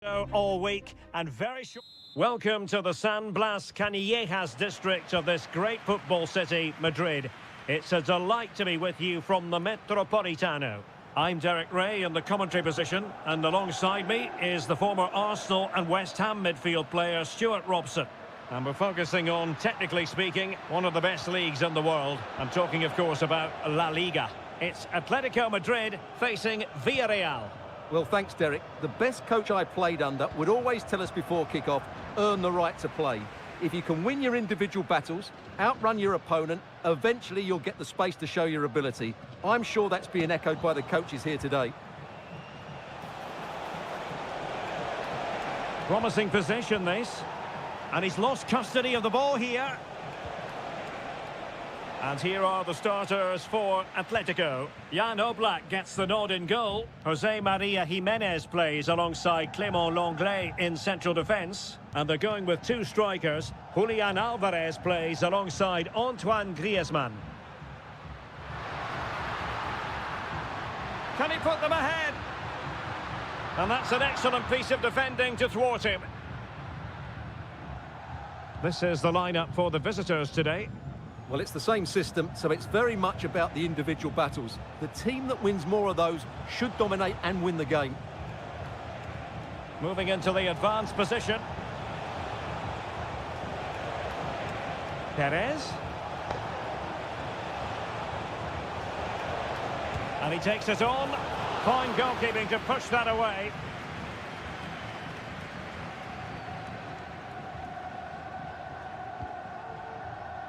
All week and very short. Welcome to the San Blas Canillejas district of this great football city, Madrid. It's a delight to be with you from the Metropolitano. I'm Derek Ray in the commentary position, and alongside me is the former Arsenal and West Ham midfield player Stuart Robson. And we're focusing on, technically speaking, one of the best leagues in the world. I'm talking, of course, about La Liga. It's Atletico Madrid facing Villarreal. Well, thanks, Derek. The best coach I played under would always tell us before kick-off, earn the right to play. If you can win your individual battles, outrun your opponent, eventually you'll get the space to show your ability. I'm sure that's being echoed by the coaches here today. Promising possession, this. And he's lost custody of the ball here. And here are the starters for Atletico. Jan Oblak gets the nod in goal. Jose Maria Jimenez plays alongside Clément Lenglet in central defence. And they're going with two strikers. Julian Alvarez plays alongside Antoine Griezmann. Can he put them ahead? And that's an excellent piece of defending to thwart him. This is the lineup for the visitors today. Well, it's the same system, so it's very much about the individual battles. The team that wins more of those should dominate and win the game. Moving into the advanced position. Perez. And he takes it on. Fine goalkeeping to push that away.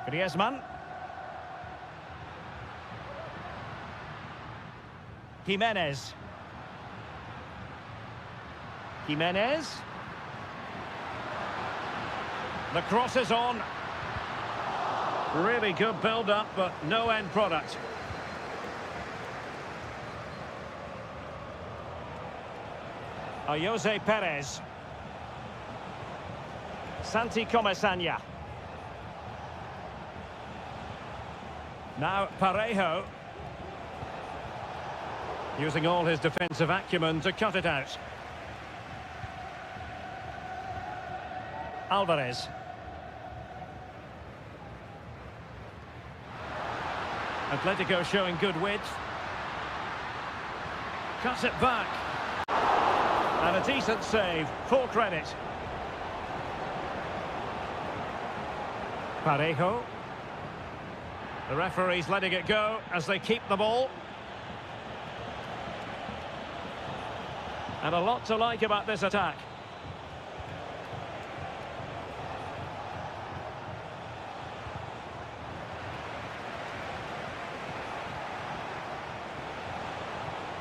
Griezmann. Jimenez. Jimenez. The cross is on. Really good build-up, but no end product. Jose Perez. Santi Comesaña. Now Parejo. Using all his defensive acumen to cut it out. Alvarez. Atletico showing good width. Cuts it back. And a decent save. Full credit. Parejo. The referee's letting it go as they keep the ball. And a lot to like about this attack.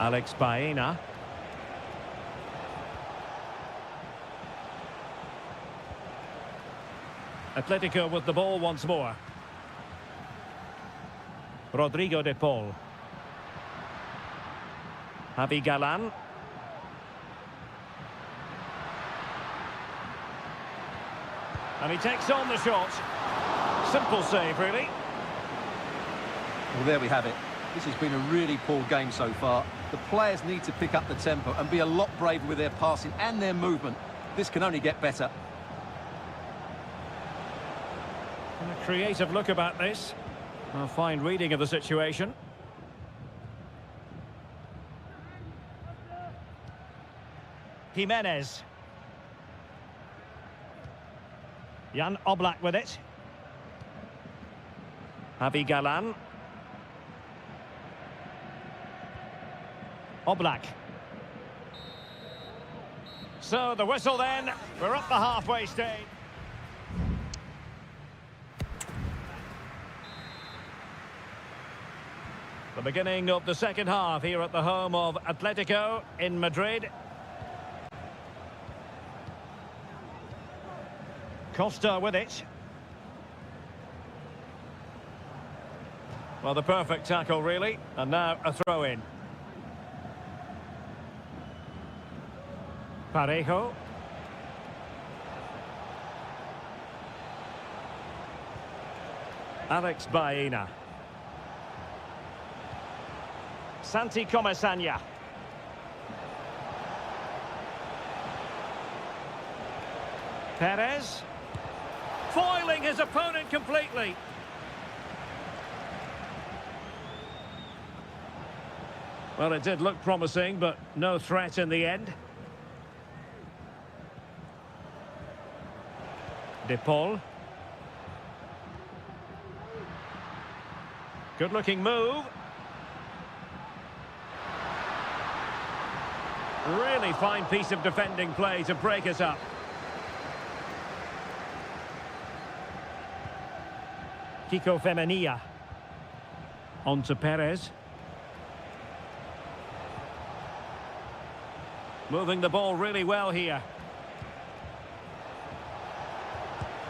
Alex Baena. Atletico with the ball once more. Rodrigo de Paul. Javi Galán. And he takes on the shot. Simple save, really. Well, there we have it. This has been a really poor game so far. The players need to pick up the tempo and be a lot braver with their passing and their movement. This can only get better. And a creative look about this. A fine reading of the situation. Jimenez. Jan Oblak with it. Javi Galán. Oblak. So the whistle then. We're up the halfway stage. The beginning of the second half here at the home of Atletico in Madrid. Costa with it. Well, the perfect tackle, really. And now a throw-in. Parejo. Alex Baena. Santi Comesaña. Perez. Foiling his opponent completely. Well, it did look promising, but no threat in the end. De Paul. Good-looking move. Really fine piece of defending play to break us up. Kiko Femenia. On to Perez. Moving the ball really well here.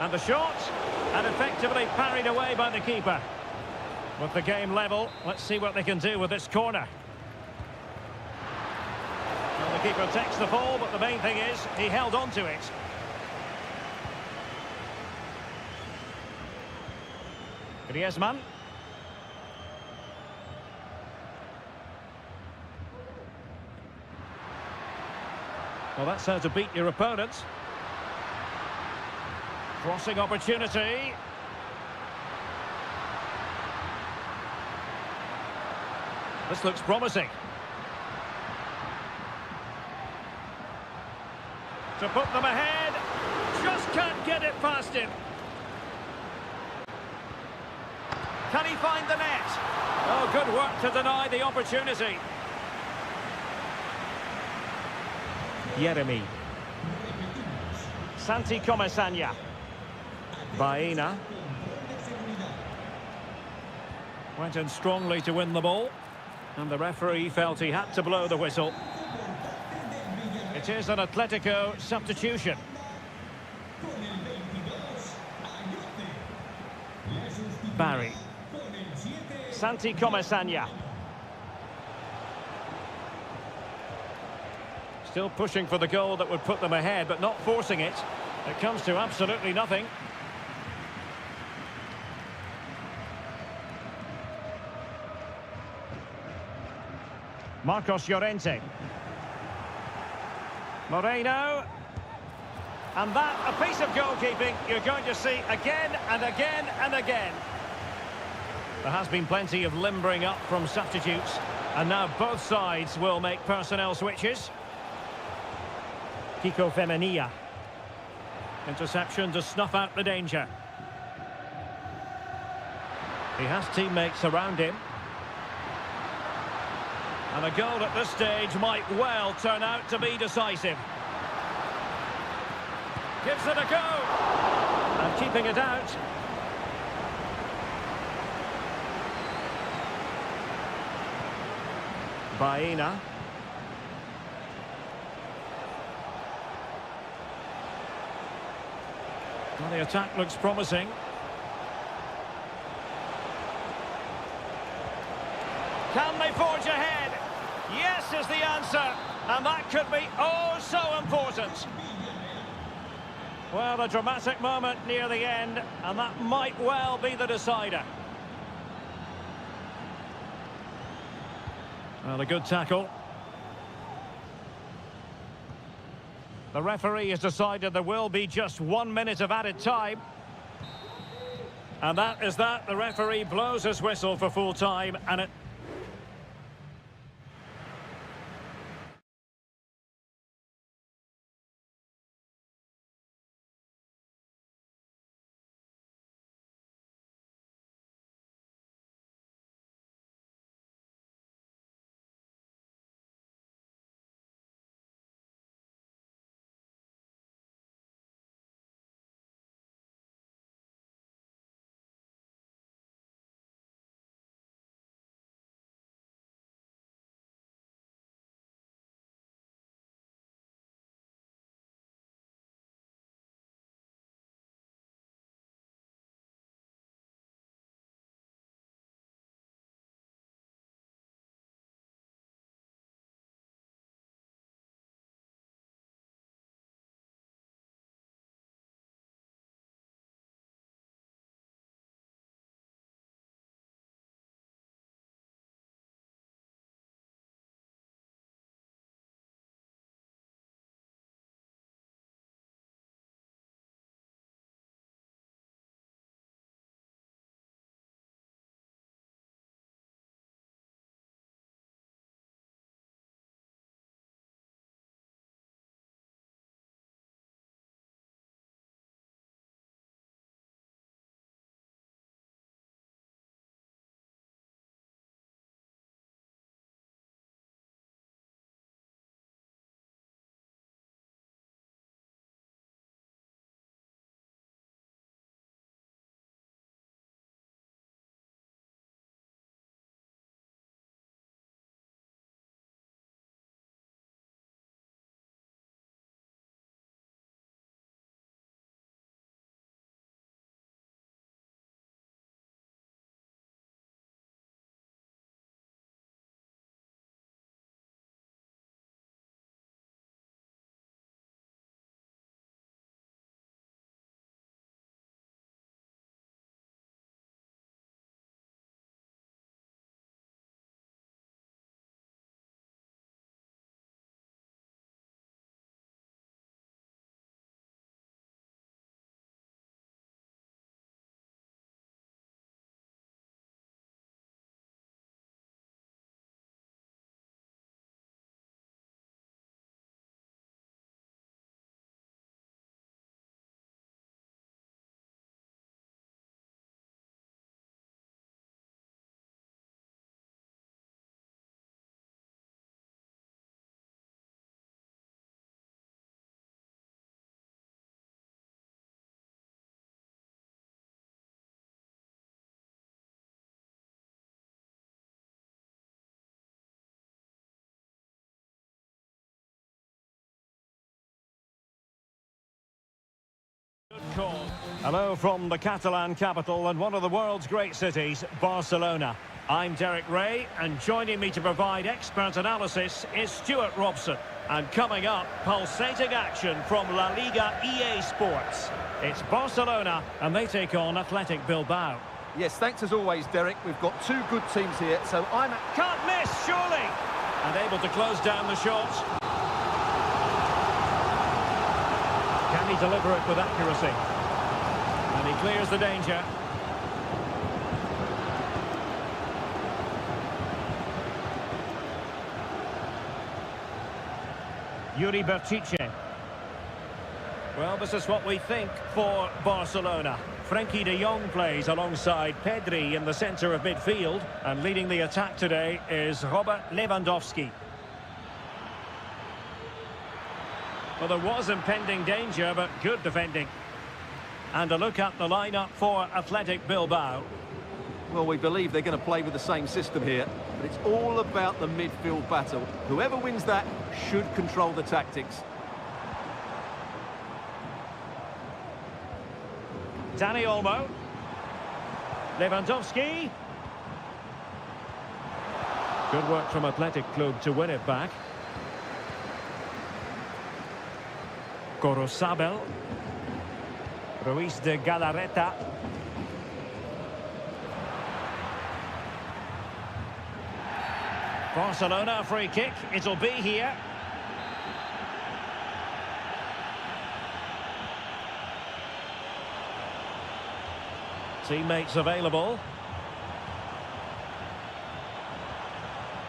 And the shot, and effectively parried away by the keeper. With the game level, let's see what they can do with this corner. Well, the keeper takes the ball, but the main thing is he held on to it. Griezmann. Well, that's how to beat your opponent. Crossing opportunity. This looks promising. To put them ahead. Just can't get it past him. Can he find the net? Oh, good work to deny the opportunity. Jeremy. Santi Comesaña. Baena. Went in strongly to win the ball. And the referee felt he had to blow the whistle. It is an Atletico substitution. Barry. Santi Comesaña. Still pushing for the goal that would put them ahead, but not forcing it. It comes to absolutely nothing. Marcos Llorente. Moreno. And that, a piece of goalkeeping you're going to see again and again and again. There has been plenty of limbering up from substitutes, and now both sides will make personnel switches. Kiko Femenia. Interception to snuff out the danger. He has teammates around him. And a goal at this stage might well turn out to be decisive. Gives it a go. And keeping it out. Baena. Well, the attack looks promising. Can they forge ahead? Yes is the answer. And that could be oh so important. Well, a dramatic moment near the end, and that might well be the decider. Well, a good tackle. The referee has decided there will be just 1 minute of added time. And that is that. The referee blows his whistle for full time, and it call. Hello from the Catalan capital and one of the world's great cities, Barcelona. I'm Derek Ray, and joining me to provide expert analysis is Stuart Robson. And coming up, pulsating action from La Liga EA Sports. It's Barcelona, and they take on Athletic Bilbao. Yes, thanks as always, Derek. We've got two good teams here, so Can't miss, surely! And able to close down the shot. Can he deliver it with accuracy? And he clears the danger. Yuri Berchiche. Well, this is what we think for Barcelona. Frenkie de Jong plays alongside Pedri in the centre of midfield, and leading the attack today is Robert Lewandowski. Well, there was impending danger, but good defending. And a look at the lineup for Athletic Bilbao. well, we believe they're going to play with the same system here, but it's all about the midfield battle. Whoever wins that should control the tactics. Dani Olmo. Lewandowski. Good work from Athletic Club to win it back. Gorosabel. Ruiz de Galarreta. Barcelona free kick. It'll be here. Teammates available.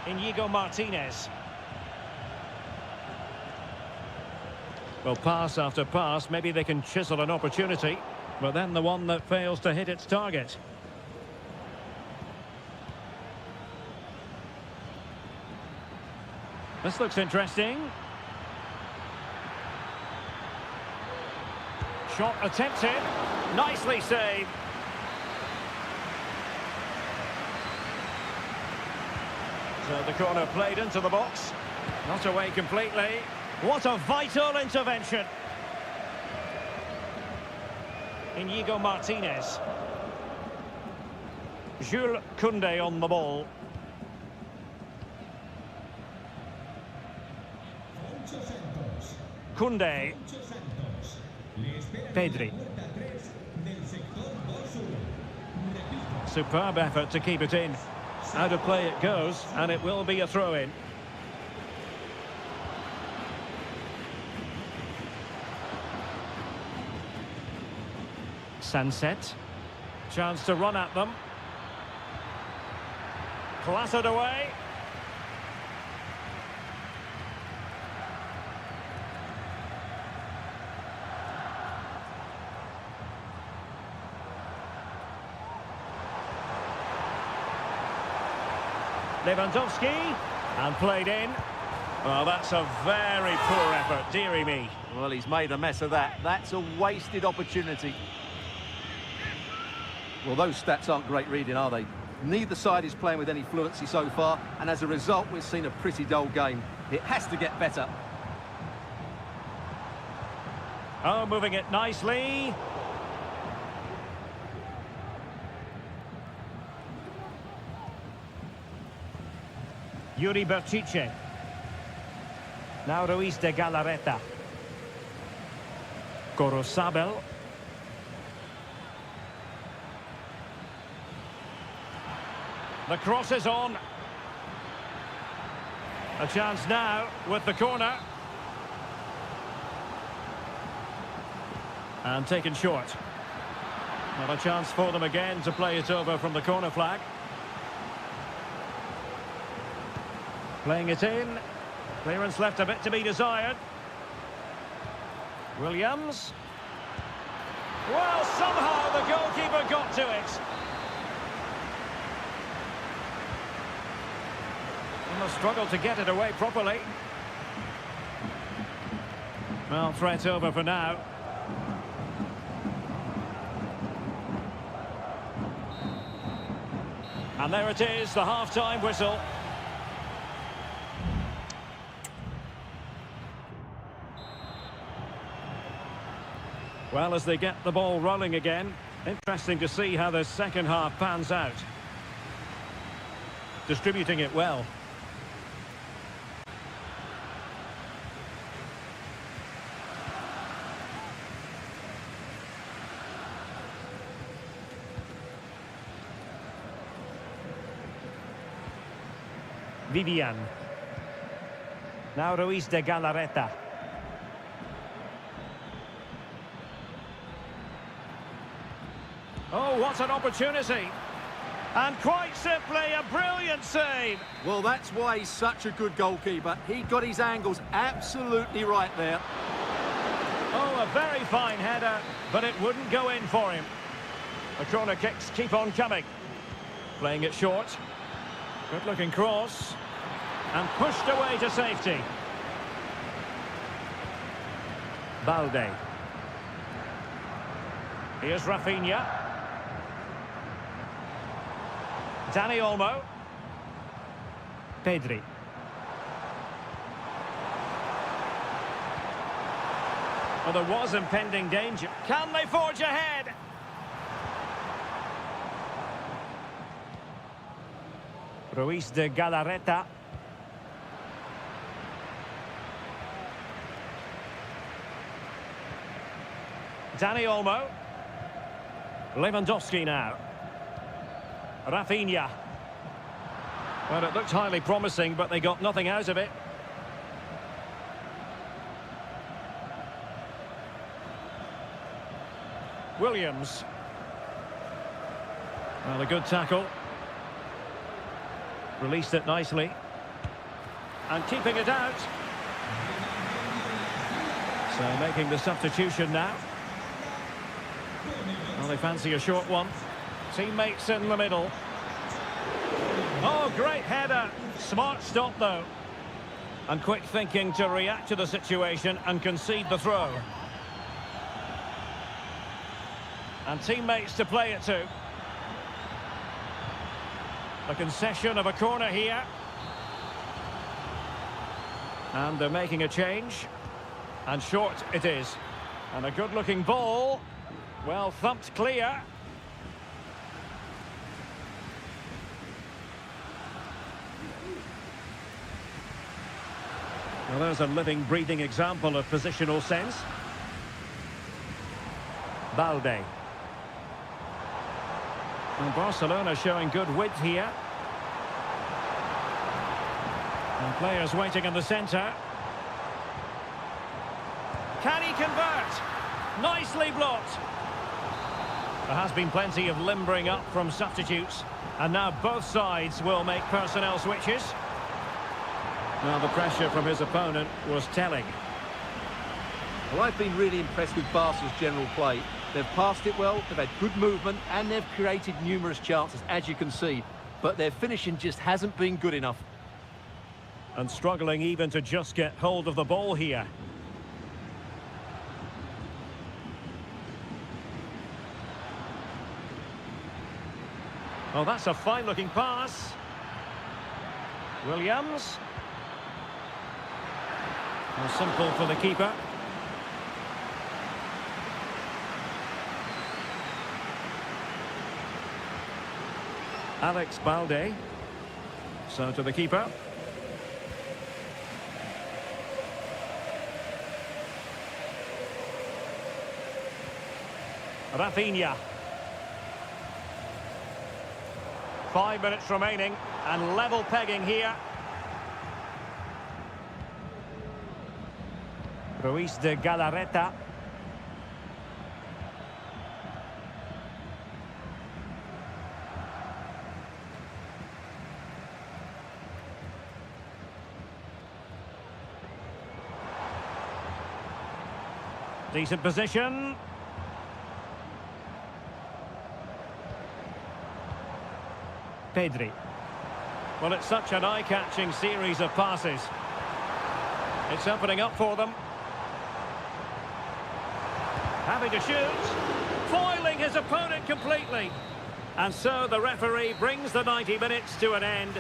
Inigo Martinez. Well, pass after pass, maybe they can chisel an opportunity, but then the one that fails to hit its target. This looks interesting. Shot attempted. Nicely saved. So the corner played into the box. Not away completely. What a vital intervention. Inigo Martinez. Jules Koundé on the ball. Koundé. Pedri. Superb effort to keep it in. Out of play it goes, and it will be a throw-in. Sunset. Chance to run at them. Clattered away. Lewandowski, and played in. Well, that's a very poor effort, dearie me. Well, he's made a mess of that. That's a wasted opportunity. Well, those stats aren't great reading, are they? Neither side is playing with any fluency so far, and as a result, we've seen a pretty dull game. It has to get better. Oh, moving it nicely. Yuri Berchiche. Now Ruiz de Galarreta. Gorosabel. The cross is on. A chance now with the corner. And taken short. Not a chance for them again to play it over from the corner flag. Playing it in. Clearance left a bit to be desired. Williams. Well, somehow the goalkeeper got to it. And the struggle to get it away properly. Well, threat over for now. And there it is, the half-time whistle. Well, as they get the ball rolling again, interesting to see how the second half pans out. Distributing it well. Vivian. Now Ruiz de Galarreta. Oh, what an opportunity. And quite simply, a brilliant save. Well, that's why he's such a good goalkeeper. He got his angles absolutely right there. Oh, a very fine header, but it wouldn't go in for him. The corner kicks keep on coming. Playing it short. Good-looking cross. And pushed away to safety. Balde. Here's Rafinha. Dani Olmo. Pedri. Well, there was impending danger. Can they forge ahead? Ruiz de Galarreta. Dani Olmo. Lewandowski now. Rafinha. Well, it looked highly promising, but they got nothing out of it. Williams. Well, a good tackle. Released it nicely. And keeping it out. So making the substitution now. Well, they fancy a short one. Teammates in the middle. Oh, great header. Smart stop, though. And quick thinking to react to the situation and concede the throw. And teammates to play it to. A concession of a corner here. And they're making a change. And short it is. And a good-looking ball. Well thumped clear. Well, there's a living, breathing example of positional sense. Balde. And Barcelona showing good width here. And players waiting in the centre. Can he convert? Nicely blocked. There has been plenty of limbering up from substitutes. And now both sides will make personnel switches. Now the pressure from his opponent was telling. Well, I've been really impressed with Barca's general play. They've passed it well, they've had good movement, and they've created numerous chances, as you can see. But their finishing just hasn't been good enough. And struggling even to just get hold of the ball here. Oh, that's a fine-looking pass. Williams. Well, simple for the keeper. Alex Balde. So to the keeper. Rafinha. 5 minutes remaining and level pegging here. Ruiz de Galarreta. Decent position. Pedri. Well, it's such an eye-catching series of passes. It's opening up for them. Having to shoot. Foiling his opponent completely. And so the referee brings the 90 minutes to an end.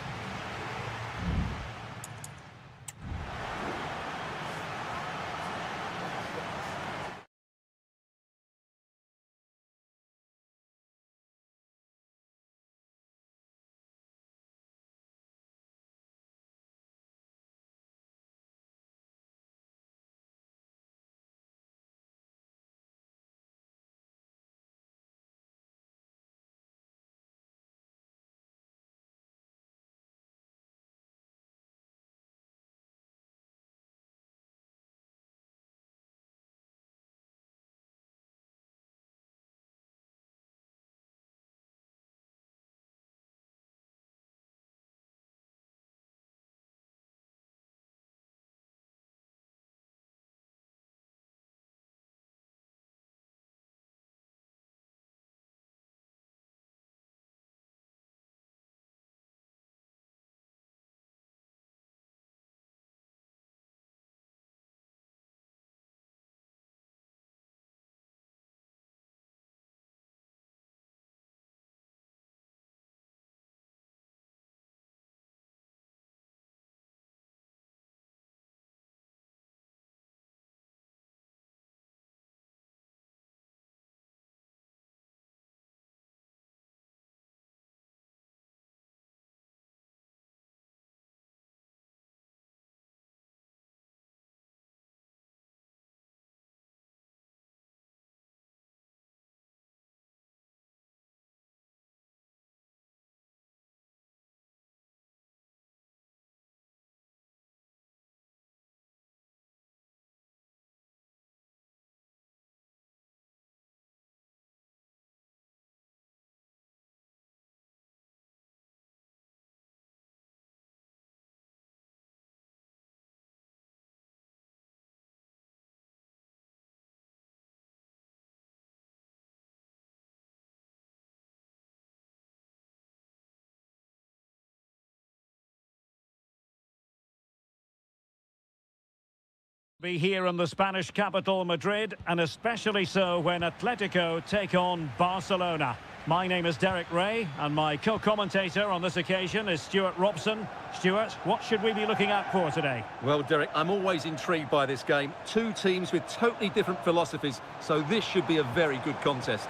Be here in the Spanish capital, Madrid, and especially so when Atletico take on Barcelona. My name is Derek Ray, and my co-commentator on this occasion is Stuart Robson. Stuart, what should we be looking out for today? Well, Derek, I'm always intrigued by this game. Two teams with totally different philosophies, so this should be a very good contest.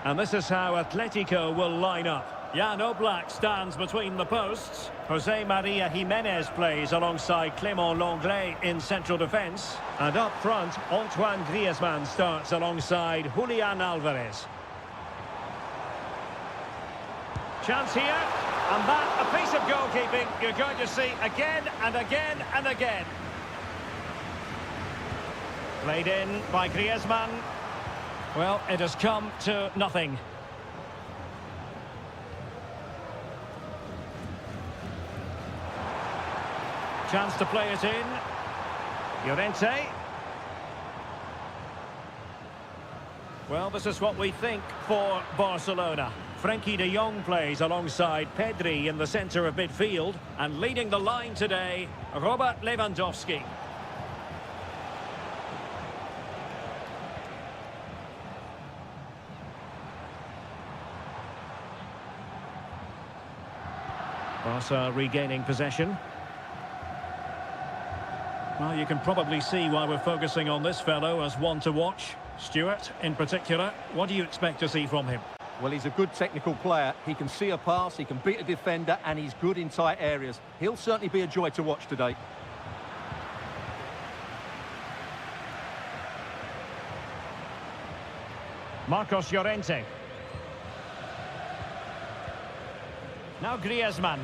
And this is how Atletico will line up. Jan Oblak stands between the posts. Jose Maria Jimenez plays alongside Clément Lenglet in central defence. And up front, Antoine Griezmann starts alongside Julian Alvarez. Chance here, and that a piece of goalkeeping you're going to see again and again and again. Played in by Griezmann. Well, it has come to nothing. Chance to play it in. Llorente. Well, this is what we think for Barcelona. Frenkie de Jong plays alongside Pedri in the centre of midfield. And leading the line today, Robert Lewandowski. Barca regaining possession. Well, you can probably see why we're focusing on this fellow as one to watch. Stuart, in particular, what do you expect to see from him? Well, he's a good technical player. He can see a pass, he can beat a defender, and he's good in tight areas. He'll certainly be a joy to watch today. Marcos Llorente. Now Griezmann.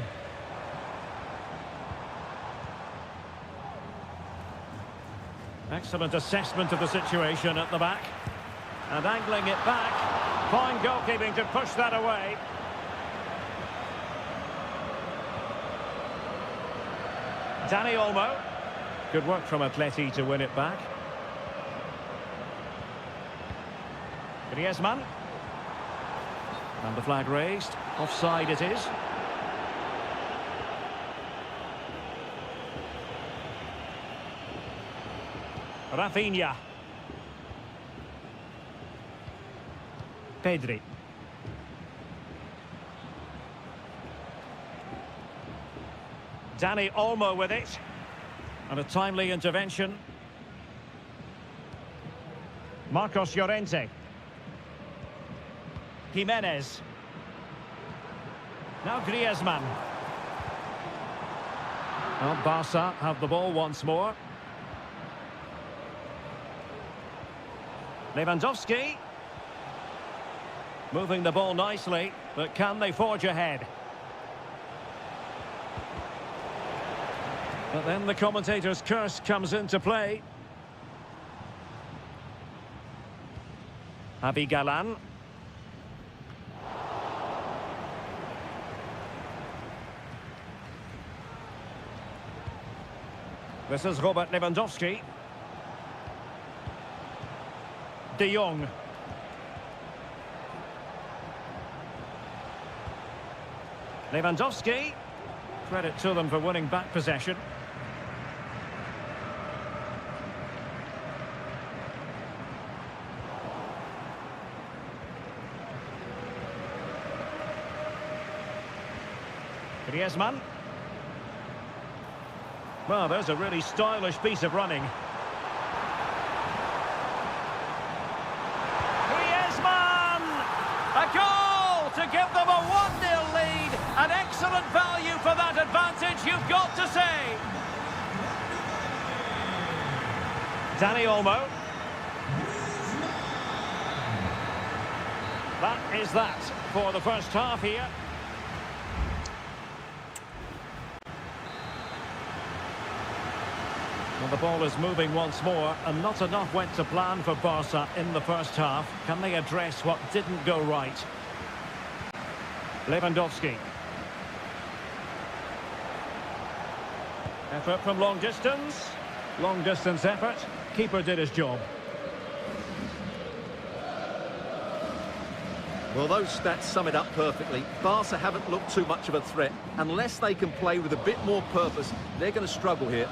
Excellent assessment of the situation at the back. And angling it back. Fine goalkeeping to push that away. Dani Olmo. Good work from Atleti to win it back. Griezmann. And the flag raised. Offside it is. Rafinha. Pedri. Dani Olmo with it. And a timely intervention. Marcos Llorente. Jimenez. Now Griezmann. Well, Barca have the ball once more. Lewandowski. Moving the ball nicely, but can they forge ahead? But then the commentator's curse comes into play. Javi Galán. This is Robert Lewandowski. De Jong. Lewandowski. Credit to them for winning back possession. Griezmann. Well, there's a really stylish piece of running. Griezmann! A goal to give them a 1-0 lead. An excellent value for that advantage, you've got to say. Dani Olmo. That is that for the first half here. Well, the ball is moving once more, and not enough went to plan for Barca in the first half. Can they address what didn't go right? Lewandowski. Effort from long distance. Long distance effort. Keeper did his job. Well, those stats sum it up perfectly. Barca haven't looked too much of a threat. Unless they can play with a bit more purpose, they're going to struggle here.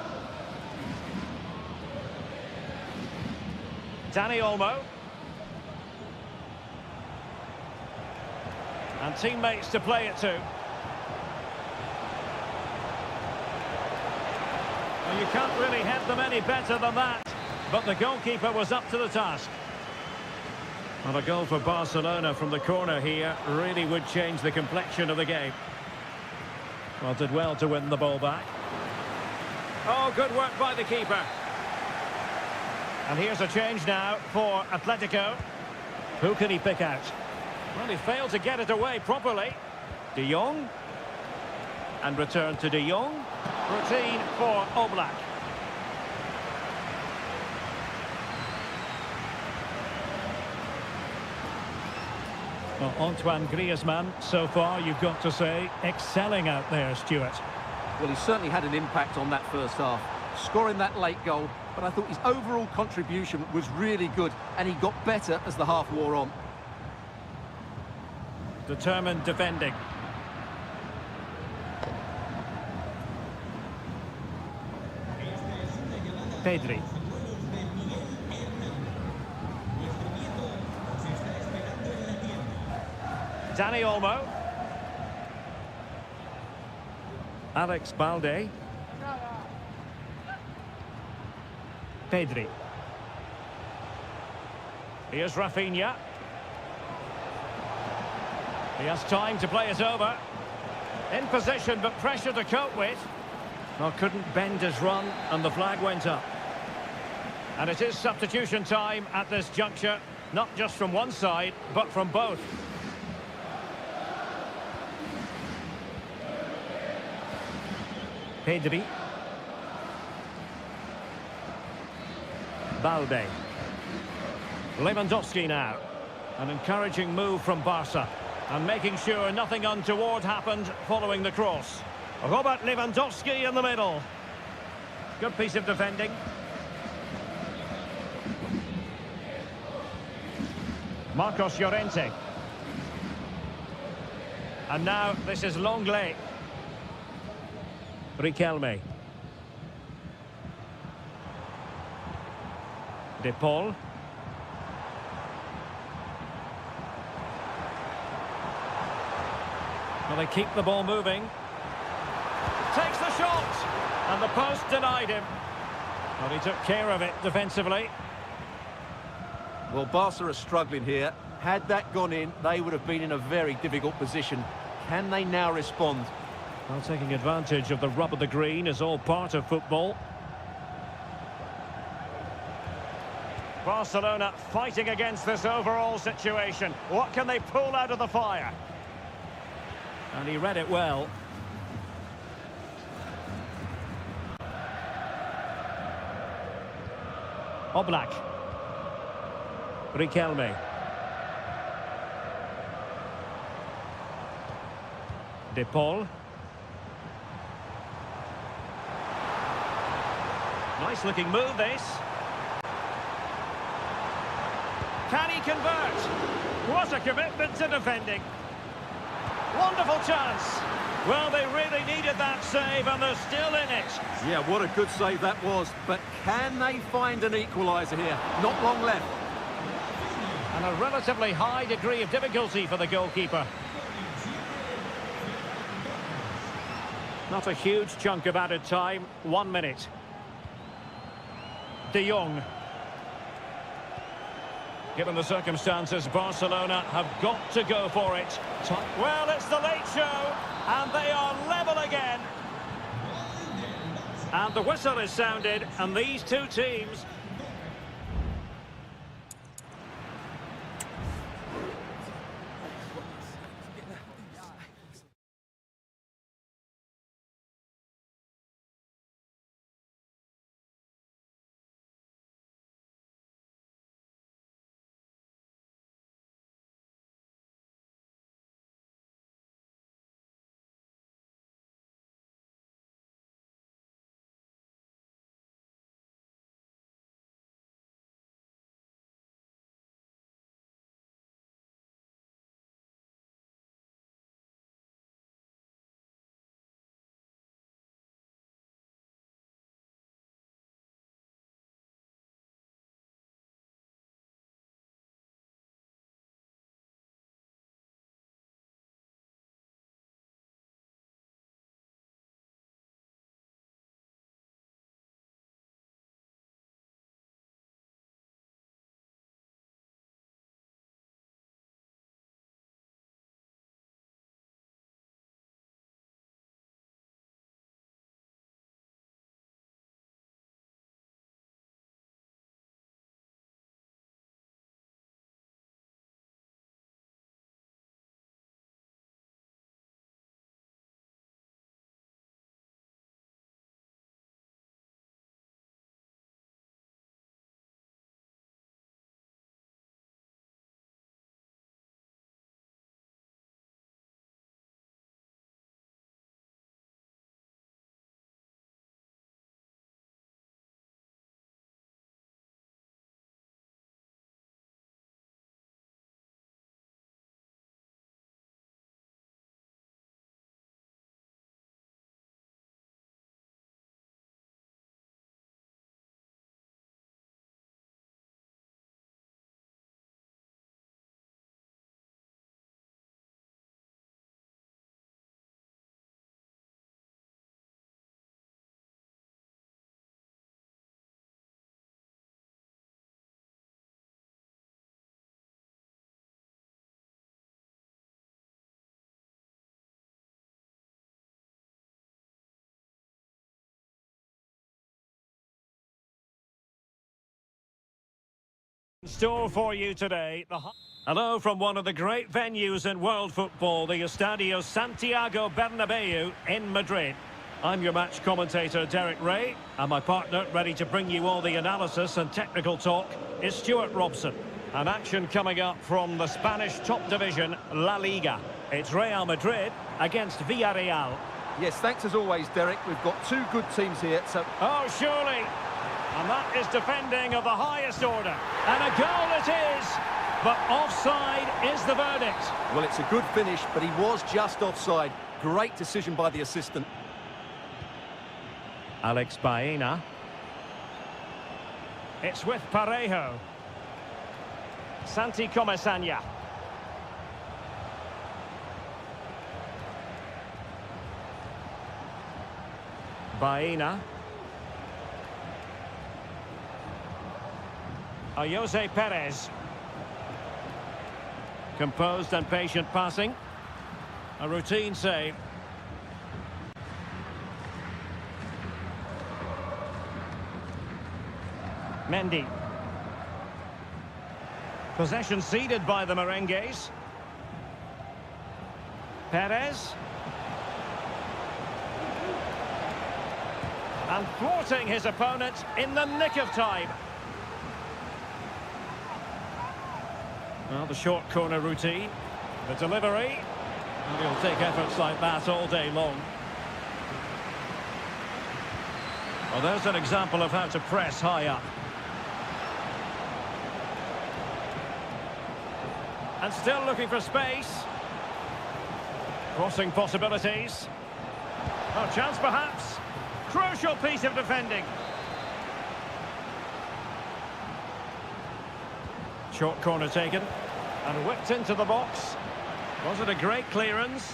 Dani Olmo. And teammates to play it to. Well, you can't really head them any better than that. But the goalkeeper was up to the task. And a goal for Barcelona from the corner here really would change the complexion of the game. Well, did well to win the ball back. Oh, good work by the keeper. And here's a change now for Atletico. Who can he pick out? Well, he failed to get it away properly. De Jong. And return to De Jong. Routine for Oblak. Well, Antoine Griezmann, so far, you've got to say, excelling out there, Stuart. Well, he certainly had an impact on that first half, scoring that late goal, but I thought his overall contribution was really good, and he got better as the half wore on. Determined defending. Pedri. Dani Olmo. Alex Balde. Pedri. Here's Rafinha. He has time to play it over. In position, but pressure to cope with. Well, couldn't bend his run, and the flag went up. And it is substitution time at this juncture, not just from one side, but from both. Pedri. Balde. Lewandowski now. An encouraging move from Barca. And making sure nothing untoward happened following the cross. Robert Lewandowski in the middle. Good piece of defending. Marcos Llorente. And now this is Longley. Riquelme. De Paul. Well, they keep the ball moving. Takes the shot! And the post denied him. Well, he took care of it defensively. Well, Barca are struggling here. Had that gone in, they would have been in a very difficult position. Can they now respond? Well, taking advantage of the rub of the green is all part of football. Barcelona fighting against this overall situation. What can they pull out of the fire? And he read it well. Oblak. Riquelme. De Paul. Nice looking move this. Can he convert? What a commitment to defending. Wonderful chance. Well, they really needed that save and they're still in it. Yeah, what a good save that was. But can they find an equaliser here? Not long left. And a relatively high degree of difficulty for the goalkeeper. Not a huge chunk of added time. 1 minute. De Jong. Given the circumstances, Barcelona have got to go for it. Well, it's the late show, and they are level again. And the whistle is sounded, and these two teams Store for you today. Hello from one of the great venues in world football, the Estadio Santiago Bernabeu in Madrid. I'm your match commentator, Derek Ray, and my partner, ready to bring you all the analysis and technical talk, is Stuart Robson. An action coming up from the Spanish top division, La Liga. It's Real Madrid against Villarreal. Yes, thanks as always, Derek. We've got two good teams here, so... Oh, surely! And that is defending of the highest order. And a goal it is! But offside is the verdict. Well, it's a good finish, but he was just offside. Great decision by the assistant. Alex Baena. It's with Parejo. Santi Comesaña. Baena. Jose Perez. Composed and patient passing. A routine save. Mendy. Possession ceded by the Merengues. Perez. And thwarting his opponent in the nick of time. Well, the short corner routine, the delivery, and he'll take efforts like that all day long. Well, there's an example of how to press high up. And still looking for space. Crossing possibilities. Oh, chance perhaps. Crucial piece of defending. Short corner taken and whipped into the box. Was it a great clearance?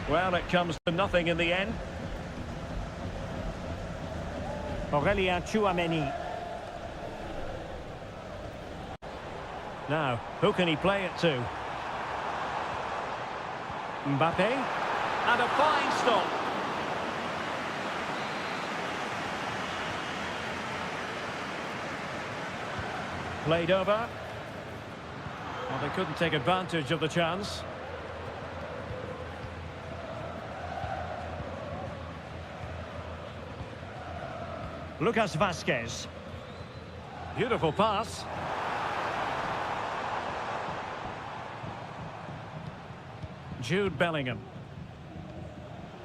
Well, it comes to nothing in the end. Aurélien Tchouaméni. Now, who can he play it to? Mbappe. And a fine stop. Played over. Well, they couldn't take advantage of the chance. Lucas Vázquez. Beautiful pass. Jude Bellingham.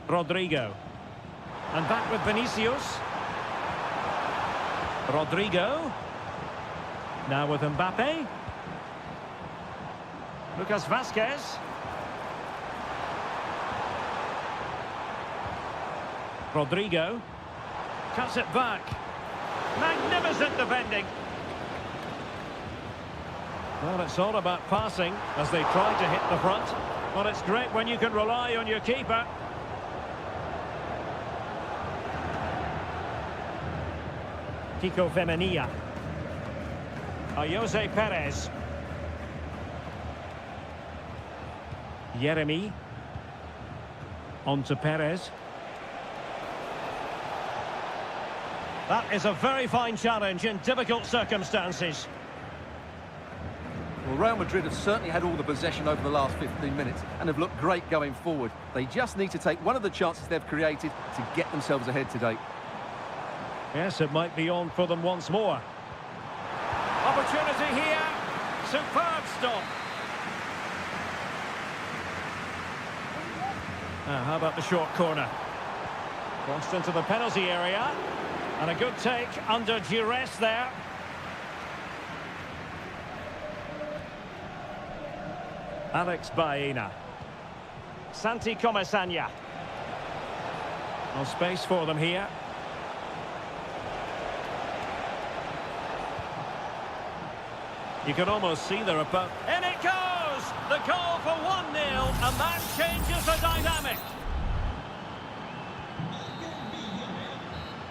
Rodrigo. And back with Vinicius. Rodrigo. Now with Mbappe. Lucas Vázquez. Rodrigo. Cuts it back. Magnificent defending. Well, it's all about passing as they try to hit the front. Well, it's great when you can rely on your keeper. Kiko Femenia. Jose Perez. Yeremy. On to Perez. That is a very fine challenge in difficult circumstances. Well, Real Madrid have certainly had all the possession over the last 15 minutes and have looked great going forward. They just need to take one of the chances they've created to get themselves ahead today. Yes, it might be on for them once more. Opportunity here. Superb stop. Now, how about the short corner? Crossed into the penalty area. And a good take under duress there. Alex Baena. Santi Comesaña. No space for them here. You can almost see their opponent. In it goes! The goal for 1-0, and that changes the dynamic.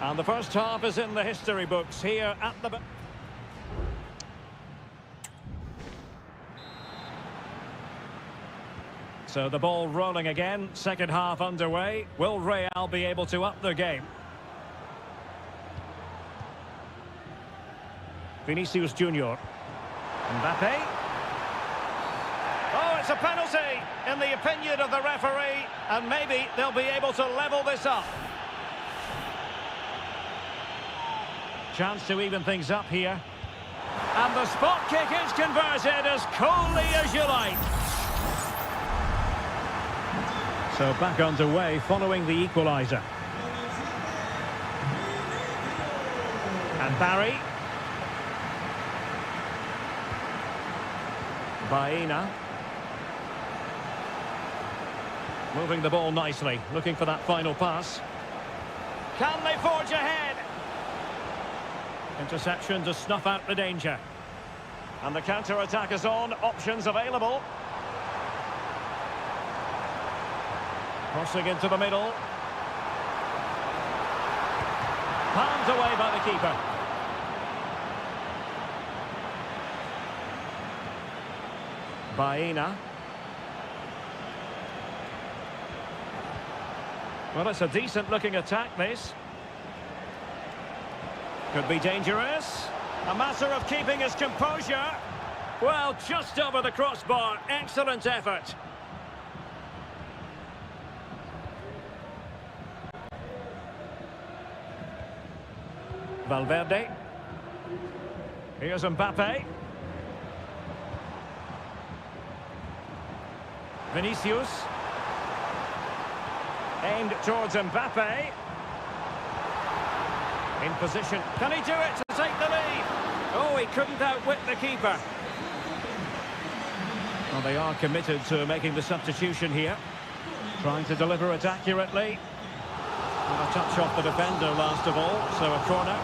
And the first half is in the history books here at the... So the ball rolling again, second half underway. Will Real be able to up their game? Vinicius Junior. Mbappe. Oh, it's a penalty, in the opinion of the referee, and maybe they'll be able to level this up. Chance to even things up here. And the spot kick is converted as coolly as you like. So back underway following the equaliser. And Barry. Baena. Moving the ball nicely, looking for that final pass. Can they forge ahead? Interception to snuff out the danger. And the counter-attack is on, options available. Crossing into the middle. Palmed away by the keeper. Baena. Well, it's a decent-looking attack, this. Could be dangerous. A matter of keeping his composure. Well, just over the crossbar. Excellent effort. Valverde. Here's Mbappe. Vinicius. Aimed towards Mbappe. In position. Can he do it to take the lead? Oh, he couldn't outwit the keeper. Well, they are committed to making the substitution here. Trying to deliver it accurately. And a touch off the defender last of all, so a corner.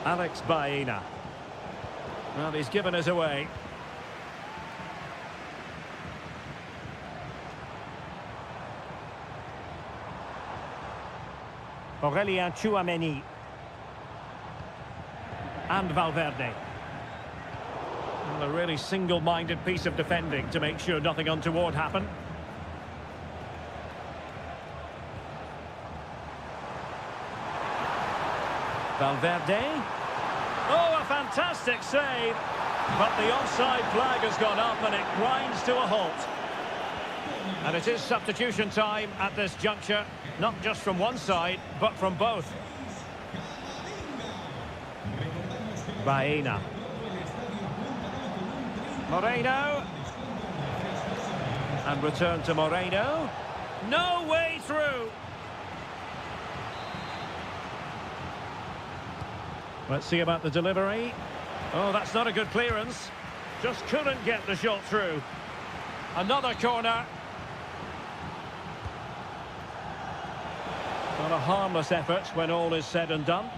Alex Baena. Well, he's given us away. Aurelien Tchouameni. And Valverde. And a really single-minded piece of defending to make sure nothing untoward happened. Valverde. Oh, a fantastic save. But the offside flag has gone up and it grinds to a halt. And it is substitution time at this juncture. Not just from one side, but from both. Baena. Moreno. And return to Moreno. No way through. Let's see about the delivery. Oh, that's not a good clearance. Just couldn't get the shot through. Another corner. Not a harmless effort when all is said and done.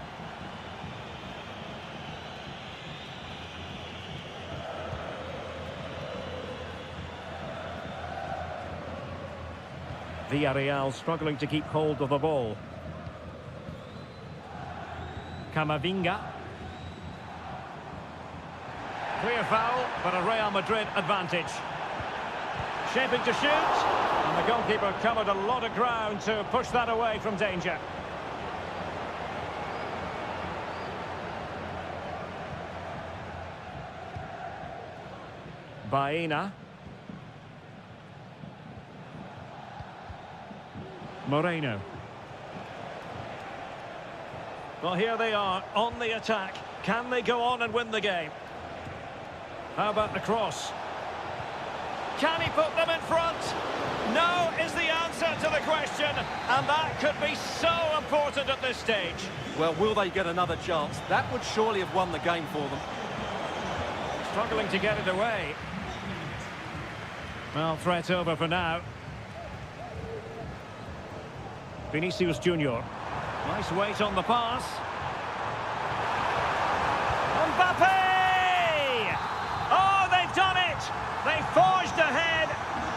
Villarreal struggling to keep hold of the ball. Camavinga. Clear foul, but a Real Madrid advantage. Shaping to shoot, and the goalkeeper covered a lot of ground to push that away from danger. Baena. Moreno. Well, here they are, on the attack. Can they go on and win the game? How about the cross? Can he put them in front? No is the answer to the question, and that could be so important at this stage. Well, will they get another chance? That would surely have won the game for them. Struggling to get it away. Well, threat over for now. Vinicius Junior. Nice weight on the pass. Mbappe! Oh, they've done it! They forged ahead,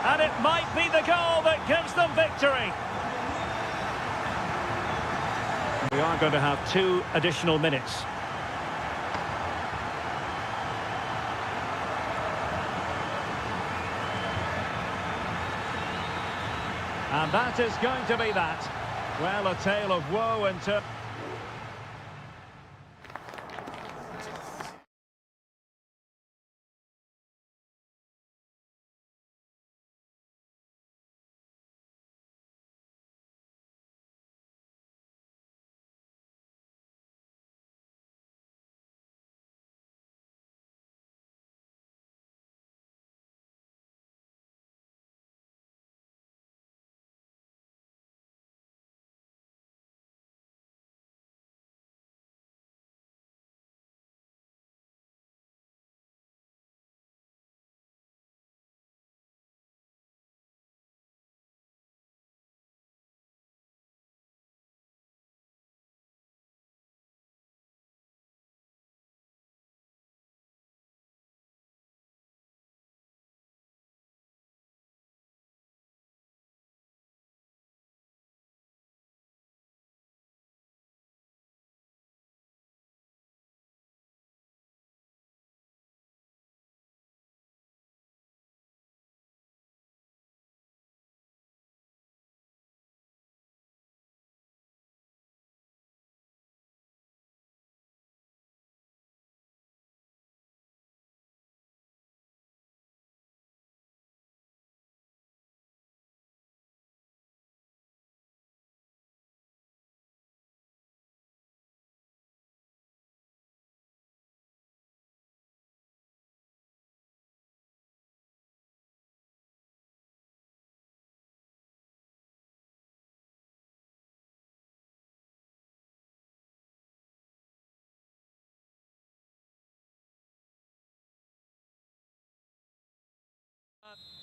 and it might be the goal that gives them victory. We are going to have 2 additional minutes. And that is going to be that. Well, a tale of woe and turn.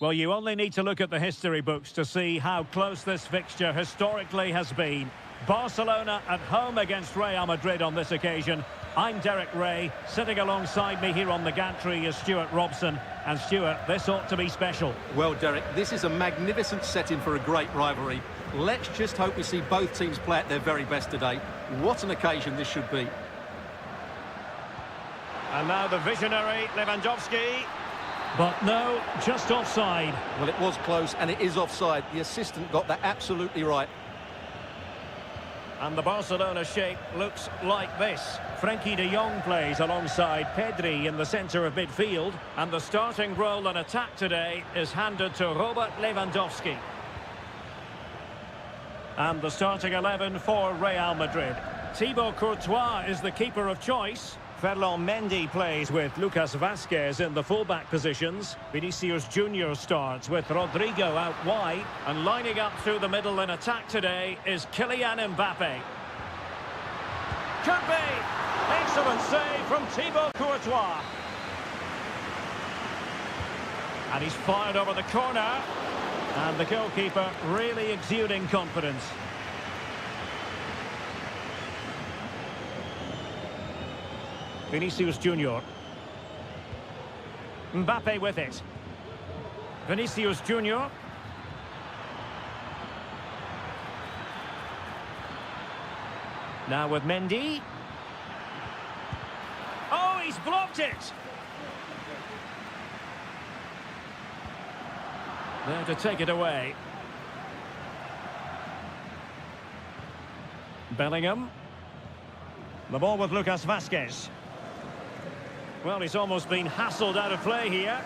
Well, you only need to look at the history books to see how close this fixture historically has been. Barcelona at home against Real Madrid on this occasion. I'm Derek Ray. Sitting alongside me here on the gantry is Stuart Robson. And Stuart, this ought to be special. Well, Derek, this is a magnificent setting for a great rivalry. Let's just hope we see both teams play at their very best today. What an occasion this should be. And now the visionary Lewandowski. But no, just offside. Well, it was close, and it is offside. The assistant got that absolutely right. And the Barcelona shape looks like this. Frenkie de Jong plays alongside Pedri in the centre of midfield. And the starting role in attack today is handed to Robert Lewandowski. And the starting 11 for Real Madrid. Thibaut Courtois is the keeper of choice. Ferland Mendy plays with Lucas Vazquez in the fullback positions. Vinicius Junior starts with Rodrigo out wide. And lining up through the middle in attack today is Kylian Mbappe. Could be! Excellent save from Thibaut Courtois. And he's fired over the corner. And the goalkeeper really exuding confidence. Vinicius Junior. Mbappe with it. Vinicius Junior. Now with Mendy. Oh, he's blocked it! There to take it away. Bellingham. The ball with Lucas Vazquez. Well, he's almost been hassled out of play here.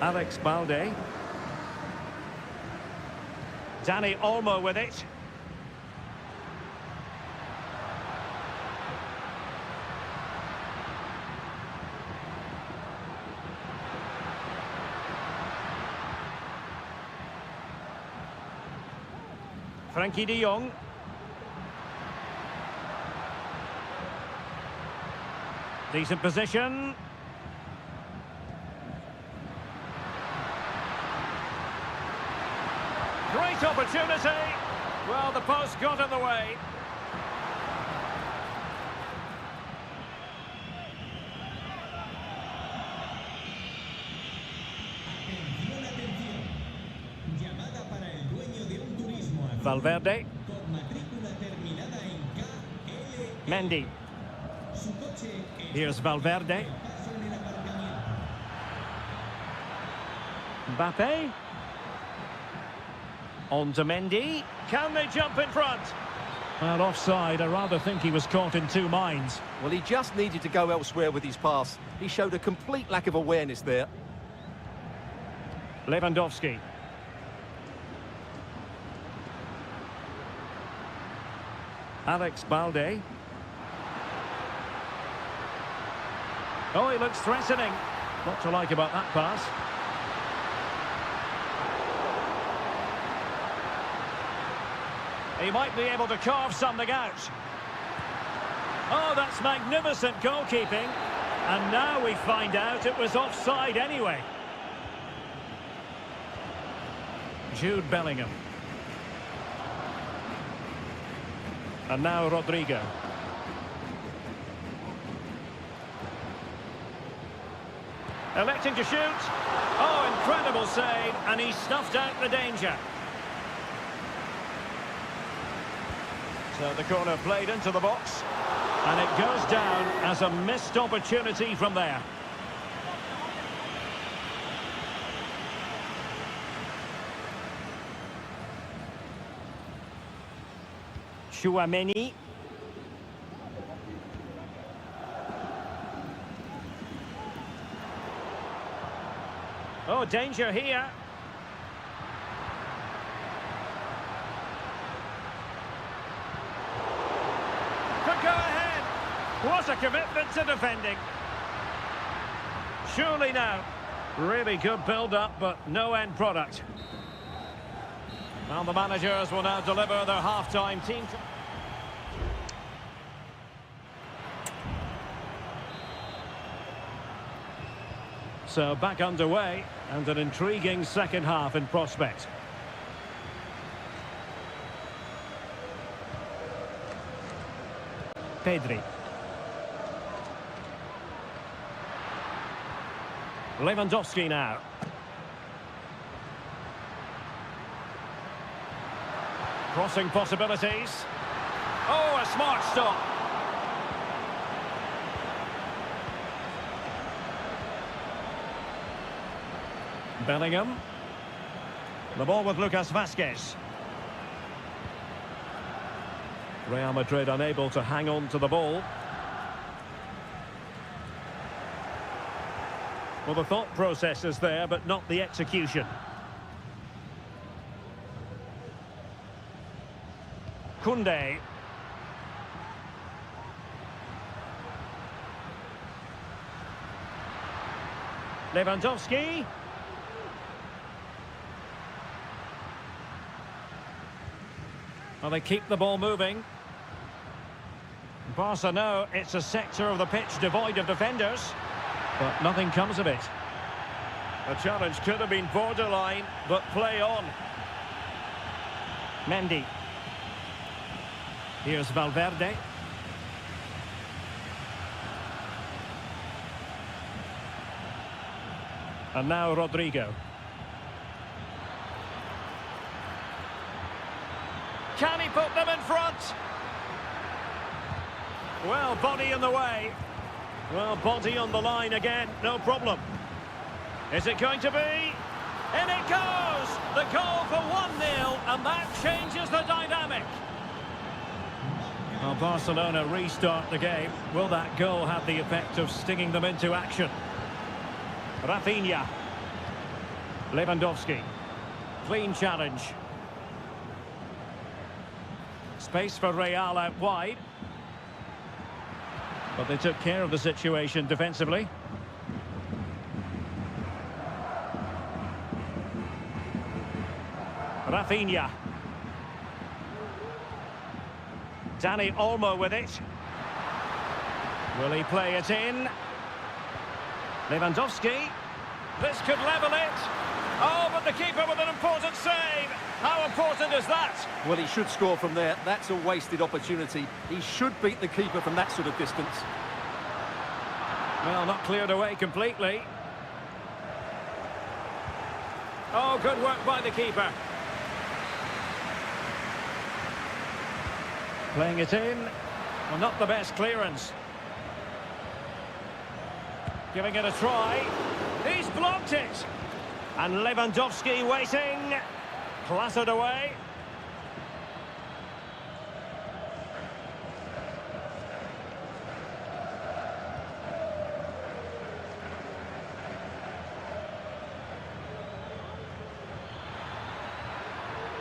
Alex Balde. Dani Olmo with it. Frenkie de Jong. Decent position. Great opportunity. Well, the post got in the way. Valverde. Mendy. Here's Valverde. Mbappe. On to Mendy. Can they jump in front? Well, offside. I rather think he was caught in two minds. Well, he just needed to go elsewhere with his pass. He showed a complete lack of awareness there. Lewandowski. Alex Balde. Oh, he looks threatening. What to like about that pass. He might be able to carve something out. Oh, that's magnificent goalkeeping. And now we find out it was offside anyway. Jude Bellingham. And now Rodrigo. Electing to shoot. Oh, incredible save. And he snuffed out the danger. So the corner played into the box. And it goes down as a missed opportunity from there. Chouameni. Oh, danger here. Could go ahead. What a commitment to defending. Surely now. Really good build-up, but no end product. Well, the managers will now deliver their half-time team. So back underway, and an intriguing second half in prospect. Pedri. Lewandowski now. Crossing possibilities. Oh, a smart stop. Bellingham. The ball with Lucas Vazquez. Real Madrid unable to hang on to the ball. Well, the thought process is there, but not the execution. Koundé. Lewandowski. Well, they keep the ball moving. Barca know it's a sector of the pitch devoid of defenders, but nothing comes of it. The challenge could have been borderline, but play on. Mendy. Here's Valverde. And now Rodrigo. Can he put them in front? Well, body in the way. Well, body on the line again, no problem. Is it going to be? In it goes! The goal for 1-0, and that changes the dynamic. Well, Barcelona restart the game. Will that goal have the effect of stinging them into action? Rafinha. Lewandowski. Clean challenge. Space for Real out wide. But they took care of the situation defensively. Rafinha. Dani Olmo with it. Will he play it in? Lewandowski. This could level it. Oh, but the keeper with an important save. How important is that? Well, he should score from there. That's a wasted opportunity. He should beat the keeper from that sort of distance. Well, not cleared away completely. Oh, good work by the keeper. Playing it in. Well, not the best clearance. Giving it a try. He's blocked it. And Lewandowski waiting. Clattered away.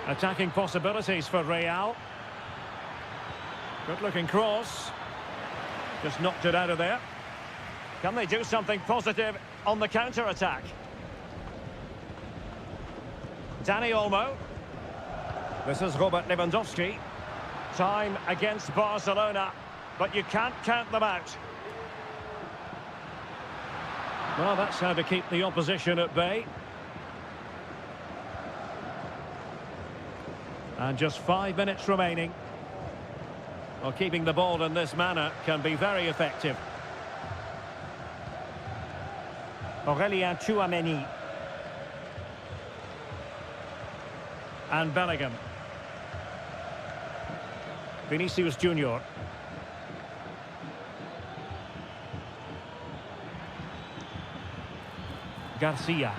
Attacking possibilities for Real. Good-looking cross. Just knocked it out of there. Can they do something positive on the counter-attack? Dani Olmo. This is Robert Lewandowski. Time against Barcelona, but you can't count them out. Well, that's how to keep the opposition at bay. And just 5 minutes remaining. Well, keeping the ball in this manner can be very effective. Aurélien Tchouameni. And Bellingham. Vinicius Junior. Garcia.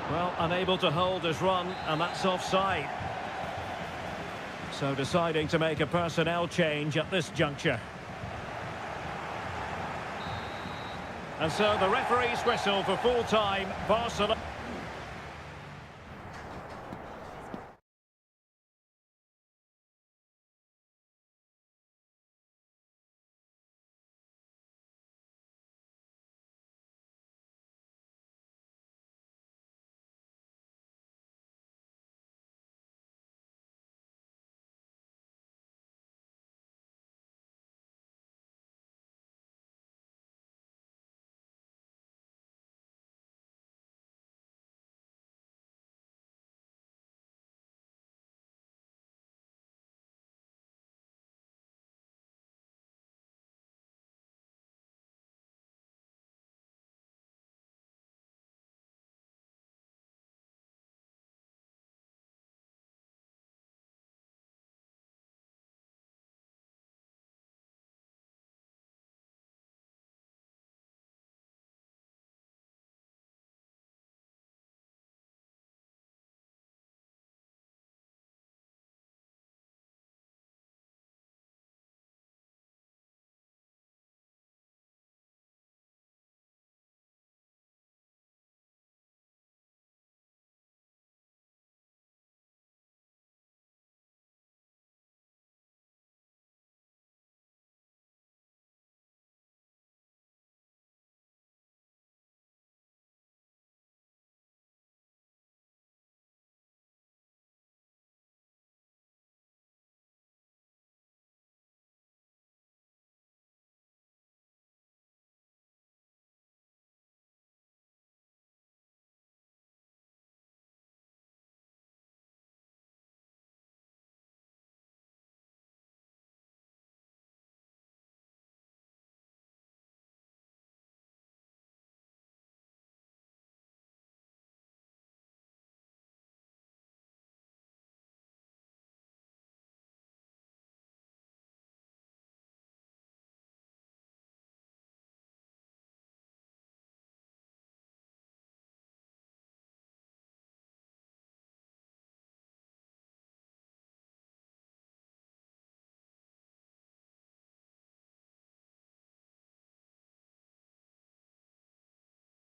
Well, unable to hold his run, and that's offside. So deciding to make a personnel change at this juncture. And so the referee's whistle for full time. Barcelona.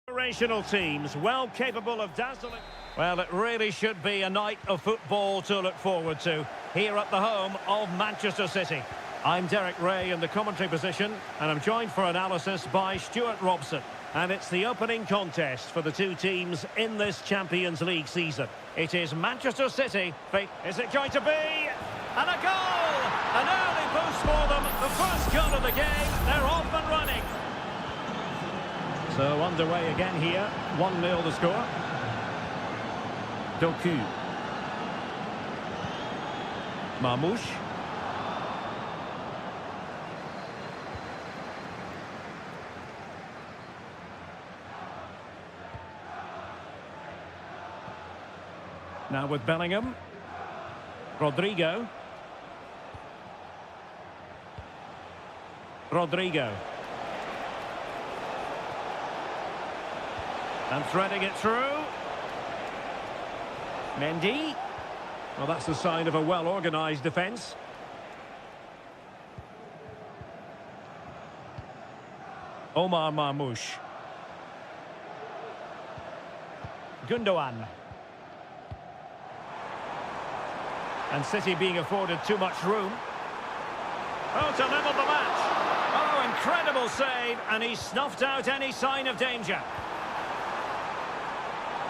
Operational teams, well capable of dazzling. Well, it really should be a night of football to look forward to here at the home of Manchester City. I'm Derek Ray in the commentary position, and I'm joined for analysis by Stuart Robson. And it's the opening contest for the two teams in this Champions League season. It is Manchester City. Is it going to be? And a goal! An early boost for them. The first goal of the game. They're off and running. So underway again here. 1-0 the score. Doku. Marmoush. Now with Bellingham. Rodrigo. And threading it through. Mendy. Well, that's the sign of a well-organised defence. Omar Marmoush. Gundogan. And City being afforded too much room. Oh, to level the match. Oh, incredible save, and he snuffed out any sign of danger.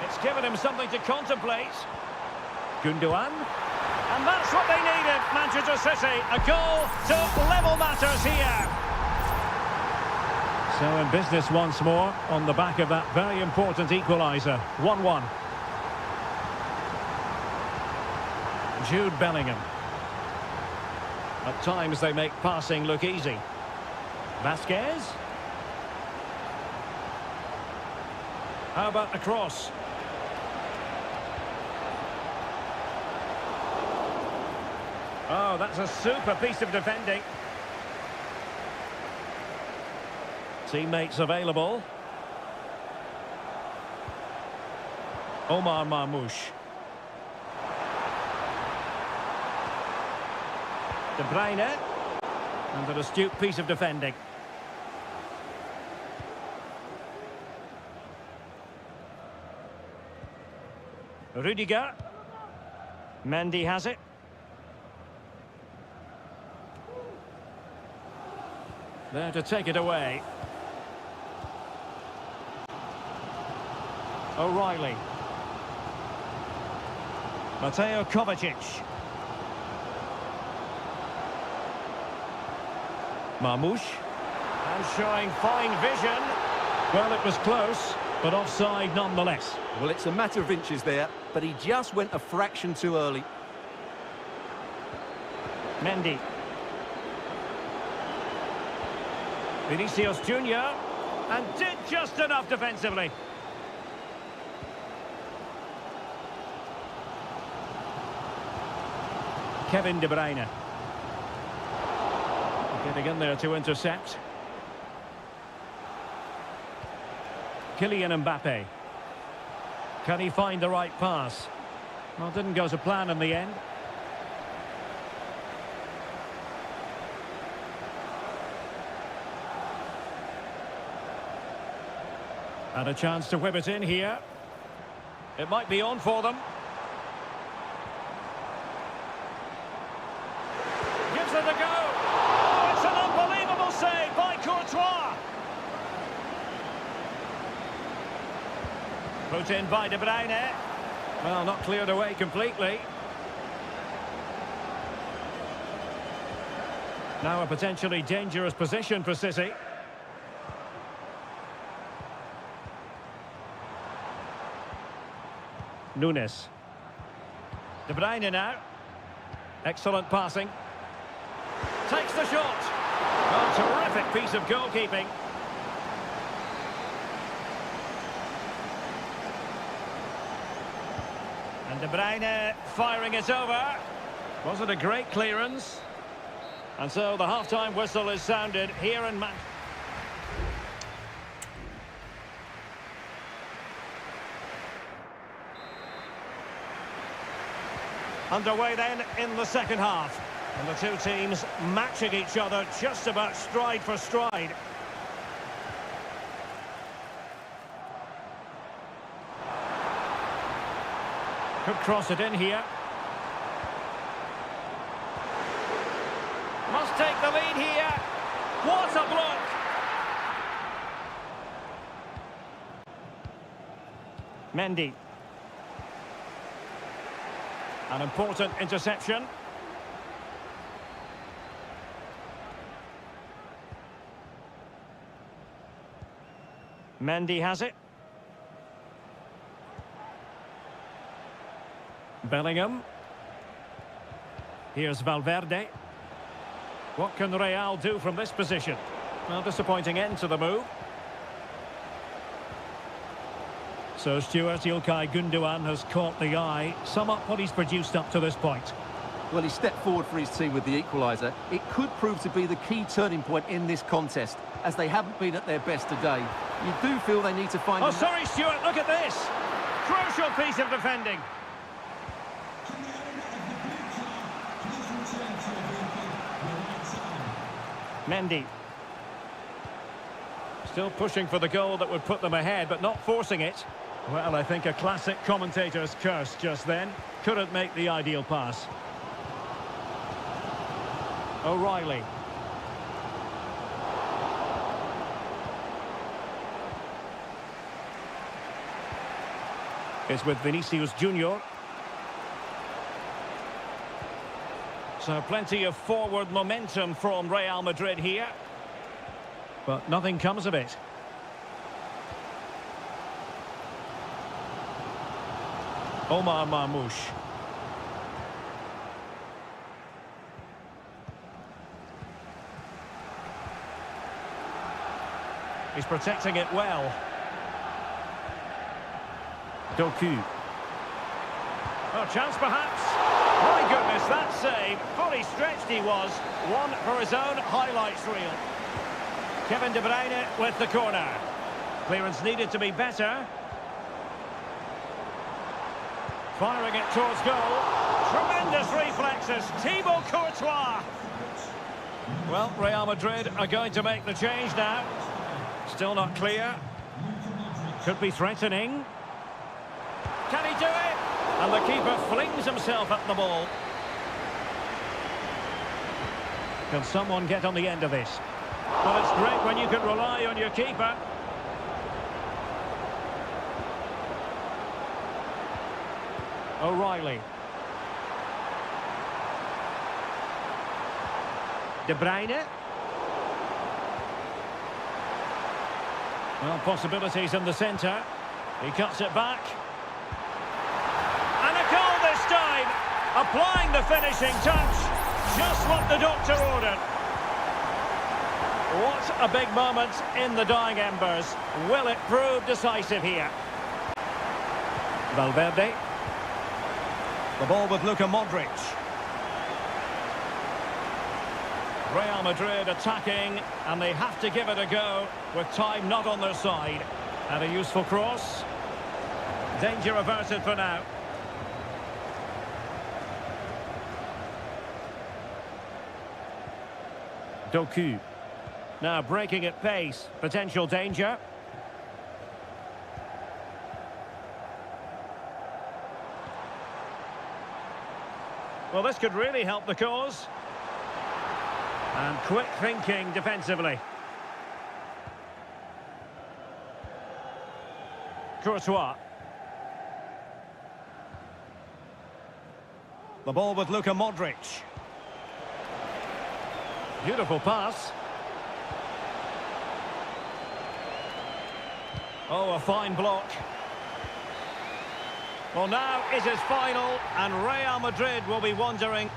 It's given him something to contemplate. Gundogan. And that's what they needed, Manchester City. A goal to level matters here. So in business once more, on the back of that very important equaliser. 1-1. Jude Bellingham. At times they make passing look easy. Vasquez. How about a cross? Oh, that's a super piece of defending. Teammates available. Omar Marmoush. De Bruyne. And an astute piece of defending. Rudiger. Mendy has it. There to take it away. O'Reilly. Mateo Kovacic. Marmoush. And showing fine vision. Well, it was close, but offside nonetheless. Well, it's a matter of inches there, but he just went a fraction too early. Mendy. Vinicius Junior. And did just enough defensively. Kevin De Bruyne. Getting in there to intercept. Kylian Mbappe. Can he find the right pass? Well, didn't go to plan in the end. And a chance to whip it in here. It might be on for them. Gives it a go. Oh, it's an unbelievable save by Courtois. Put in by De Bruyne. Well, not cleared away completely. Now a potentially dangerous position for City. Nunes. De Bruyne now. Excellent passing. Takes the shot. Oh, terrific piece of goalkeeping. And De Bruyne firing it over. Was it a great clearance? And so the half-time whistle is sounded here in Manchester. Underway then in the second half. And the two teams matching each other just about stride for stride. Could cross it in here. Must take the lead here. What a block! Mendy. An important interception. Mendy has it. Bellingham. Here's Valverde. What can Real do from this position? Well, disappointing end to the move. So Stuart, Ilkay Gundogan has caught the eye. Sum up what he's produced up to this point. Well, he stepped forward for his team with the equaliser. It could prove to be the key turning point in this contest, as they haven't been at their best today. You do feel they need to find... Oh, sorry, Stuart, look at this. Crucial piece of defending. Mendy. Still pushing for the goal that would put them ahead, but not forcing it. Well, I think a classic commentator's curse just then. Couldn't make the ideal pass. O'Reilly. It's with Vinicius Junior. So plenty of forward momentum from Real Madrid here. But nothing comes of it. Omar Marmoush. He's protecting it well. Doku. Oh, chance perhaps. My goodness, that save. Fully stretched he was. One for his own highlights reel. Kevin De Bruyne with the corner. Clearance needed to be better. Firing it towards goal. Tremendous reflexes. Thibaut Courtois. Well, Real Madrid are going to make the change now. Still not clear. Could be threatening. Can he do it? And the keeper flings himself at the ball. Can someone get on the end of this? Well, it's great when you can rely on your keeper. O'Reilly. De Bruyne. Well, possibilities in the centre. He cuts it back. And a goal this time. Applying the finishing touch. Just what the doctor ordered. What a big moment in the dying embers. Will it prove decisive here? Valverde. The ball with Luka Modric. Real Madrid attacking, and they have to give it a go with time not on their side. And a useful cross. Danger averted for now. Doku. Now breaking at pace. Potential danger. Well, this could really help the cause. And quick thinking defensively. Courtois. The ball with Luka Modric. Beautiful pass. Oh, a fine block. Well, now it is final, and Real Madrid will be wondering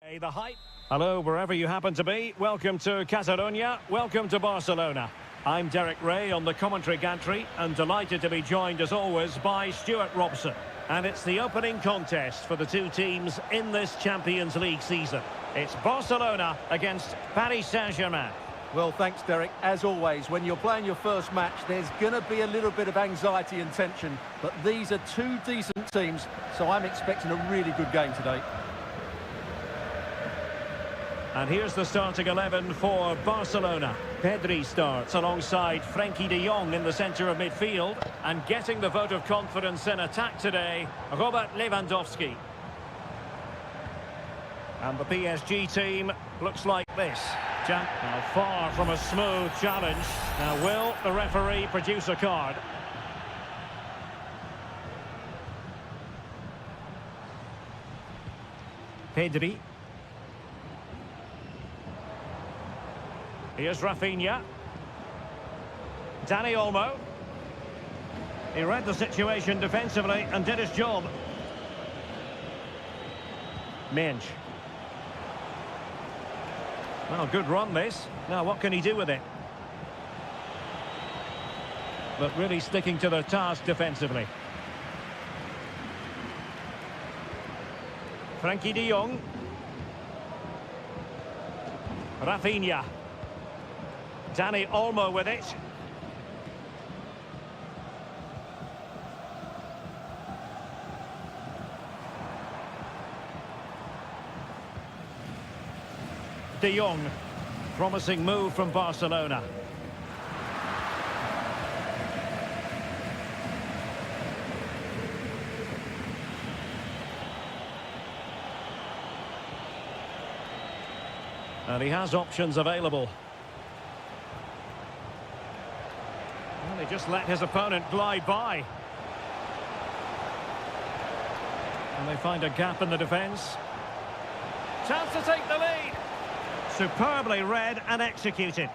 Hey, the hype. Hello, wherever you happen to be. Welcome to Catalonia. Welcome to Barcelona. I'm Derek Ray on the commentary gantry and delighted to be joined as always by Stuart Robson. And it's the opening contest for the two teams in this Champions League season. It's Barcelona against Paris Saint-Germain. Well, thanks, Derek. As always, when you're playing your first match, there's going to be a little bit of anxiety and tension. But these are two decent teams, so I'm expecting a really good game today. And here's the starting 11 for Barcelona. Pedri starts alongside Frenkie de Jong in the centre of midfield. And getting the vote of confidence in attack today, Robert Lewandowski. And the PSG team looks like this. Now far from a smooth challenge. Now will the referee produce a card? Pedri. Here's Rafinha. Dani Olmo. He read the situation defensively and did his job. Minge. Well, good run this. Now what can he do with it? But really sticking to their task defensively. Frenkie de Jong. Rafinha. Dani Olmo with it. De Jong, promising move from Barcelona. And he has options available. Well, he just let his opponent glide by. And they find a gap in the defence. Chance to take the lead. Superbly read and executed.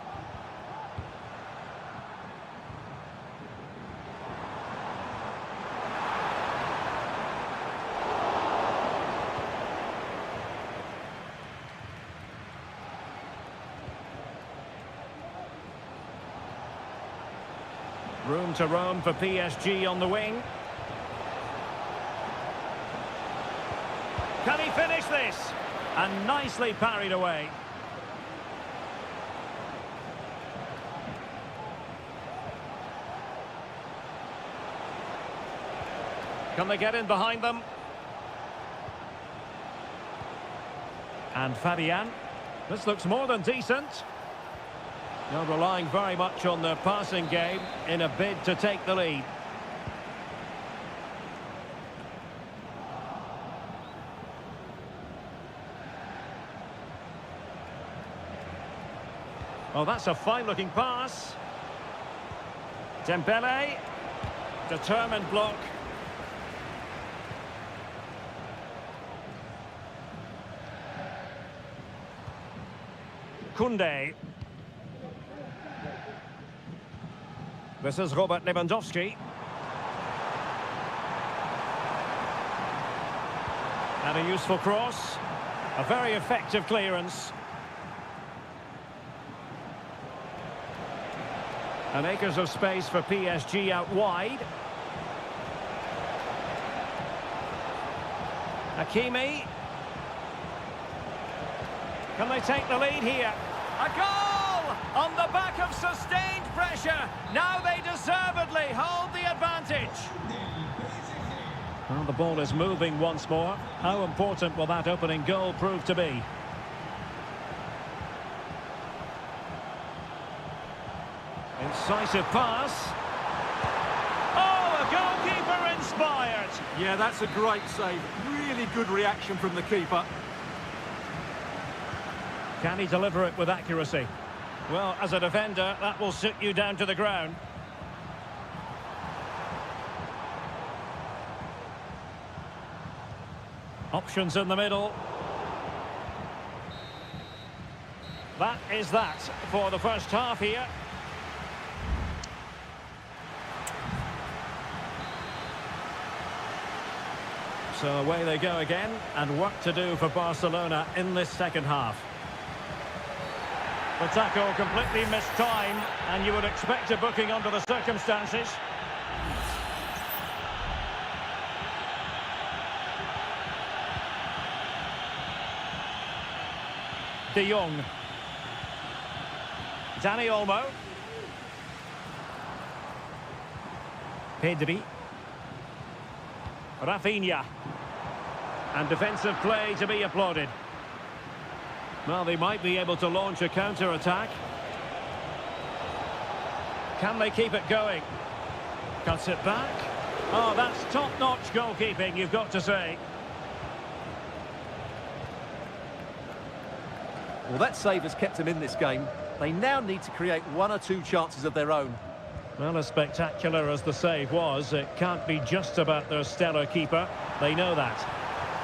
Room to roam for PSG on the wing. Can he finish this? And nicely parried away. Can they get in behind them? And Fabian. This looks more than decent. They're relying very much on their passing game in a bid to take the lead. Oh, that's a fine-looking pass. Dembele. Determined block. Koundé. This is Robert Lewandowski. And a useful cross. A very effective clearance. And acres of space for PSG out wide. Hakimi. Can they take the lead here? A goal! On the back of sustained pressure. Now they deservedly hold the advantage. Well, the ball is moving once more. How important will that opening goal prove to be? Incisive pass. Oh, a goalkeeper inspired. Yeah, that's a great save. Really good reaction from the keeper. Can he deliver it with accuracy? Well, as a defender, that will sit you down to the ground. Options in the middle. That is that for the first half here. So away they go again, and work to do for Barcelona in this second half. The tackle completely missed time, and you would expect a booking under the circumstances. De Jong. Dani Olmo. Pedri. Rafinha. And defensive play to be applauded. Well, they might be able to launch a counter-attack. Can they keep it going? Cuts it back. Oh, that's top-notch goalkeeping, you've got to say. Well, that save has kept them in this game. They now need to create one or two chances of their own. Well, as spectacular as the save was, it can't be just about their stellar keeper. They know that.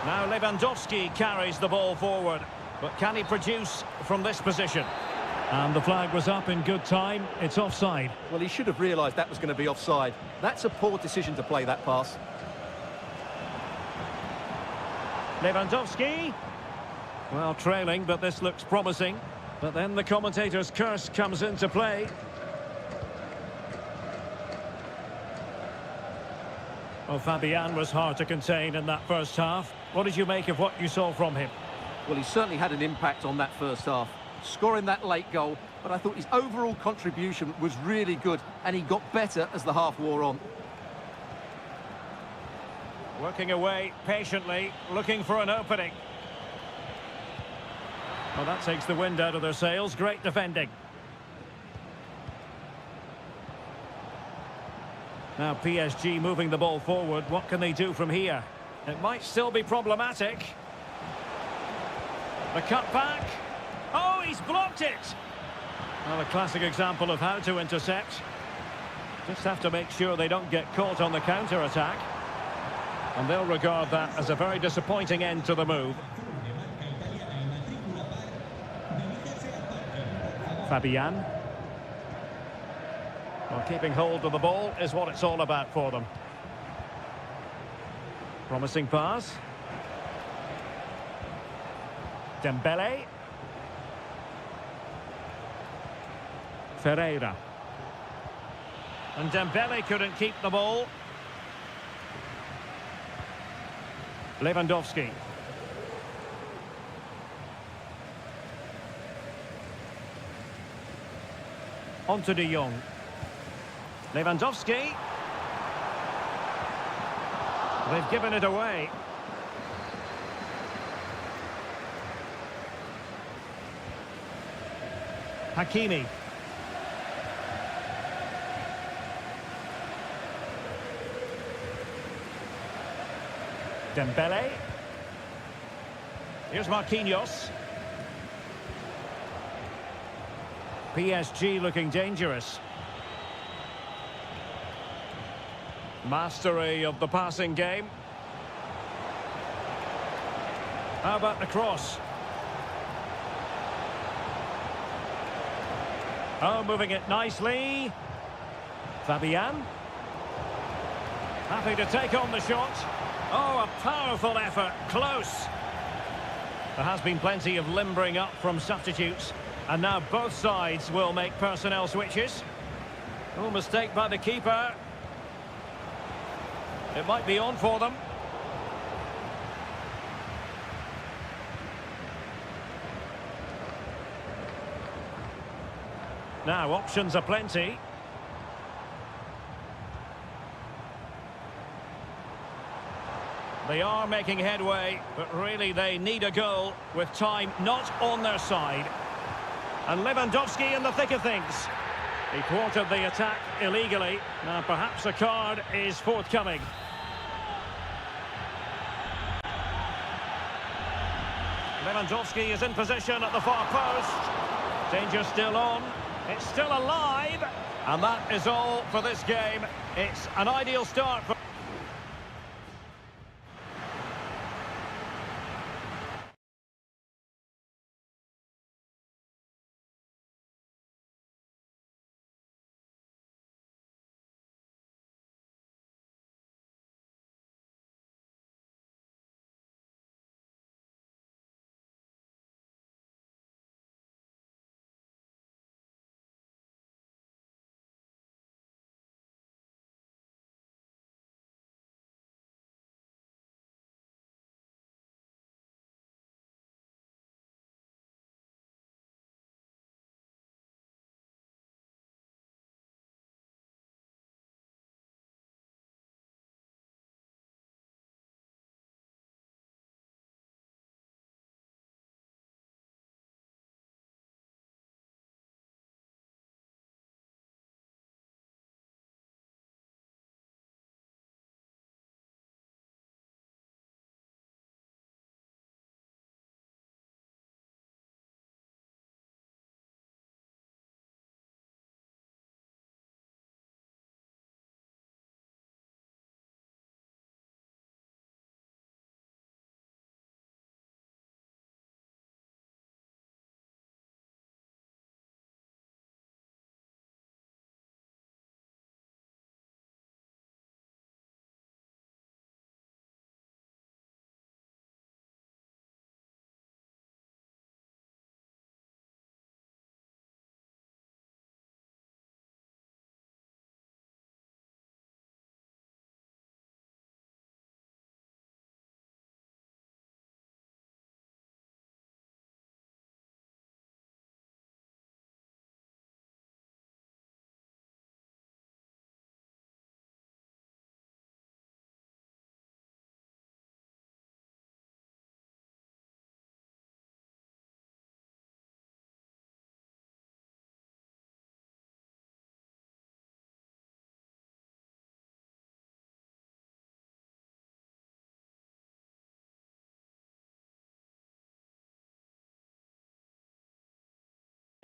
Now Lewandowski carries the ball forward. But can he produce from this position? And the flag was up in good time. It's offside. Well, he should have realised that was going to be offside. That's a poor decision to play that pass. Lewandowski. Well, trailing, but this looks promising. But then the commentator's curse comes into play. Well, Fabian was hard to contain in that first half. What did you make of what you saw from him? Well, he certainly had an impact on that first half, scoring that late goal, but I thought his overall contribution was really good, and he got better as the half wore on. Working away patiently, looking for an opening. Well, that takes the wind out of their sails. Great defending. Now PSG moving the ball forward. What can they do from here? It might still be problematic. The cut back. Oh, he's blocked it. Well, a classic example of how to intercept. Just have to make sure they don't get caught on the counter-attack. And they'll regard that as a very disappointing end to the move. Fabian. Well, keeping hold of the ball is what it's all about for them. Promising pass. Dembele. Ferreira. And Dembele couldn't keep the ball. Lewandowski. On to De Jong. Lewandowski. They've given it away. Hakimi. Dembele. Here's Marquinhos. PSG looking dangerous. Mastery of the passing game. How about the cross? Oh, moving it nicely. Fabian. Happy to take on the shot. Oh, a powerful effort. Close. There has been plenty of limbering up from substitutes. And now both sides will make personnel switches. Oh, mistake by the keeper. It might be on for them. Now, options are plenty. They are making headway, but really they need a goal with time not on their side. And Lewandowski in the thick of things. He thwarted the attack illegally. Now perhaps a card is forthcoming. Lewandowski is in position at the far post. Danger still on. It's still alive. And that is all for this game. It's an ideal start for...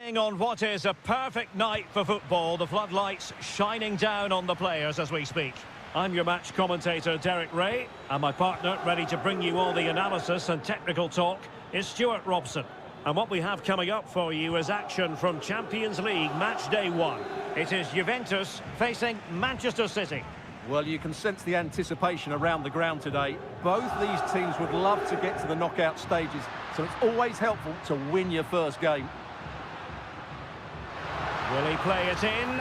On what is a perfect night for football, the floodlights shining down on the players as we speak. I'm your match commentator, Derek Ray, and my partner, ready to bring you all the analysis and technical talk, is Stuart Robson. And what we have coming up for you is action from Champions League match day 1. It is Juventus facing Manchester City. Well, you can sense the anticipation around the ground today. Both these teams would love to get to the knockout stages, so it's always helpful to win your first game. Will he play it in?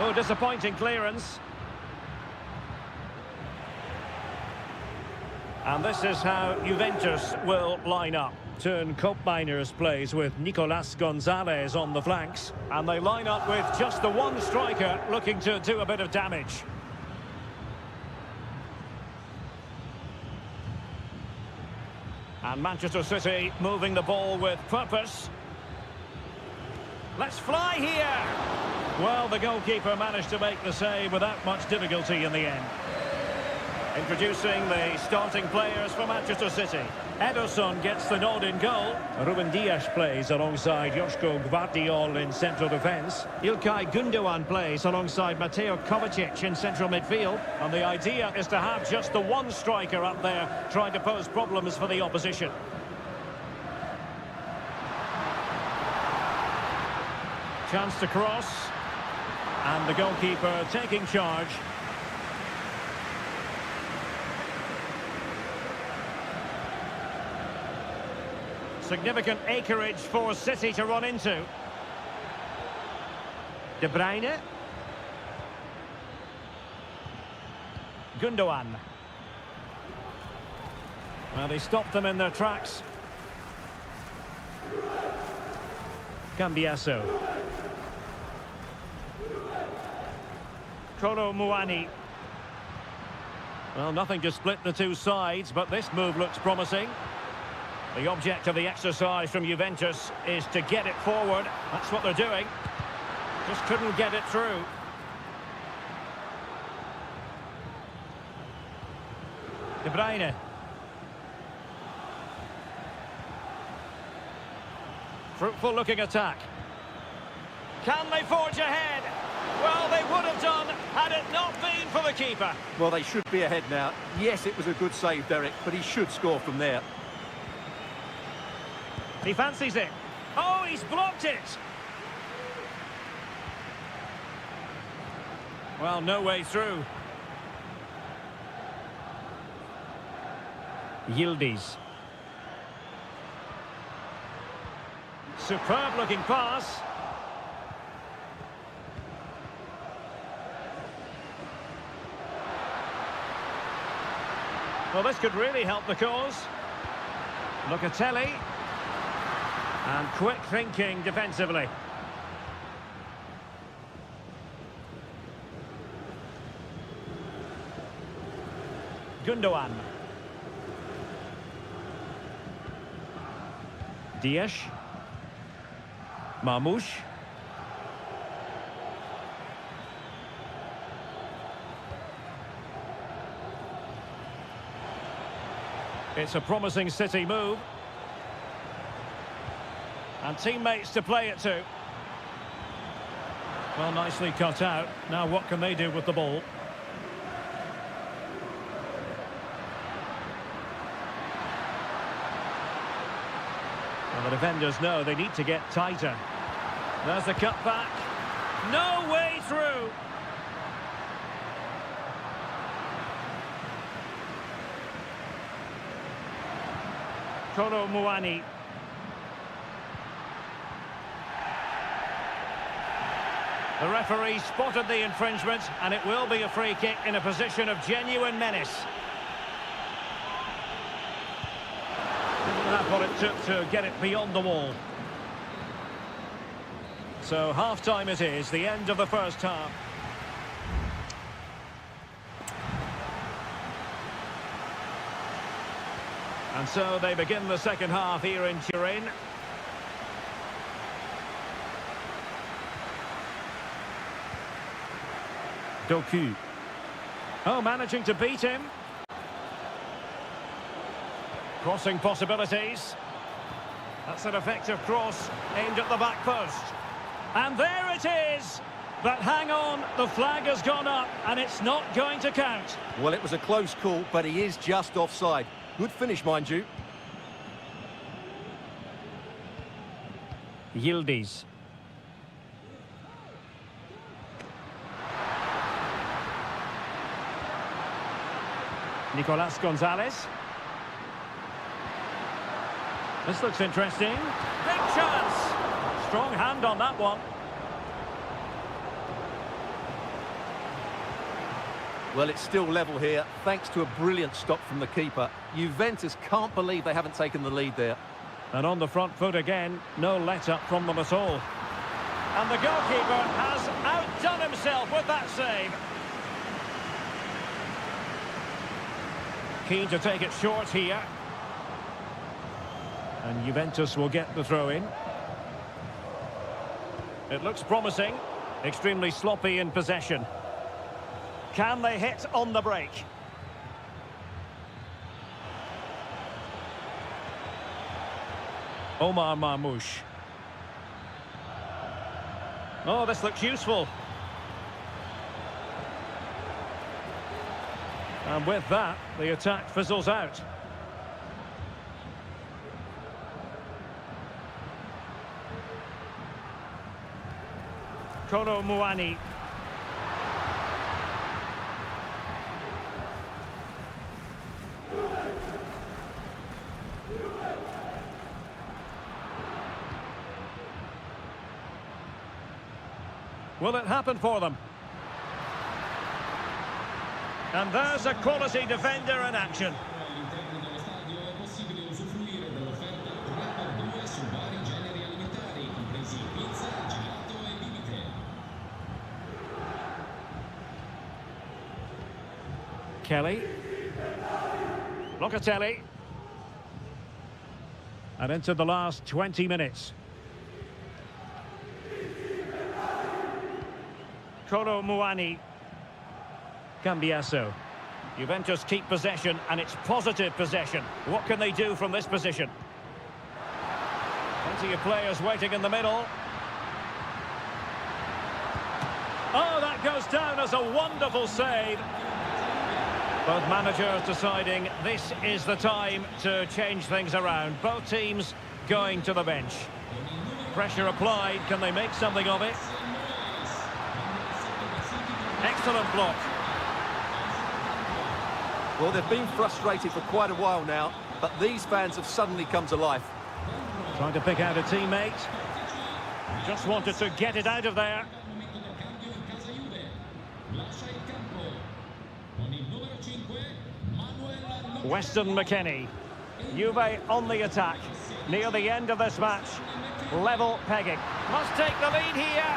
Oh, disappointing clearance. And this is how Juventus will line up. Turn Koopmeiners plays with Nicolas Gonzalez on the flanks. And they line up with just the one striker looking to do a bit of damage. And Manchester City moving the ball with purpose. Let's fly here! Well, the goalkeeper managed to make the save without much difficulty in the end. Introducing the starting players for Manchester City. Ederson gets the nod in goal. Ruben Dias plays alongside Joško Gvardiol in central defence. Ilkay Gundogan plays alongside Mateo Kovacic in central midfield. And the idea is to have just the one striker up there trying to pose problems for the opposition. Chance to cross. And the goalkeeper taking charge. Significant acreage for City to run into. De Bruyne. Gundogan. Well, they stopped them in their tracks. Cambiasso. Kolo Muani. Well, nothing to split the two sides, but this move looks promising. The object of the exercise from Juventus is to get it forward. That's what they're doing. Just couldn't get it through. De Bruyne. Fruitful looking attack. Can they forge ahead? Well, they would have done had it not been for the keeper. Well, they should be ahead now. Yes, it was a good save, Derek, but he should score from there. He fancies it. Oh, he's blocked it. Well, no way through. Yildiz. Superb looking pass. Well, this could really help the cause. Locatelli. And quick thinking defensively. Gundogan. Dias. Marmoush. It's a promising City move. And teammates to play it to. Well, nicely cut out. Now what can they do with the ball? Well, the defenders know they need to get tighter. There's the cut back. No way through. Kolo Muani. The referee spotted the infringement, and it will be a free kick in a position of genuine menace. Didn't have what it took to get it beyond the wall. So half-time it is, the end of the first half. And so they begin the second half here in Turin. Doku. Oh, managing to beat him. Crossing possibilities. That's an effective cross aimed at the back post. And there it is! But hang on, the flag has gone up and it's not going to count. Well, it was a close call, but he is just offside. Good finish, mind you. Yildiz. Nicolas Gonzalez. This looks interesting. Big chance! Strong hand on that one. Well, it's still level here, thanks to a brilliant stop from the keeper. Juventus can't believe they haven't taken the lead there. And on the front foot again, no let-up from them at all. And the goalkeeper has outdone himself with that save. Keen to take it short here. And Juventus will get the throw-in. It looks promising. Extremely sloppy in possession. Can they hit on the break? Omar Marmoush. Oh, this looks useful. And with that, the attack fizzles out. Kolo Muani. Will it happen for them? And there's a quality defender in action. Kelly. Locatelli. And into the last 20 minutes. Kolo Muani. Cambiasso. Juventus keep possession, and it's positive possession. What can they do from this position? Plenty of players waiting in the middle. Oh, that goes down as a wonderful save. Both managers deciding this is the time to change things around. Both teams going to the bench. Pressure applied. Can they make something of it? Excellent block. Well, they've been frustrated for quite a while now, but these fans have suddenly come to life. Trying to pick out a teammate. Just wanted to get it out of there. Weston McKennie. Juve on the attack. Near the end of this match. Level pegging. Must take the lead here.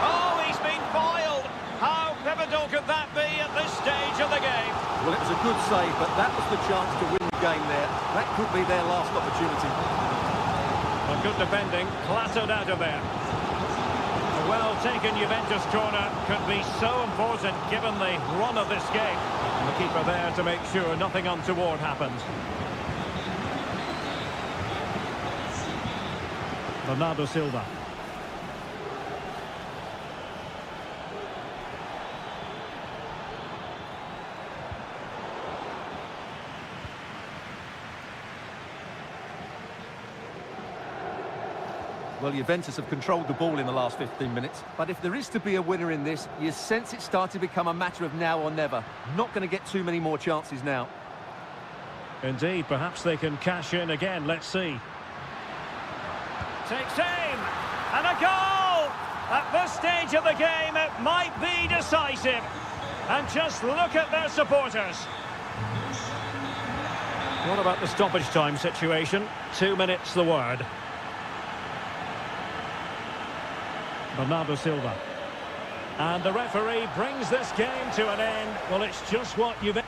Oh, he's been foiled. How pivotal could that be at this stage of the game? Well, it was a good save, but that was the chance to win the game there. That could be their last opportunity. A good defending, clattered out of there. A well-taken Juventus corner could be so important given the run of this game. And the keeper there to make sure nothing untoward happened. Bernardo Silva. Well, Juventus have controlled the ball in the last 15 minutes. But if there is to be a winner in this, you sense it's starting to become a matter of now or never. Not going to get too many more chances now. Indeed, perhaps they can cash in again. Let's see. Takes aim. And a goal! At this stage of the game, it might be decisive. And just look at their supporters. What about the stoppage time situation? 2 minutes the word. Bernardo Silva. And the referee brings this game to an end. Well, it's just what you've...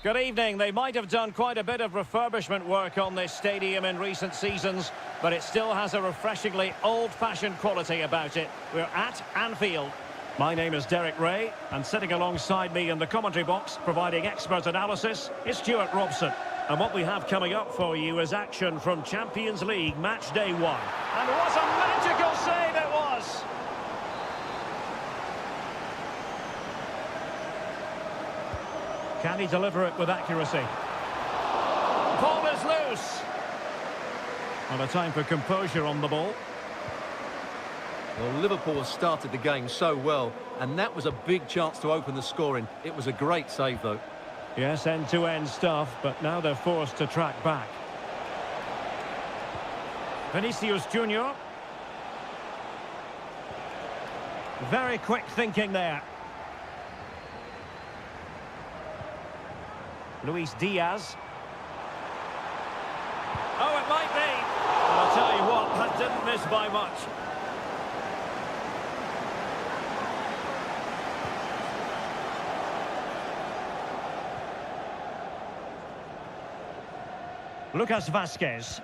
Good evening. They might have done quite a bit of refurbishment work on this stadium in recent seasons, but it still has a refreshingly old-fashioned quality about it. We're at Anfield. My name is Derek Ray, and sitting alongside me in the commentary box, providing expert analysis, is Stuart Robson. And what we have coming up for you is action from Champions League match day 1. And what a magical save it was! Can he deliver it with accuracy? Ball is loose. And a time for composure on the ball. Well, Liverpool has started the game so well, and that was a big chance to open the scoring. It was a great save, though. Yes, end-to-end stuff, but now they're forced to track back. Vinicius Junior. Very quick thinking there. Luis Diaz. Oh, it might be. I'll tell you what, that didn't miss by much. Lucas Vazquez.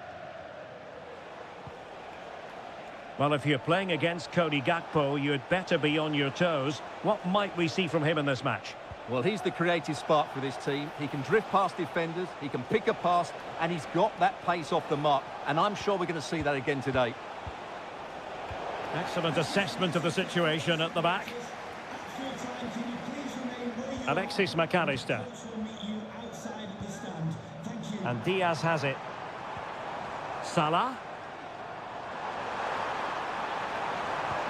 Well, if you're playing against Cody Gakpo, you'd better be on your toes. What might we see from him in this match? Well, he's the creative spark for this team. He can drift past defenders, he can pick a pass, and he's got that pace off the mark. And I'm sure we're going to see that again today. Excellent assessment of the situation at the back. Alexis McAllister. And Diaz has it. Salah.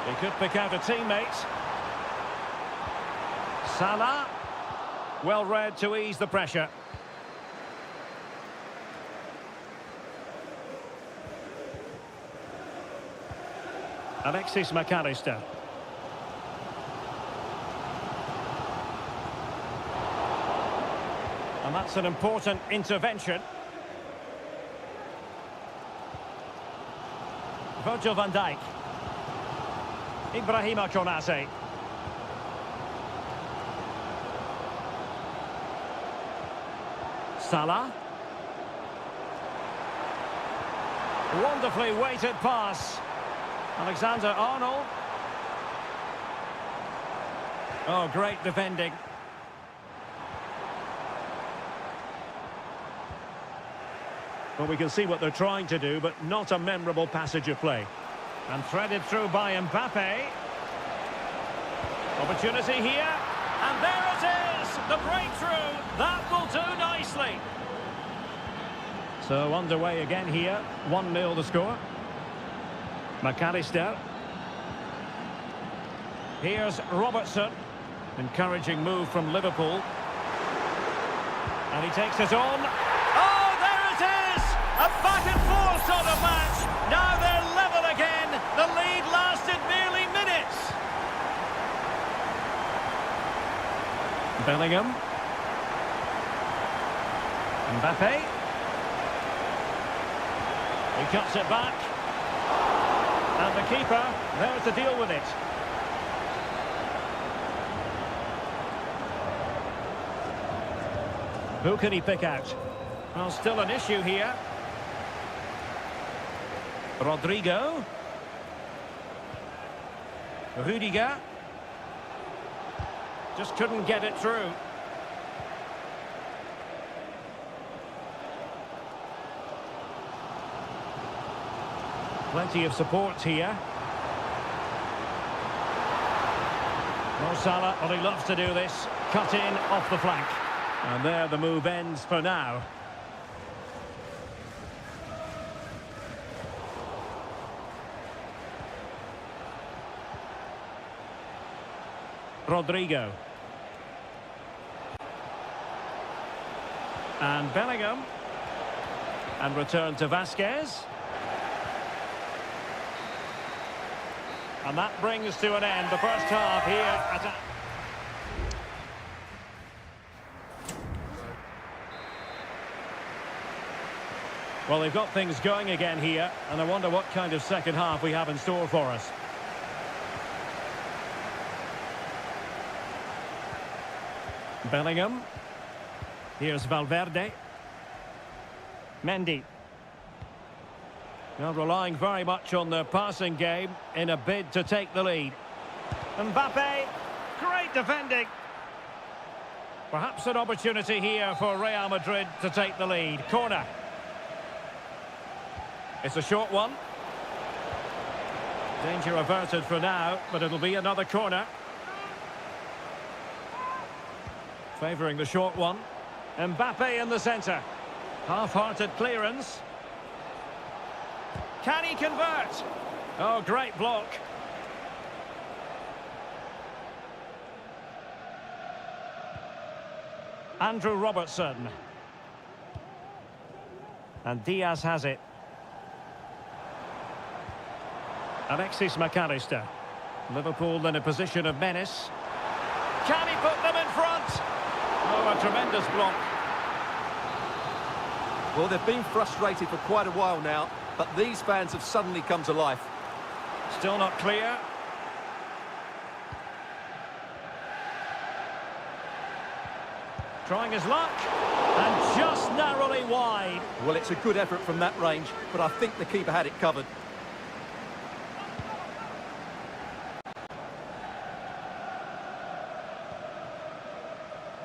He could pick out a teammate. Salah. Well read to ease the pressure. Alexis McAllister. And that's an important intervention. Virgil van Dijk. Ibrahima Konate. Salah. Wonderfully weighted pass. Alexander Arnold. Oh, great defending. Well, we can see what they're trying to do, but not a memorable passage of play. And threaded through by Mbappe. Opportunity here. And there it is! The breakthrough! That will do nicely. So underway again here. 1-0 the score. McAllister. Here's Robertson. Encouraging move from Liverpool. And he takes it on. Oh, there it is! A back-and-forth sort of match. Now they're level again. The lead lasted merely minutes. Bellingham. Mbappe. He cuts it back. And the keeper, there to deal with it. Who can he pick out? Well, still an issue here. Rodrigo. Rudiger. Just couldn't get it through. Plenty of support here. Mo Salah, well, he loves to do this. Cut in off the flank. And there the move ends for now. Rodrigo. And Bellingham. And return to Vazquez. And that brings to an end the first half here at... Well, they've got things going again here, and I wonder what kind of second half we have in store for us. Bellingham. Here's Valverde. Mendy. Now relying very much on their passing game in a bid to take the lead. Mbappe, great defending. Perhaps an opportunity here for Real Madrid to take the lead. Corner. It's a short one. Danger averted for now, but it'll be another corner. Favouring the short one. Mbappe in the centre. Half-hearted clearance. Can he convert? Oh, great block. Andrew Robertson. And Diaz has it. Alexis McAllister. Liverpool in a position of menace. Can he put them in front? Oh, a tremendous block. Well, they've been frustrated for quite a while now, but these fans have suddenly come to life. Still not clear. Trying his luck, and just narrowly wide. Well, it's a good effort from that range, but I think the keeper had it covered.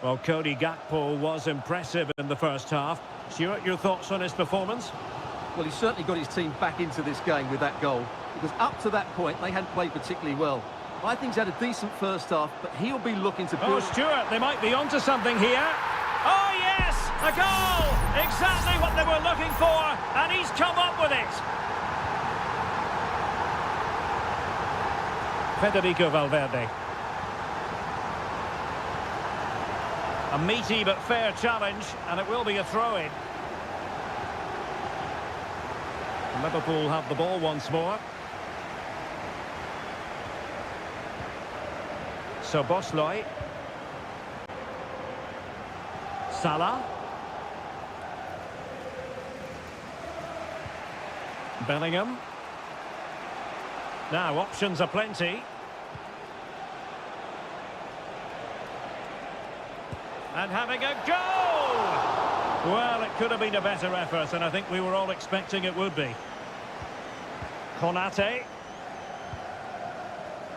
Well, Cody Gakpo was impressive in the first half. Stuart, your thoughts on his performance? Well, he certainly got his team back into this game with that goal, because up to that point, they hadn't played particularly well. I think he's had a decent first half, but he'll be looking to build... Oh, Stuart, they might be onto something here. Oh, yes! A goal! Exactly what they were looking for, and he's come up with it. Federico Valverde. A meaty but fair challenge, and it will be a throw-in. Liverpool have the ball once more. Szoboszlai. Salah. Bellingham. Now, options are plenty. And having a goal! Well, it could have been a better effort, and I think we were all expecting it would be. Konate.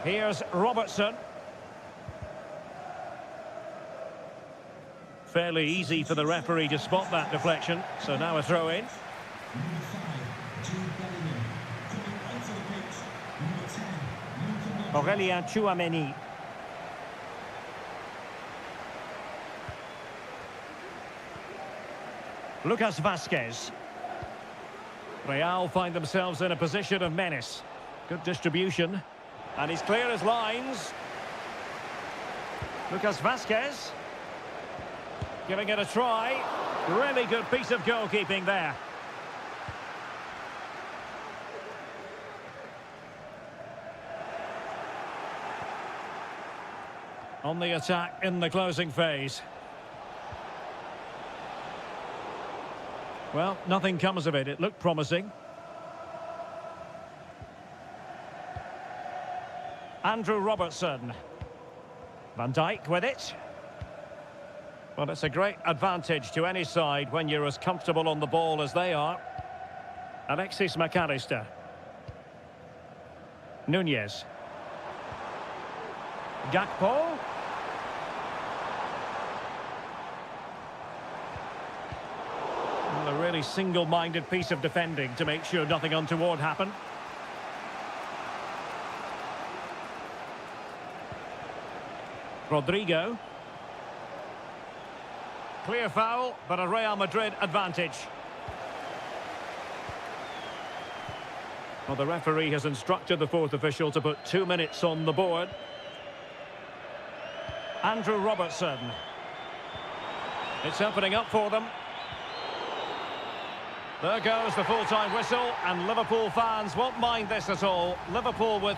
Here's Robertson. Fairly easy for the referee to spot that deflection, so now a throw-in. Aurelien Tchouameni. Lucas Vazquez. Real find themselves in a position of menace. Good distribution. And he's clear as lines. Lucas Vazquez. Giving it a try. Really good piece of goalkeeping there. On the attack in the closing phase. Well, nothing comes of it. It looked promising. Andrew Robertson. Van Dijk with it. Well, it's a great advantage to any side when you're as comfortable on the ball as they are. Alexis McAllister. Nunez. Gakpo. Well, a really single-minded piece of defending to make sure nothing untoward happened. Rodrigo. Clear foul, but a Real Madrid advantage. Well, the referee has instructed the fourth official to put 2 minutes on the board. Andrew Robertson. It's opening up for them. There goes the full-time whistle, and Liverpool fans won't mind this at all. Liverpool with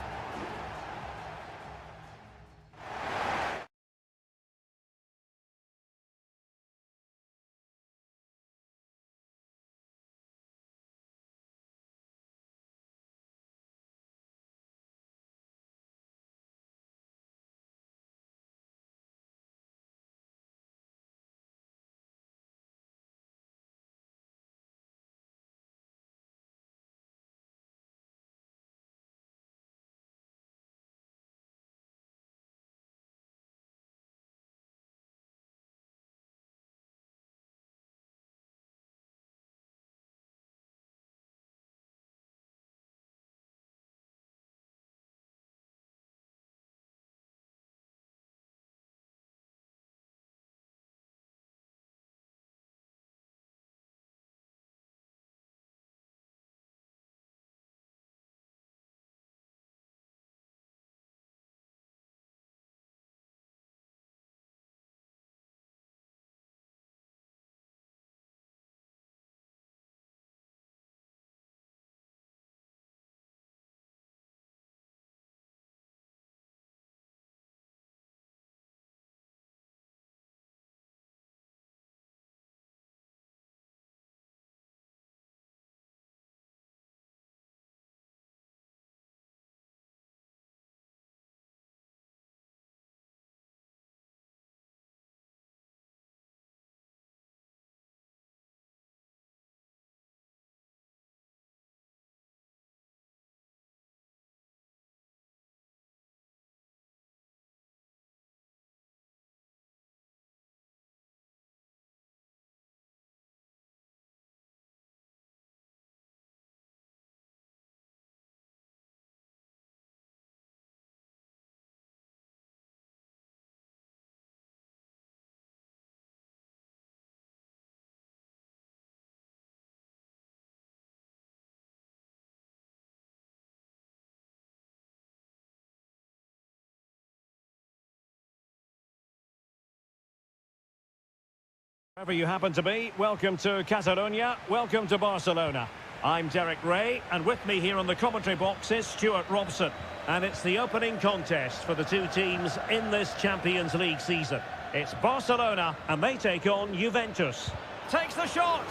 Wherever you happen to be, welcome to Catalonia, welcome to Barcelona. I'm Derek Ray, and with me here on the commentary box is Stuart Robson. And it's the opening contest for the two teams in this Champions League season. It's Barcelona, and they take on Juventus. Takes the shot!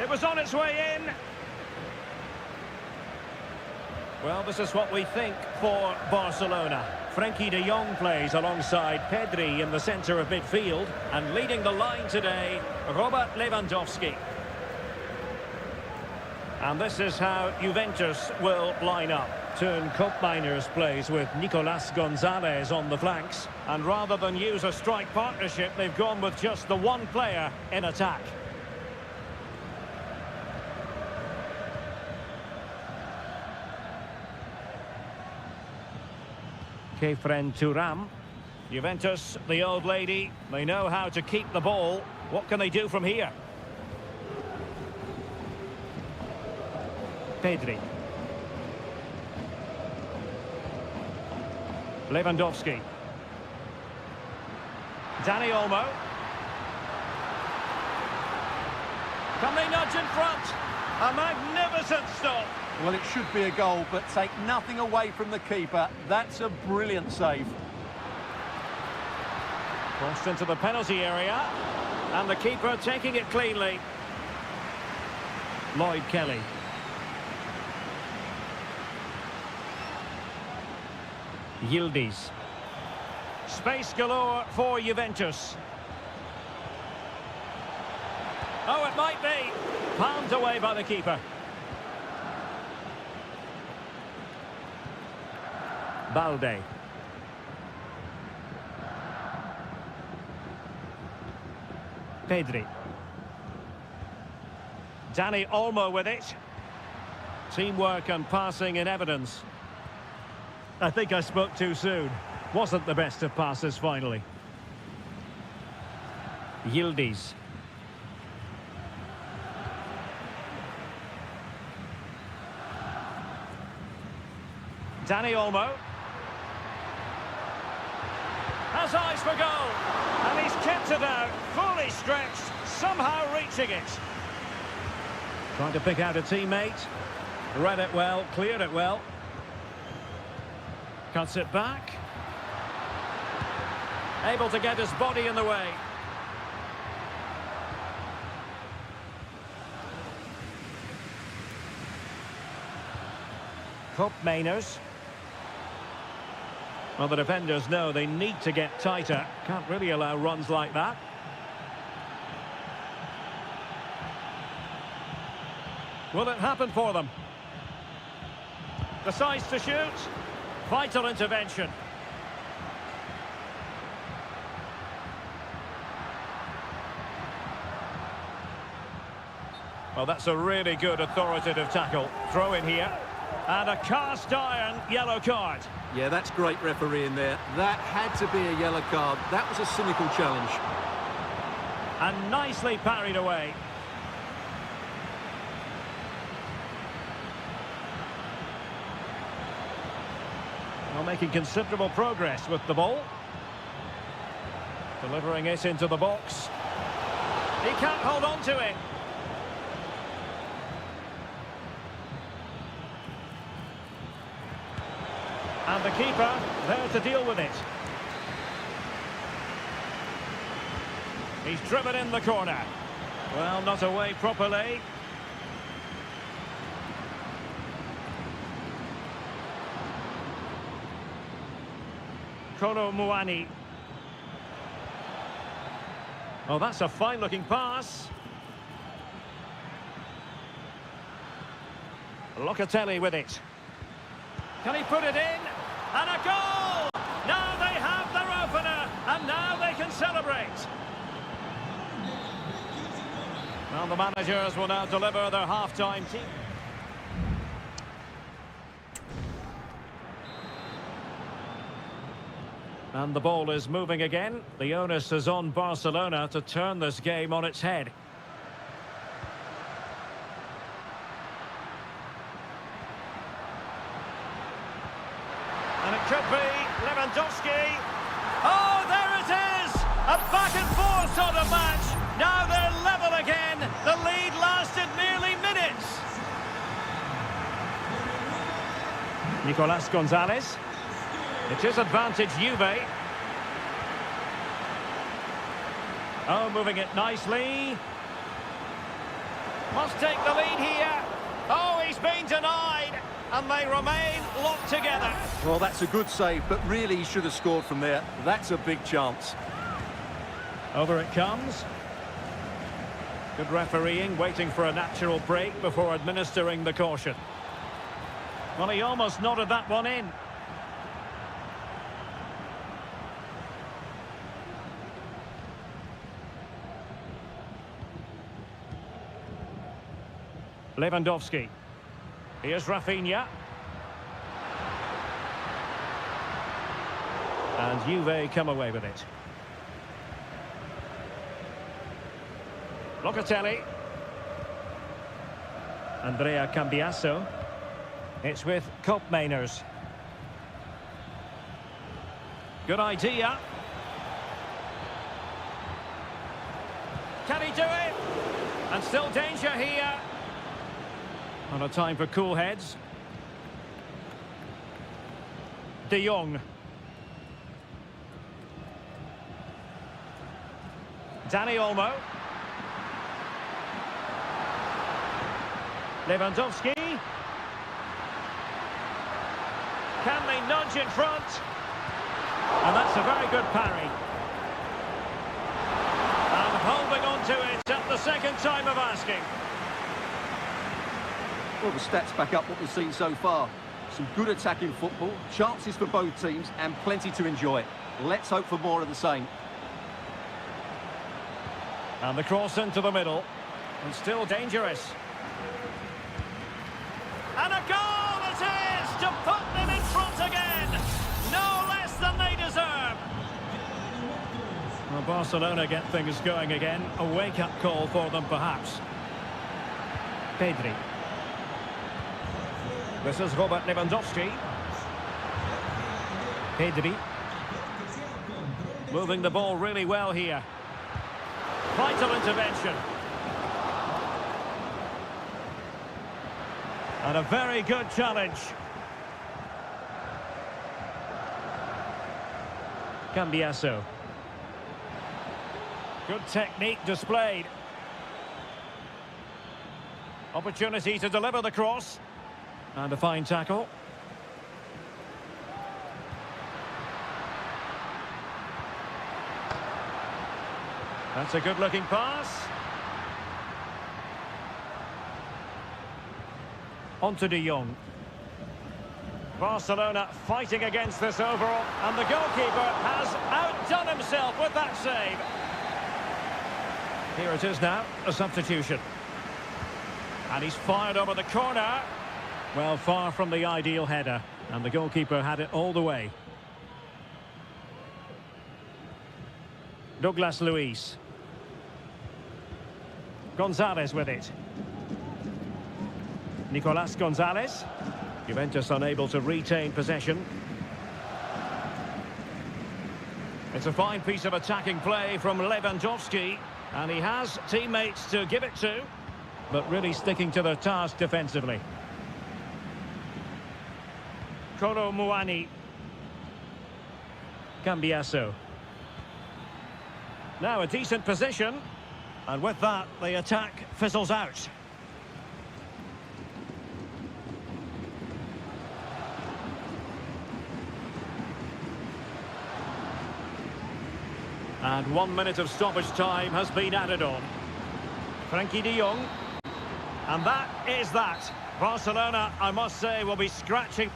It was on its way in. Well, this is what we think for Barcelona. Frenkie de Jong plays alongside Pedri in the centre of midfield, and leading the line today, Robert Lewandowski. And this is how Juventus will line up. Turn Koopmeiners plays with Nicolas Gonzalez on the flanks, and rather than use a strike partnership, they've gone with just the one player in attack. Kefren Turam. Juventus, the old lady, they know how to keep the ball. What can they do from here? Pedri. Lewandowski. Dani Olmo. Can they nudge in front? A magnificent stop. Well, it should be a goal, but take nothing away from the keeper. That's a brilliant save. Crossed into the penalty area, and the keeper taking it cleanly. Lloyd Kelly. Yildiz. Space galore for Juventus. Oh, it might be. Palmed away by the keeper. Balde. Pedri. Dani Olmo with it. Teamwork and passing in evidence. I think I spoke too soon. Wasn't the best of passes finally. Yildiz. Dani Olmo. Has eyes for goal. And he's kept it out, fully stretched, somehow reaching it. Trying to pick out a teammate. Read it well, cleared it well. Cuts it back. Able to get his body in the way. Koopmeiners. Well, the defenders know they need to get tighter. Can't really allow runs like that. Will it happen for them? Decides to shoot. Vital intervention. Well, that's a really good authoritative tackle. Throw in here. And a cast iron yellow card. Yeah, that's great refereeing there. That had to be a yellow card. That was a cynical challenge. And nicely parried away. Well, making considerable progress with the ball. Delivering it into the box. He can't hold on to it. And the keeper there to deal with it. He's driven in the corner. Well, not away properly. Kolo Muani. Oh, that's a fine-looking pass. Locatelli with it. Can he put it in? And a goal! Now they have their opener, and now they can celebrate. Well, the managers will now deliver their half-time team. And the ball is moving again. The onus is on Barcelona to turn this game on its head. And it could be Lewandowski. Oh, there it is! A back and forth sort of match. Now they're level again. The lead lasted nearly minutes. Nicolas Gonzalez. It is advantage Juve. Oh, moving it nicely. Must take the lead here. Oh, he's been denied. And they remain locked together. Well, that's a good save, but really he should have scored from there. That's a big chance. Over it comes. Good refereeing, waiting for a natural break before administering the caution. Well, he almost nodded that one in. Lewandowski. Here's Rafinha. And Juve come away with it. Locatelli. Andrea Cambiasso. It's with Koopmeiners. Good idea. Can he do it? And still danger here. On a time for cool heads. De Jong. Dani Olmo. Lewandowski. Can they nudge in front? And that's a very good parry. And holding on to it at the second time of asking. Well, the stats back up what we've seen so far. Some good attacking football, chances for both teams, and plenty to enjoy. Let's hope for more of the same. And the cross into the middle. And still dangerous. And a goal it is to put them in front again. No less than they deserve. Well, Barcelona get things going again. A wake-up call for them, perhaps. Pedri. This is Robert Lewandowski. Pedri. Moving the ball really well here. Vital intervention. And a very good challenge. Cambiasso. Good technique displayed. Opportunity to deliver the cross. And a fine tackle. That's a good-looking pass. On to De Jong. Barcelona fighting against this overall, and the goalkeeper has outdone himself with that save. Here it is now, a substitution. And he's fired over the corner. Well, far from the ideal header, and the goalkeeper had it all the way. Douglas Luiz. Gonzalez with it. Nicolas Gonzalez. Juventus unable to retain possession. It's a fine piece of attacking play from Lewandowski, and he has teammates to give it to, but really sticking to their task defensively. Kolo Muani. Cambiasso. Now a decent position, and with that the attack fizzles out. And 1 minute of stoppage time has been added on. Frankie de Jong. And that is that. Barcelona, I must say, will be scratching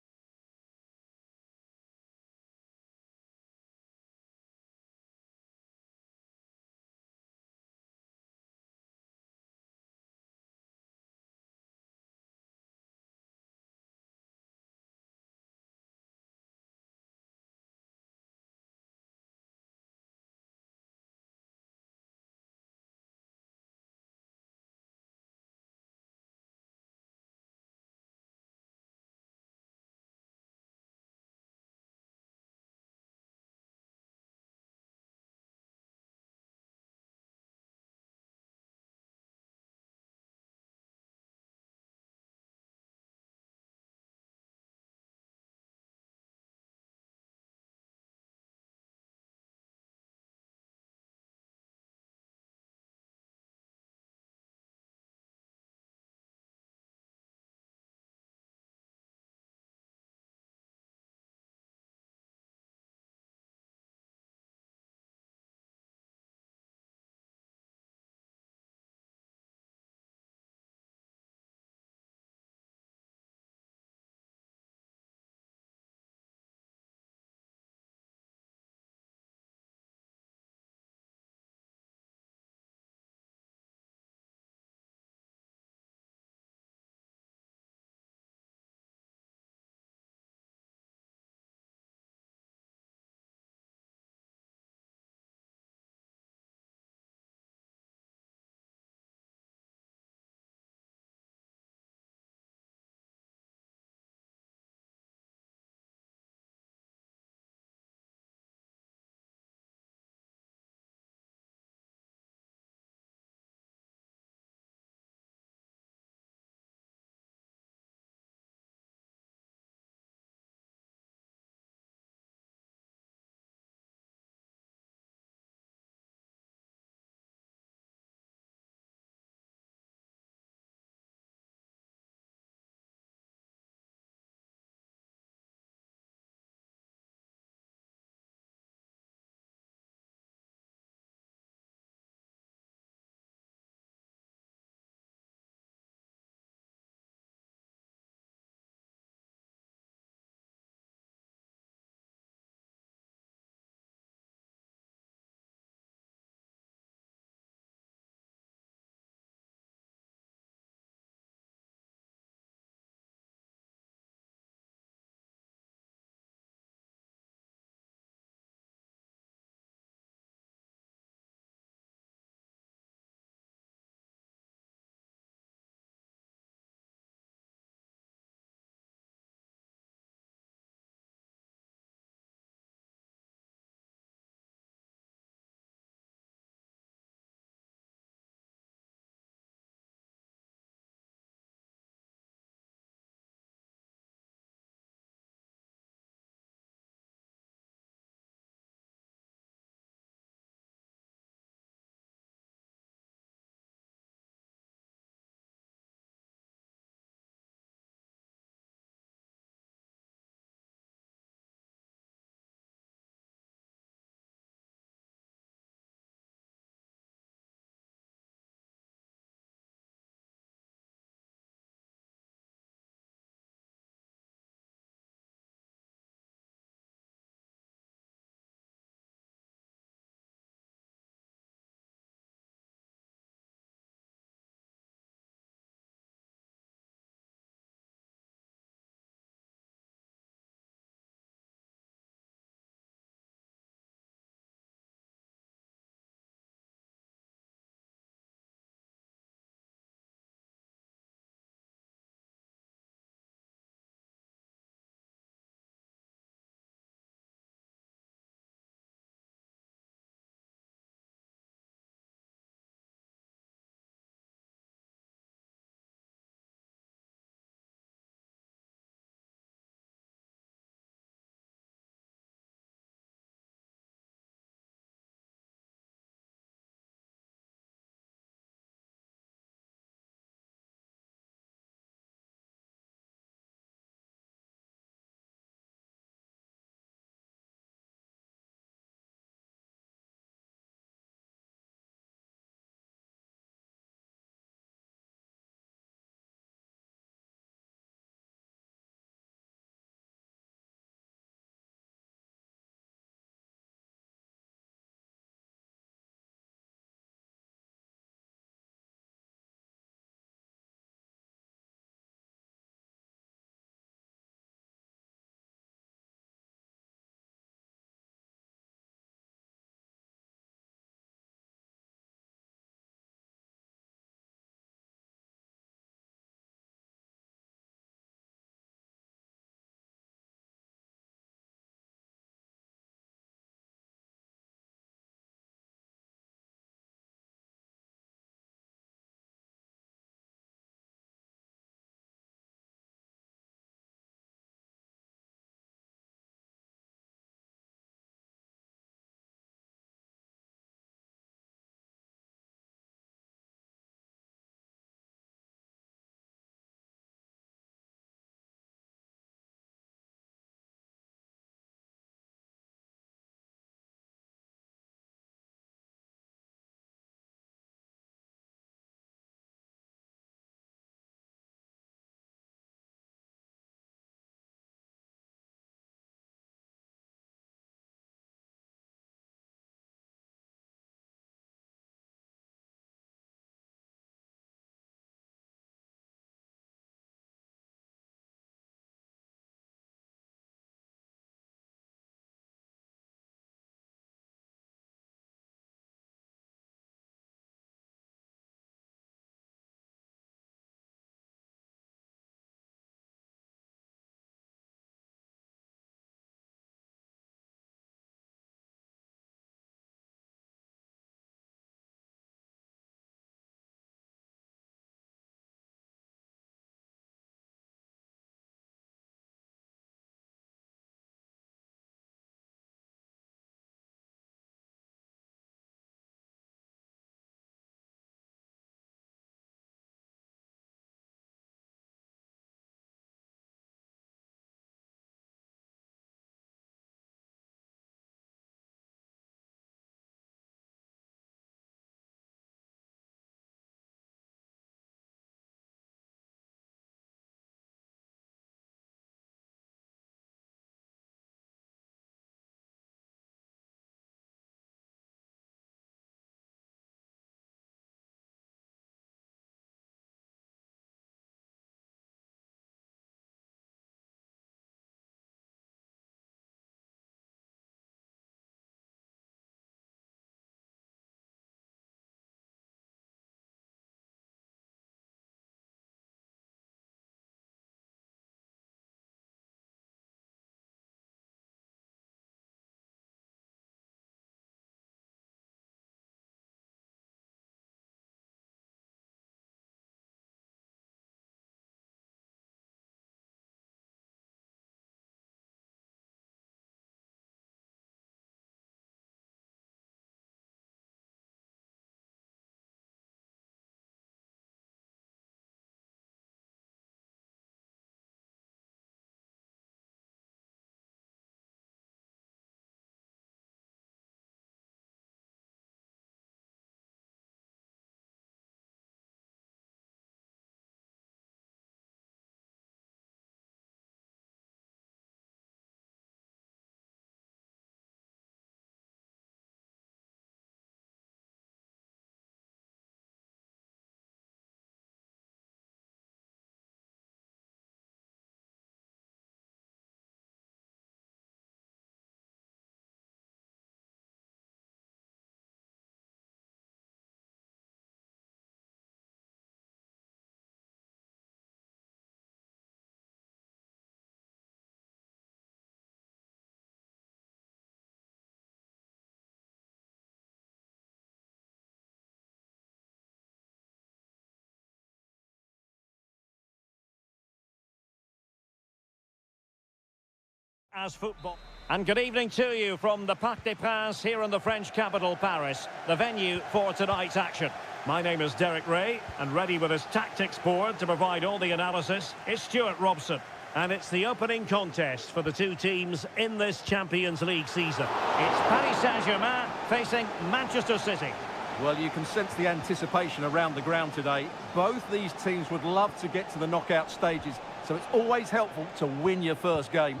as football. And good evening to you from the Parc des Princes here in the French capital, Paris, the venue for tonight's action. My name is Derek Ray, and ready with his tactics board to provide all the analysis is Stuart Robson. And it's the opening contest for the two teams in this Champions League season. It's Paris Saint-Germain facing Manchester City. Well, you can sense the anticipation around the ground today. Both these teams would love to get to the knockout stages, so it's always helpful to win your first game.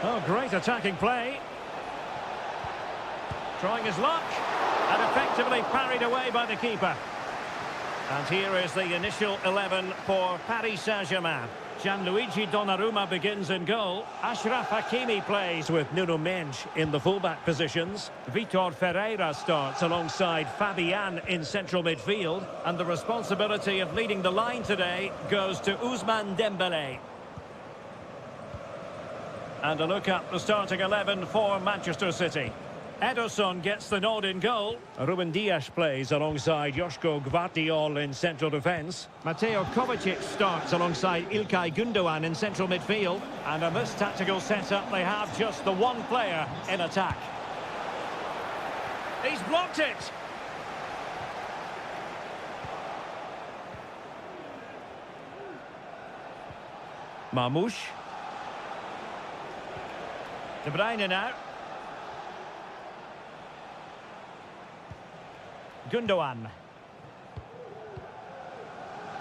Oh, great attacking play. Trying his luck, and effectively parried away by the keeper. And here is the initial 11 for Paris Saint-Germain. Gianluigi Donnarumma begins in goal. Achraf Hakimi plays with Nuno Mendes in the fullback positions. Vitor Ferreira starts alongside Fabian in central midfield. And the responsibility of leading the line today goes to Ousmane Dembélé. And a look at the starting 11 for Manchester City. Ederson gets the nod in goal. Ruben Dias plays alongside Joško Gvardiol in central defence. Mateo Kovacic starts alongside İlkay Gündoğan in central midfield. And in this tactical setup, they have just the one player in attack. He's blocked it. Marmoush. De Bruyne now. Gündoğan.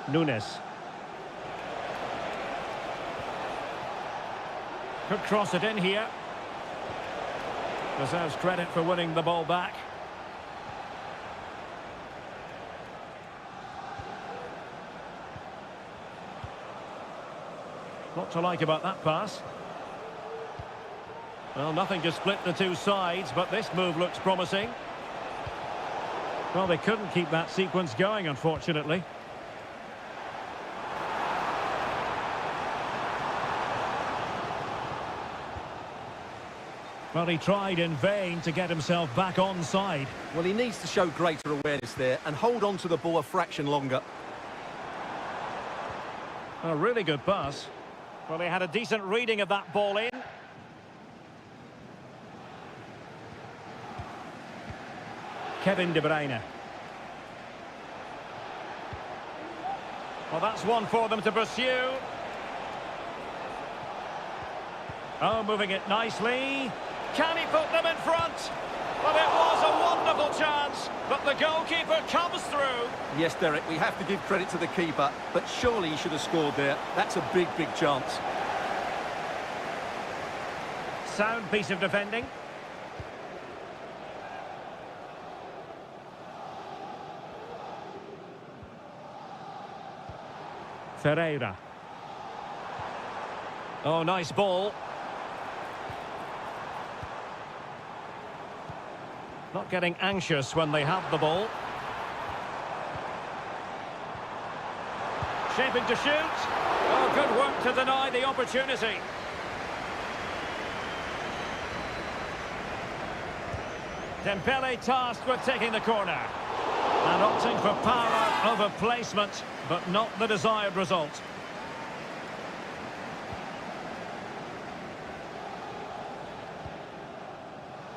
Nunes. Could cross it in here. Deserves credit for winning the ball back. Lot to like about that pass. Well, nothing to split the two sides, but this move looks promising. Well, they couldn't keep that sequence going, unfortunately. Well, he tried in vain to get himself back on side. Well, he needs to show greater awareness there and hold on to the ball a fraction longer. A really good pass. Well, he had a decent reading of that ball in. Kevin De Bruyne. Well, that's one for them to pursue. Oh, moving it nicely. Can he put them in front? Well, it was a wonderful chance, but the goalkeeper comes through. Yes, Derek, we have to give credit to the keeper, but surely he should have scored there. That's a big, big chance. Sound piece of defending. Ferreira. Oh, nice ball. Not getting anxious when they have the ball. Shaping to shoot. Oh, good work to deny the opportunity. Dembele tasked with taking the corner. And opting for power over placement, but not the desired result.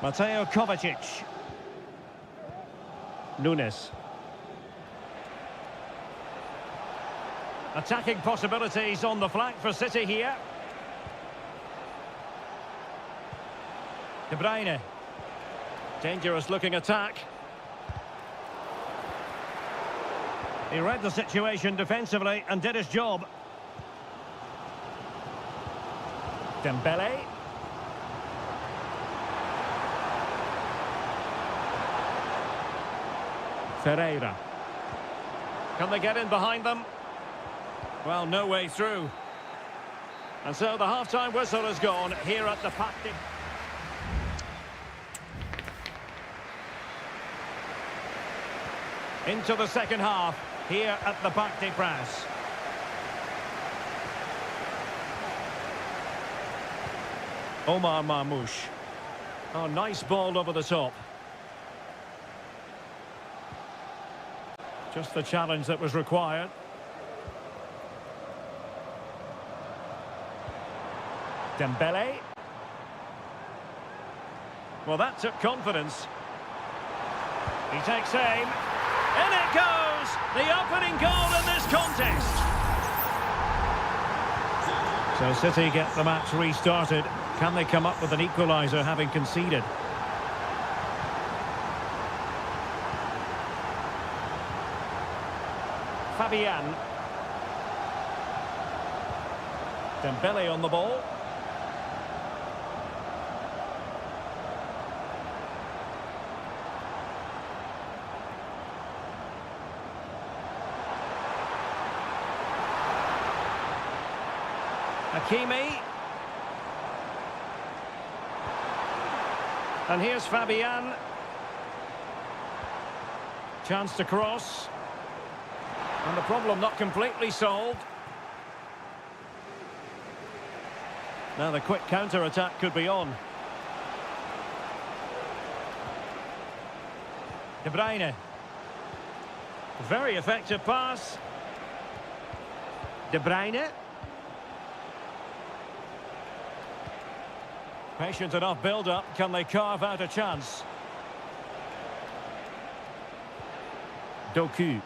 Mateo Kovacic. Nunes. Attacking possibilities on the flank for City here. De Bruyne. Dangerous looking attack. He read the situation defensively and did his job. Dembele. Ferreira. Can they get in behind them? Well, no way through. And so the half-time whistle has gone here at the Parc des... Into the second half here at the Parc des Princes. Omar Marmoush. Oh, nice ball over the top. Just the challenge that was required. Dembele. Well, that took confidence. He takes aim. In it goes! The opening goal in this contest. So City get the match restarted. Can they come up with an equaliser having conceded? Fabian. Dembele on the ball. Hakimi. And here's Fabian. Chance to cross. And the problem not completely solved. Now the quick counter-attack could be on. De Bruyne. Very effective pass. De Bruyne. Patient enough build-up. Can they carve out a chance? Doku.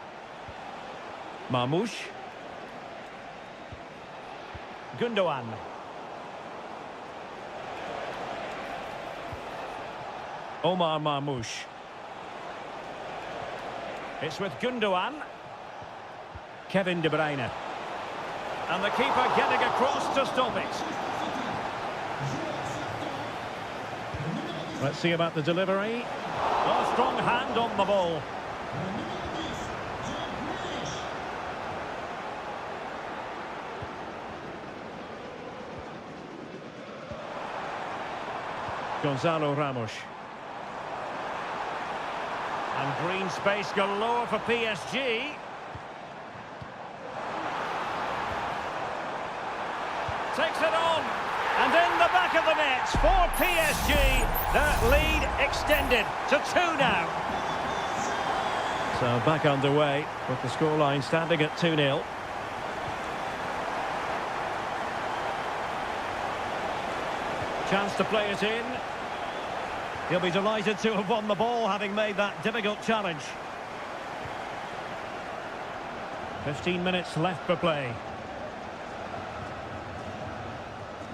Marmoush. Gundogan. Omar Marmoush. It's with Gundogan. Kevin De Bruyne. And the keeper getting across to stop it. Let's see about the delivery. Oh, strong hand on the ball. Gonzalo Ramos. And green space galore for PSG. Takes it on. And in the back of the net for PSG. That lead extended to 2 now. So back underway with the scoreline standing at 2-0. Chance to play it in. He'll be delighted to have won the ball, having made that difficult challenge. 15 minutes left for play.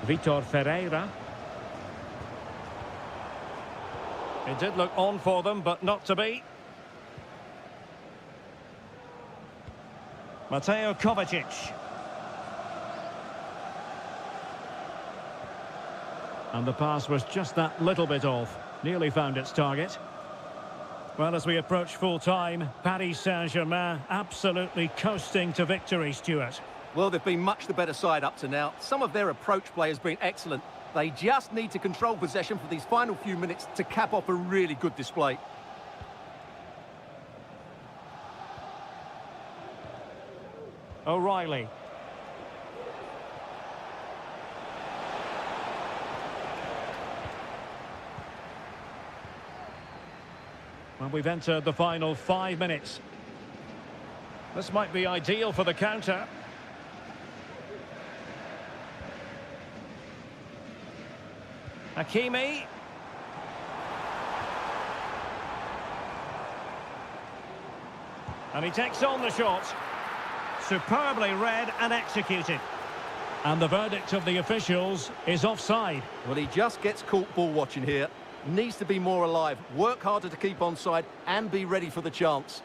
Vitor Ferreira. It did look on for them, but not to be. Mateo Kovacic. And the pass was just that little bit off. Nearly found its target. Well, as we approach full-time, Paris Saint-Germain absolutely coasting to victory, Stuart. Well, they've been much the better side up to now. Some of their approach play has been excellent. They just need to control possession for these final few minutes to cap off a really good display. O'Reilly. Well, we've entered the final 5 minutes. This might be ideal for the counter. Hakimi. And he takes on the shot. Superbly read and executed. And the verdict of the officials is offside. Well, he just gets caught ball watching here. Needs to be more alive, work harder to keep onside and be ready for the chance.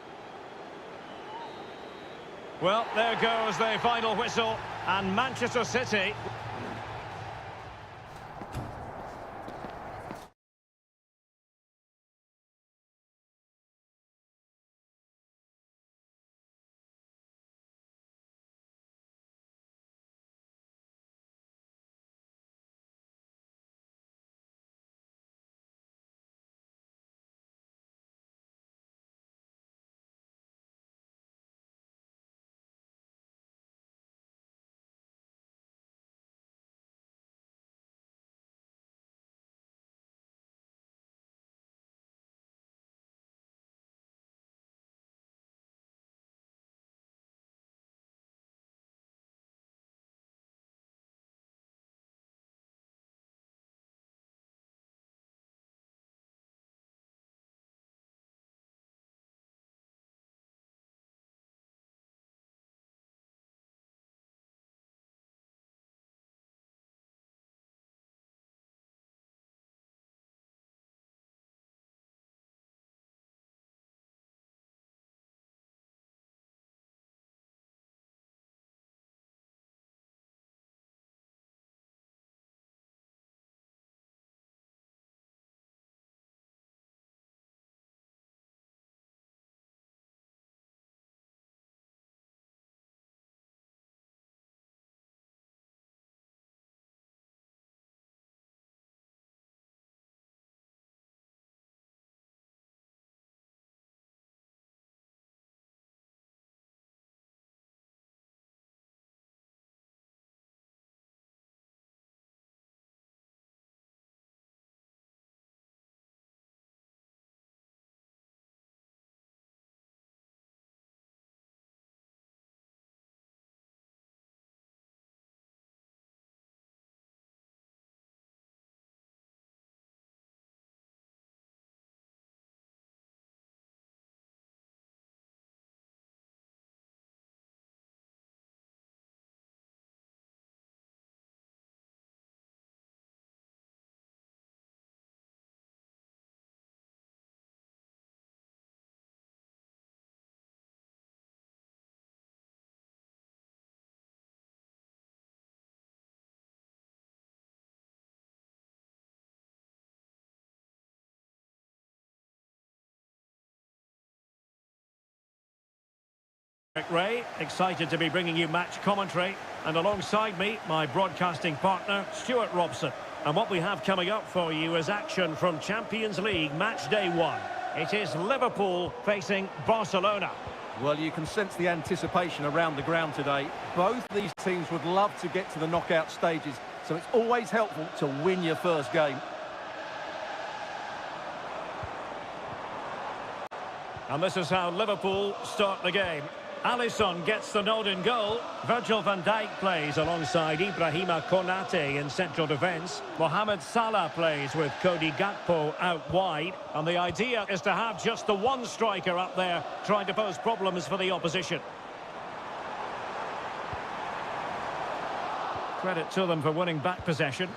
Well, there goes the final whistle, and Manchester City Ray, excited to be bringing you match commentary, and alongside me, my broadcasting partner, Stuart Robson. And what we have coming up for you is action from Champions League match day 1. It is Liverpool facing Barcelona. Well, you can sense the anticipation around the ground today. Both these teams would love to get to the knockout stages, so it's always helpful to win your first game. And this is how Liverpool start the game. Alisson gets the nod in goal. Virgil van Dijk plays alongside Ibrahima Konate in central defence. Mohamed Salah plays with Cody Gakpo out wide. And the idea is to have just the one striker up there trying to pose problems for the opposition. Credit to them for winning back possession.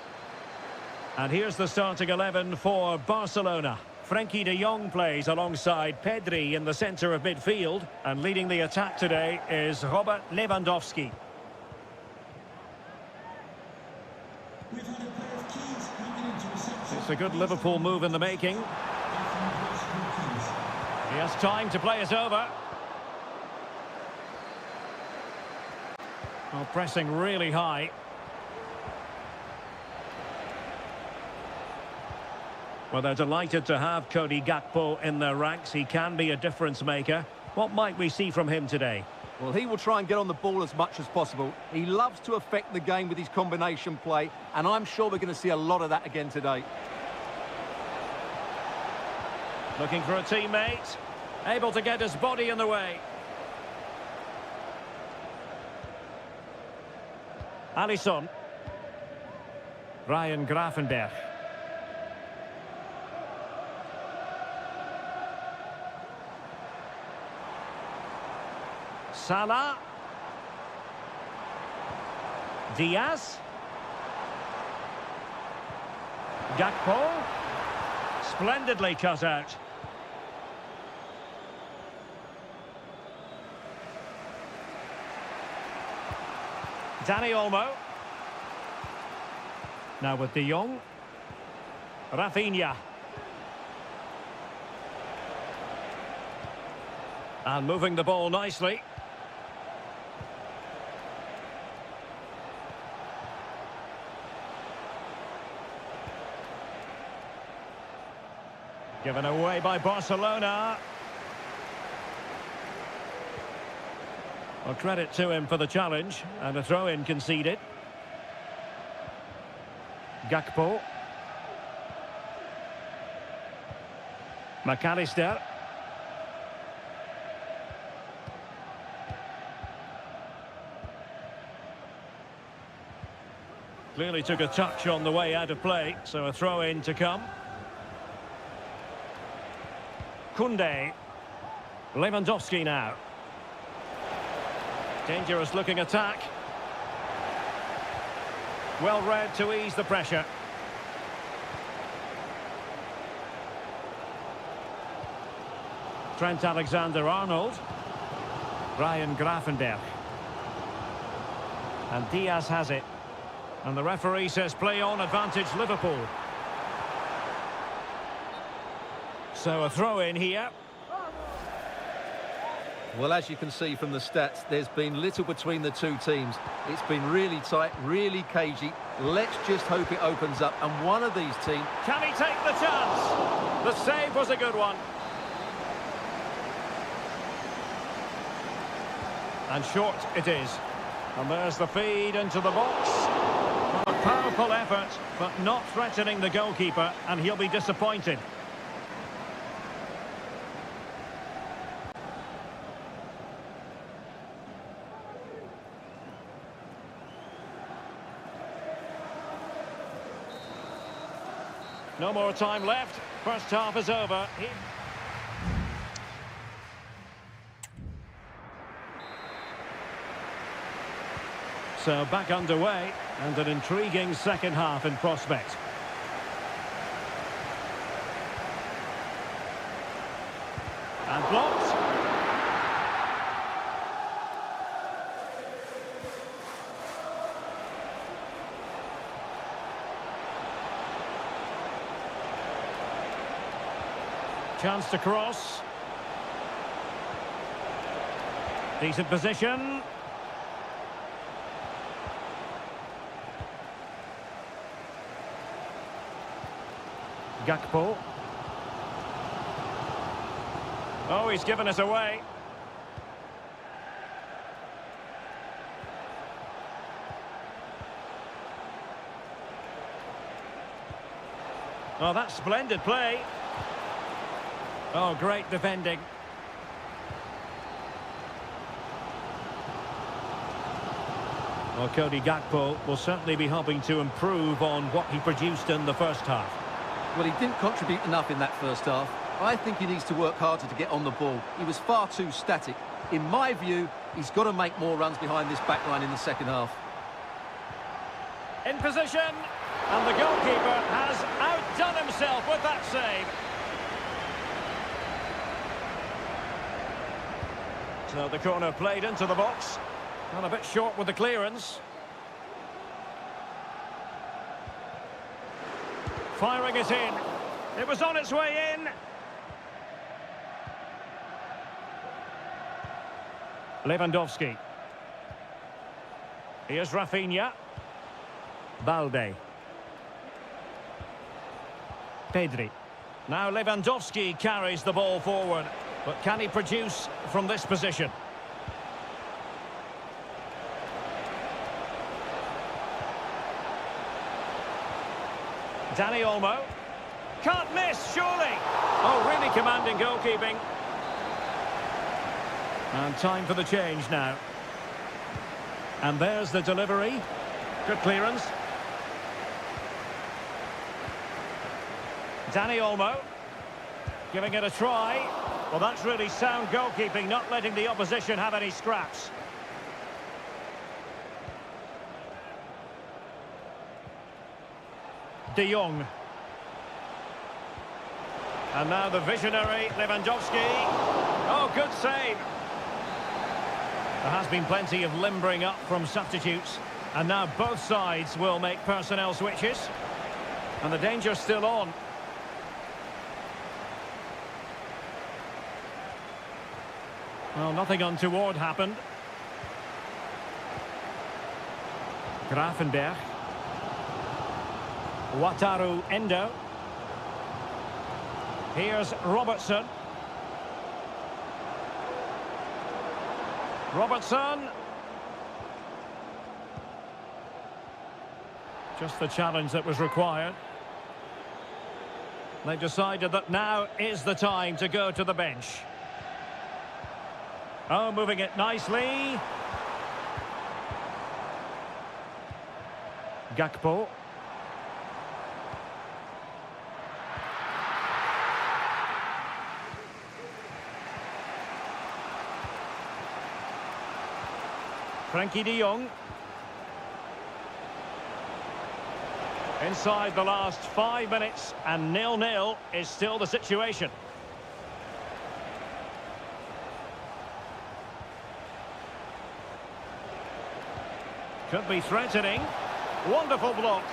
And here's the starting 11 for Barcelona. Frenkie de Jong plays alongside Pedri in the centre of midfield, and leading the attack today is Robert Lewandowski. It's a good Liverpool move in the making. He has time to play it over. Oh, pressing really high. Well, they're delighted to have Cody Gakpo in their ranks. He can be a difference maker. What might we see from him today? Well, he will try and get on the ball as much as possible. He loves to affect the game with his combination play, and I'm sure we're going to see a lot of that again today. Looking for a teammate. Able to get his body in the way. Alisson. Ryan Gravenberch. Salah. Diaz. Gakpo. Splendidly cut out. Dani Olmo. Now with De Jong. Rafinha. And moving the ball nicely. Given away by Barcelona. Well, credit to him for the challenge, and a throw-in conceded. Gakpo. McAllister. Clearly took a touch on the way out of play, so a throw-in to come. Koundé. Lewandowski now. Dangerous looking attack. Well read to ease the pressure. Trent Alexander-Arnold. Ryan Gravenberch. And Diaz has it. And the referee says play on, advantage Liverpool. So a throw in here. Well, as you can see from the stats, there's been little between the two teams. It's been really tight, really cagey. Let's just hope it opens up. And one of these teams... Can he take the chance? The save was a good one. And short it is. And there's the feed into the box. A powerful effort, but not threatening the goalkeeper, and he'll be disappointed. No more time left. First half is over. So back underway, and an intriguing second half in prospect. And blocked. Chance to cross. Decent position. Gakpo. Oh, he's given us away. Oh, that's splendid play. Oh, great defending. Well, Cody Gakpo will certainly be hoping to improve on what he produced in the first half. Well, he didn't contribute enough in that first half. I think he needs to work harder to get on the ball. He was far too static. In my view, he's got to make more runs behind this back line in the second half. In position, and the goalkeeper has outdone himself with that save. So the corner played into the box. Not a bit short with the clearance. Firing it in. It was on its way in. Lewandowski. Here's Rafinha. Balde. Pedri. Now Lewandowski carries the ball forward. But can he produce from this position? Dani Olmo. Can't miss, surely. Oh, really commanding goalkeeping. And time for the change now. And there's the delivery. Good clearance. Dani Olmo. Giving it a try. Well, that's really sound goalkeeping, not letting the opposition have any scraps. De Jong. And now the visionary Lewandowski. Oh, good save. There has been plenty of limbering up from substitutes. And now both sides will make personnel switches. And the danger's still on. Well, nothing untoward happened. Grafenberg. Wataru Endo. Here's Robertson. Robertson. Just the challenge that was required. They've decided that now is the time to go to the bench. Oh, moving it nicely. Gakpo. Frankie de Jong. Inside the last 5 minutes, and 0-0 is still the situation. Could be threatening. Wonderful block.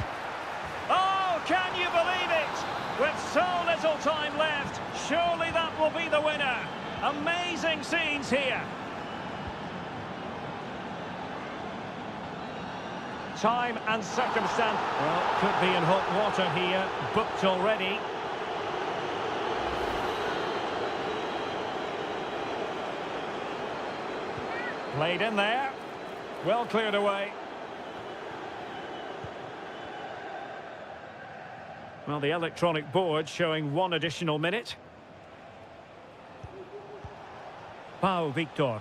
Oh, can you believe it? With so little time left, surely that will be the winner. Amazing scenes here. Time and circumstance. Well, could be in hot water here. Booked already. Played in there. Well cleared away. Well, the electronic board showing 1 additional minute. Pau Victor.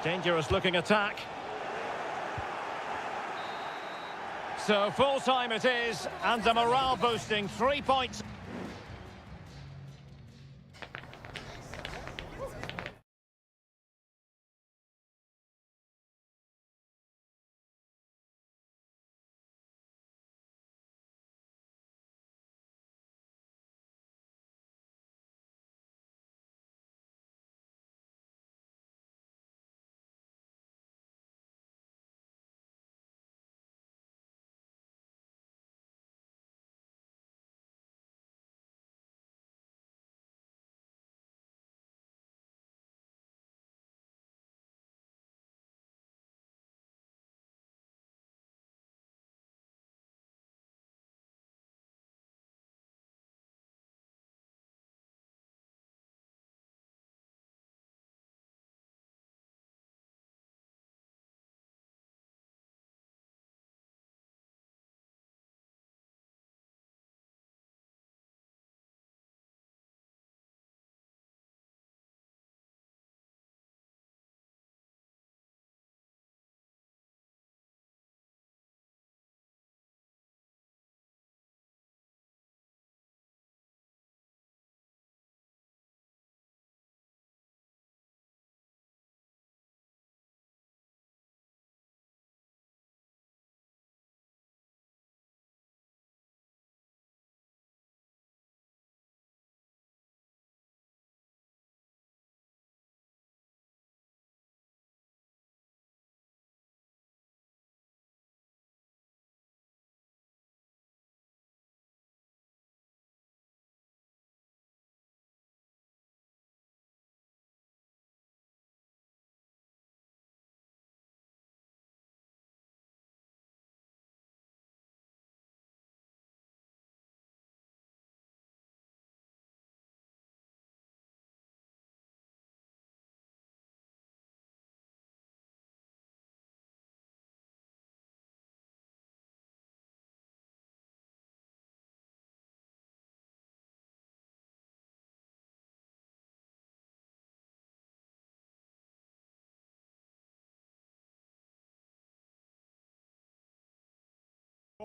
Dangerous looking attack. So full time it is, and a morale boosting 3 points.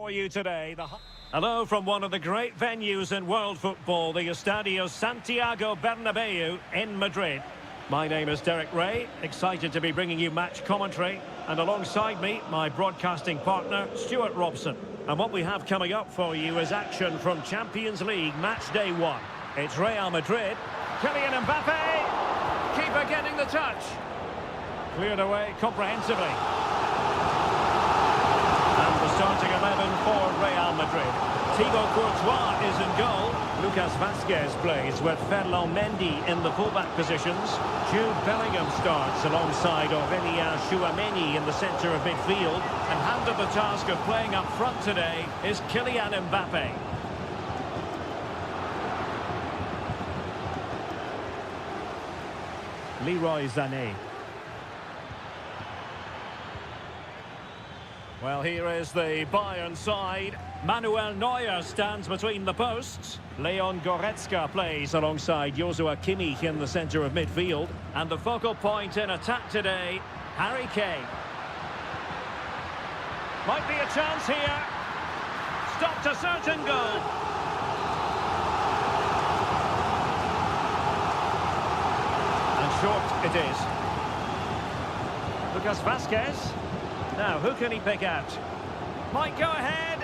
For you today, hello from one of the great venues in world football, the Estadio Santiago Bernabeu in Madrid. My name is Derek Ray, excited to be bringing you match commentary, and alongside me, my broadcasting partner, Stuart Robson. And what we have coming up for you is action from Champions League match day 1. It's Real Madrid, Kylian Mbappe, keeper getting the touch. Cleared away comprehensively. And the starting 11 for Real Madrid. Thibaut Courtois is in goal. Lucas Vazquez plays with Ferland Mendy in the fullback positions. Jude Bellingham starts alongside Aurélien Tchouameni in the centre of midfield. And handed the task of playing up front today is Kylian Mbappe. Leroy Sané. Well, here is the Bayern side. Manuel Neuer stands between the posts. Leon Goretzka plays alongside Joshua Kimmich in the centre of midfield. And the focal point in attack today, Harry Kane. Might be a chance here. Stopped a certain goal. And short it is. Lucas Vazquez. Now, who can he pick out? Might go ahead.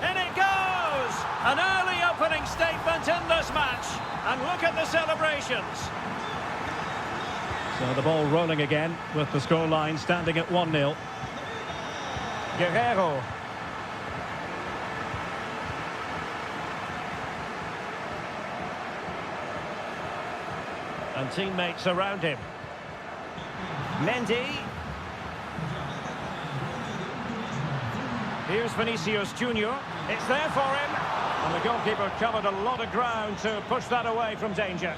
In it goes! An early opening statement in this match. And look at the celebrations. So the ball rolling again with the scoreline standing at 1-0. Guerrero. And teammates around him. Mendy. Here's Vinicius Junior. It's there for him. And the goalkeeper covered a lot of ground to push that away from danger.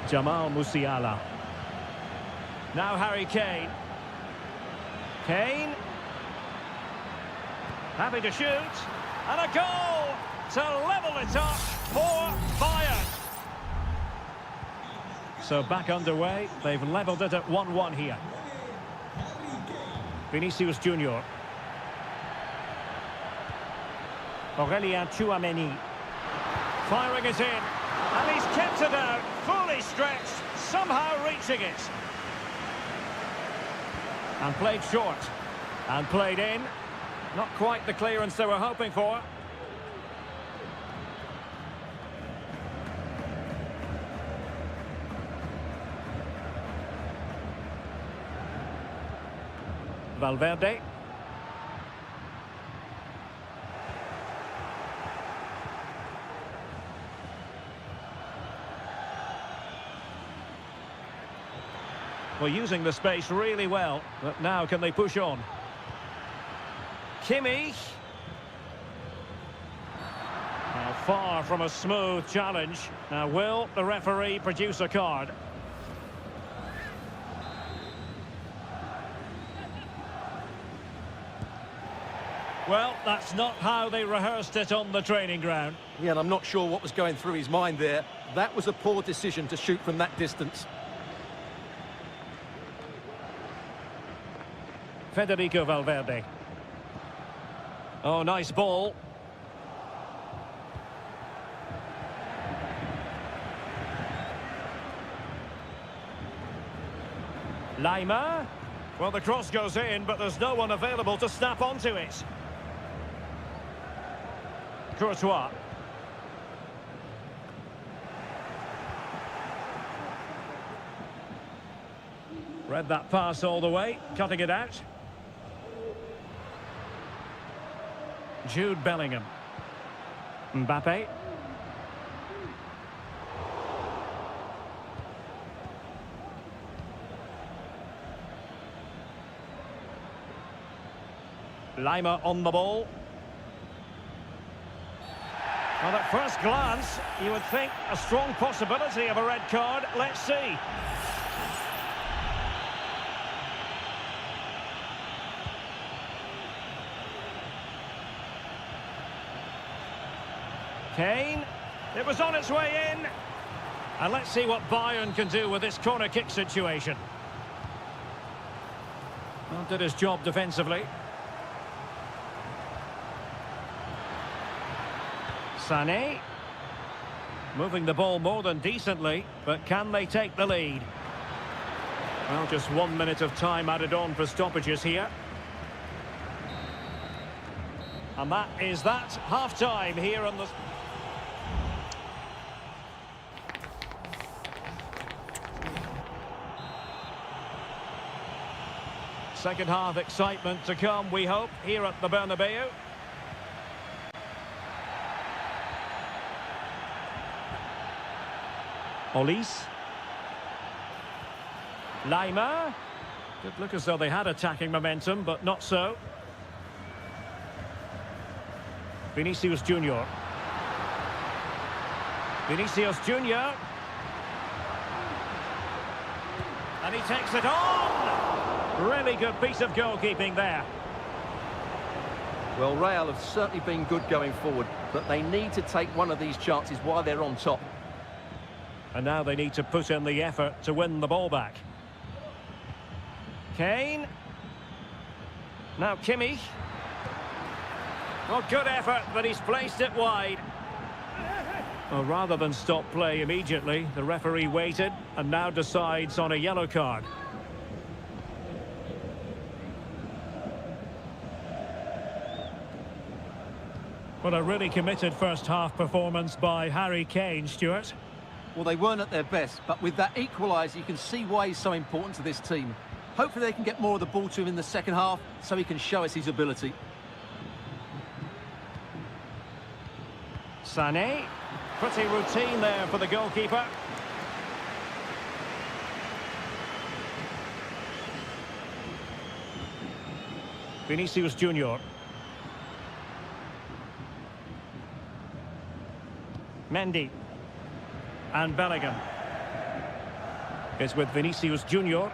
Jamal Musiala. Now Harry Kane. Kane. Happy to shoot. And a goal to level it up for Bayern. So back underway. They've levelled it at 1-1 here. Vinicius Junior. Aurélien Tchouameni. Firing it in. And he's kept it out. Fully stretched. Somehow reaching it. And played short. And played in. Not quite the clearance they were hoping for. Valverde. Well, using the space really well, but now can they push on? Kimmich. Now far from a smooth challenge. Now will the referee produce a card? Well, that's not how they rehearsed it on the training ground. Yeah, and I'm not sure what was going through his mind there. That was a poor decision to shoot from that distance. Federico Valverde. Oh, nice ball. Lima. Well, the cross goes in, but there's no one available to snap onto it. Courtois. Read that pass all the way, cutting it out. Jude Bellingham. Mbappe. Lima on the ball. Well, at first glance, you would think a strong possibility of a red card. Let's see. Kane. It was on its way in. And let's see what Bayern can do with this corner kick situation. Well, did his job defensively. Sané. Moving the ball more than decently, but can they take the lead? Well, just 1 minute of time added on for stoppages here. And that is that. Half-time here on the... Second half excitement to come, we hope, here at the Bernabeu. Olise. Lima. Did look as though they had attacking momentum, but not so. Vinicius Junior. Vinicius Junior. And he takes it on! Really good piece of goalkeeping there. Well, Real have certainly been good going forward, but they need to take one of these chances while they're on top. And now they need to put in the effort to win the ball back. Kane. Now Kimmich. Well, good effort, but he's placed it wide. Well, rather than stop play immediately, the referee waited and now decides on a yellow card. Well, a really committed first-half performance by Harry Kane, Stuart. Well, they weren't at their best, but with that equaliser, you can see why he's so important to this team. Hopefully they can get more of the ball to him in the second half so he can show us his ability. Sané. Pretty routine there for the goalkeeper. Vinicius Junior. Mendy. And Bellingham. It's with Vinicius Junior.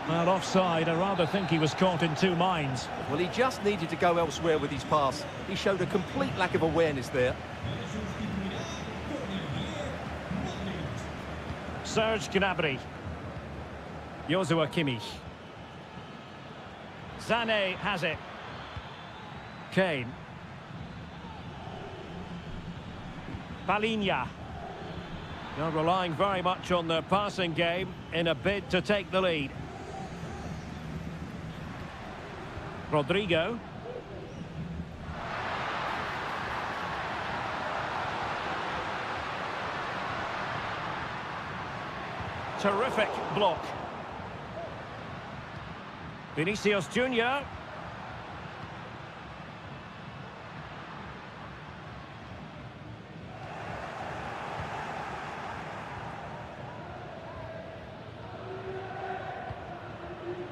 Well, offside. I rather think he was caught in two minds. Well, he just needed to go elsewhere with his pass. He showed a complete lack of awareness there. Serge Gnabry. Joshua Kimmich. Sané has it. Kane. Palinha. They're relying very much on their passing game in a bid to take the lead. Rodrigo. Terrific block. Vinicius Junior.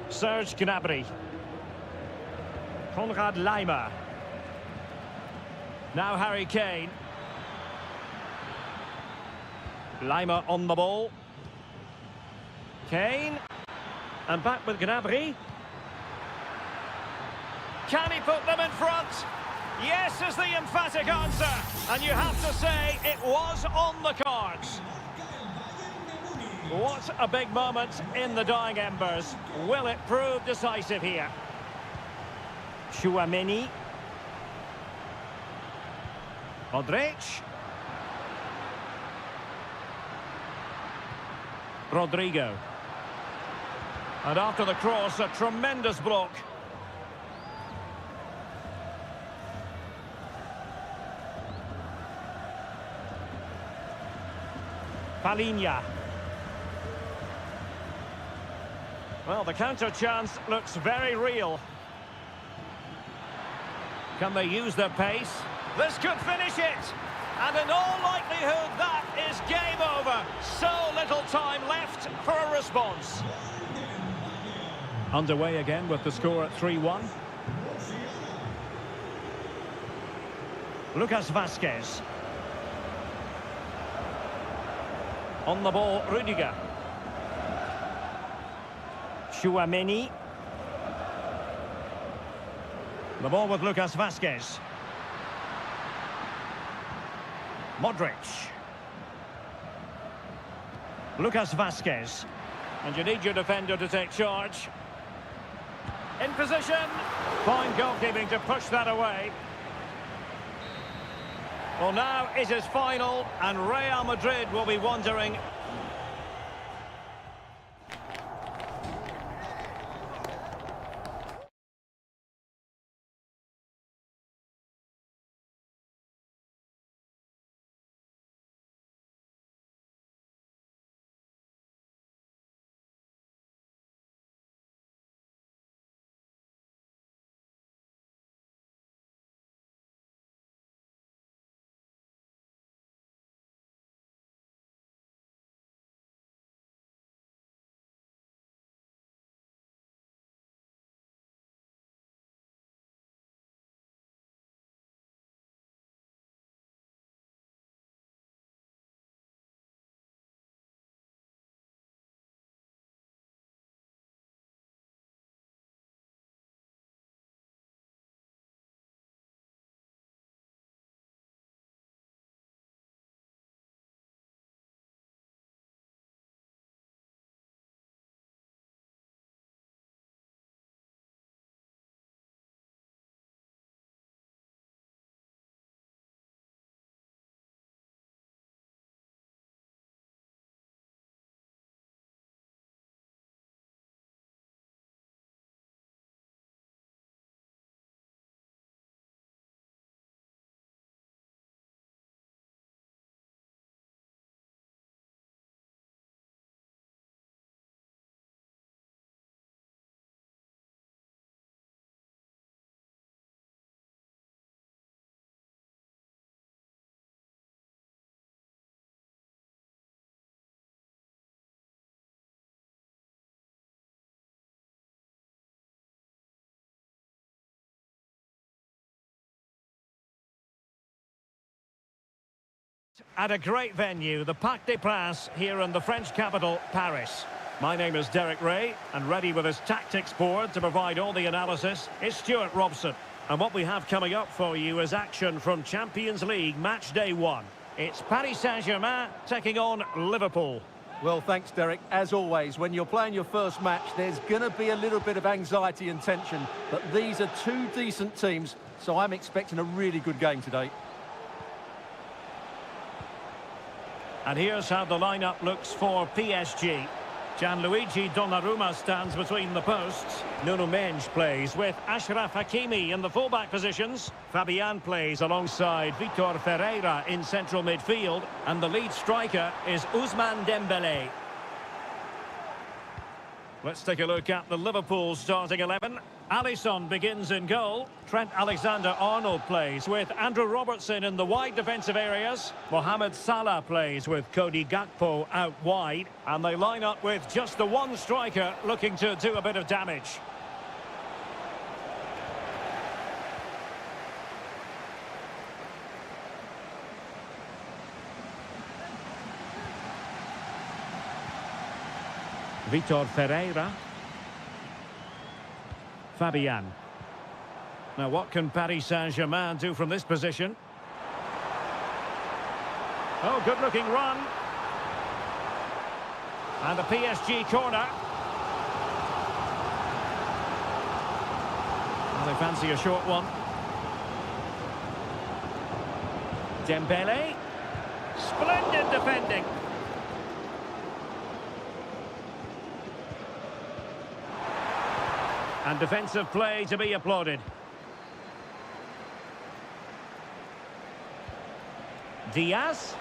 Serge Gnabry. Konrad Lima. Now Harry Kane. Lima on the ball. Kane. And back with Gnabry. Can he put them in front? Yes is the emphatic answer. And you have to say it was on the cards. What a big moment in the dying embers. Will it prove decisive here? Tchouaméni. Modric. Rodrigo. And after the cross, a tremendous block. Palinha. Well, the counter chance looks very real. Can they use their pace? This could finish it. And in all likelihood, that is game over. So little time left for a response. Underway again with the score at 3-1. Lucas Vazquez. On the ball, Rudiger. Tchouaméni. The ball with Lucas Vazquez. Modric. Lucas Vazquez. And you need your defender to take charge. In position. Fine goalkeeping to push that away. Well, now it is final, and Real Madrid will be wondering. At a great venue, the Parc des Princes here in the French capital, Paris. My name is Derek Ray, and ready with his tactics board to provide all the analysis is Stuart Robson. And what we have coming up for you is action from Champions League match day 1. It's Paris Saint-Germain taking on Liverpool. Well, thanks, Derek. As always, when you're playing your first match, there's going to be a little bit of anxiety and tension. But these are two decent teams, so I'm expecting a really good game today. And here's how the lineup looks for PSG. Gianluigi Donnarumma stands between the posts. Nuno Mendes plays with Achraf Hakimi in the fullback positions. Fabian plays alongside Vitor Ferreira in central midfield. And the lead striker is Ousmane Dembélé. Let's take a look at the Liverpool starting 11. Alisson begins in goal. Trent Alexander-Arnold plays with Andrew Robertson in the wide defensive areas. Mohamed Salah plays with Cody Gakpo out wide. And they line up with just the one striker looking to do a bit of damage. Vitor Ferreira. Fabian. Now what can Paris Saint-Germain do from this position? Oh, good looking run. And the PSG corner. Well, they fancy a short one. Dembélé. Splendid defending. And defensive play to be applauded. Diaz.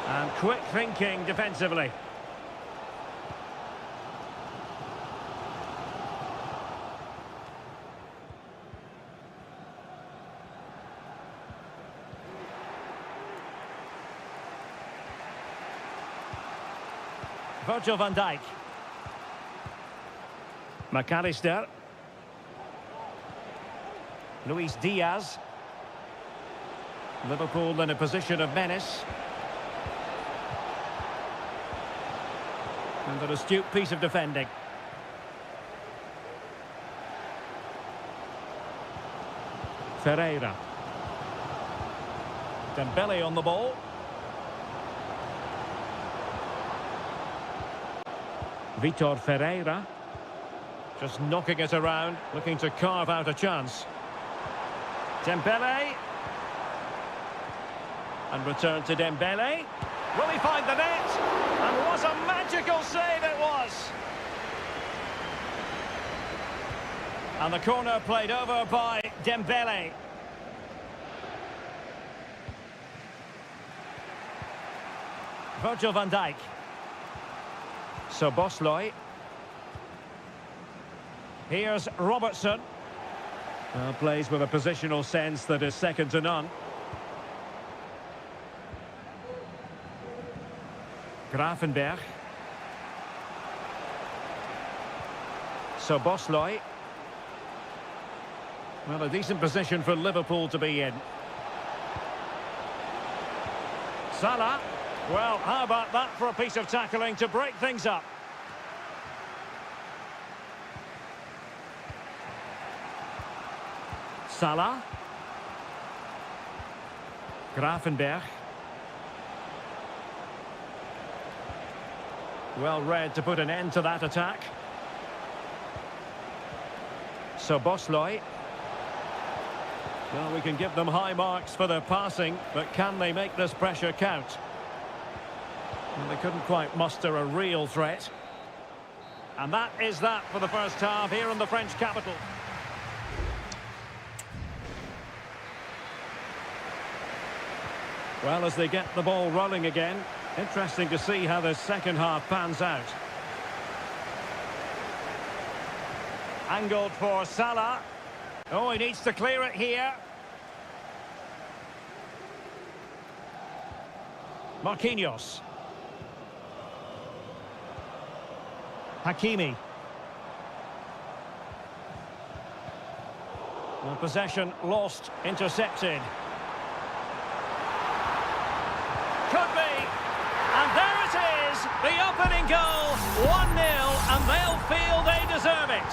And quick thinking defensively. Virgil van Dijk. McAllister. Luis Diaz. Liverpool in a position of menace. And an astute piece of defending. Ferreira. Dembélé on the ball. Vitor Ferreira. Just knocking it around, looking to carve out a chance. Dembele. And return to Dembele. Will he find the net? And what a magical save it was! And the corner played over by Dembele. Virgil van Dijk. Szoboszlai. Here's Robertson. Plays with a positional sense that is second to none. Gravenberg. Szoboszlai. Well, a decent position for Liverpool to be in. Salah. Well, how about that for a piece of tackling to break things up? Salah. Gravenberg. Well read to put an end to that attack. Szoboszlai. Well, we can give them high marks for their passing, but can they make this pressure count? Well, they couldn't quite muster a real threat. And that is that for the first half here in the French capital. Well, as they get the ball rolling again, interesting to see how this second half pans out. Angled for Salah. Oh, he needs to clear it here. Marquinhos. Hakimi. Well, possession lost, intercepted. Could be. And there it is, the opening goal, 1-0, and they'll feel they deserve it.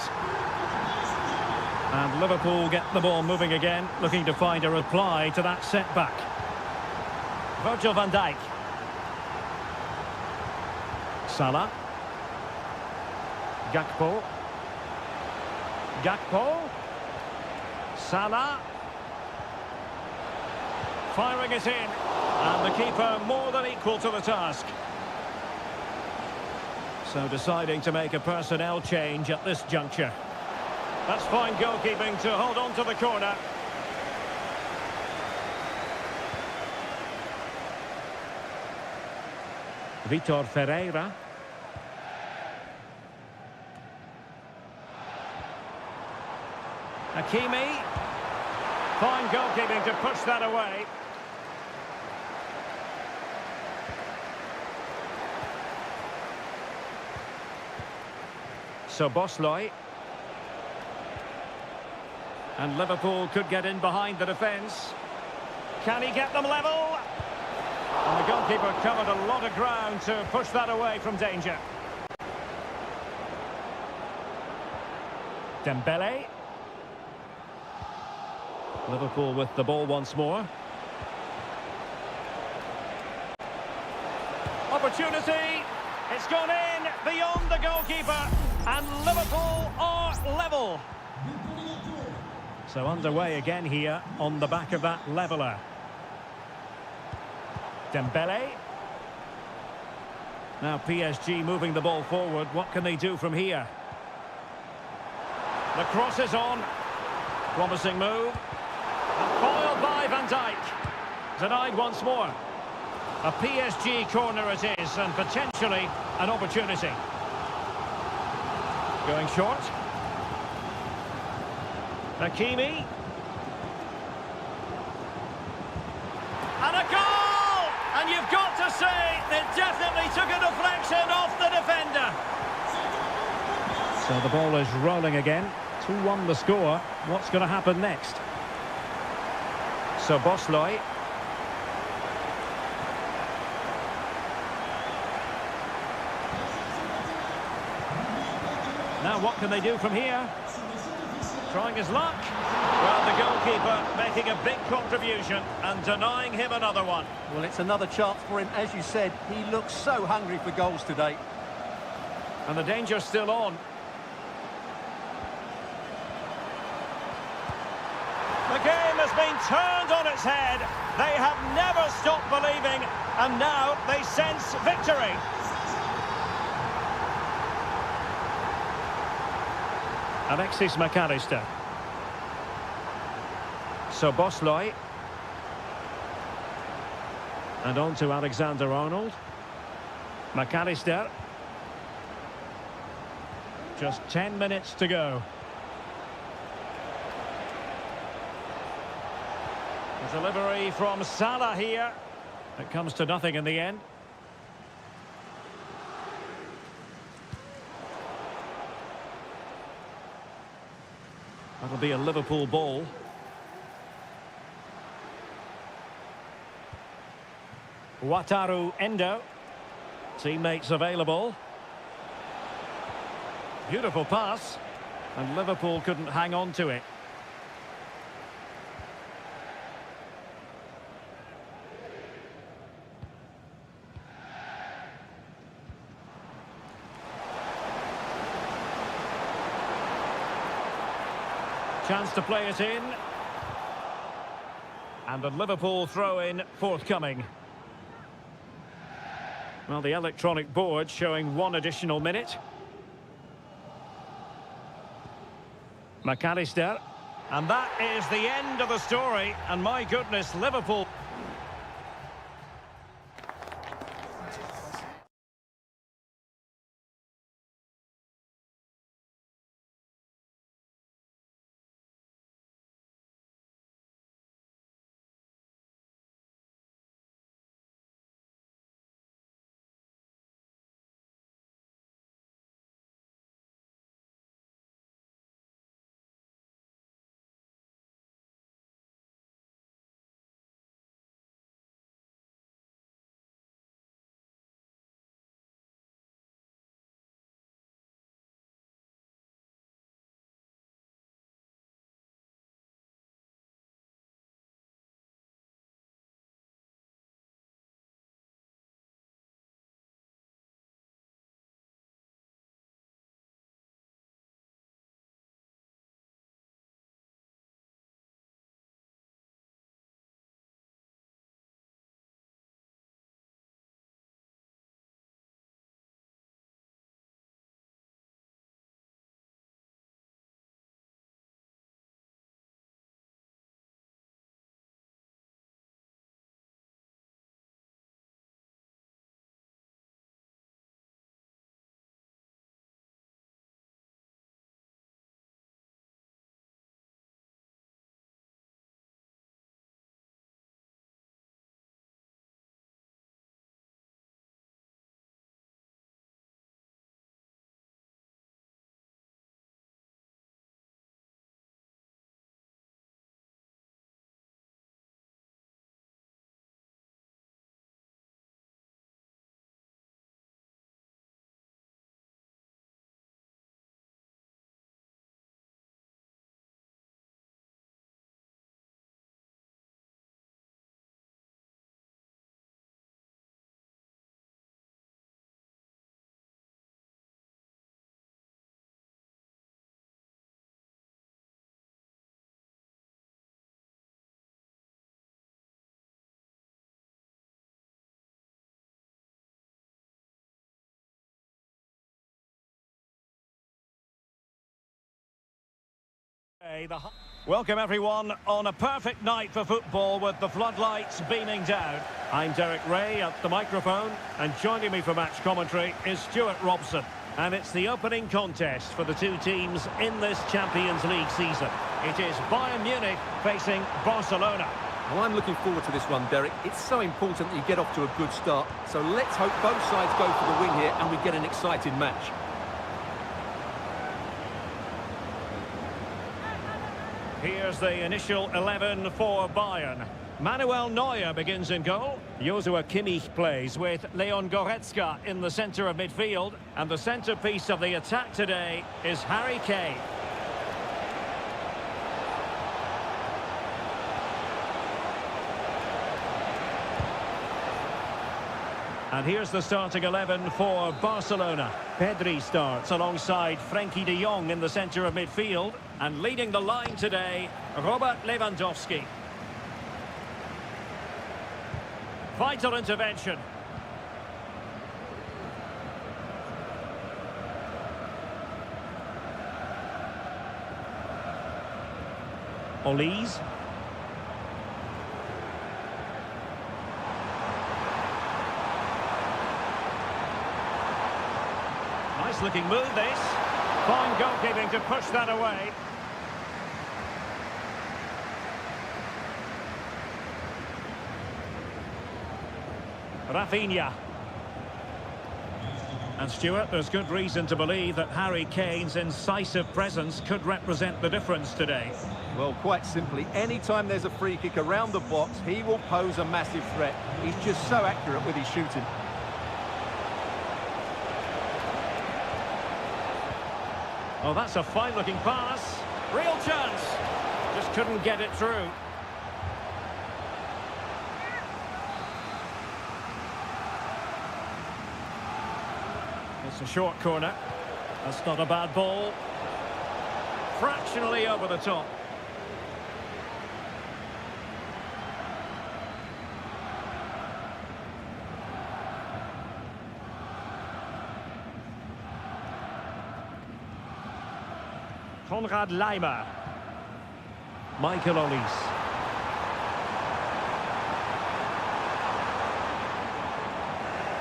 And Liverpool get the ball moving again, looking to find a reply to that setback. Virgil van Dijk. Salah. Gakpo. Gakpo. Salah. Firing it in. And the keeper more than equal to the task. So deciding to make a personnel change at this juncture. That's fine goalkeeping to hold on to the corner. Vitor Ferreira. Hakimi. Fine goalkeeping to push that away. Szoboszlai. And Liverpool could get in behind the defence. Can he get them level? And the goalkeeper covered a lot of ground to push that away from danger. Dembele. Liverpool with the ball once more. Opportunity. It's gone in beyond the goalkeeper. And Liverpool are level. So underway again here on the back of that leveller. Dembele. Now PSG moving the ball forward. What can they do from here? The cross is on. Promising move. And foiled by Van Dijk. Denied once more. A PSG corner it is, and potentially an opportunity. Going short. Hakimi. And a goal! And you've got to say, it definitely took a deflection off the defender. So the ball is rolling again. 2-1 the score. What's going to happen next? Szoboszlai. Now what can they do from here? Trying his luck. Well, the goalkeeper making a big contribution and denying him another one. Well, it's another chance for him. As you said, he looks so hungry for goals today. And the danger's still on. The game has been turned on its head. They have never stopped believing, and now they sense victory. Alexis McAllister. Sobosloy. And on to Alexander-Arnold. McAllister. Just 10 minutes to go. The delivery from Salah here. It comes to nothing in the end. That'll be a Liverpool ball. Wataru Endo. Teammates available. Beautiful pass. And Liverpool couldn't hang on to it. Chance to play it in. And the Liverpool throw-in forthcoming. Well, the electronic board showing 1 additional minute. McAllister. And that is the end of the story. And my goodness, Liverpool... Welcome everyone on a perfect night for football with the floodlights beaming down. I'm Derek Ray at the microphone, and joining me for match commentary is Stuart Robson. And it's the opening contest for the two teams in this Champions League season. It is Bayern Munich facing Barcelona. Well, I'm looking forward to this one, Derek. It's so important that you get off to a good start. So let's hope both sides go for the win here and we get an exciting match. Here's the initial 11 for Bayern. Manuel Neuer begins in goal. Joshua Kimmich plays with Leon Goretzka in the centre of midfield. And the centrepiece of the attack today is Harry Kane. And here's the starting 11 for Barcelona. Pedri starts alongside Frenkie de Jong in the centre of midfield. And leading the line today, Robert Lewandowski. Vital intervention. Olise. Nice looking move this. Fine goalkeeping to push that away. Rafinha. And Stuart, there's good reason to believe that Harry Kane's incisive presence could represent the difference today. Well, quite simply, anytime there's a free kick around the box, he will pose a massive threat. He's just so accurate with his shooting. Oh, that's a fine-looking pass. Real chance. Just couldn't get it through. It's a short corner. That's not a bad ball. Fractionally over the top. Konrad Laimer. Michael Olise.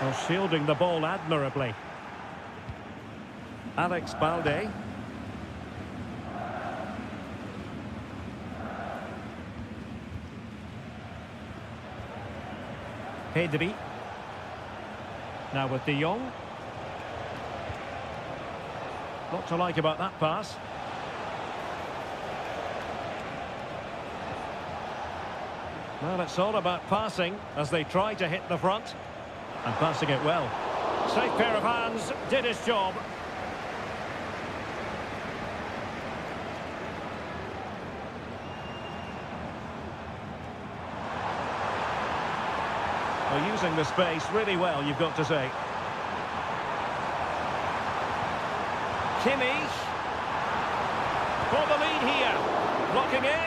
Well, shielding the ball admirably. Alex Balde. Pedri. Now with de Jong. What to like about that pass? Well, it's all about passing as they try to hit the front. And passing it well. Safe pair of hands, did his job. Well, using the space really well, you've got to say. Kimmich. For the lead here. Blocking it.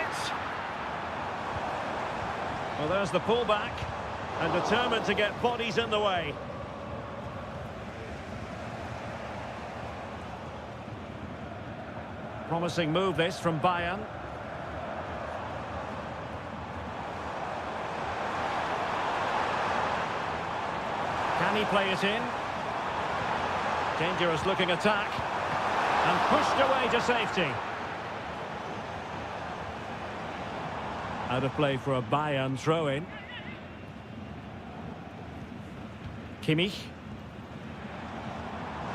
Well, there's the pullback. And determined to get bodies in the way. Promising move this from Bayern. Can he play it in? Dangerous looking attack. And pushed away to safety. Out of play for a Bayern throw-in. Kimmich.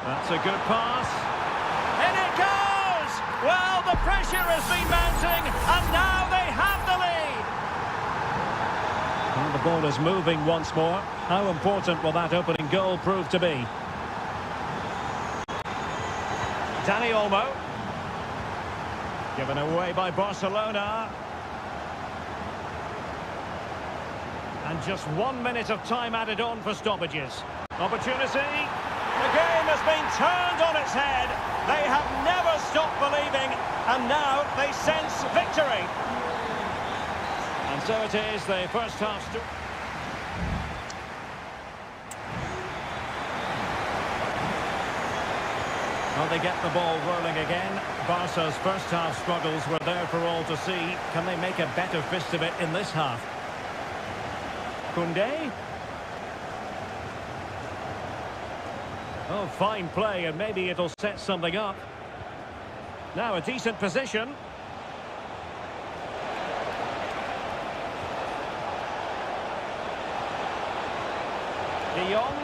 That's a good pass. In it goes! Well, the pressure has been mounting, and now they have the lead. And the ball is moving once more. How important will that opening goal prove to be? Dani Olmo. Given away by Barcelona. And just 1 minute of time added on for stoppages. Opportunity. The game has been turned on its head. They have never stopped believing, and now they sense victory. And so it is, the first half. Well, they get the ball rolling again. Barca's first half struggles were there for all to see. Can they make a better fist of it in this half? Koundé. Oh, fine play, and maybe it'll set something up. Now a decent position. De Jong.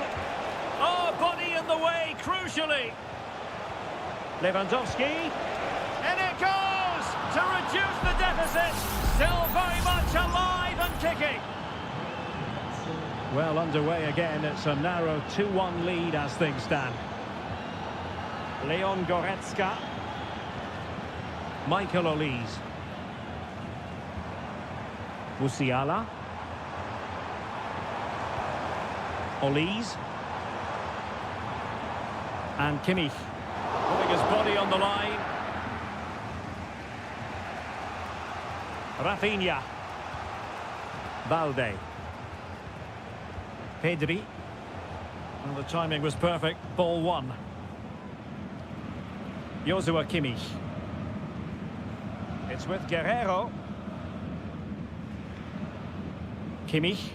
Oh, body in the way, crucially. Lewandowski. And it goes to reduce the deficit. Still very much alive and kicking. Well, underway again. It's a narrow 2-1 lead as things stand. Leon Goretzka. Michael Olise. Musiala. Olise. And Kimmich. Putting his body on the line. Rafinha. Balde. Pedri. Well, the timing was perfect. Ball one. Joshua Kimmich. It's with Guerrero. Kimmich.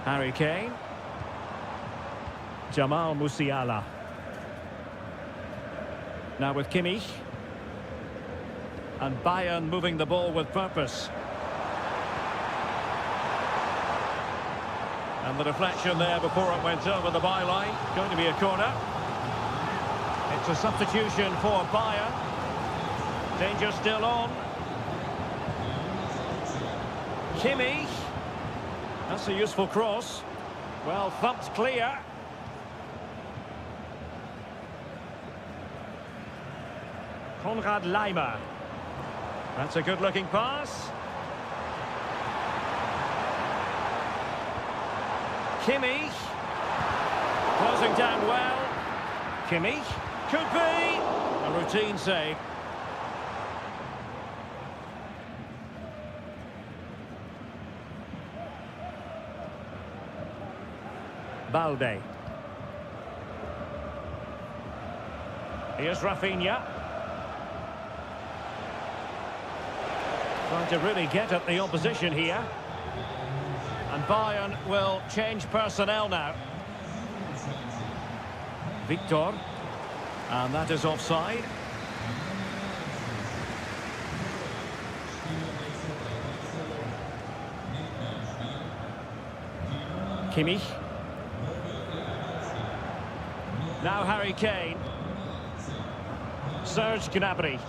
Harry Kane. Jamal Musiala. Now with Kimmich. And Bayern moving the ball with purpose. And the deflection there before it went over the byline. Going to be a corner. It's a substitution for Bayern. Danger still on. Kimmich. That's a useful cross. Well, thumped clear. Konrad Laimer. That's a good-looking pass. Kimmich. Closing down well. Kimmich. Could be. A routine save. Balde. Here's Rafinha. Trying to really get at the opposition here. And Bayern will change personnel now. Victor. And that is offside. Kimmich. Now Harry Kane. Serge Gnabry.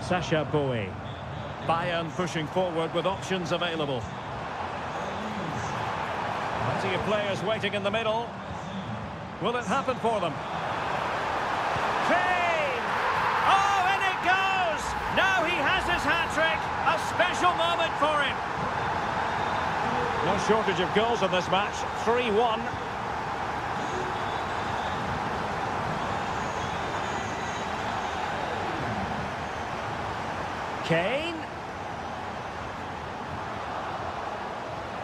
Sacha Boey. Bayern pushing forward with options available. Plenty of players waiting in the middle. Will it happen for them? Kane! Oh, and it goes! Now he has his hat-trick. A special moment for him. No shortage of goals in this match. 3-1. Kane.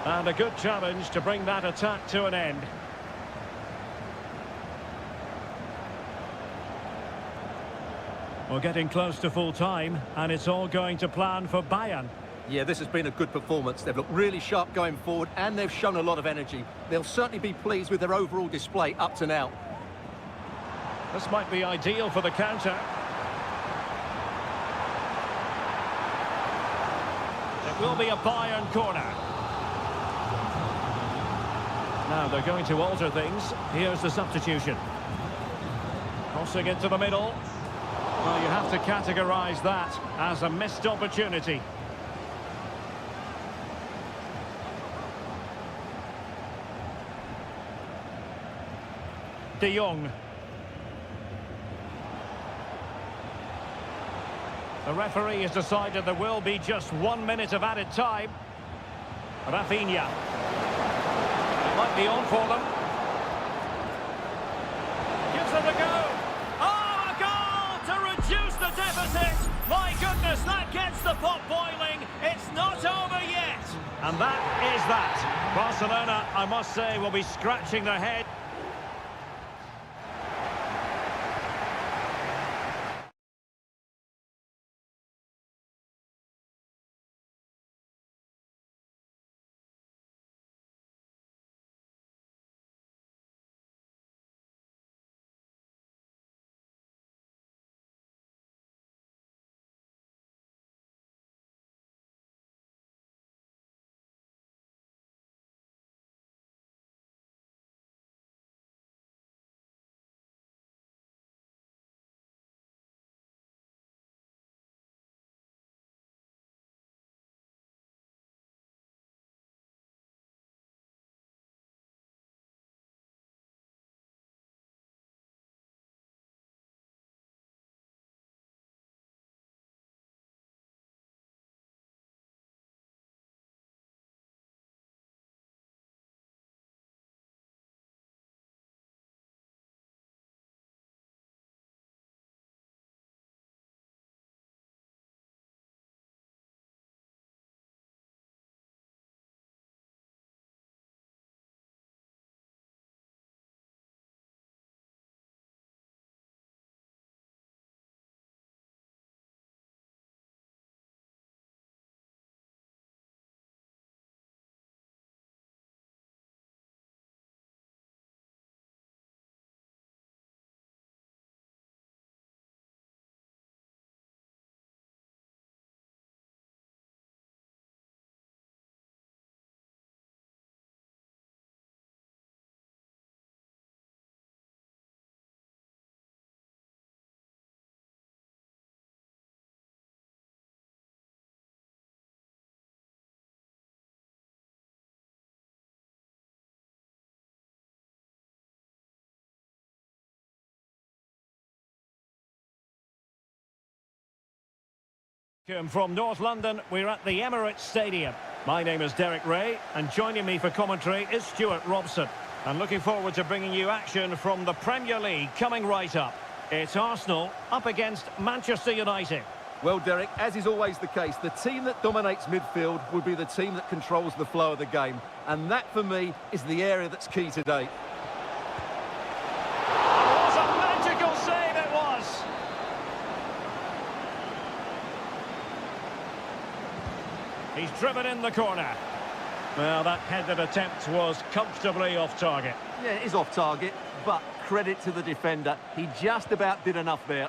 And a good challenge to bring that attack to an end. We're getting close to full time, and it's all going to plan for Bayern. Yeah, this has been a good performance. They've looked really sharp going forward, and they've shown a lot of energy. They'll certainly be pleased with their overall display up to now. This might be ideal for the counter. It will be a Bayern corner. Now they're going to alter things. Here's the substitution. Crossing into the middle. Well, you have to categorise that as a missed opportunity. De Jong. The referee has decided there will be just 1 minute of added time. Rafinha. It might be on for them. Gives it a go. Oh, a goal to reduce the deficit. My goodness, that gets the pot boiling. It's not over yet. And that is that. Barcelona, I must say, will be scratching their head. From North London, we're at the Emirates Stadium. My name is Derek Ray, and joining me for commentary is Stuart Robson. And looking forward to bringing you action from the Premier League coming right up. It's Arsenal up against Manchester United. Well, Derek, as is always the case, the team that dominates midfield will be the team that controls the flow of the game. And that, for me, is the area that's key today. What a magical save it was! He's driven in the corner. Well, that headed attempt was comfortably off target. Yeah, it is off target, but credit to the defender. He just about did enough there.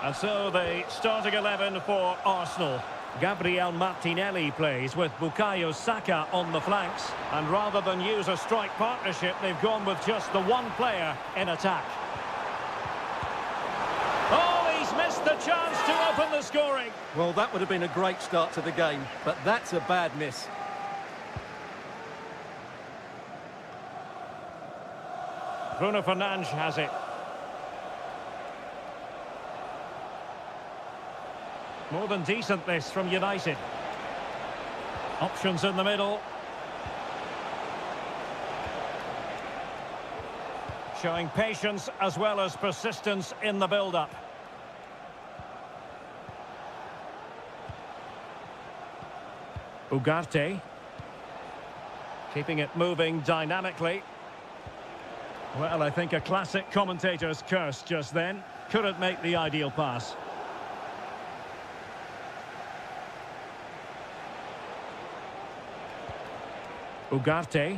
And so the starting 11 for Arsenal. Gabriel Martinelli plays with Bukayo Saka on the flanks. And rather than use a strike partnership, they've gone with just the one player in attack. Oh, he's missed the chance to open the scoring. Well, that would have been a great start to the game, but that's a bad miss. Bruno Fernandes has it. More than decent this from United. Options in the middle. Showing patience as well as persistence in the build-up. Ugarte. Keeping it moving dynamically. Well, I think a classic commentator's curse just then. Couldn't make the ideal pass. Ugarte.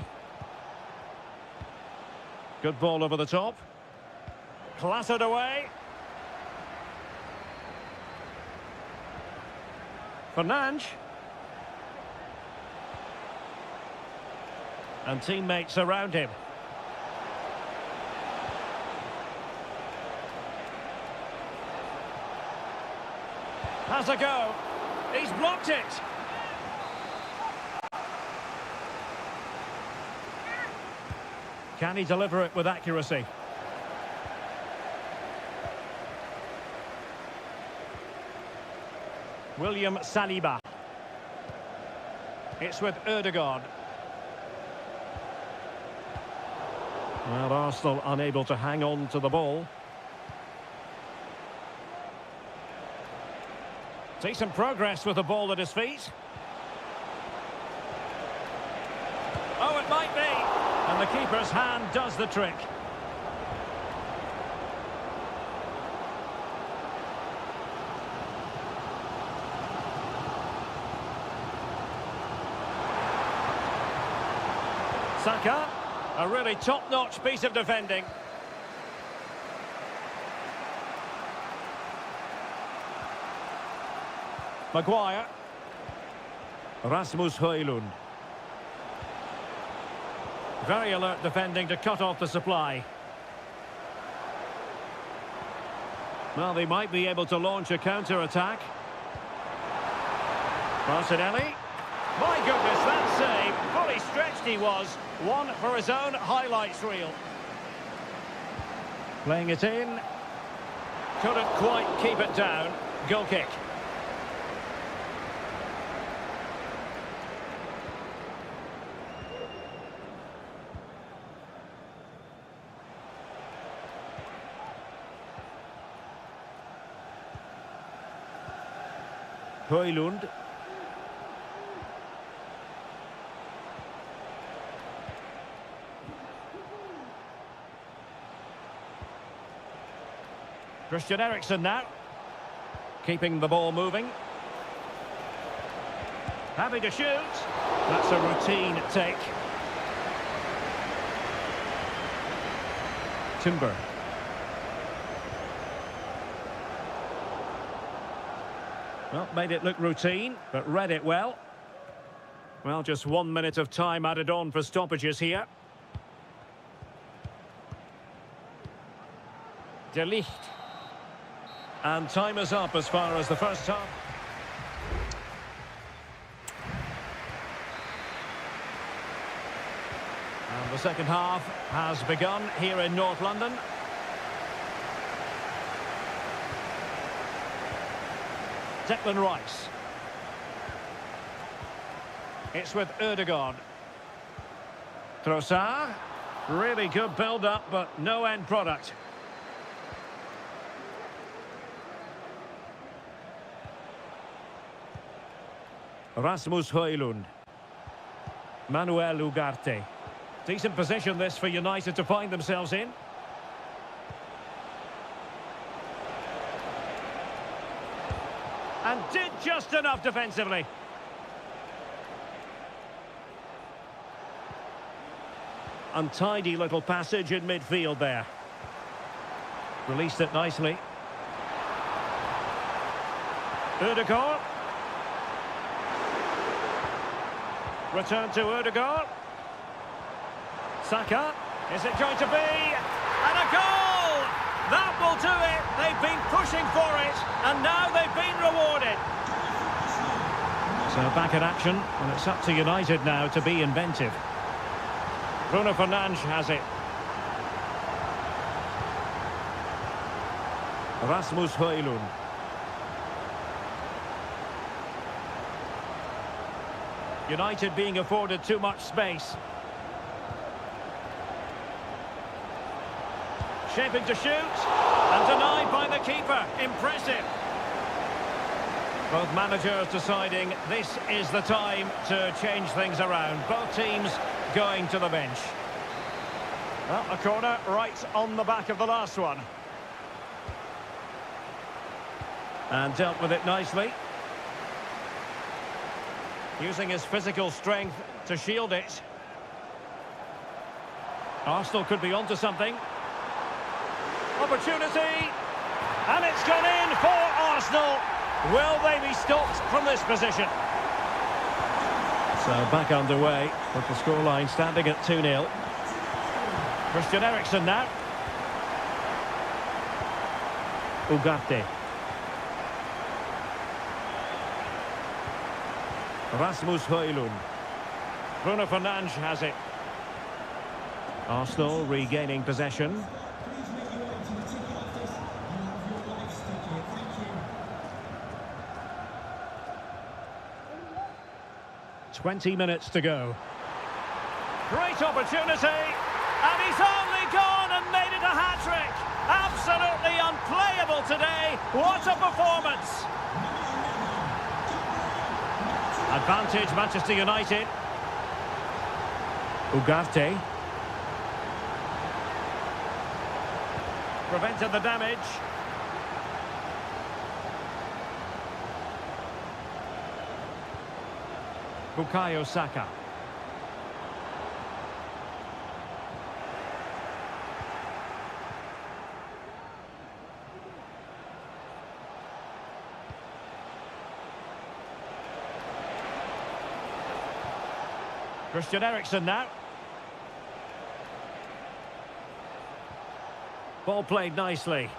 Good ball over the top. Clattered away. Fernandes. And teammates around him. Has a go. He's blocked it. Can he deliver it with accuracy? William Saliba. It's with Ødegaard. Well, Arsenal unable to hang on to the ball. Decent progress with the ball at his feet. Oh, it might be. And the keeper's hand does the trick. Saka, a really top-notch piece of defending. Maguire. Rasmus Højlund. Very alert defending to cut off the supply. Well, they might be able to launch a counter-attack. Martinelli. My goodness, that save. Fully stretched he was. One for his own highlights reel. Playing it in. Couldn't quite keep it down. Goal kick. Højlund. Christian Eriksen now. Keeping the ball moving. Happy to shoot. That's a routine take. Timber. Well, made it look routine, but read it well. Well, just 1 minute of time added on for stoppages here. De Ligt. And time is up as far as the first half. And the second half has begun here in North London. Declan Rice. It's with Ødegaard. Trossard. Really good build-up, but no end product. Rasmus Højlund. Manuel Ugarte. Decent position this for United to find themselves in. And did just enough defensively. Untidy little passage in midfield there. Released it nicely. Ødegaard. Return to Ødegaard. Saka. Is it going to be? And a goal! That will do it. They've been pushing for it, and now they've been rewarded. So back in action, and it's up to United now to be inventive. Bruno Fernandes has it. Rasmus Højlund. United being afforded too much space. Shaping to shoot, and denied by the keeper. Impressive. Both managers deciding this is the time to change things around. Both teams going to the bench. Well, a corner right on the back of the last one. And dealt with it nicely. Using his physical strength to shield it. Arsenal could be onto something. Opportunity. And it's gone in for Arsenal. Will they be stopped from this position? So back underway with the scoreline standing at 2-0. Christian Eriksen now. Ugarte. Rasmus Højlund. Bruno Fernandes has it. Arsenal regaining possession. "20 minutes to go. Great opportunity, and he's only gone and made it a hat-trick. Absolutely unplayable today. What a performance. Advantage Manchester United. Ugarte. Prevented the damage. Bukayo Saka. Christian Eriksen now. Ball played nicely.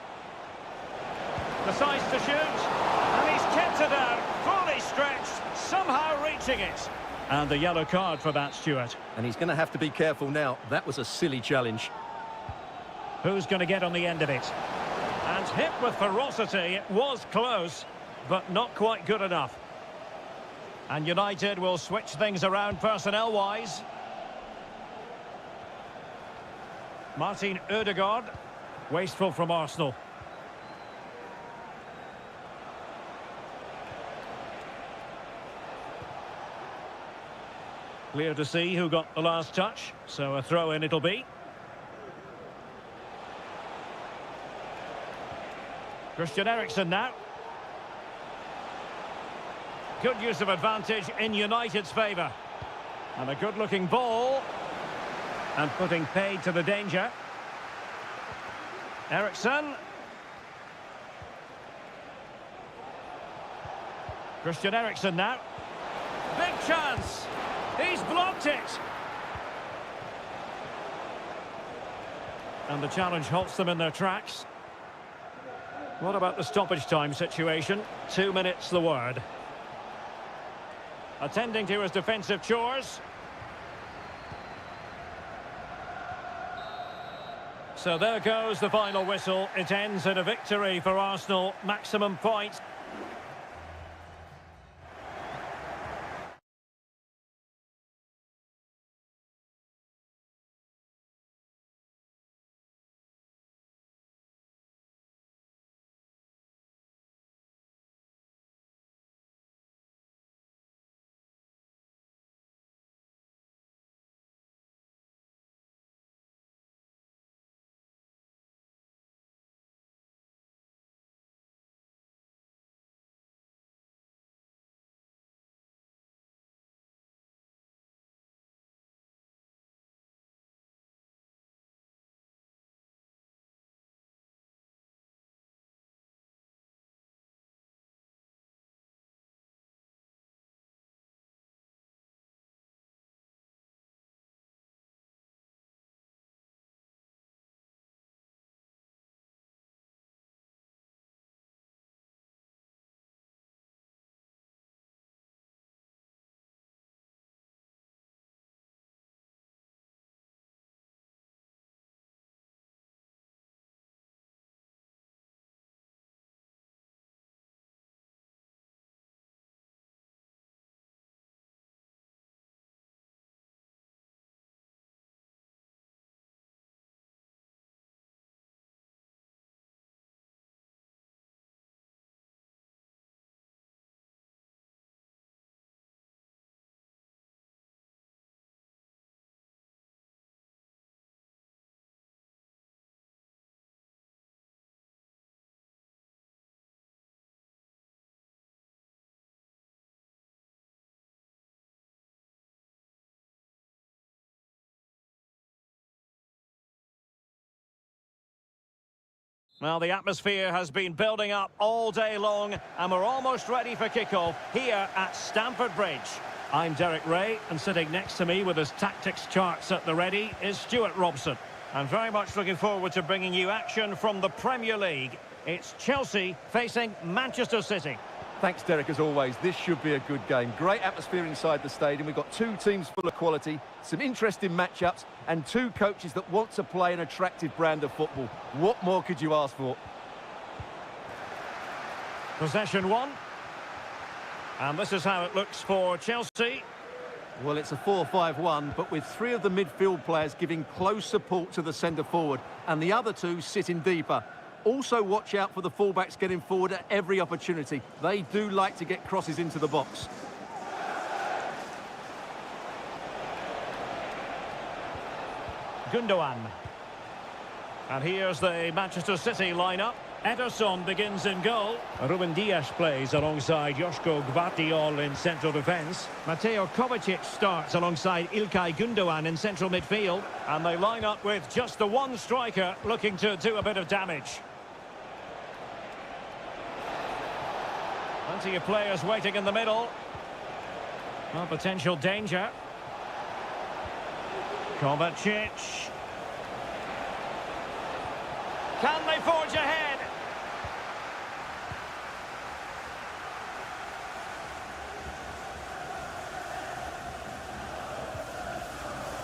Decides to shoot, and he's kept it out, fully stretched, somehow reaching it. And the yellow card for that, Stuart. And he's going to have to be careful now. That was a silly challenge. Who's going to get on the end of it? And hit with ferocity. It was close, but not quite good enough. And United will switch things around personnel-wise. Martin Ødegaard. Wasteful from Arsenal. Clear to see who got the last touch, so a throw-in it'll be. Christian Eriksen now. Good use of advantage in United's favour. And a good-looking ball. And putting paid to the danger. Eriksen. Christian Eriksen now. Big chance. He's blocked it. And the challenge halts them in their tracks. What about the stoppage time situation? 2 minutes the word. Attending to his defensive chores. So there goes the final whistle. It ends in a victory for Arsenal. Maximum points. Well, the atmosphere has been building up all day long, and we're almost ready for kickoff here at Stamford Bridge. I'm Derek Ray, and sitting next to me with his tactics charts at the ready is Stuart Robson. I'm very much looking forward to bringing you action from the Premier League. It's Chelsea facing Manchester City. Thanks, Derek, as always. This should be a good game. Great atmosphere inside the stadium. We've got two teams full of quality, some interesting matchups, and two coaches that want to play an attractive brand of football. What more could you ask for? Possession one. And this is how it looks for Chelsea. Well, it's a 4-5-1, but with three of the midfield players giving close support to the centre-forward, and the other two sitting deeper. Also watch out for the fullbacks getting forward at every opportunity. They do like to get crosses into the box. Gundogan. And here's the Manchester City lineup. Ederson begins in goal. Ruben Dias plays alongside Joško Gvardiol in central defence. Mateo Kovacic starts alongside İlkay Gundogan in central midfield. And they line up with just the one striker looking to do a bit of damage. Plenty of players waiting in the middle. Well, potential danger. Kovacic. Can they forge ahead?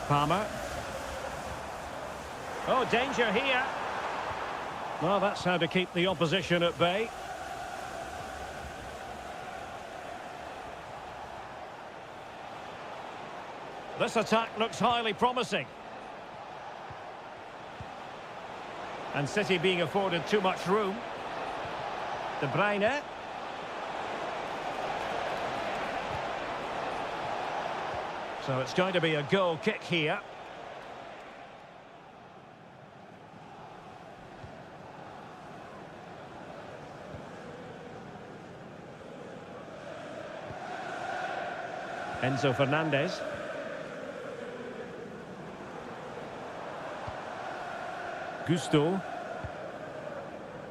Palmer. Oh, danger here. Well, that's how to keep the opposition at bay. This attack looks highly promising. And City being afforded too much room. De Bruyne. So it's going to be a goal kick here. Enzo Fernandez. Gusto.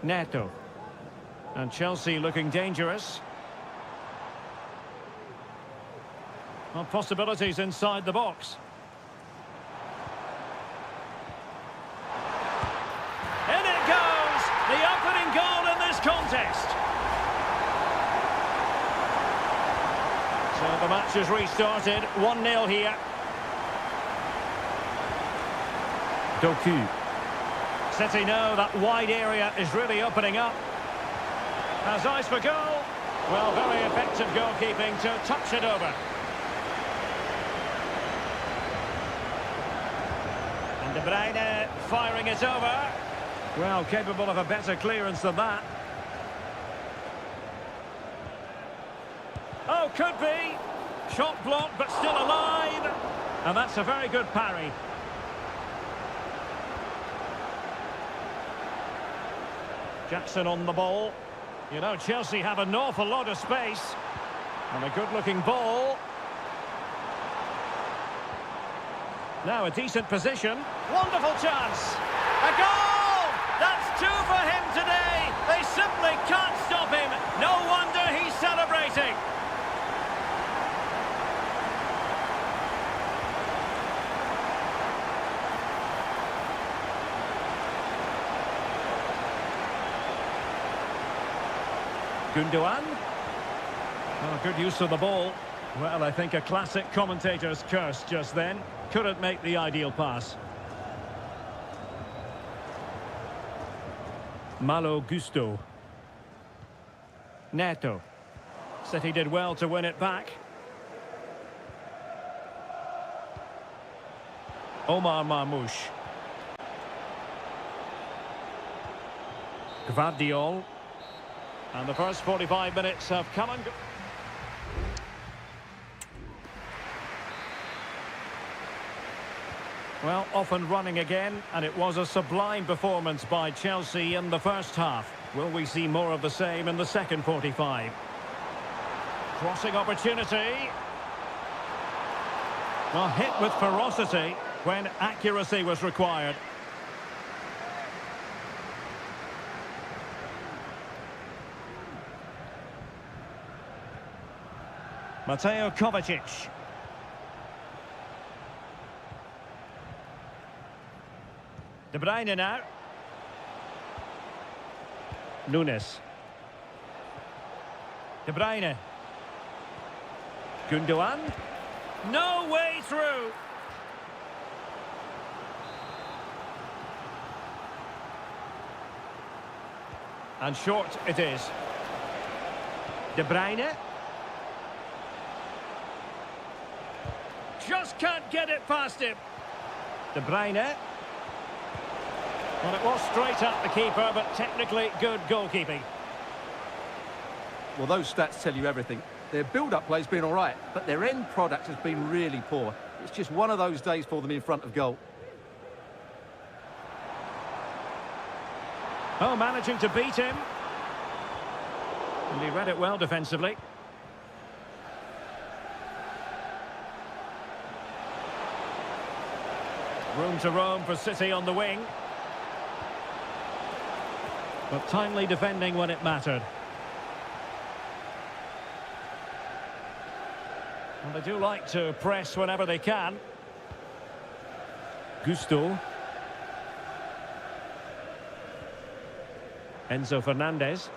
Neto. And Chelsea looking dangerous. Well, possibilities inside the box. In it goes! The opening goal in this contest. So the match has restarted. 1-0 here. Doku. City know that wide area is really opening up. Has eyes for goal. Well, very effective goalkeeping to touch it over. And De Bruyne firing it over. Well, capable of a better clearance than that. Oh, could be. Shot blocked, but still alive. And that's a very good parry. Jackson on the ball. You know, Chelsea have an awful lot of space. And a good-looking ball. Now a decent position. Wonderful chance. A goal! That's two for him today. They simply can't stop him. No wonder he's celebrating. Gundogan. Oh, good use of the ball. Well, I think a classic commentator's curse just then. Couldn't make the ideal pass. Malo Gusto. Neto. City did well to win it back. Omar Marmoush. Gvardiol. And the first 45 minutes have come and gone. Well, off and running again, and it was a sublime performance by Chelsea in the first half. Will we see more of the same in the second 45? Crossing opportunity. Well, hit with ferocity when accuracy was required. Mateo Kovacic. De Bruyne now. Nunes. De Bruyne. Gundogan. No way through. And short it is. De Bruyne. Just can't get it past him. De Bruyne. Well, it was straight at the keeper, but technically good goalkeeping. Well, those stats tell you everything. Their build-up play's been all right, but their end product has been really poor. It's just one of those days for them in front of goal. Oh, managing to beat him. And he read it well defensively. Room to roam for City on the wing. But timely defending when it mattered. And they do like to press whenever they can. Gusto. Enzo Fernandez.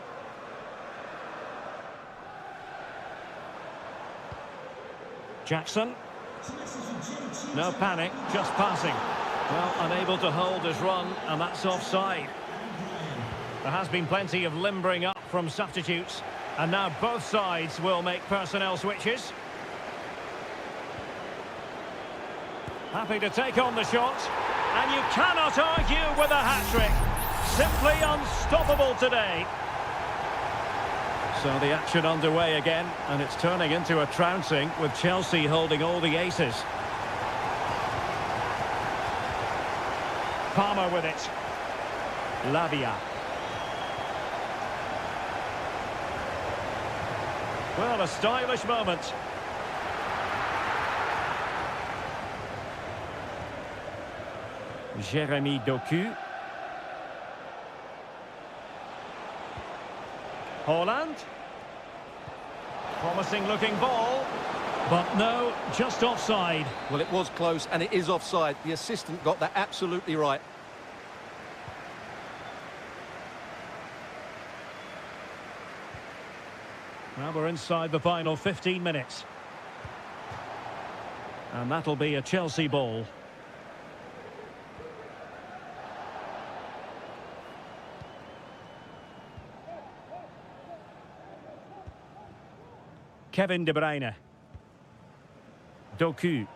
Jackson. No panic, just passing. Well, unable to hold his run, and that's offside. There has been plenty of limbering up from substitutes, and now both sides will make personnel switches. Happy to take on the shot, and you cannot argue with a hat-trick. Simply unstoppable today. So the action underway again, and it's turning into a trouncing with Chelsea holding all the aces. Palmer with it. Lavia. Well, a stylish moment. Jeremy Doku. Haaland. Promising looking ball. But no, just offside. Well, it was close, and it is offside. The assistant got that absolutely right. Well, we're inside the final 15 minutes. And that'll be a Chelsea ball. Kevin De Bruyne. Doku.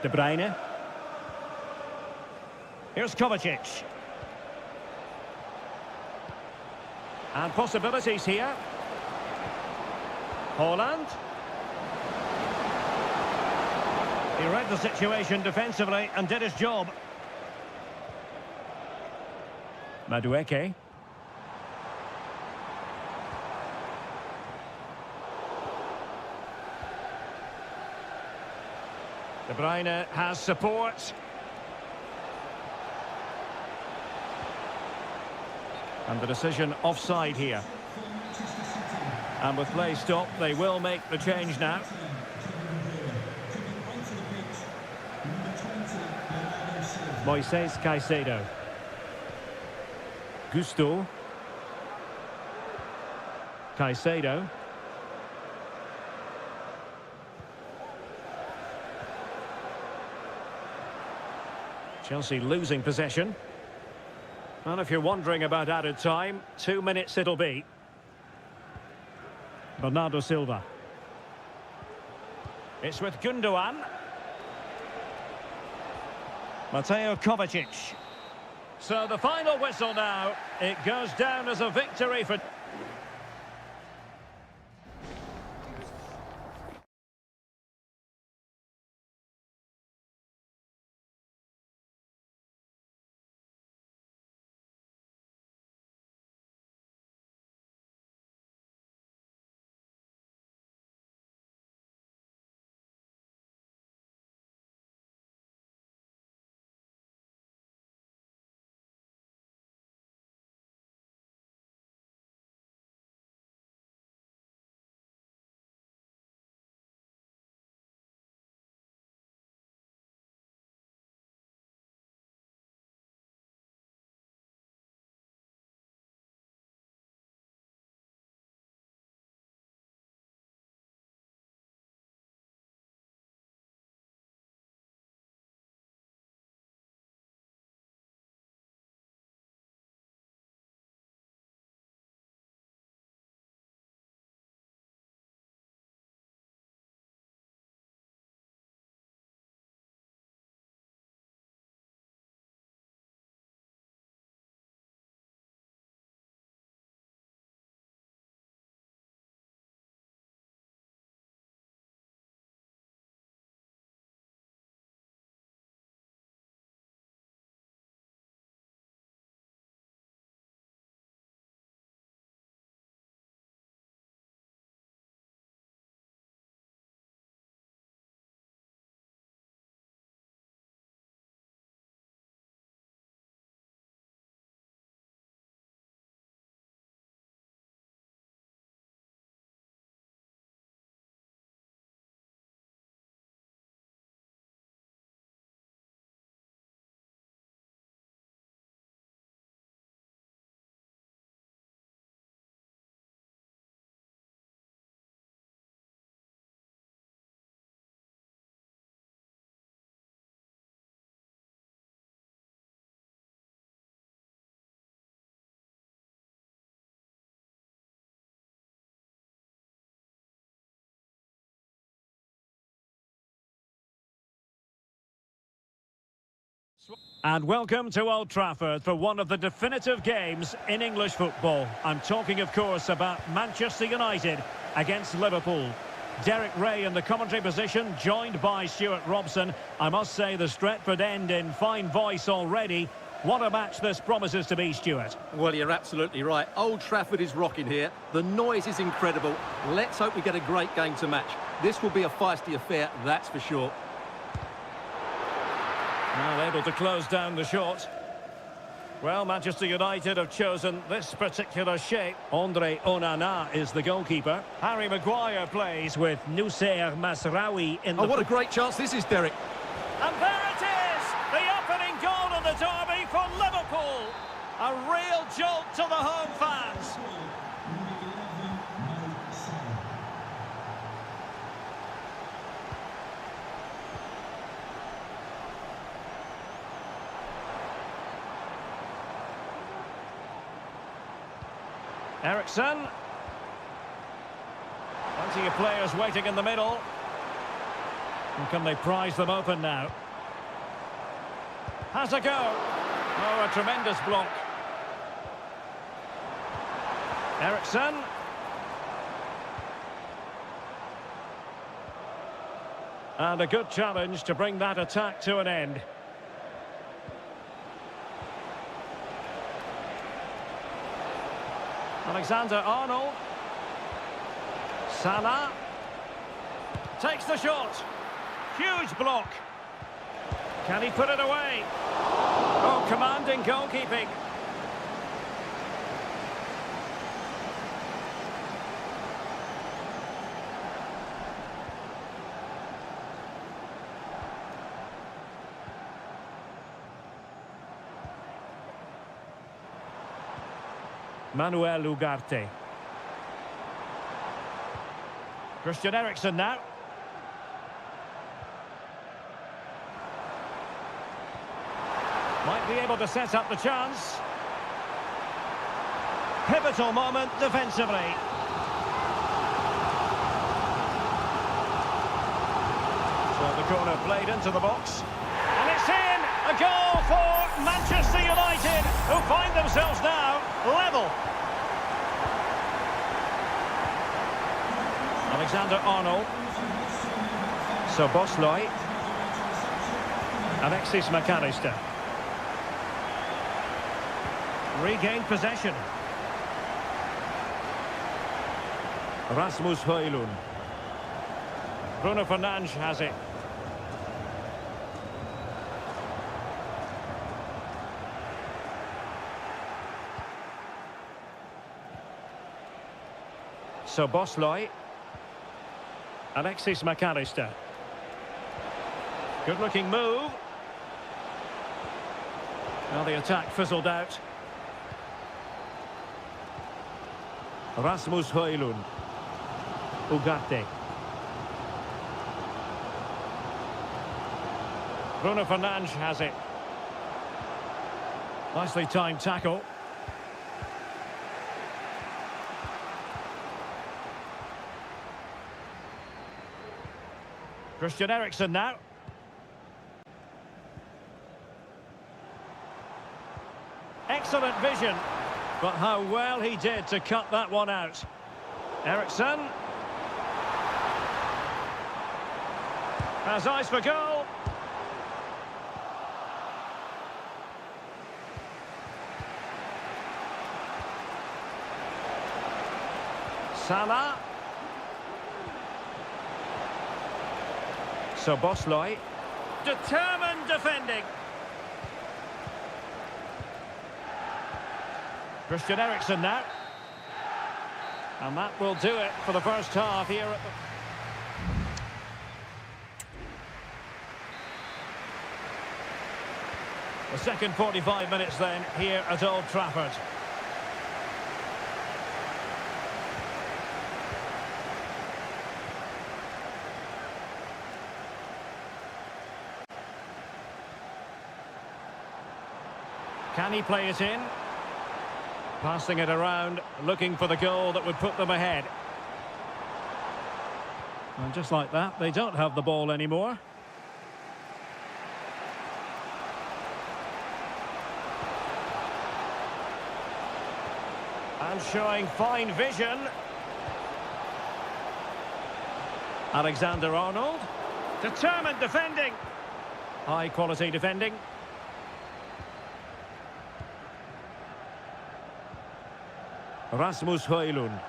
De Bruyne. Here's Kovacic. And possibilities here. Haaland. He read the situation defensively and did his job. Madueke. De Bruyne has support. And the decision offside here. And with play stopped, they will make the change now. Moises Caicedo. Gusto. Caicedo. Chelsea losing possession. And if you're wondering about added time, 2 minutes it'll be. Bernardo Silva. It's with Gundogan. Mateo Kovacic. So the final whistle now. It goes down as a victory for... And welcome to Old Trafford for one of the definitive games in English football. I'm talking, of course, about Manchester United against Liverpool. Derek Ray in the commentary position, joined by Stuart Robson. I must say the Stretford end in fine voice already. What a match this promises to be, Stuart. Well, you're absolutely right. Old Trafford is rocking here. The noise is incredible. Let's hope we get a great game to match. This will be a feisty affair, that's for sure. Now able to close down the shot. Well, Manchester United have chosen this particular shape. Andre Onana is the goalkeeper. Harry Maguire plays with Noussair Masraoui in the... Oh, what a great chance this is, Derek. And there it is! The opening goal of the derby for Liverpool. A real jolt to the home fans. Ericsson. Plenty of players waiting in the middle. And can they prise them open now? Has a go. Oh, a tremendous block. Ericsson. And a good challenge to bring that attack to an end. Alexander-Arnold. Salah. Takes the shot. Huge block. Can he put it away? Oh, commanding goalkeeping. Manuel Ugarte. Christian Eriksen now. Might be able to set up the chance. Pivotal moment defensively. So the corner played into the box. And it's in! A goal for Manchester United, who find themselves now level. Alexander-Arnold. Szoboszlai. Alexis McAllister. Regained possession. Rasmus Højlund. Bruno Fernandes has it. Szoboszlai. Alexis McAllister. Good looking move. Well, the attack fizzled out. Rasmus Højlund. Ugarte. Bruno Fernandes has it. Nicely timed tackle. Christian Eriksen now. Excellent vision. But how well he did to cut that one out. Eriksen. Has eyes for goal. Salah. Szoboszlai. Determined defending. Christian Eriksen now. And that will do it for the first half here at the second 45 minutes then here at Old Trafford. Can he play it in? Passing it around, looking for the goal that would put them ahead. And just like that, they don't have the ball anymore. And showing fine vision. Alexander-Arnold. Determined defending. High quality defending. Rasmus Højlund.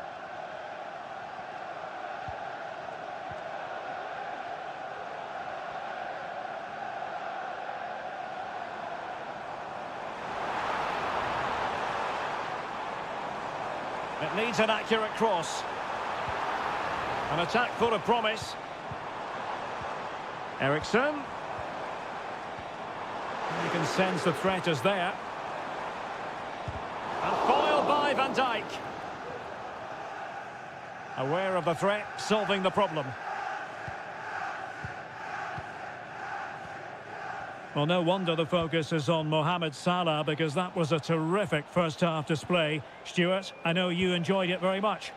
It needs an accurate cross. An attack full of promise. Eriksson. You can sense the threat is there. And foiled by Van Dijk. Aware of the threat, solving the problem. Well, no wonder the focus is on Mohamed Salah, because that was a terrific first-half display. Stuart, I know you enjoyed it very much.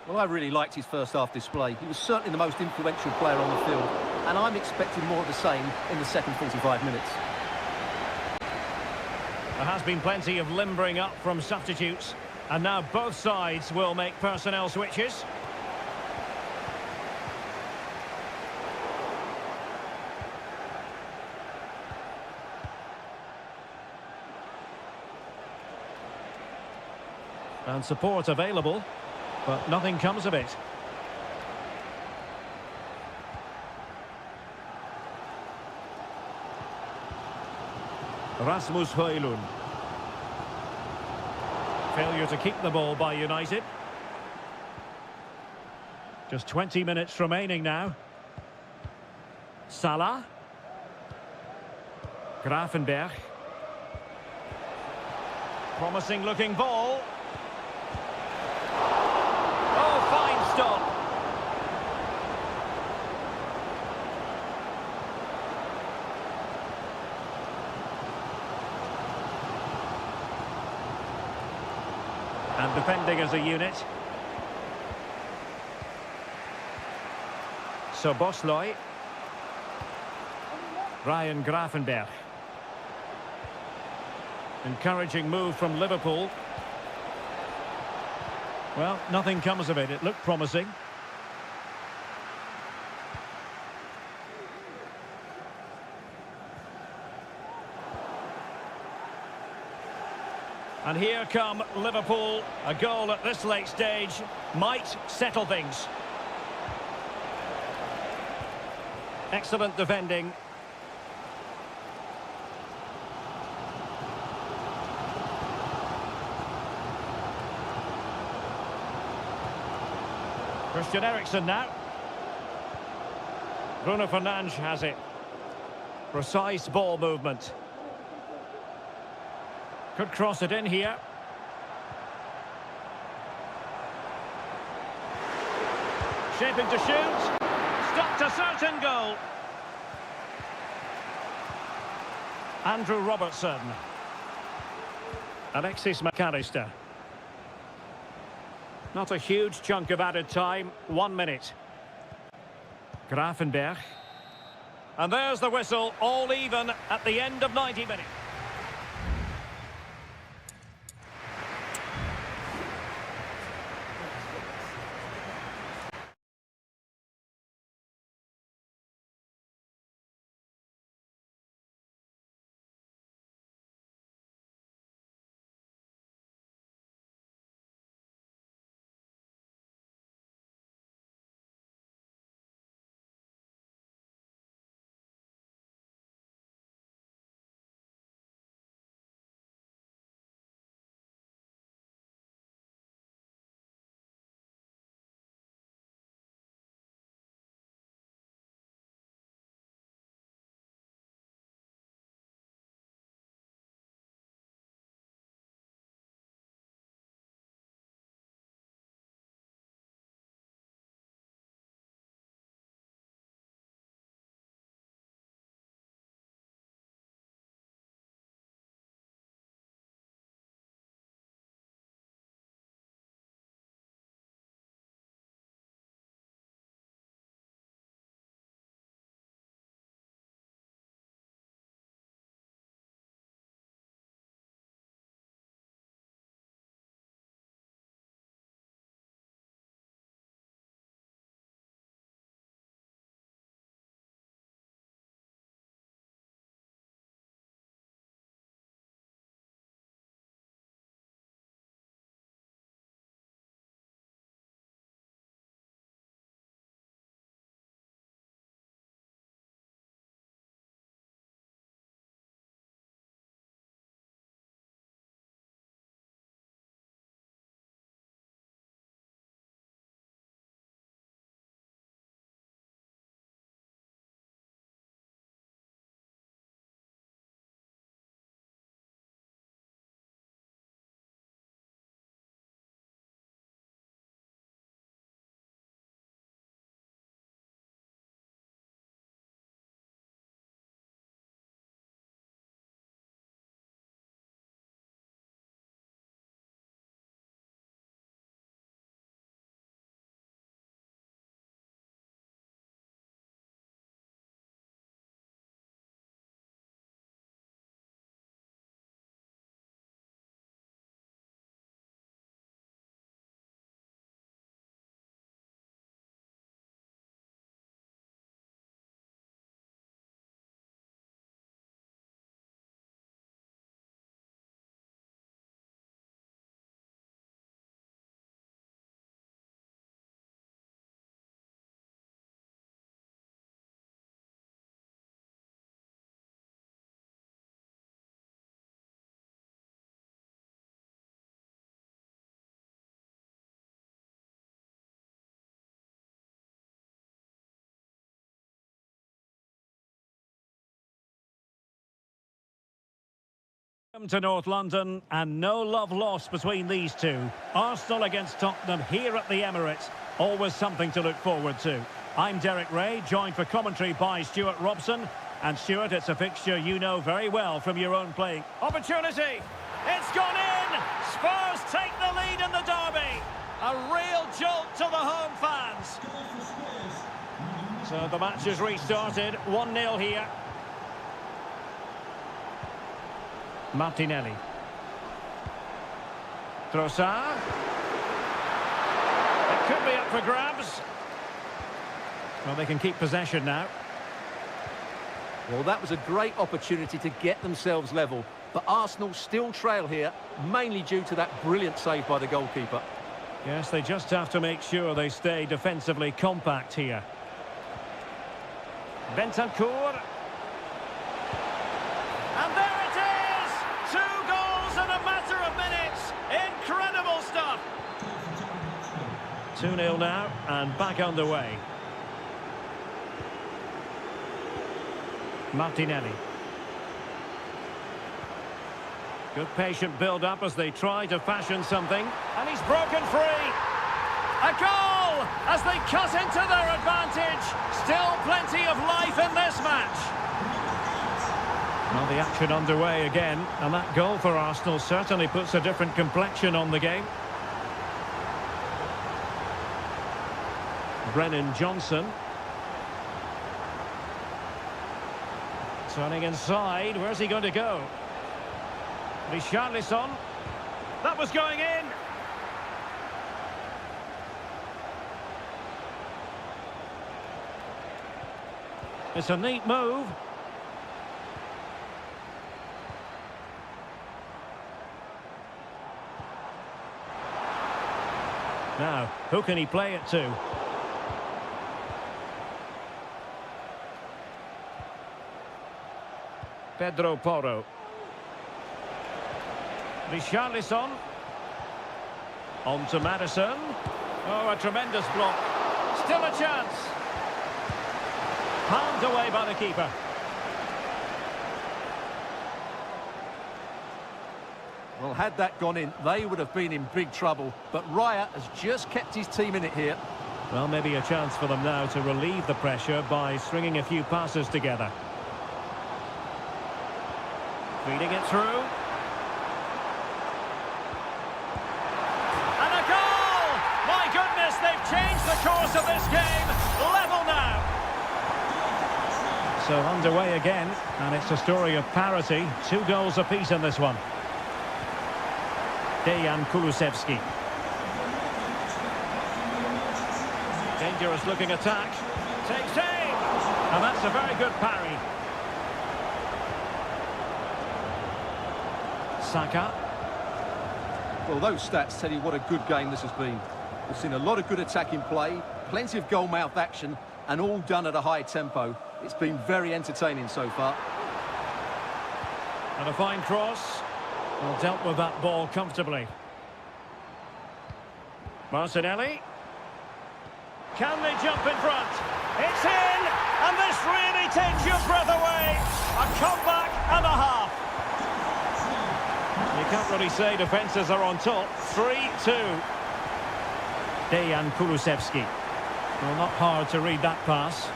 Well, I really liked his first-half display. He was certainly the most influential player on the field, and I'm expecting more of the same in the second 45 minutes. There has been plenty of limbering up from substitutes, and now both sides will make personnel switches. And support available, but nothing comes of it. Rasmus Højlund. Failure to keep the ball by United. Just 20 minutes remaining now. Salah. Gravenberch. Promising looking ball. Oh, fine stop. And defending as a unit. So Bosley. Ryan Gravenberch. Encouraging move from Liverpool. Well, nothing comes of it. It looked promising. And here come Liverpool. A goal at this late stage might settle things. Excellent defending. Christian Eriksen now. Bruno Fernandes has it. Precise ball movement. Could cross it in here. Shaping to shoot. Stopped a certain goal. Andrew Robertson. Alexis McAllister. Not a huge chunk of added time. 1 minute. Gravenberch. And there's the whistle, all even at the end of 90 minutes. Welcome to North London, and no love lost between these two. Arsenal against Tottenham here at the Emirates. Always something to look forward to. I'm Derek Ray, joined for commentary by Stuart Robson. And Stuart, it's a fixture you know very well from your own playing. Opportunity! It's gone in! Spurs take the lead in the derby. A real jolt to the home fans. So the match has restarted. 1-0 here. Martinelli. Trossard. It could be up for grabs. Well, they can keep possession now. Well, that was a great opportunity to get themselves level. But Arsenal still trail here, mainly due to that brilliant save by the goalkeeper. Yes, they just have to make sure they stay defensively compact here. Bentancur. And there it is! 2 goals in a matter of minutes. Incredible stuff. 2-0 now, and back underway. Martinelli. Good patient build-up as they try to fashion something. And he's broken free. A goal as they cut into their advantage. Still plenty of life in this match. Well, the action underway again. And that goal for Arsenal certainly puts a different complexion on the game. Brennan Johnson. Turning inside, where's he going to go? Richarlison. That was going in. It's a neat move. Now, who can he play it to? Pedro Porro. Richarlison. On to Madison. Oh, a tremendous block. Still a chance. Palmed away by the keeper. Well, had that gone in, they would have been in big trouble. But Raya has just kept his team in it here. Well, maybe a chance for them now to relieve the pressure by stringing a few passes together. Feeding it through. And a goal! My goodness, they've changed the course of this game. Level now. So underway again, and it's a story of parity. 2 goals apiece in this one. Dejan Kulusevski. Dangerous looking attack. Takes aim. And that's a very good parry. Saka. Well, those stats tell you what a good game this has been. We've seen a lot of good attacking play, plenty of goal-mouth action, and all done at a high tempo. It's been very entertaining so far. And a fine cross. Well, dealt with that ball comfortably. Martinelli. Can they jump in front? It's in! And this really takes your breath away. A comeback and a half. You can't really say defences are on top. 3-2. Dejan Kulusevski. Well, not hard to read that pass.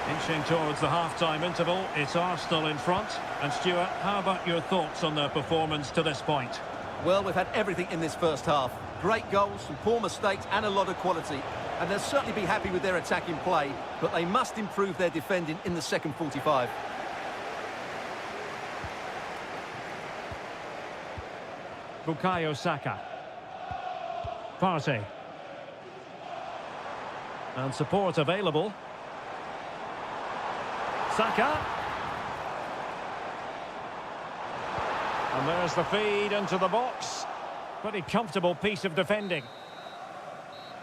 Inching towards the half-time interval, it's Arsenal in front. And Stuart, how about your thoughts on their performance to this point? Well, we've had everything in this first half. Great goals, some poor mistakes and a lot of quality. And they'll certainly be happy with their attacking play, but they must improve their defending in the second 45. Bukayo Saka. Partey. And support available. Saka. And there's the feed into the box. Pretty comfortable piece of defending.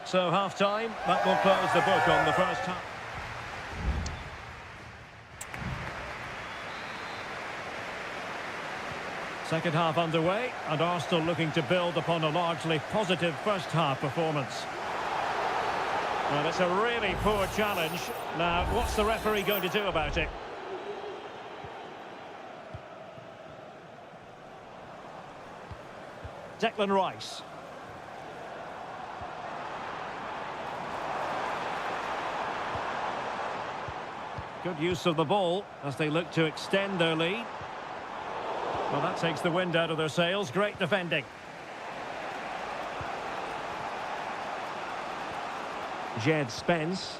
So half-time, that will close the book on the first half. Second half underway, and Arsenal looking to build upon a largely positive first half performance. Well, it's a really poor challenge. Now, what's the referee going to do about it? Declan Rice. Good use of the ball as they look to extend their lead. Well, that takes the wind out of their sails. Great defending. Jed Spence.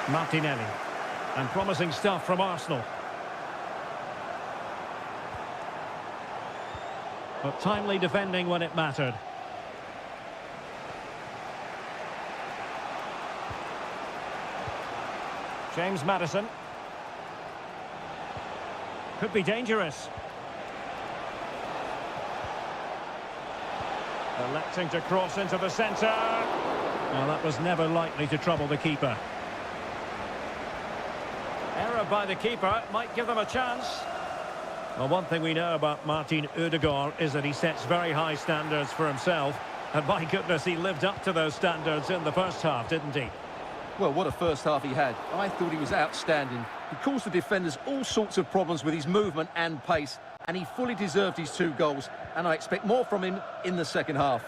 Martinelli. And promising stuff from Arsenal. But timely defending when it mattered. James Maddison. Could be dangerous. Electing to cross into the centre. Well, that was never likely to trouble the keeper. Error by the keeper might give them a chance. Well, one thing we know about Martin Ødegaard is that he sets very high standards for himself. And my goodness, he lived up to those standards in the first half, didn't he? Well, what a first half he had. I thought he was outstanding. He caused the defenders all sorts of problems with his movement and pace, and he fully deserved his 2 goals, and I expect more from him in the second half.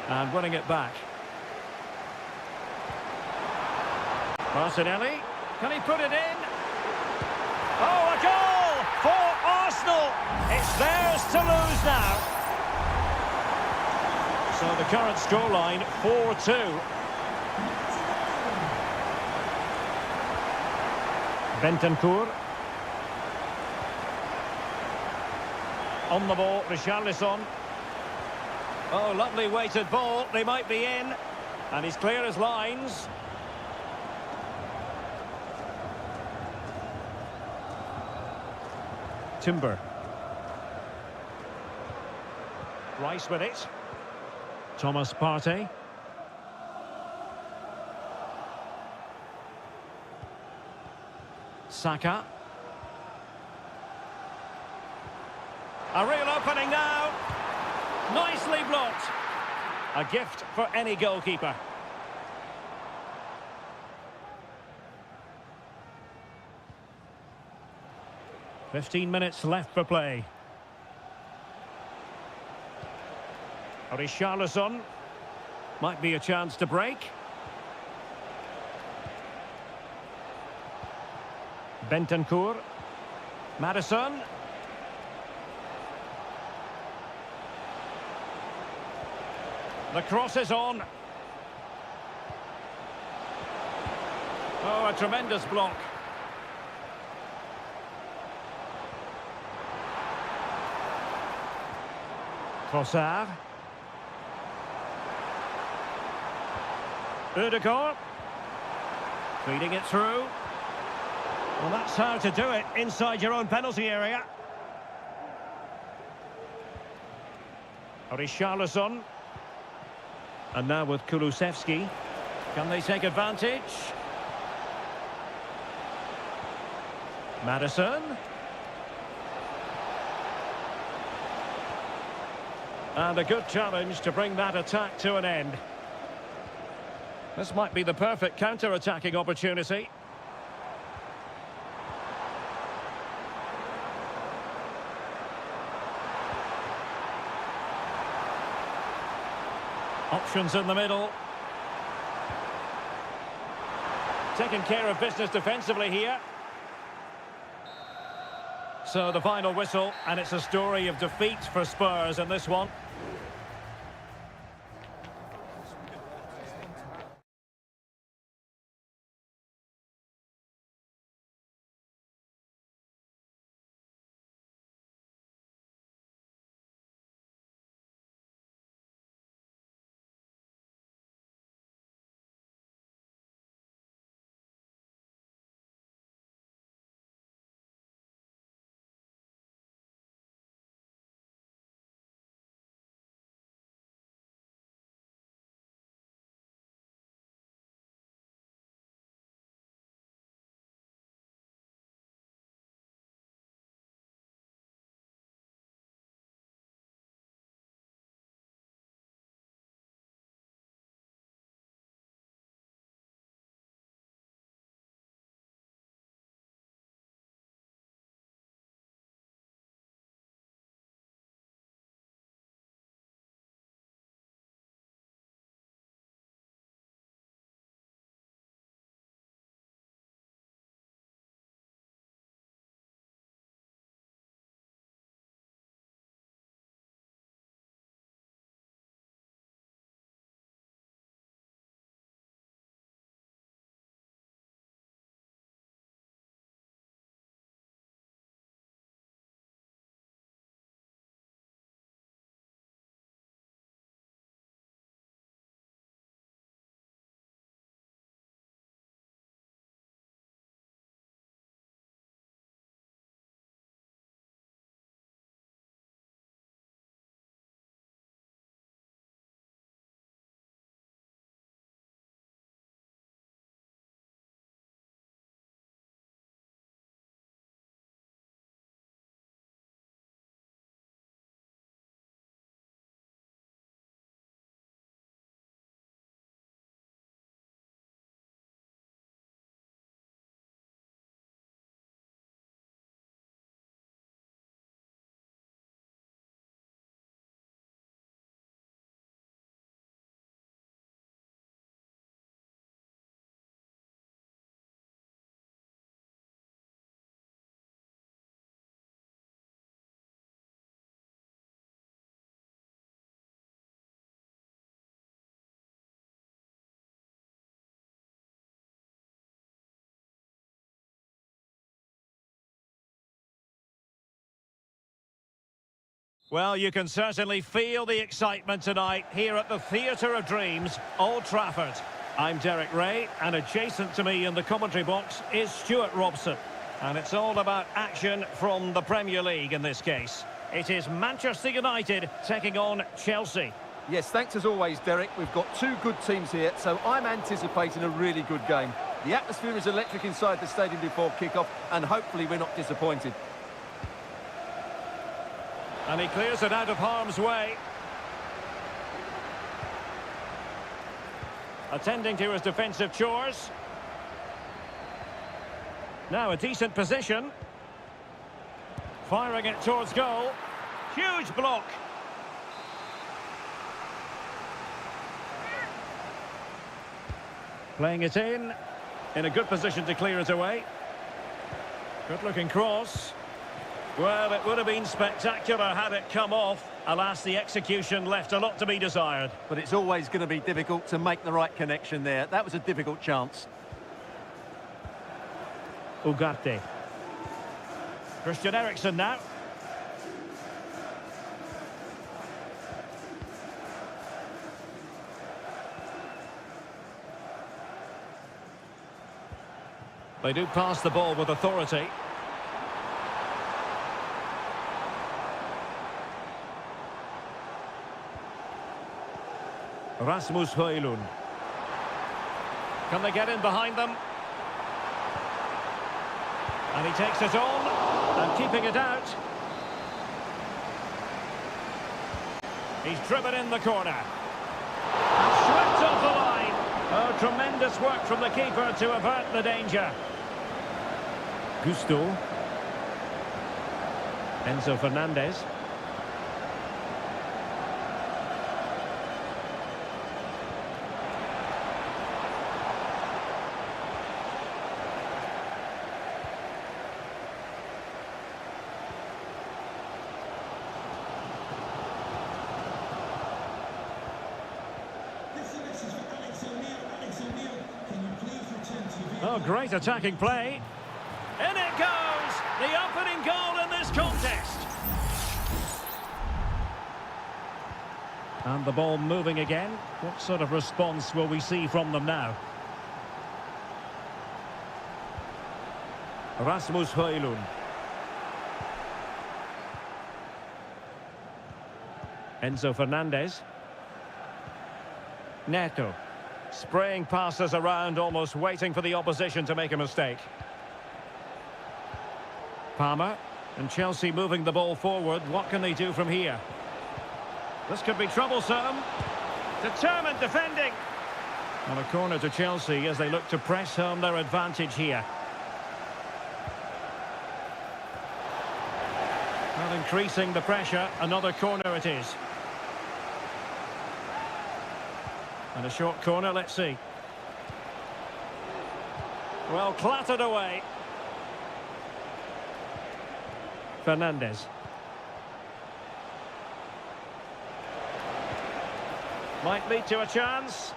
And winning it back. Martinelli, can he put it in? Oh, a goal for Arsenal! It's theirs to lose now. So the current scoreline, 4-2. Bentancur. On the ball, Richarlison. Oh, lovely weighted ball. They might be in. And he's clear as lines. Timber. Rice with it. Thomas Partey. Saka. A real opening now. Nicely blocked. A gift for any goalkeeper. "15 minutes left for play. Richarlison. Might be a chance to break. Bentancur. Maddison. The cross is on. Oh, a tremendous block. Trossard. Ødegaard. Feeding it through. Well, that's how to do it inside your own penalty area. Richarlison. And now with Kulusevski. Can they take advantage? Maddison. And a good challenge to bring that attack to an end. This might be the perfect counter-attacking opportunity. Options in the middle. Taking care of business defensively here. So the final whistle, and it's a story of defeat for Spurs in this one. Well, you can certainly feel the excitement tonight here at the Theatre of Dreams, Old Trafford. I'm Derek Ray, and adjacent to me in the commentary box is Stuart Robson. And it's all about action from the Premier League in this case. It is Manchester United taking on Chelsea. Yes, thanks as always, Derek. We've got two good teams here, so I'm anticipating a really good game. The atmosphere is electric inside the stadium before kick-off, and hopefully we're not disappointed. And he clears it out of harm's way. Attending to his defensive chores. Now a decent position. Firing it towards goal. Huge block. Playing it in a good position to clear it away. Good looking cross. Well, it would have been spectacular had it come off. Alas, the execution left a lot to be desired. But it's always going to be difficult to make the right connection there. That was a difficult chance. Ugarte. Christian Eriksen now. They do pass the ball with authority. Rasmus Højlund. Can they get in behind them? And he takes it on, and keeping it out. He's driven in the corner. And swept off the line. Oh, tremendous work from the keeper to avert the danger. Gusto. Enzo Fernandez. Oh, great attacking play. In it goes! The opening goal in this contest. And the ball moving again. What sort of response will we see from them now? Rasmus Højlund. Enzo Fernandez. Neto. Spraying passes around, almost waiting for the opposition to make a mistake. Palmer, and Chelsea moving the ball forward. What can they do from here? This could be troublesome. Determined defending. And a corner to Chelsea as they look to press home their advantage here. Not increasing the pressure. Another corner it is. And a short corner, let's see. Well, clattered away. Fernandez. Might lead to a chance.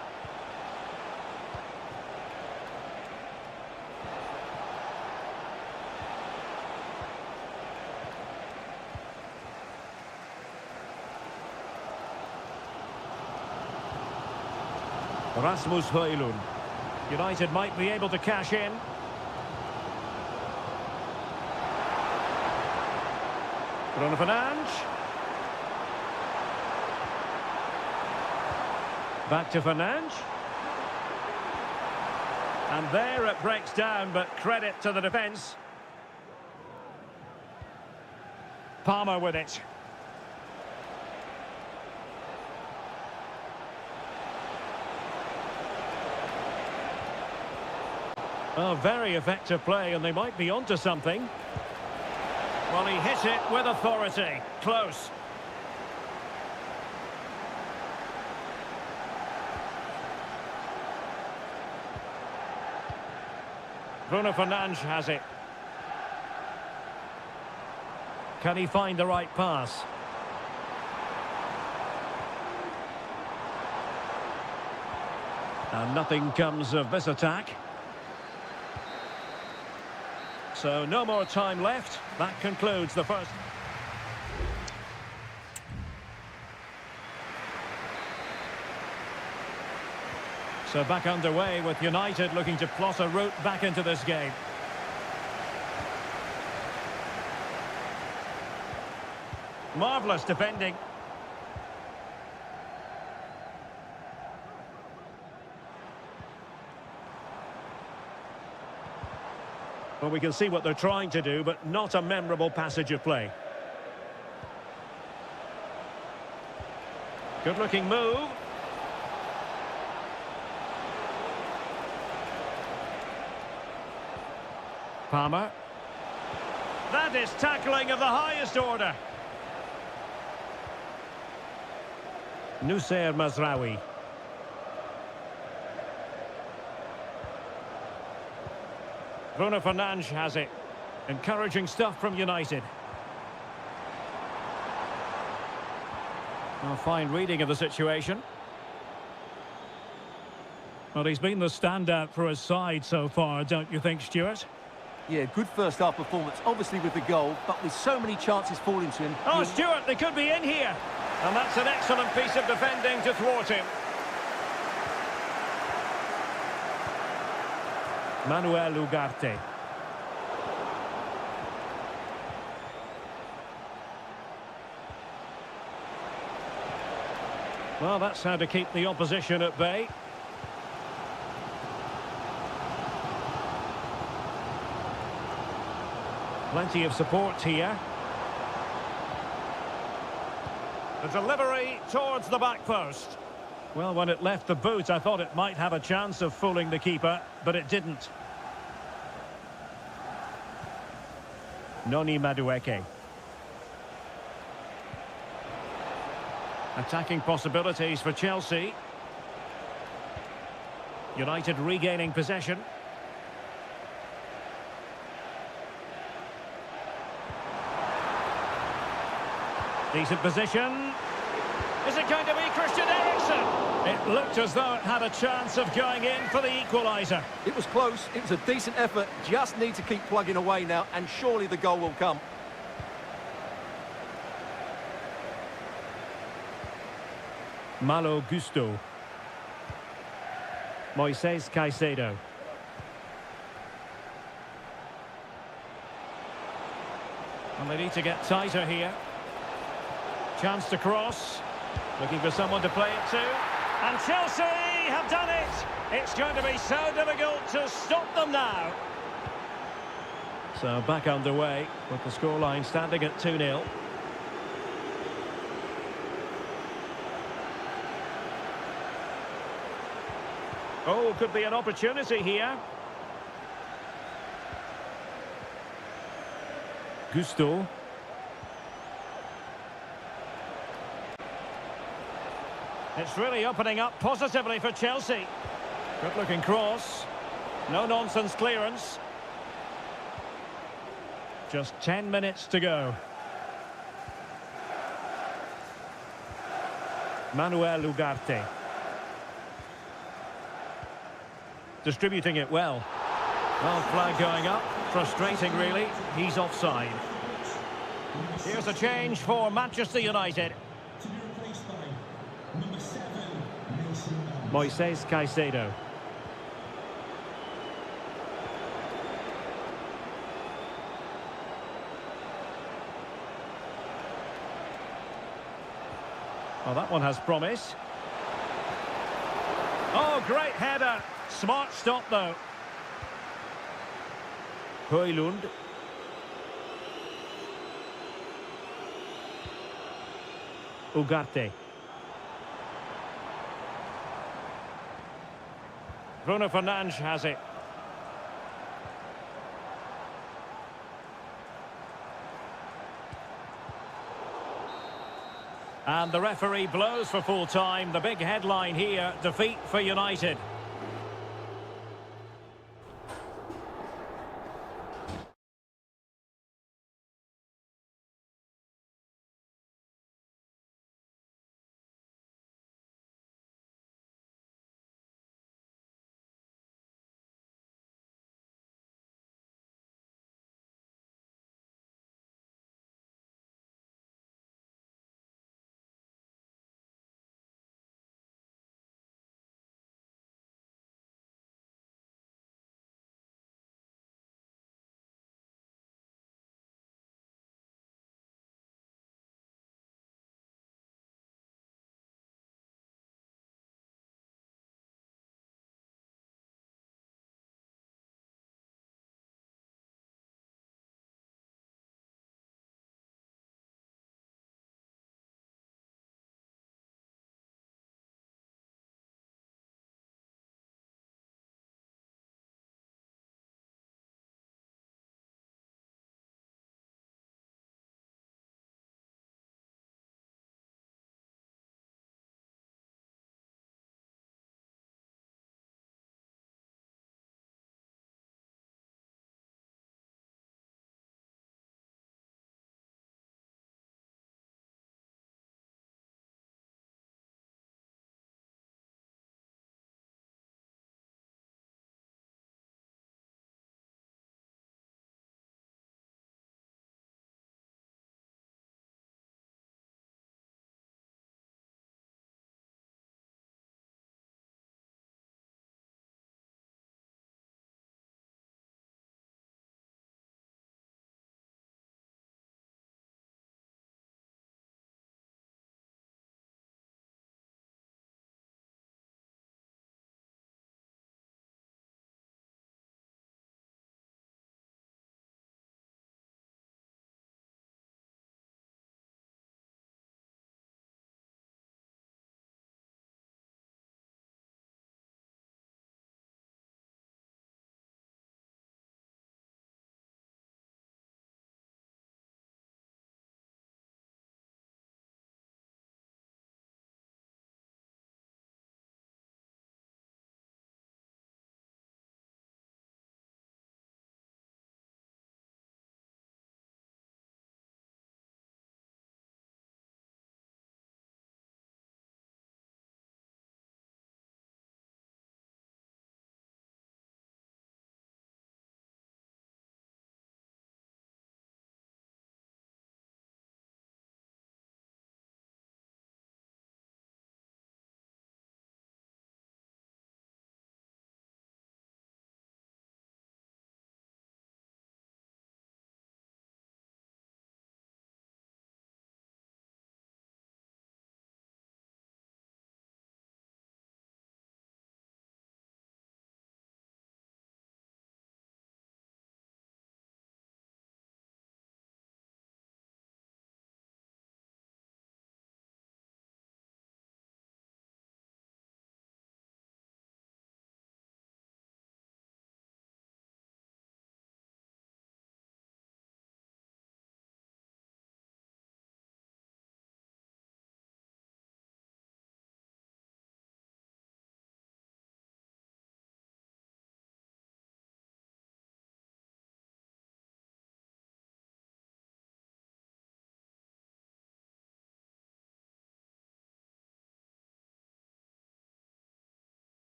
Rasmus Højlund. United might be able to cash in. Bruno Fernandes. Back to Fernandes. And there it breaks down, but credit to the defence. Palmer with it. Oh, very effective play, and they might be onto something. Well, he hit it with authority. Close. Bruno Fernandes has it. Can he find the right pass? And nothing comes of this attack. So no more time left. That concludes the first. So back underway with United looking to plot a route back into this game. Marvellous defending. Well, we can see what they're trying to do, but not a memorable passage of play. Good-looking move. Palmer. That is tackling of the highest order. Nusayr Mazraoui. Bruno Fernandes has it. Encouraging stuff from United. A fine reading of the situation. Well, he's been the standout for his side so far, don't you think, Stuart? Yeah, good first-half performance, obviously with the goal, but with so many chances falling to him... Oh, Stuart, they could be in here. And that's an excellent piece of defending to thwart him. Manuel Ugarte. Well, that's how to keep the opposition at bay. Plenty of support here. The delivery towards the back post. Well, when it left the boot, I thought it might have a chance of fooling the keeper, but it didn't. Noni Madueke. Attacking possibilities for Chelsea. United regaining possession. Decent position. Is it going to be Christian Eriksen? It looked as though it had a chance of going in for the equaliser. It was close, it was a decent effort, just need to keep plugging away now, and surely the goal will come. Malo Gusto. Moises Caicedo. And they need to get tighter here. Chance to cross. Looking for someone to play it to. And Chelsea have done it! It's going to be so difficult to stop them now. So back underway with the scoreline standing at 2-0. Oh, could be an opportunity here. Gusto. It's really opening up positively for Chelsea. Good-looking cross. No-nonsense clearance. Just 10 minutes to go. Manuel Ugarte. Distributing it well. Well, flag going up. Frustrating, really. He's offside. Here's a change for Manchester United. Moises Caicedo. Oh, that one has promise. Oh, great header. Smart stop, though. Højlund. Ugarte. Bruno Fernandes has it. And the referee blows for full time. The big headline here, defeat for United.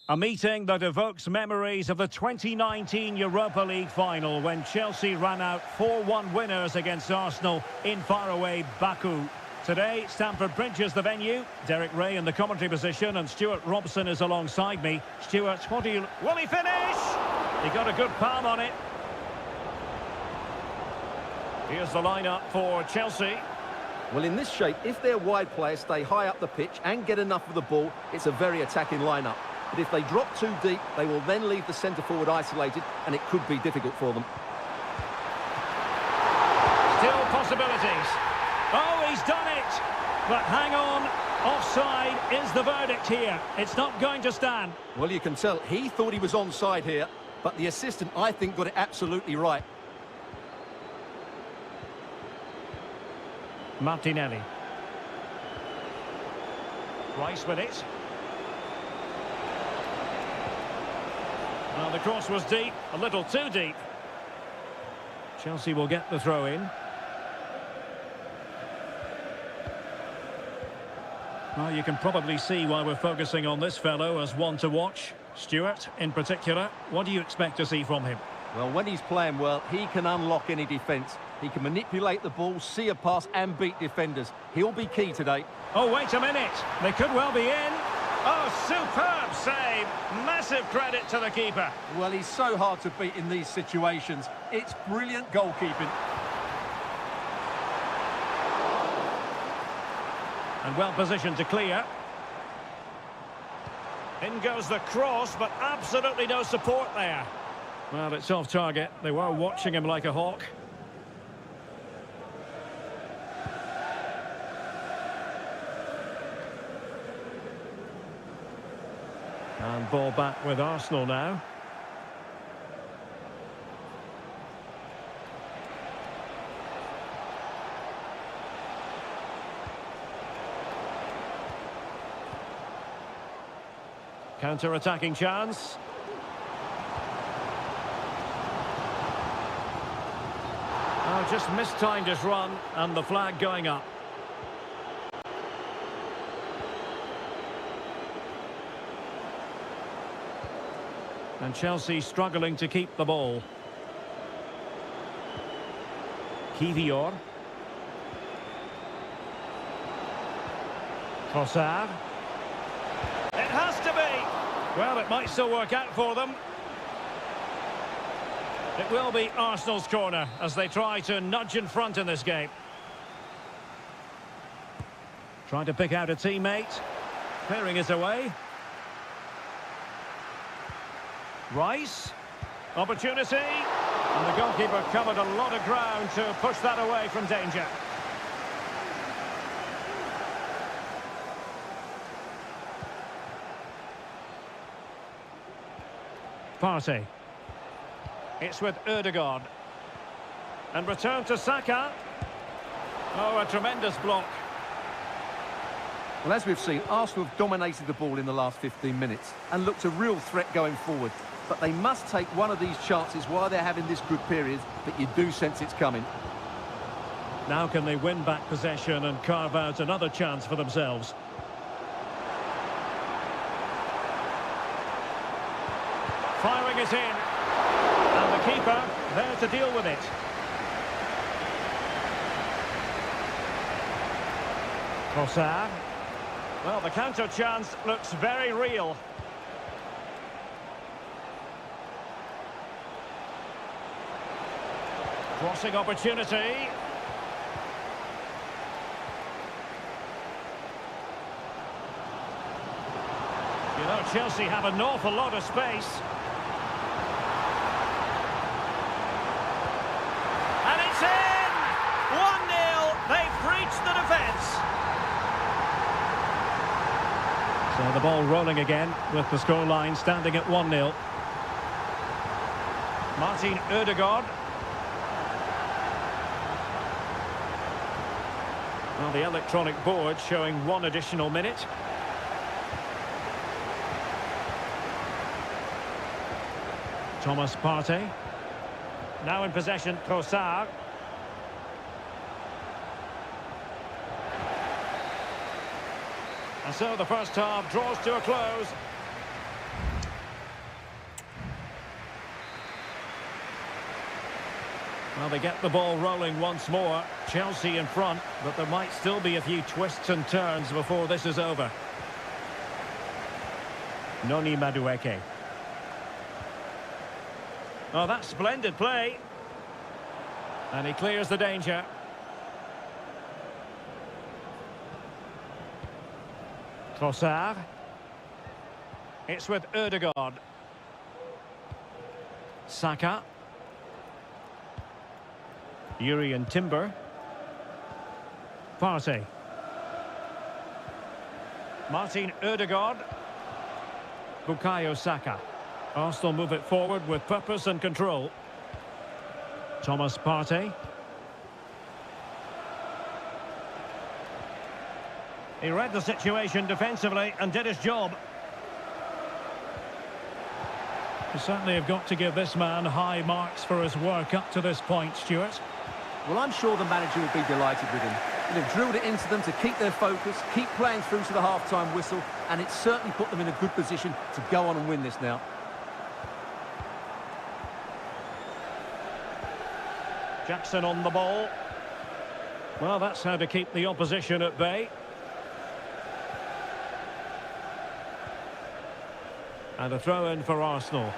A meeting that evokes memories of the 2019 Europa League final when Chelsea ran out 4-1 winners against Arsenal in faraway Baku. Today, Stamford Bridge is the venue. Derek Ray in the commentary position and Stuart Robson is alongside me. Stuart, what do you... Will he finish? He got a good palm on it. Here's the lineup for Chelsea. Well, in this shape, if their wide players stay high up the pitch and get enough of the ball, it's a very attacking lineup. But if they drop too deep, they will then leave the centre-forward isolated, and it could be difficult for them. Still possibilities. Oh, he's done it! But hang on, offside is the verdict here. It's not going to stand. Well, you can tell he thought he was onside here, but the assistant, I think, got it absolutely right. Martinelli. Rice with it. Well, the cross was deep, a little too deep. Chelsea will get the throw in. Well, you can probably see why we're focusing on this fellow as one to watch. Stuart, in particular, what do you expect to see from him? Well, when he's playing well, he can unlock any defence. He can manipulate the ball, see a pass and beat defenders. He'll be key today. Oh, wait a minute. They could well be in. Oh, superb save. Massive credit to the keeper. Well, he's so hard to beat in these situations. It's brilliant goalkeeping. And well positioned to clear. In goes the cross, but absolutely no support there. Well, it's off target. They were watching him like a hawk. And ball back with Arsenal now. Counter-attacking chance. Oh, just mistimed his run and the flag going up. And Chelsea struggling to keep the ball. Kivior. Trossard. It has to be. Well, it might still work out for them. It will be Arsenal's corner as they try to nudge in front in this game. Trying to pick out a teammate. Clearing it away. Rice. Opportunity. And the goalkeeper covered a lot of ground to push that away from danger. Partey. It's with Ødegaard. And return to Saka. Oh, a tremendous block. Well, as we've seen, Arsenal have dominated the ball in the last 15 minutes and looked a real threat going forward. But they must take one of these chances while they're having this good period that you do sense it's coming. Now can they win back possession and carve out another chance for themselves? Firing it in. And the keeper there to deal with it. Trossard. Well, the counter chance looks very real. Crossing opportunity. You know, Chelsea have an awful lot of space. And it's in! 1-0. They've breached the defence. So the ball rolling again with the scoreline standing at 1-0. Martin Ødegaard. Well, the electronic board showing one additional minute. Thomas Partey. Now in possession, Trossard. And so the first half draws to a close. Well, they get the ball rolling once more. Chelsea in front, but there might still be a few twists and turns before this is over. Noni Madueke. Oh, that's splendid play. And he clears the danger. Trossard. It's with Ødegaard. Saka. Urian Timber. Partey. Martin Ødegaard. Bukayo Saka. Arsenal move it forward with purpose and control. Thomas Partey. He read the situation defensively and did his job. You certainly have got to give this man high marks for his work up to this point, Stuart. Well, I'm sure the manager will be delighted with him. They've drilled it into them to keep their focus, keep playing through to the half-time whistle, and it's certainly put them in a good position to go on and win this now. Jackson on the ball. Well, that's how to keep the opposition at bay. And a throw-in for Arsenal.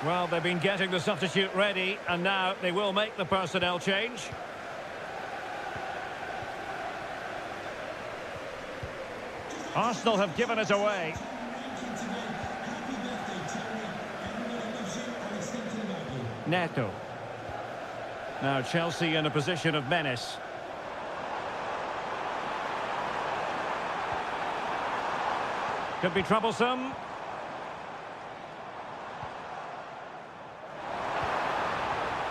Well, they've been getting the substitute ready, and now they will make the personnel change. Arsenal have given it away. Neto. Now Chelsea in a position of menace. Could be troublesome.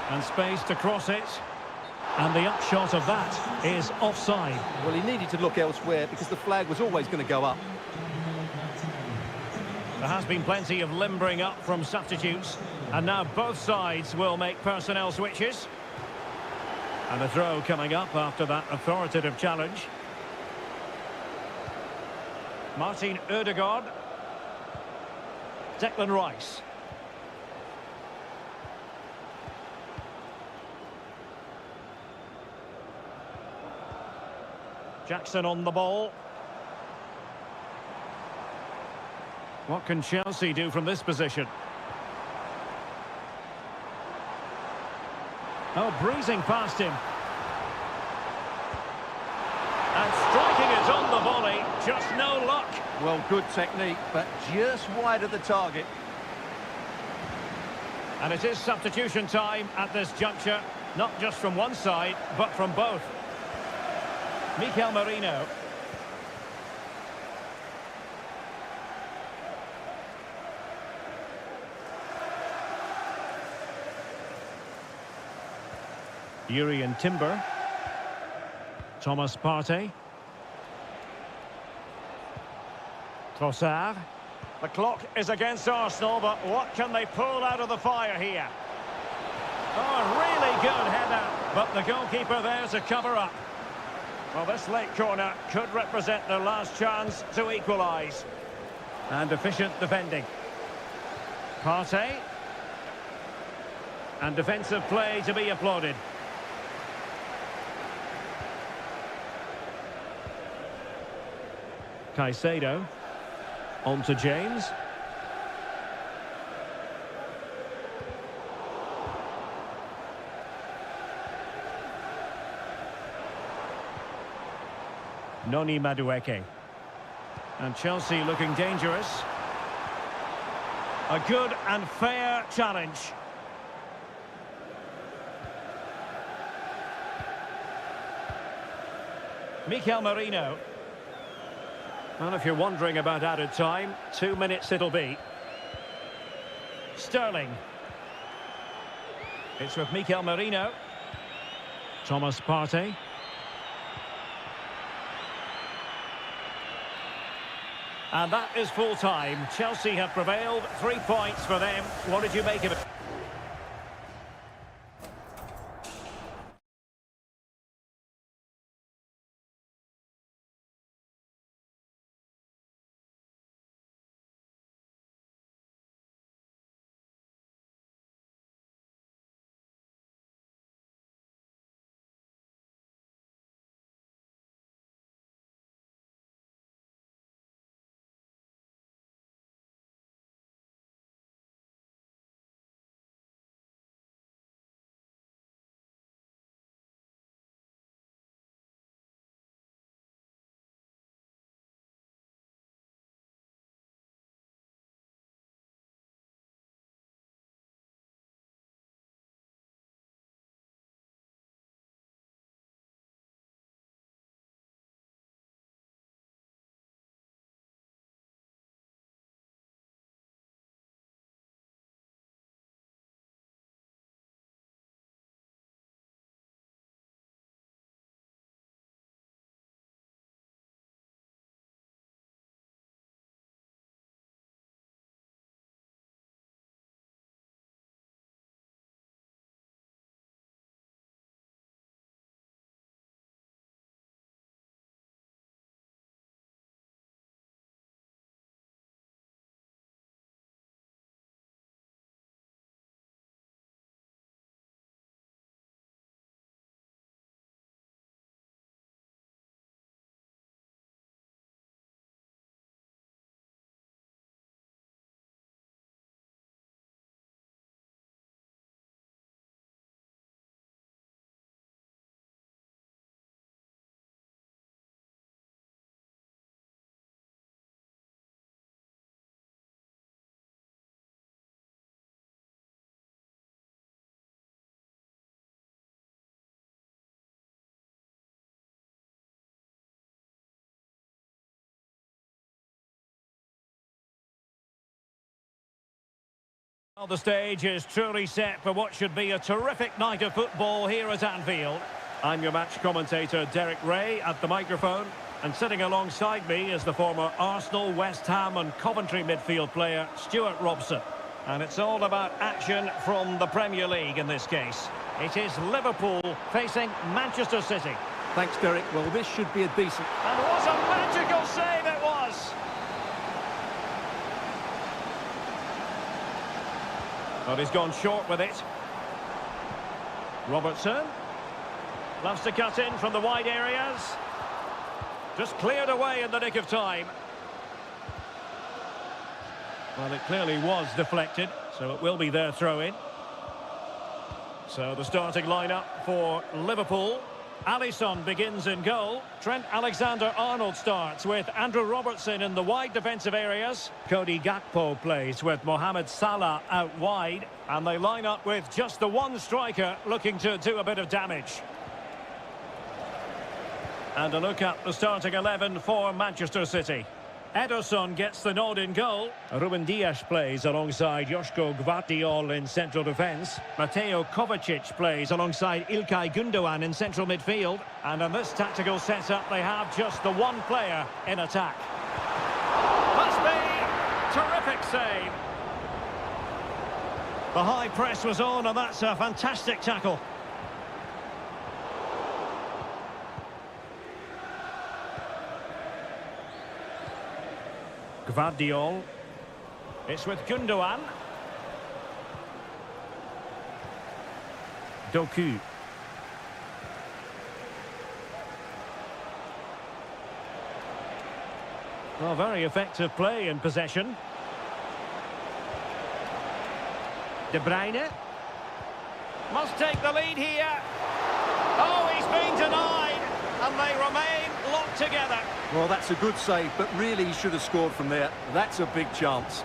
And space to cross it. And the upshot of that is offside. Well, he needed to look elsewhere because the flag was always going to go up. There has been plenty of limbering up from substitutes. And now both sides will make personnel switches. And a throw coming up after that authoritative challenge. Martin Ødegaard. Declan Rice. Jackson on the ball. What can Chelsea do from this position? Oh, breezing past him. And striking it on the volley. Just no luck. Well, good technique, but just wide of the target. And it is substitution time at this juncture. Not just from one side, but from both. Mikel Merino. Urian Timber. Thomas Partey. Trossard. The clock is against Arsenal, but what can they pull out of the fire here? Oh, really good header, but the goalkeeper there to cover up. Well, this late corner could represent their last chance to equalise. And efficient defending. Partey. And defensive play to be applauded. Caicedo. On to James. Noni Madueke. And Chelsea looking dangerous. A good and fair challenge. Mikel Merino. Well, if you're wondering about added time, 2 minutes it'll be. Sterling. It's with Mikel Merino. Thomas Partey. And that is full time. Chelsea have prevailed. 3 points for them. What did you make of it? Well, the stage is truly set for what should be a terrific night of football here at Anfield. I'm your match commentator, Derek Ray, at the microphone. And sitting alongside me is the former Arsenal, West Ham and Coventry midfield player, Stuart Robson. And it's all about action from the Premier League in this case. It is Liverpool facing Manchester City. Thanks, Derek. Well, this should be a decent... And what a magical save it was! But he's gone short with it. Robertson loves to cut in from the wide areas. Just cleared away in the nick of time. Well, it clearly was deflected, so it will be their throw-in. So the starting lineup for Liverpool. Alisson begins in goal. Trent Alexander-Arnold starts with Andrew Robertson in the wide defensive areas. Cody Gakpo plays with Mohamed Salah out wide. And they line up with just the one striker looking to do a bit of damage. And a look at the starting 11 for Manchester City. Ederson gets the nod in goal. Ruben Dias plays alongside Joško Gvardiol in central defence. Mateo Kovacic plays alongside İlkay Gündoğan in central midfield. And in this tactical setup, they have just the one player in attack. Must be terrific save. The high press was on, and that's a fantastic tackle. Gvardiol. It's with Gündoğan. Doku. Well, very effective play in possession. De Bruyne. Must take the lead here. Oh, he's been denied. And they remain locked together. Well, that's a good save, but really he should have scored from there. That's a big chance.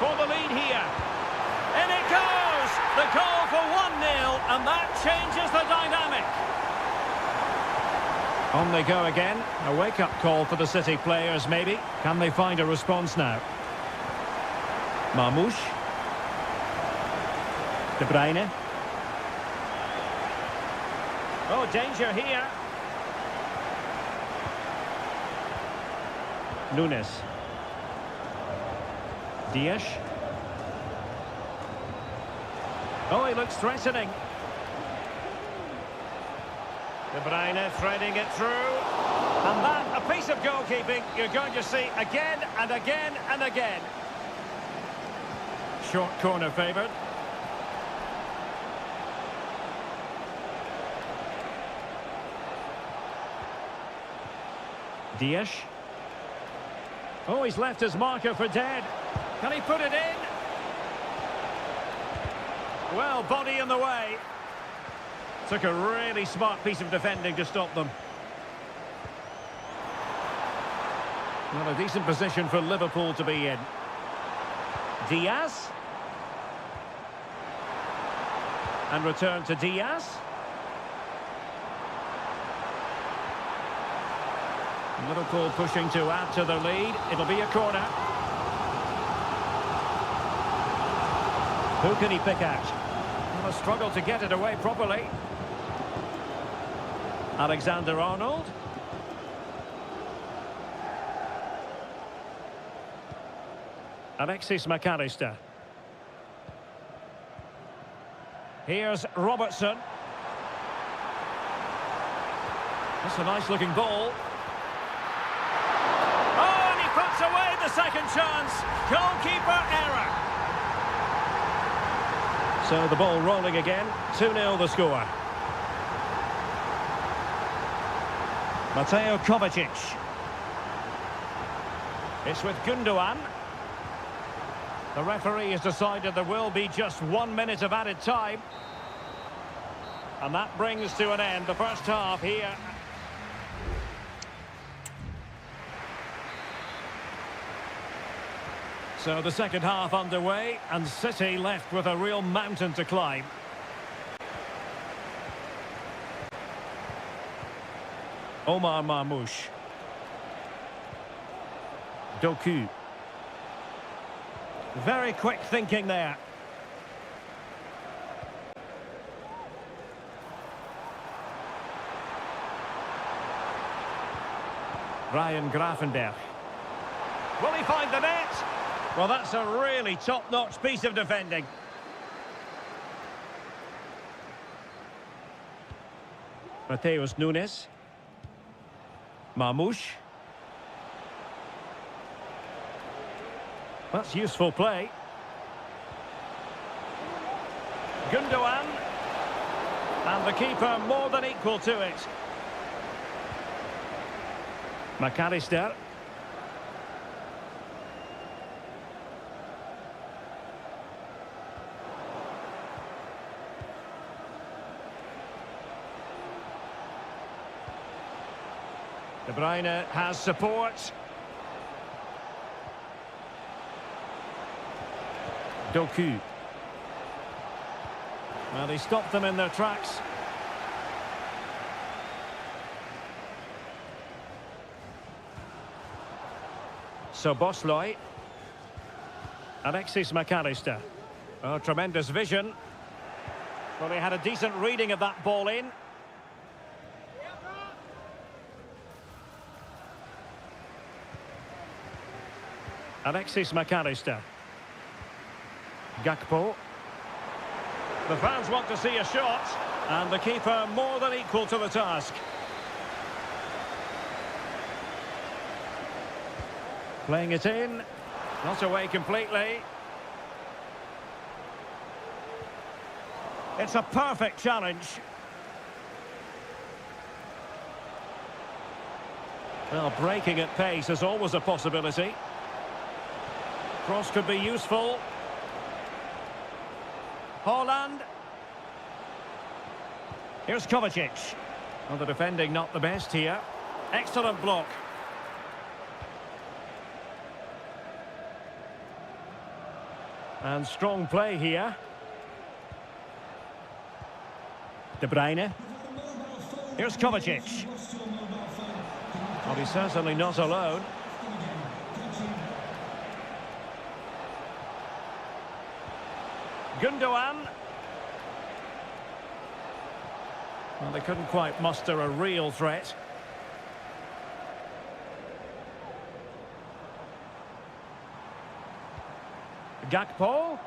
For the lead here. In it goes! The goal for 1-0, and that changes the dynamic. On they go again. A wake-up call for the City players, maybe. Can they find a response now? Marmoush. De Bruyne. Oh, danger here. Nunes. Dias. Oh, he looks threatening. De Bruyne threading it through. And that, a piece of goalkeeping you're going to see again and again and again. Short corner favoured. Dias. Oh, he's left his marker for dead. Can he put it in? Well, body in the way. Took a really smart piece of defending to stop them. Well, a decent position for Liverpool to be in. Dias. And return to Dias. Liverpool pushing to add to the lead. It'll be a corner. Who can he pick out? Well, a struggle to get it away properly. Alexander-Arnold. Alexis McAllister. Here's Robertson. That's a nice-looking ball. Oh, and he puts away the second chance. Goalkeeper error. So the ball rolling again. 2-0 the score. Mateo Kovacic. It's with Gündoğan. The referee has decided there will be just 1 minute of added time. And that brings to an end the first half here. So the second half underway, and City left with a real mountain to climb. Omar Marmoush. Doku. Very quick thinking there. Ryan Grafenberg. Will he find the net? Well, that's a really top-notch piece of defending. Mateus Nunes. Marmoush. That's useful play. Gundogan. And the keeper more than equal to it. McAllister. De Bruyne has support. Doku. Well, he stopped them in their tracks. So Bosley. Alexis McAllister. Oh, tremendous vision. Well, he had a decent reading of that ball in. Alexis McAllister. Gakpo. The fans want to see a shot, and the keeper more than equal to the task. Playing it in, not away completely. It's a perfect challenge. Well, breaking at pace is always a possibility. Cross could be useful. Haaland. Here's Kovacic. Well, the defending not the best here. Excellent block. And strong play here. De Bruyne. Here's Kovacic. Well, he's certainly not alone. Gundogan. Well, they couldn't quite muster a real threat. Gakpo.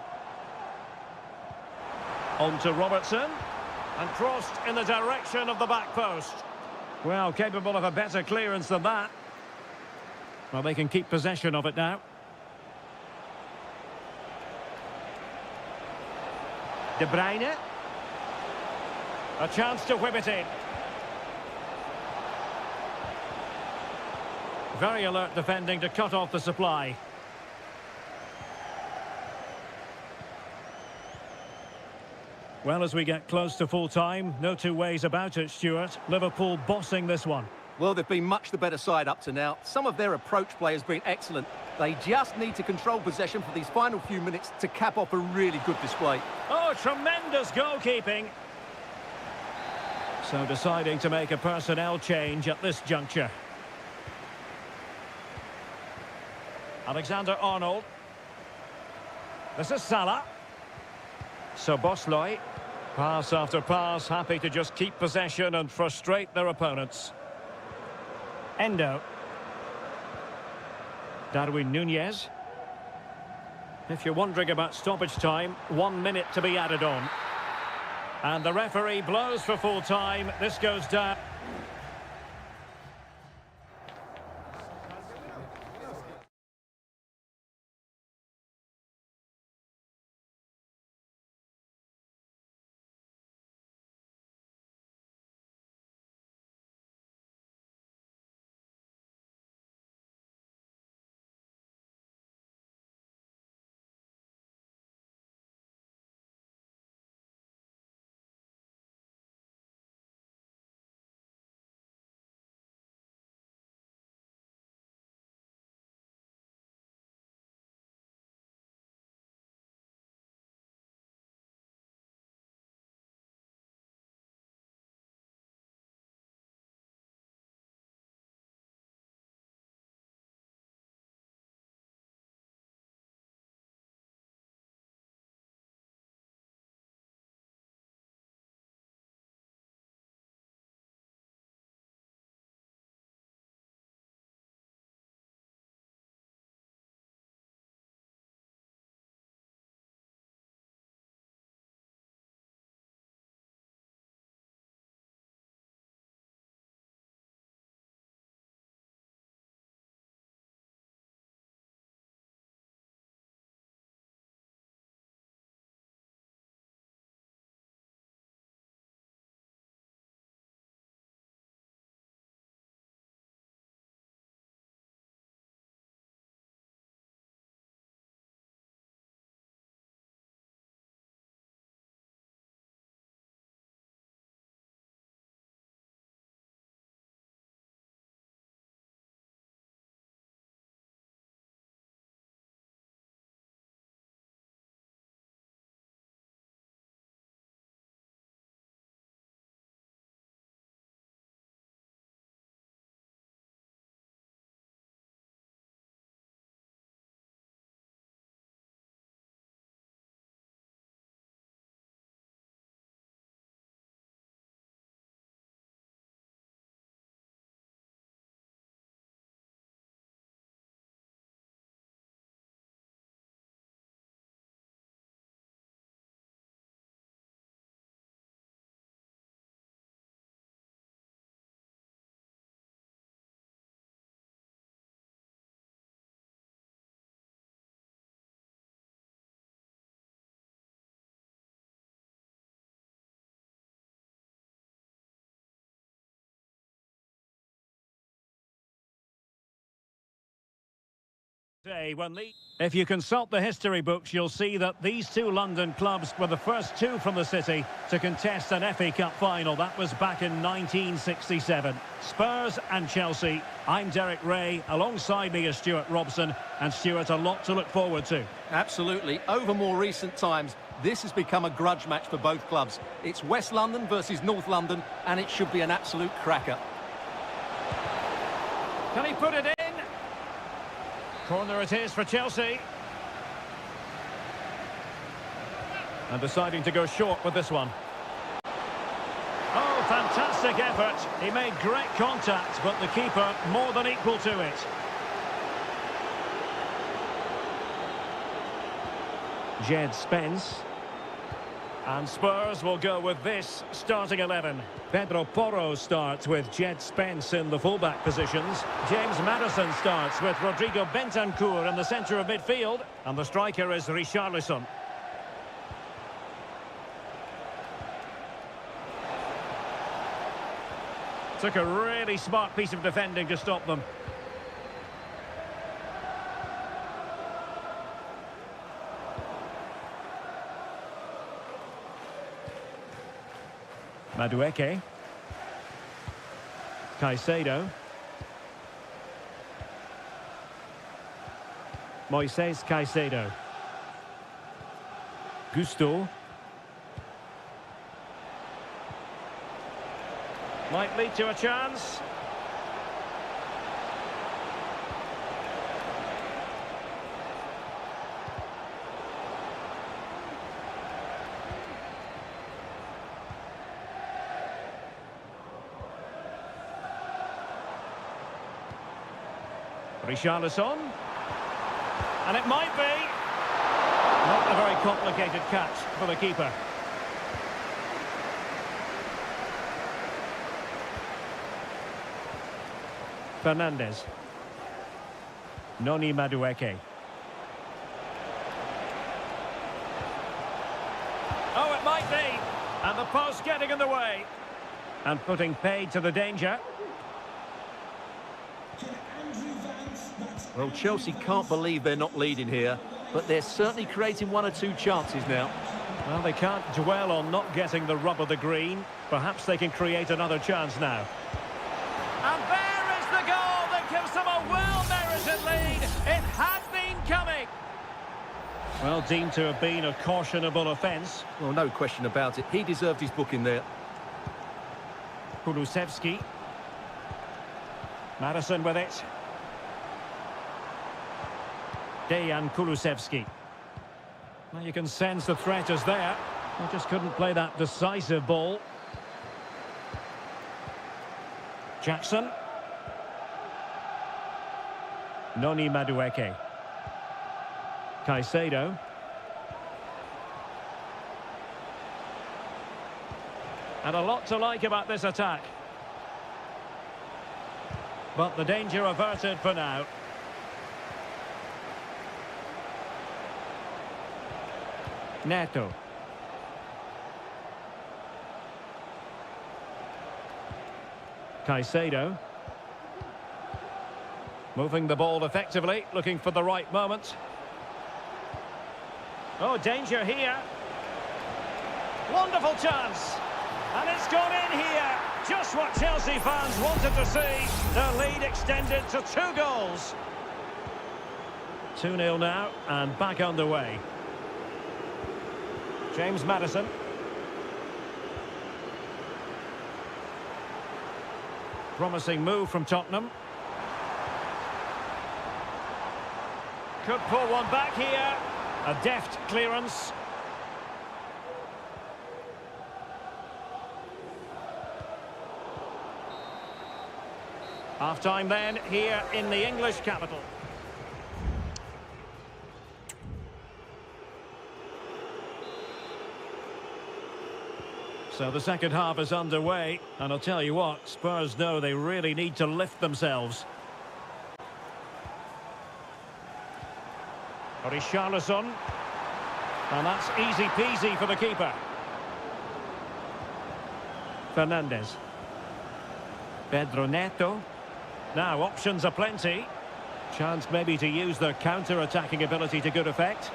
On to Robertson. And crossed in the direction of the back post. Well, capable of a better clearance than that. Well, they can keep possession of it now. De Bruyne. A chance to whip it in. Very alert defending to cut off the supply. Well, as we get close to full time, no two ways about it, Stuart. Liverpool bossing this one. Well, they've been much the better side up to now. Some of their approach play has been excellent. They just need to control possession for these final few minutes to cap off a really good display. Oh, tremendous goalkeeping. So deciding to make a personnel change at this juncture. Alexander-Arnold. This is Salah. So Bosley. Pass after pass, happy to just keep possession and frustrate their opponents. Endo. Darwin Nunez. If you're wondering about stoppage time, 1 minute to be added on. And the referee blows for full time. This goes down. If you consult the history books, you'll see that these two London clubs were the first two from the city to contest an FA Cup final. That was back in 1967. Spurs and Chelsea. I'm Derek Ray. Alongside me is Stuart Robson. And Stuart, a lot to look forward to. Absolutely. Over more recent times, this has become a grudge match for both clubs. It's West London versus North London, and it should be an absolute cracker. Can he put it in? Corner it is for Chelsea. And deciding to go short with this one. Oh, fantastic effort. He made great contact, but the keeper more than equal to it. Jed Spence. And Spurs will go with this starting 11. Pedro Porro starts with Jed Spence in the fullback positions. James Maddison starts with Rodrigo Bentancur in the centre of midfield. And the striker is Richarlison. Took a really smart piece of defending to stop them. Madueke. Caicedo. Moises Caicedo. Gusto. Might lead to a chance. Richarlison. And it might be. Not a very complicated catch for the keeper. Fernandez. Noni Madueke. Oh, it might be. And the post getting in the way. And putting paid to the danger. Well, Chelsea can't believe they're not leading here, but they're certainly creating one or two chances now. Well, they can't dwell on not getting the rub of the green. Perhaps they can create another chance now. And there is the goal that gives them a well-merited lead. It had been coming. Well, deemed to have been a cautionable offence. Well, no question about it. He deserved his booking there. Kulusevski. Maddison with it. Dejan Kulusevski. Well, you can sense the threat is there. They just couldn't play that decisive ball. Jackson. Noni Madueke. Caicedo. And a lot to like about this attack. But the danger averted for now. Neto. Caicedo. Moving the ball effectively, looking for the right moment. Oh, danger here. Wonderful chance. And it's gone in here. Just what Chelsea fans wanted to see. Their lead extended to 2 goals. 2-0 now, and back underway. James Maddison. Promising move from Tottenham. Could pull one back here. A deft clearance. Half-time then, here in the English capital. So the second half is underway, and I'll tell you what, Spurs know they really need to lift themselves. Richarlison. And that's easy peasy for the keeper. Fernandez. Pedro Neto. Now options are plenty. Chance maybe to use their counter-attacking ability to good effect.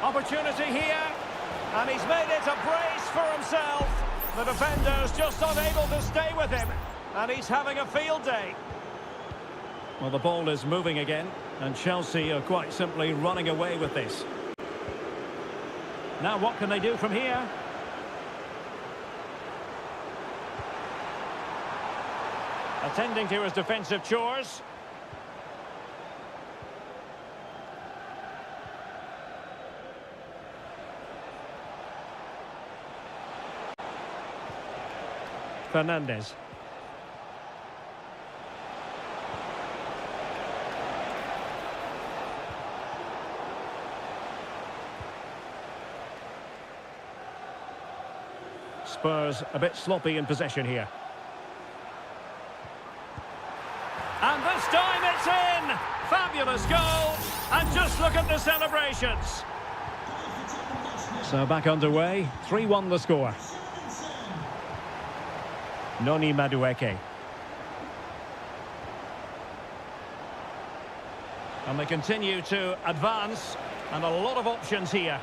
Opportunity here. And he's made it a brace for himself. The defender's just unable to stay with him. And he's having a field day. Well, the ball is moving again. And Chelsea are quite simply running away with this. Now what can they do from here? Attending to his defensive chores. Fernandez. Spurs a bit sloppy in possession here. And this time it's in! Fabulous goal! And just look at the celebrations! So back underway, 3-1 the score. Noni Madueke. And they continue to advance, and a lot of options here.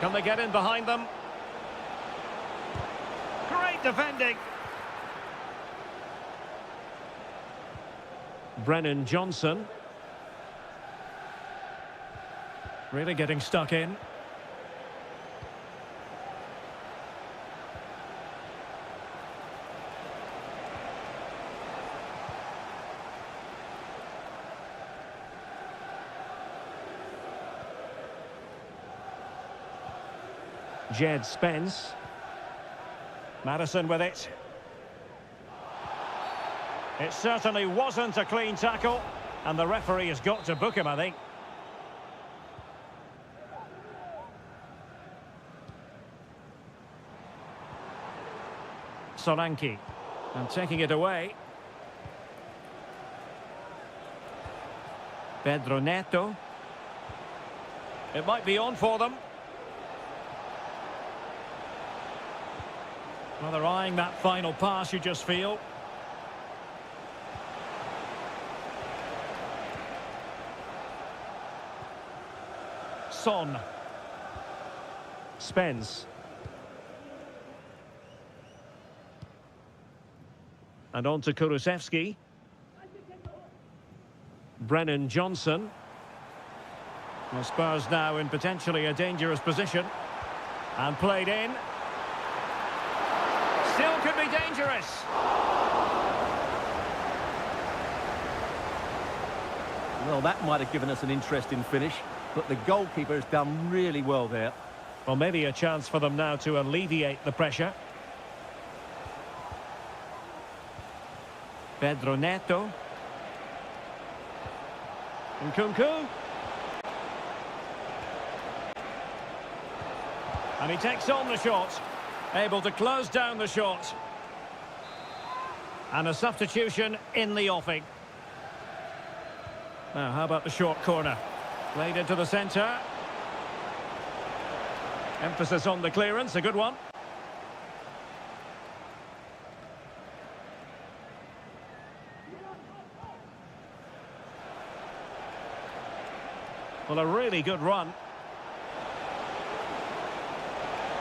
Can they get in behind them? Great defending. Brennan Johnson. Really getting stuck in. Jed Spence. Madison with it. It certainly wasn't a clean tackle, and the referee has got to book him, I think. Solanke. And taking it away. Pedro Neto. It might be on for them. Well, they're eyeing that final pass, you just feel. Son. Spence. And on to Kulusevski. Brennan Johnson. Well, Spurs now in potentially a dangerous position. And played in. Still could be dangerous. Well, that might have given us an interesting finish, but the goalkeeper has done really well there. Well, maybe a chance for them now to alleviate the pressure. Pedro Neto. Nkunku. And he takes on the shot. Able to close down the shot. And a substitution in the offing. Now, how about the short corner? Played into the centre. Emphasis on the clearance, a good one. Well, a really good run.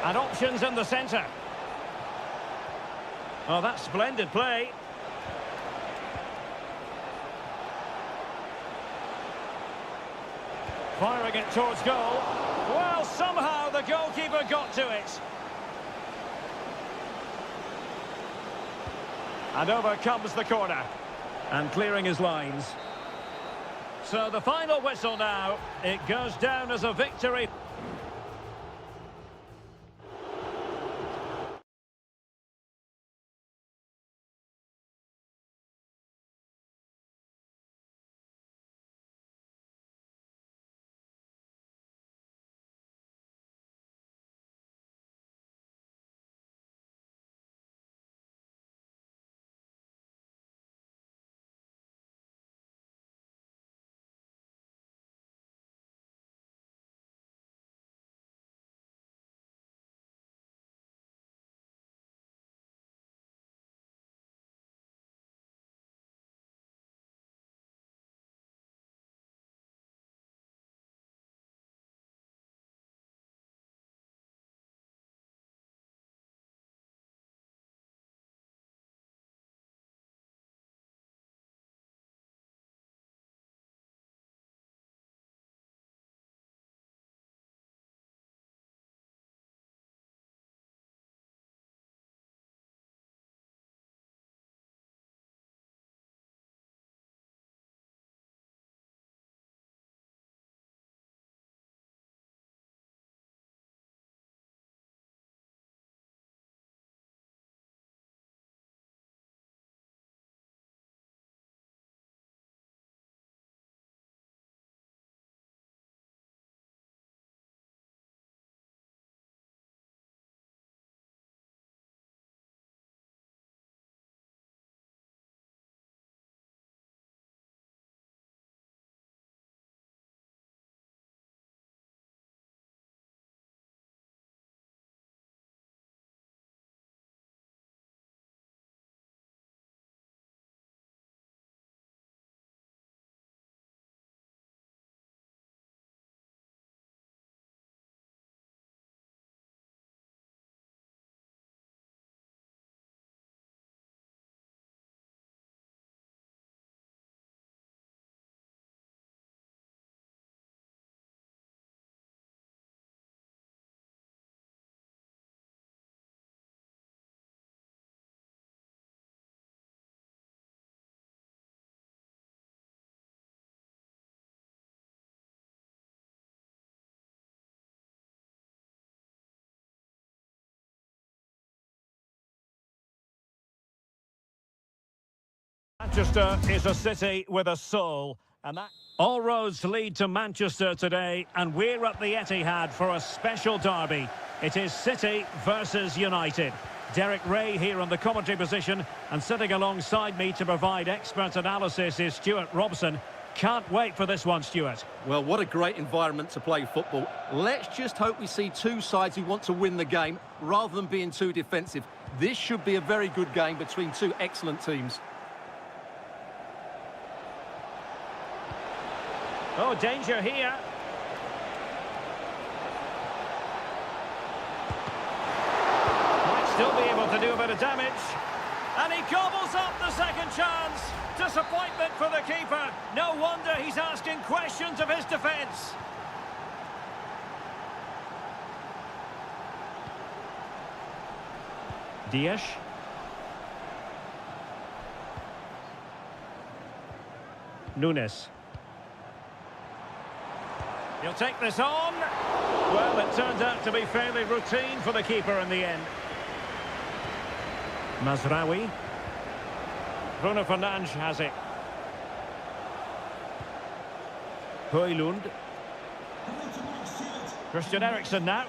And options in the centre. Oh, that's splendid play. Firing it towards goal. Well, somehow the goalkeeper got to it. And over comes the corner. And clearing his lines. So the final whistle now. It goes down as a victory. Manchester is a city with a soul, and that all roads lead to Manchester today, and we're at the Etihad for a special derby. It is City versus United. Derek Ray here on the commentary position, and sitting alongside me to provide expert analysis is Stuart Robson. Can't wait for this one, Stuart. Well, what a great environment to play football. Let's just hope we see two sides who want to win the game rather than being too defensive. This should be a very good game between two excellent teams. Oh, danger here. Might still be able to do a bit of damage. And he gobbles up the second chance. Disappointment for the keeper. No wonder he's asking questions of his defence. Dias. Nunes. He'll take this on. Well, it turned out to be fairly routine for the keeper in the end. Mazraoui. Bruno Fernandes has it. Højlund. Christian Eriksen now.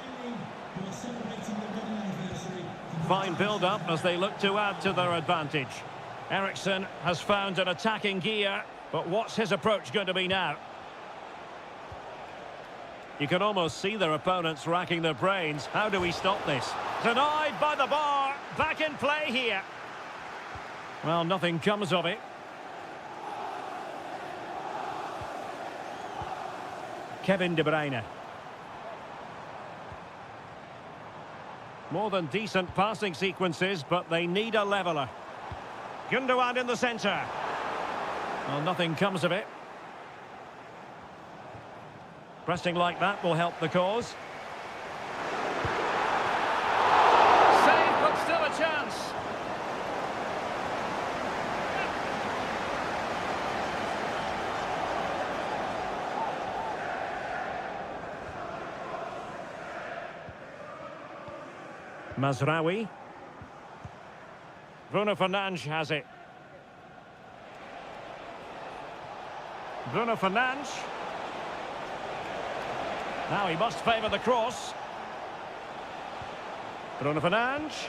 Fine build-up as they look to add to their advantage. Eriksen has found an attacking gear, but what's his approach going to be now? You can almost see their opponents racking their brains. How do we stop this? Denied by the bar. Back in play here. Well, nothing comes of it. Kevin De Bruyne. More than decent passing sequences, but they need a leveller. Gundogan in the centre. Well, nothing comes of it. Pressing like that will help the cause. Save, but still a chance. Mazraoui. Bruno Fernandes has it. Bruno Fernandes. Now he must favour the cross. Bruno Fernandes.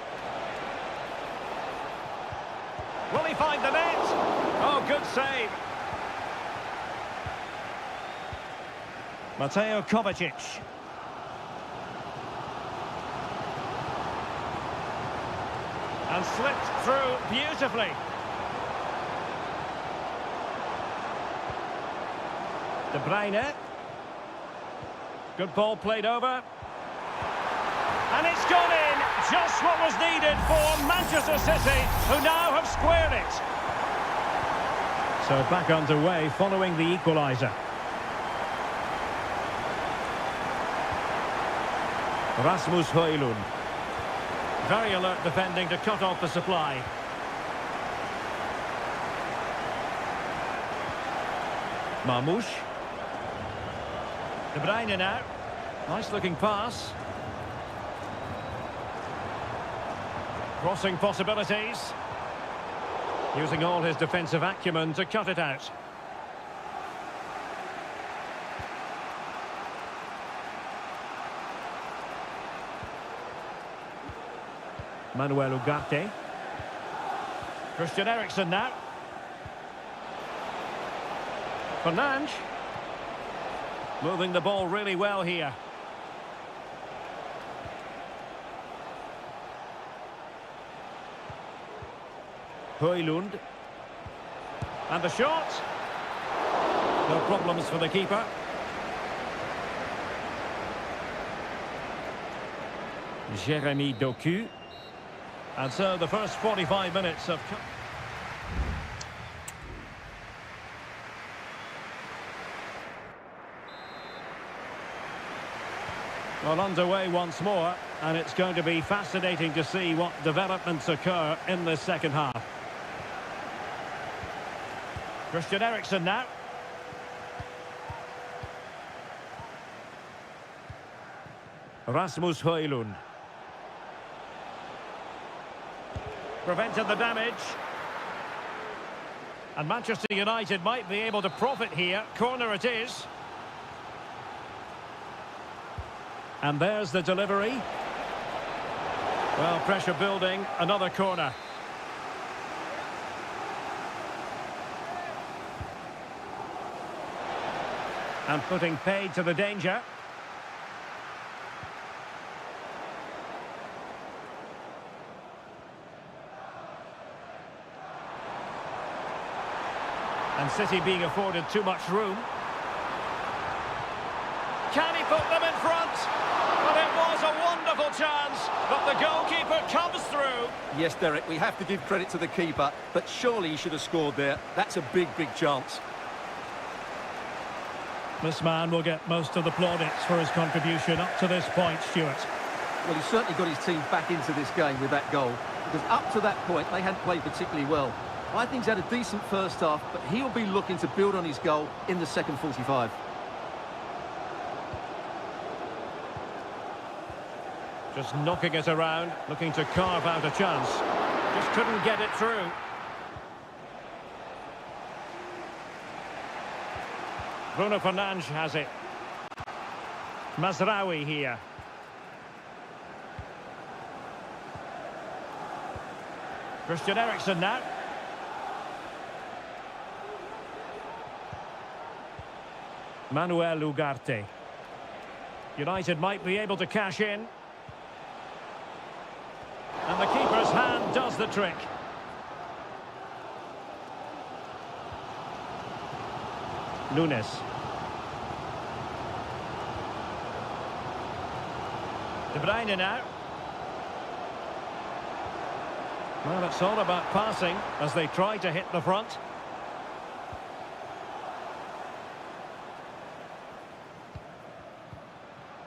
Will he find the net? Oh, good save. Mateo Kovacic. And slipped through beautifully. De Bruyne. Good ball played over. And it's gone in. Just what was needed for Manchester City, who now have squared it. So back underway following the equaliser. Rasmus Højlund. Very alert defending to cut off the supply. Marmoush. De Bruyne now. Nice looking pass. Crossing possibilities. Using all his defensive acumen to cut it out. Manuel Ugarte. Christian Eriksen now. Fernandes. Moving the ball really well here. Højlund. And the shot. No problems for the keeper. Jeremy Doku. And so the first 45 minutes have come. Well, underway once more, and it's going to be fascinating to see what developments occur in this second half. Christian Eriksen now. Rasmus Højlund. Prevented the damage. And Manchester United might be able to profit here. Corner it is. And there's the delivery. Well, pressure building. Another corner. And putting paid to the danger. And City being afforded too much room. Can he put them in front? But it was a wonderful chance, but the goalkeeper comes through. Yes, Derek, we have to give credit to the keeper, but surely he should have scored there. That's a big, big chance. This man will get most of the plaudits for his contribution up to this point, Stuart. Well, he certainly got his team back into this game with that goal, because up to that point, they hadn't played particularly well. I think he's had a decent first half, but he'll be looking to build on his goal in the second 45. Just knocking it around, looking to carve out a chance. Just couldn't get it through. Bruno Fernandes has it. Mazraoui here. Christian Eriksen now. Manuel Ugarte. United might be able to cash in. And the keeper's hand does the trick. Nunes. De Bruyne now. Well, it's all about passing as they try to hit the front.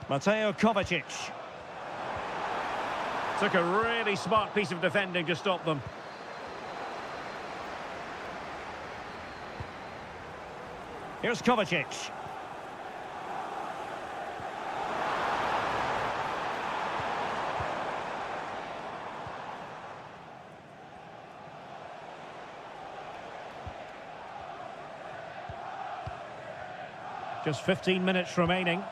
Mateo Kovacic. Took a really smart piece of defending to stop them. Here's Kovacic. Just 15 minutes remaining.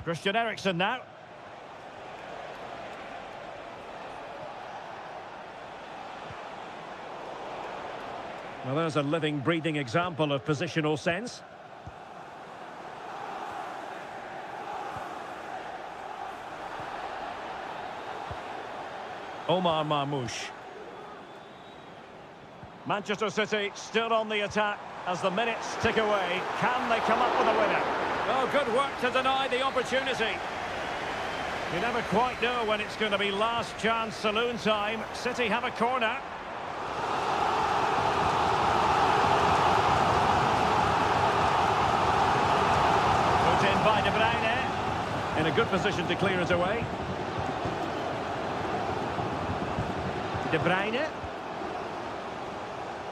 Christian Eriksen now. Well, there's a living, breathing example of positional sense. Omar Marmoush. Manchester City still on the attack as the minutes tick away. Can they come up with a winner? Oh, good work to deny the opportunity. You never quite know when it's going to be last chance saloon time. City have a corner. Put in by De Bruyne. In a good position to clear it away. De Bruyne.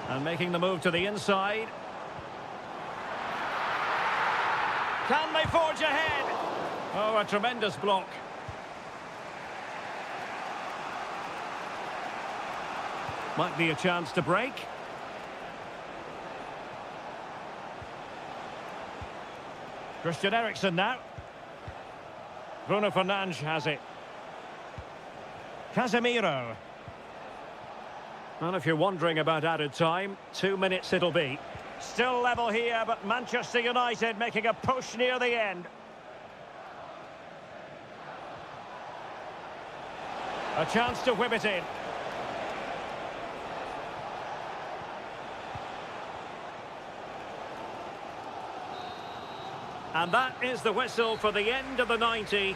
And making the move to the inside. Can they forge ahead? Oh, a tremendous block. Might be a chance to break. Christian Eriksen now. Bruno Fernandes has it. Casemiro. Well, if you're wondering about added time, 2 minutes it'll be. Still level here, but Manchester United making a push near the end. A chance to whip it in. And that is the whistle for the end of the 90.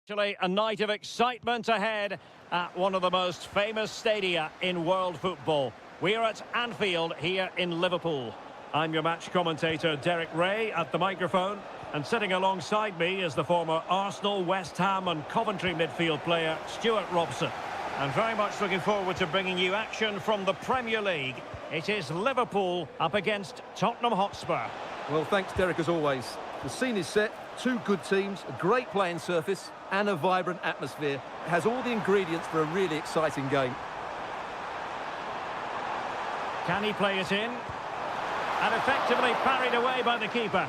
Actually, a night of excitement ahead at one of the most famous stadia in world football. We're at Anfield here in Liverpool. I'm your match commentator, Derek Ray, at the microphone. And sitting alongside me is the former Arsenal, West Ham and Coventry midfield player, Stuart Robson. And very much looking forward to bringing you action from the Premier League. It is Liverpool up against Tottenham Hotspur. Well, thanks, Derek, as always. The scene is set, two good teams, a great playing surface and a vibrant atmosphere. It has all the ingredients for a really exciting game. Can he play it in? And effectively parried away by the keeper.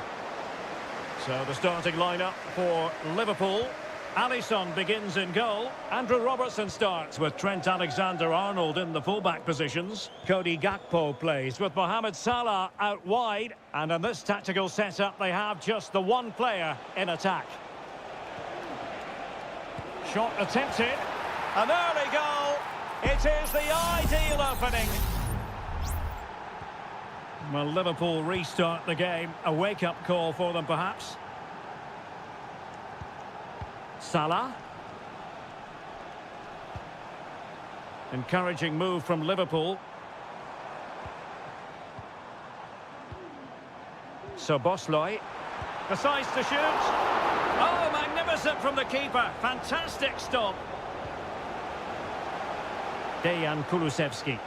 So the starting lineup for Liverpool. Alisson begins in goal. Andrew Robertson starts with Trent Alexander-Arnold in the fullback positions. Cody Gakpo plays with Mohamed Salah out wide. And in this tactical setup, they have just the one player in attack. Shot attempted. An early goal. It is the ideal opening. Well, Liverpool restart the game. A wake-up call for them, perhaps. Salah. Encouraging move from Liverpool. Szoboszlai decides to shoot. Oh, magnificent from the keeper. Fantastic stop. Dejan Kulusevski.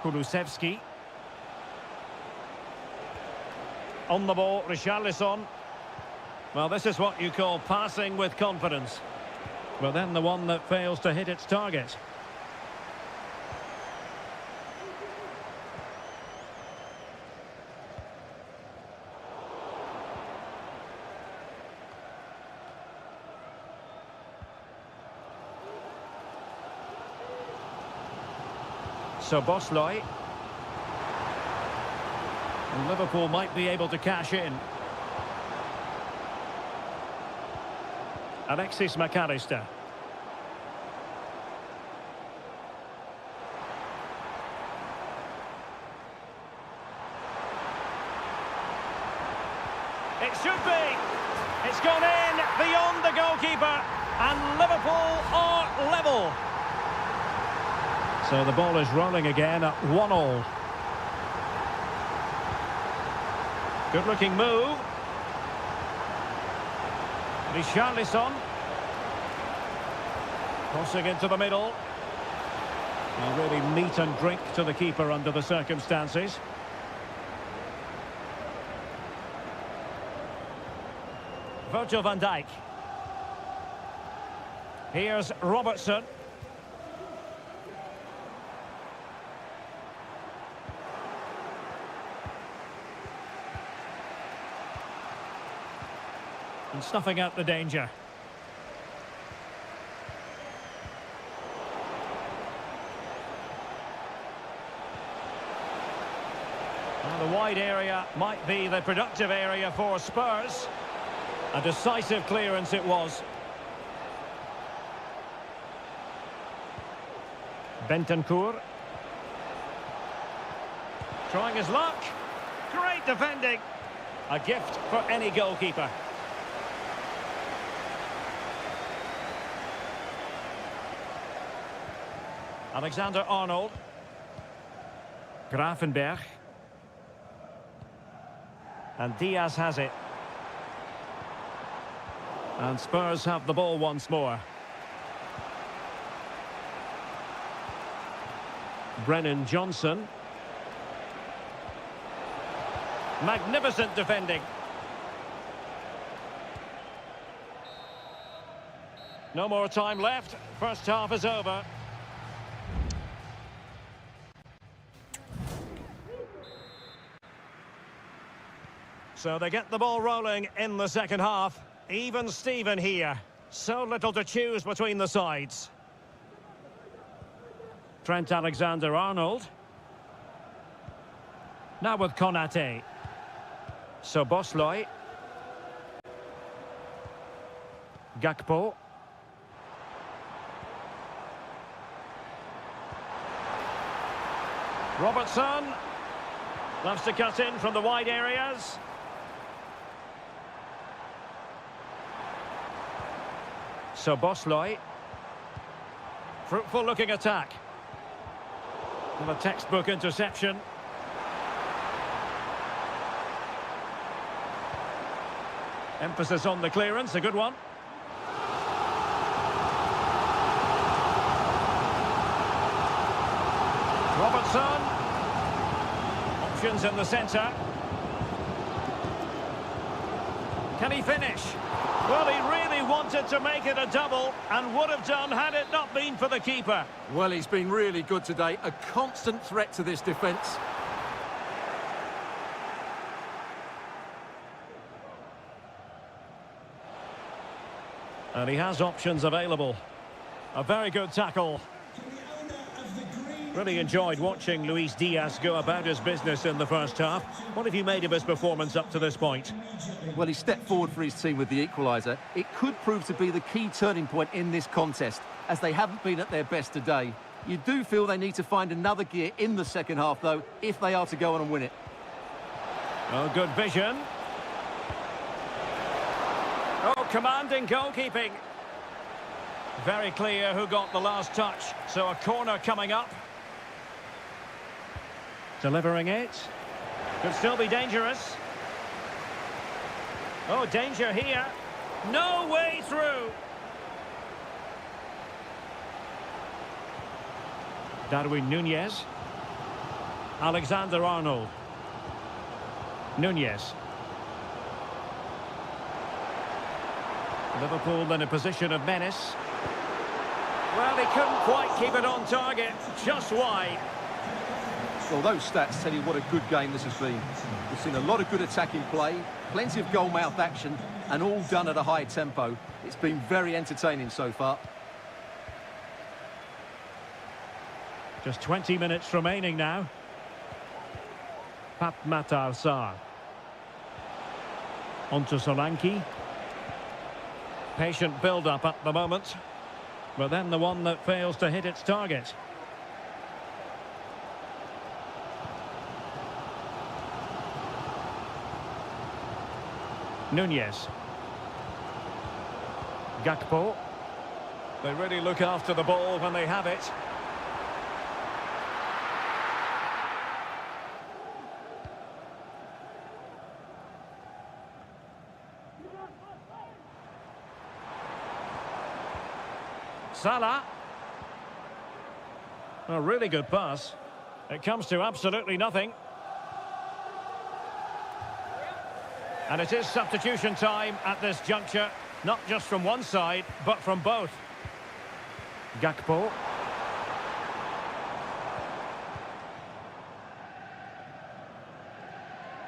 Kulusevski. On the ball, Richarlison. Well, this is what you call passing with confidence. But then the one that fails to hit its target. Szoboszlai. And Liverpool might be able to cash in. Alexis McAllister. It should be. It's gone in beyond the goalkeeper. And Liverpool are level. So the ball is rolling again at 1-1. Good-looking move. Richarlison. Crossing into the middle. And really meat and drink to the keeper under the circumstances. Virgil van Dijk. Here's Robertson. And snuffing out the danger. Well, the wide area might be the productive area for Spurs. A decisive clearance it was. Bentancur. Trying his luck. Great defending. A gift for any goalkeeper. Alexander-Arnold. Gravenberch. And Diaz has it. And Spurs have the ball once more. Brennan Johnson. Magnificent defending. No more time left. First half is over. So they get the ball rolling in the second half. Even Steven here. So little to choose between the sides. Trent Alexander-Arnold. Now with Konate. Szoboszlai. Gakpo. Robertson. Loves to cut in from the wide areas. So Bosloy. Fruitful looking attack. And a textbook interception. Emphasis on the clearance, a good one. Robertson. Options in the centre. Can he finish? Well, he really wanted to make it a double and would have done had it not been for the keeper. Well, he's been really good today. A constant threat to this defence. And he has options available. A very good tackle. Really enjoyed watching Luis Diaz go about his business in the first half. What have you made of his performance up to this point? Well, he stepped forward for his team with the equaliser. It could prove to be the key turning point in this contest, as they haven't been at their best today. You do feel they need to find another gear in the second half, though, if they are to go on and win it. Oh, good vision. Oh, commanding goalkeeping. Very clear who got the last touch. So a corner coming up. Delivering it. Could still be dangerous. Oh, danger here. No way through. Darwin Núñez. Alexander-Arnold. Núñez. Liverpool in a position of menace. Well, he couldn't quite keep it on target. Just wide. Well, those stats tell you what a good game this has been. We've seen a lot of good attacking play, plenty of goal-mouth action, and all done at a high tempo. It's been very entertaining so far. Just 20 minutes remaining now. Pat Matar Sarr. Onto Solanke. Patient build-up at the moment. But then the one that fails to hit its target. Núñez. Gakpo. They really look after the ball when they have it. Salah. A really good pass. It comes to absolutely nothing. And it is substitution time at this juncture, not just from one side, but from both. Gakpo.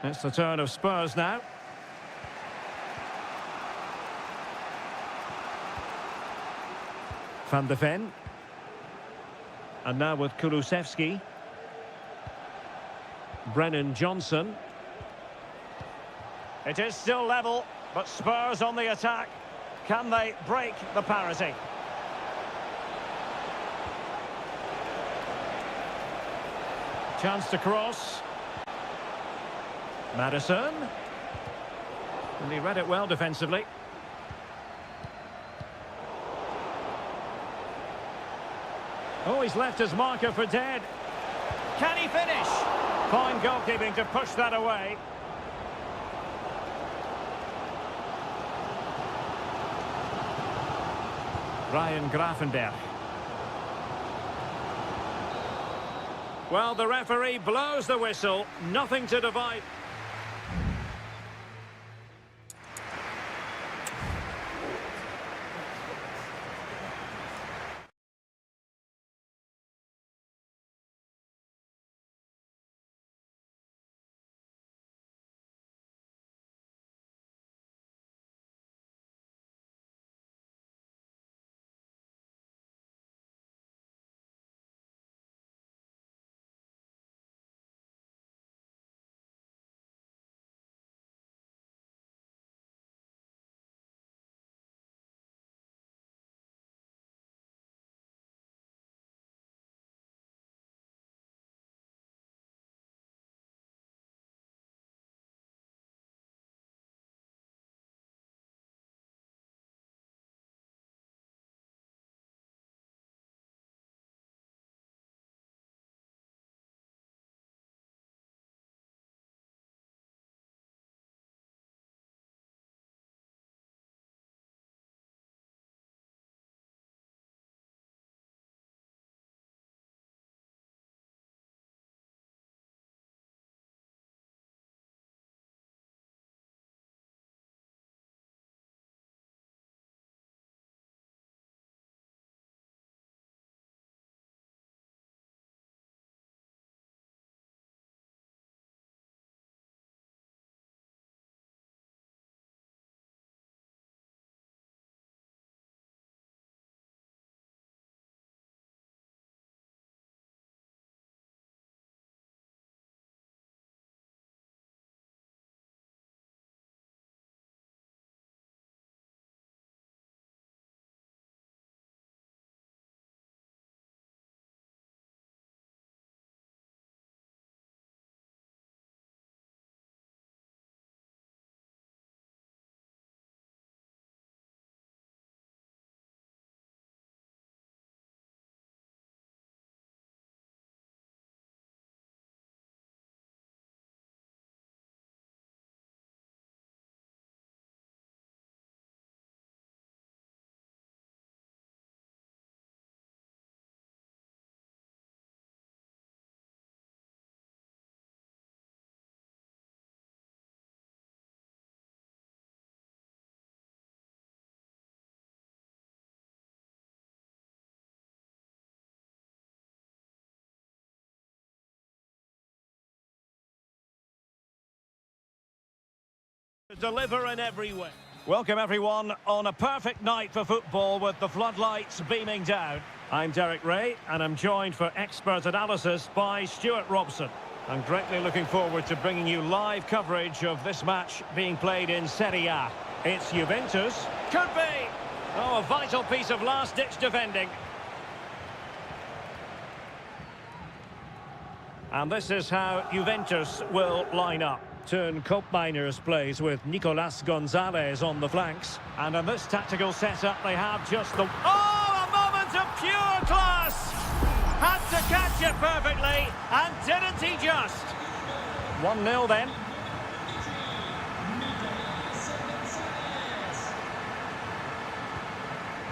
It's the turn of Spurs now. Van de Ven. And now with Kulusevski. Brennan Johnson. It is still level, but Spurs on the attack. Can they break the parity? Chance to cross. Maddison. And he read it well defensively. Oh, he's left his marker for dead. Can he finish? Fine goalkeeping to push that away. Ryan Gravenberch. Well, the referee blows the whistle. Nothing to divide. Deliver in every way. Welcome everyone on a perfect night for football with the floodlights beaming down. I'm Derek Ray and I'm joined for expert analysis by Stuart Robson. I'm greatly looking forward to bringing you live coverage of this match being played in Seria. It's Juventus. Could be! Oh, a vital piece of last-ditch defending. And this is how Juventus will line up. Turn Koopmeiners plays with Nicolas Gonzalez on the flanks. And in this tactical setup, they have just the... Oh, a moment of pure class! Had to catch it perfectly, and didn't he just? 1-0 then.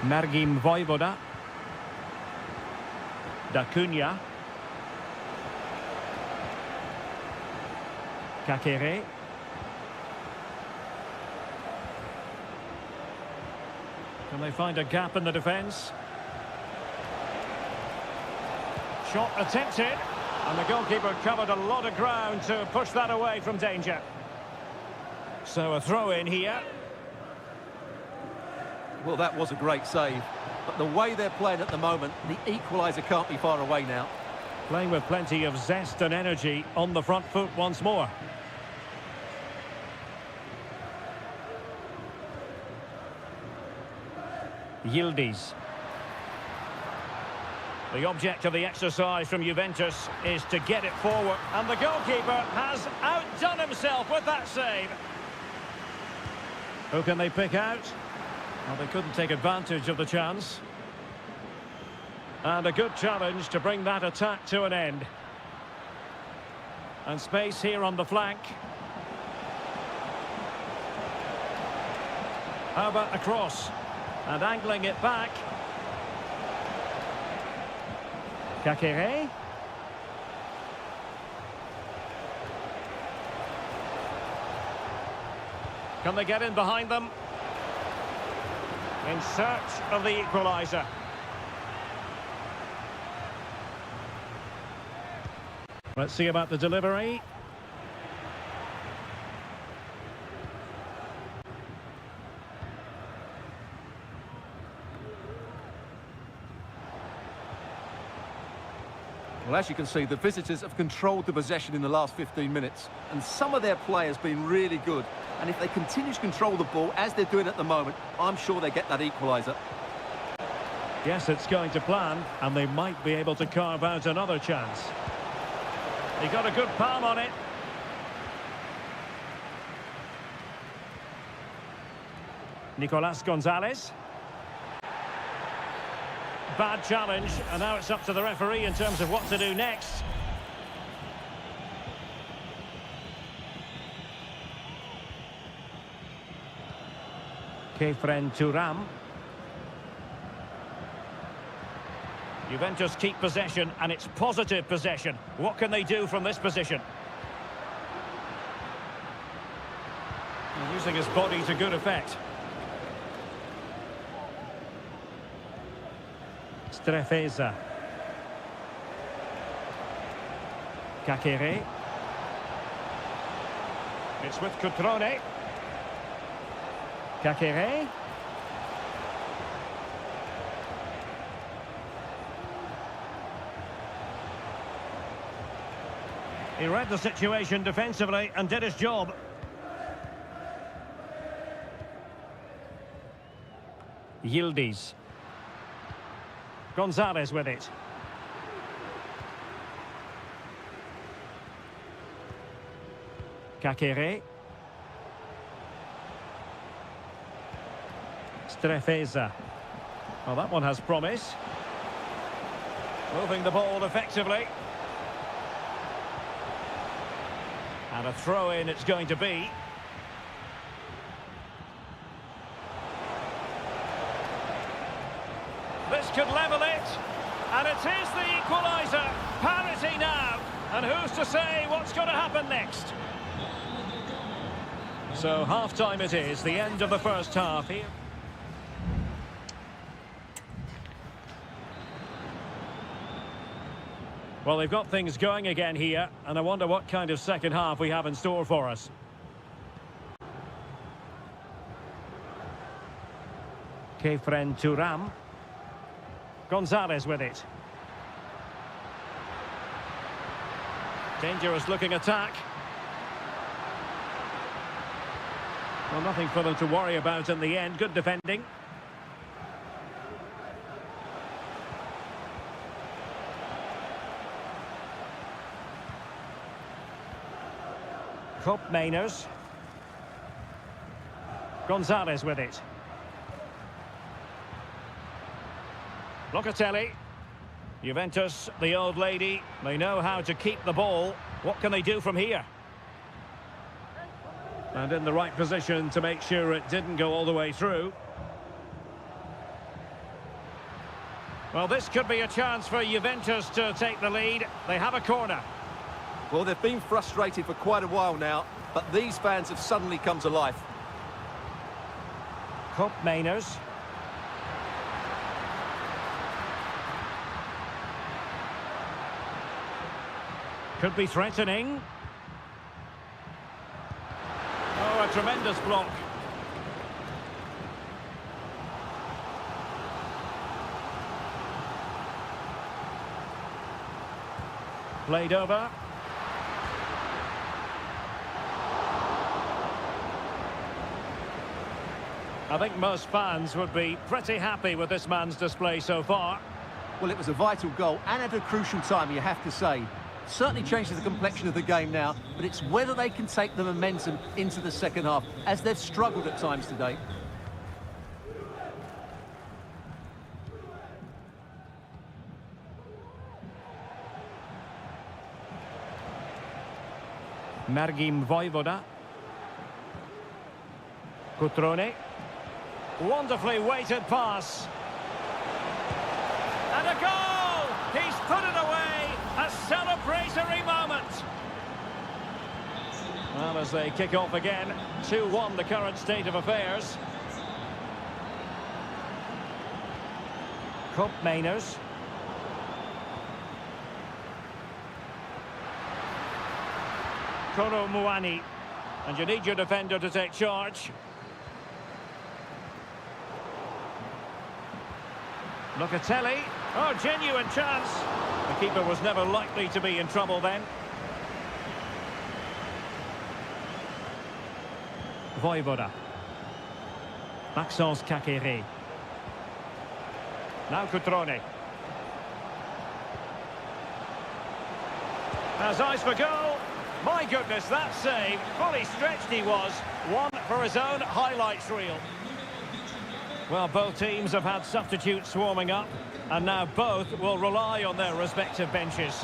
Mergim Vojvoda. Da Cunha. Kakere. Can they find a gap in the defence? Shot attempted, and the goalkeeper covered a lot of ground to push that away from danger. So a throw-in here. Well, that was a great save, but the way they're playing at the moment, the equaliser can't be far away now. Playing with plenty of zest and energy on the front foot once more. Yildiz. The object of the exercise from Juventus is to get it forward, and the goalkeeper has outdone himself with that save. Who can they pick out? Well, they couldn't take advantage of the chance. And a good challenge to bring that attack to an end. And space here on the flank. How about a cross? And angling it back. Kakere. Can they get in behind them? In search of the equaliser. Let's see about the delivery. Well, as you can see, the visitors have controlled the possession in the last 15 minutes, and some of their players been really good. And if they continue to control the ball, as they're doing at the moment, I'm sure they get that equaliser. Yes, it's going to plan, and they might be able to carve out another chance. He got a good palm on it. Nicolas Gonzalez. Bad challenge, and now it's up to the referee in terms of what to do next. Kefren Turam. Juventus keep possession, and it's positive possession. What can they do from this position? Using his body to good effect. Strefeza. Kakere. It's with Cutrone. Kakere. He read the situation defensively and did his job. Yildiz. Gonzalez with it. Kakere. Strefeza. Well, that one has promise. Moving the ball effectively. And a throw-in it's going to be. This could level it. And it is the equaliser. Parity now. And who's to say what's going to happen next? So half-time it is, the end of the first half here. Well, they've got things going again here, and I wonder what kind of second half we have in store for us. Kefren Turam. Gonzalez with it. Dangerous looking attack. Well, nothing for them to worry about in the end. Good defending. Mainers. Gonzalez with it. Locatelli. Juventus, the old lady, they know how to keep the ball. What can they do from here? And in the right position to make sure it didn't go all the way through. Well, this could be a chance for Juventus to take the lead. They have a corner. Well, they've been frustrated for quite a while now, but these fans have suddenly come to life. Mainers. Could be threatening. Oh, a tremendous block. Played over. I think most fans would be pretty happy with this man's display so far. Well, it was a vital goal and at a crucial time, you have to say. Certainly changes the complexion of the game now, but it's whether they can take the momentum into the second half, as they've struggled at times today. Mergim Vojvoda. Cutrone. Wonderfully weighted pass. And a goal! He's put it away! A celebratory moment! Well, as they kick off again, 2-1 the current state of affairs. Mainers. Koro Muani. And you need your defender to take charge. Locatelli. Oh, genuine chance. The keeper was never likely to be in trouble then. Vojvoda. Maxence Kakere. Now Cutrone. Has eyes for goal. My goodness, that save. Fully stretched he was. One for his own highlights reel. Well, both teams have had substitutes warming up, and now both will rely on their respective benches.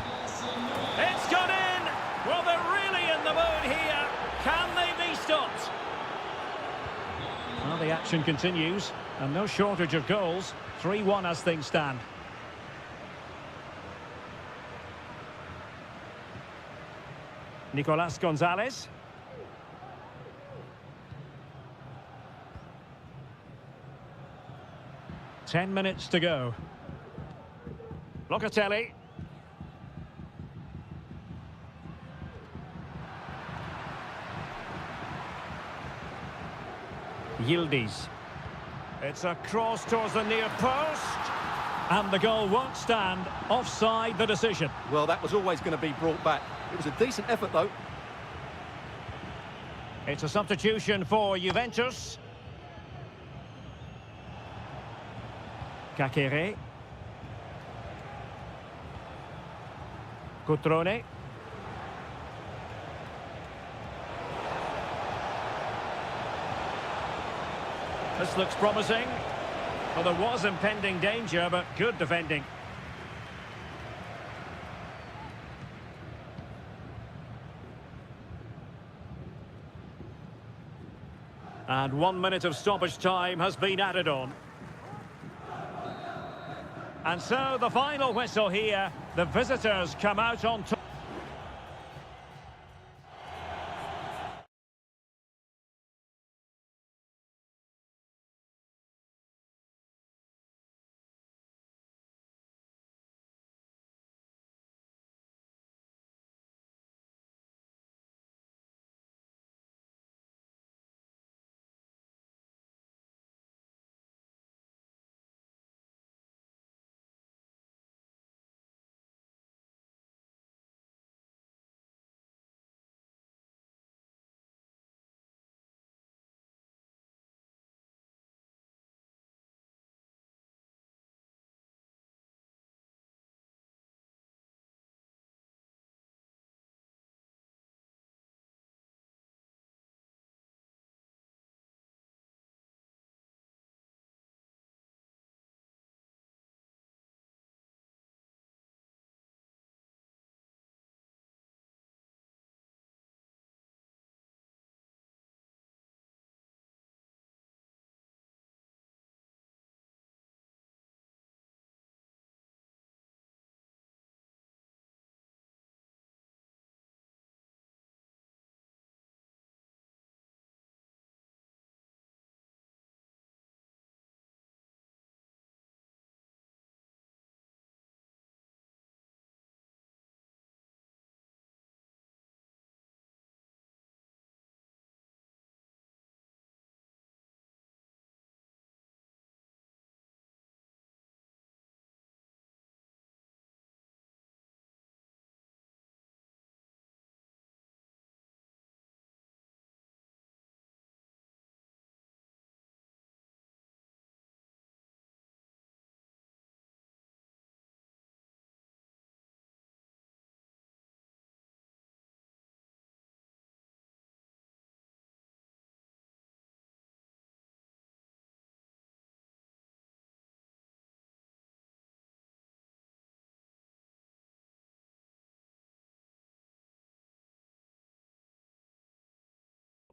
It's gone in! Well, they're really in the mood here. Can they be stopped? Well, the action continues, and no shortage of goals. 3-1 as things stand. Nicolas Gonzalez. Ten minutes to go. Locatelli. Yildiz. It's a cross towards the near post. And the goal won't stand. Offside the decision. Well, that was always going to be brought back. It was a decent effort, though. It's a substitution for Juventus. Kakere. Cutrone. This looks promising. Well, there was impending danger, but good defending. And 1 minute of stoppage time has been added on. And so the final whistle here. The visitors come out on top.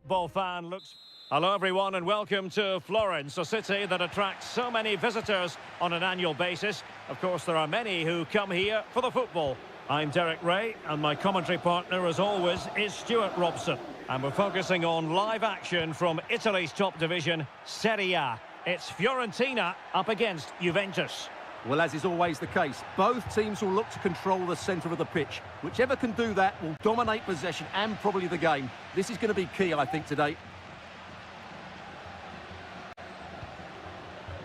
football fan looks... Hello everyone and welcome to Florence, a city that attracts so many visitors on an annual basis. Of course, there are many who come here for the football. I'm Derek Ray and my commentary partner, as always, is Stuart Robson. And we're focusing on live action from Italy's top division, Seria. It's Fiorentina up against Juventus. Well, as is always the case, both teams will look to control the centre of the pitch. Whichever can do that will dominate possession and probably the game. This is going to be key, I think, today.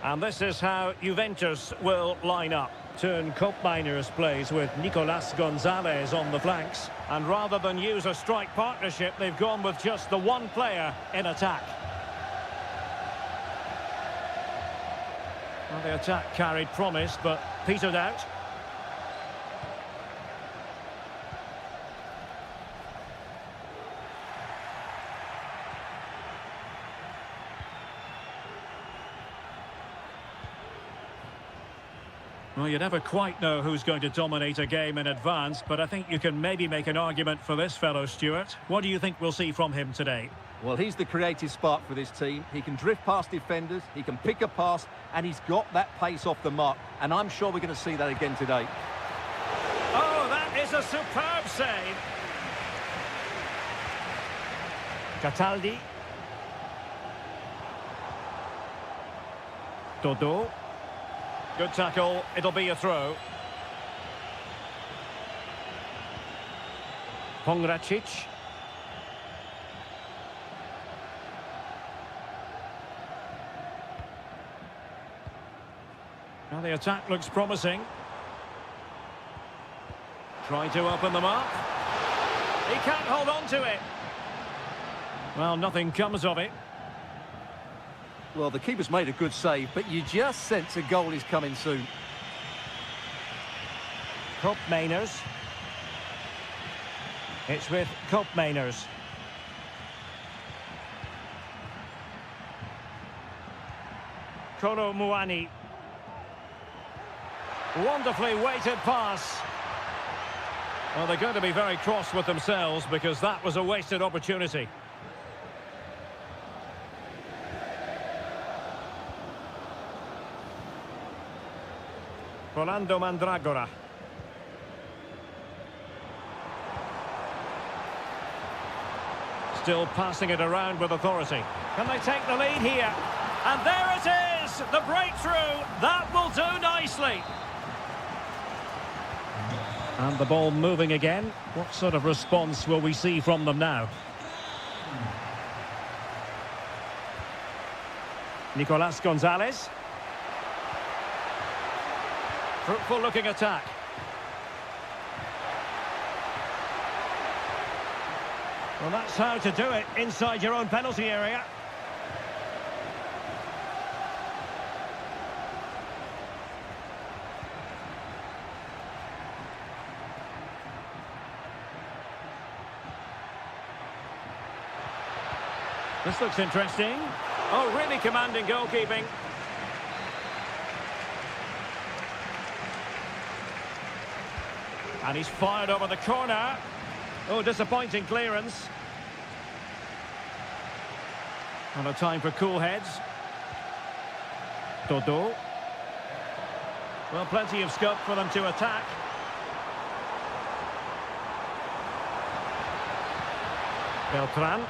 And this is how Juventus will line up. Turn Koopmeiners plays with Nicolas Gonzalez on the flanks. And rather than use a strike partnership, they've gone with just the one player in attack. Well, the attack carried promise, but petered out. Well, you never quite know who's going to dominate a game in advance, but I think you can maybe make an argument for this fellow, Stuart. What do you think we'll see from him today? Well, he's the creative spark for this team. He can drift past defenders, he can pick a pass, and he's got that pace off the mark. And I'm sure we're going to see that again today. Oh, that is a superb save. Cataldi. Dodo. Good tackle, it'll be a throw. Pongracic. Now the attack looks promising. Trying to open them up. He can't hold on to it. Well, nothing comes of it. Well, the keeper's made a good save, but you just sense a goal is coming soon. Koopmeiners. It's with Koopmeiners. Kolo Muani. Wonderfully weighted pass. Well, they're going to be very cross with themselves because that was a wasted opportunity. Rolando Mandragora. Still passing it around with authority. Can they take the lead here? And there it is! The breakthrough! That will do nicely! And the ball moving again. What sort of response will we see from them now? Nicolas Gonzalez. Fruitful looking attack. Well, that's how to do it inside your own penalty area. This looks interesting. Oh, really commanding goalkeeping. And he's fired over the corner. Oh, disappointing clearance. And a time for cool heads. Dodo. Well, plenty of scope for them to attack. Beltran.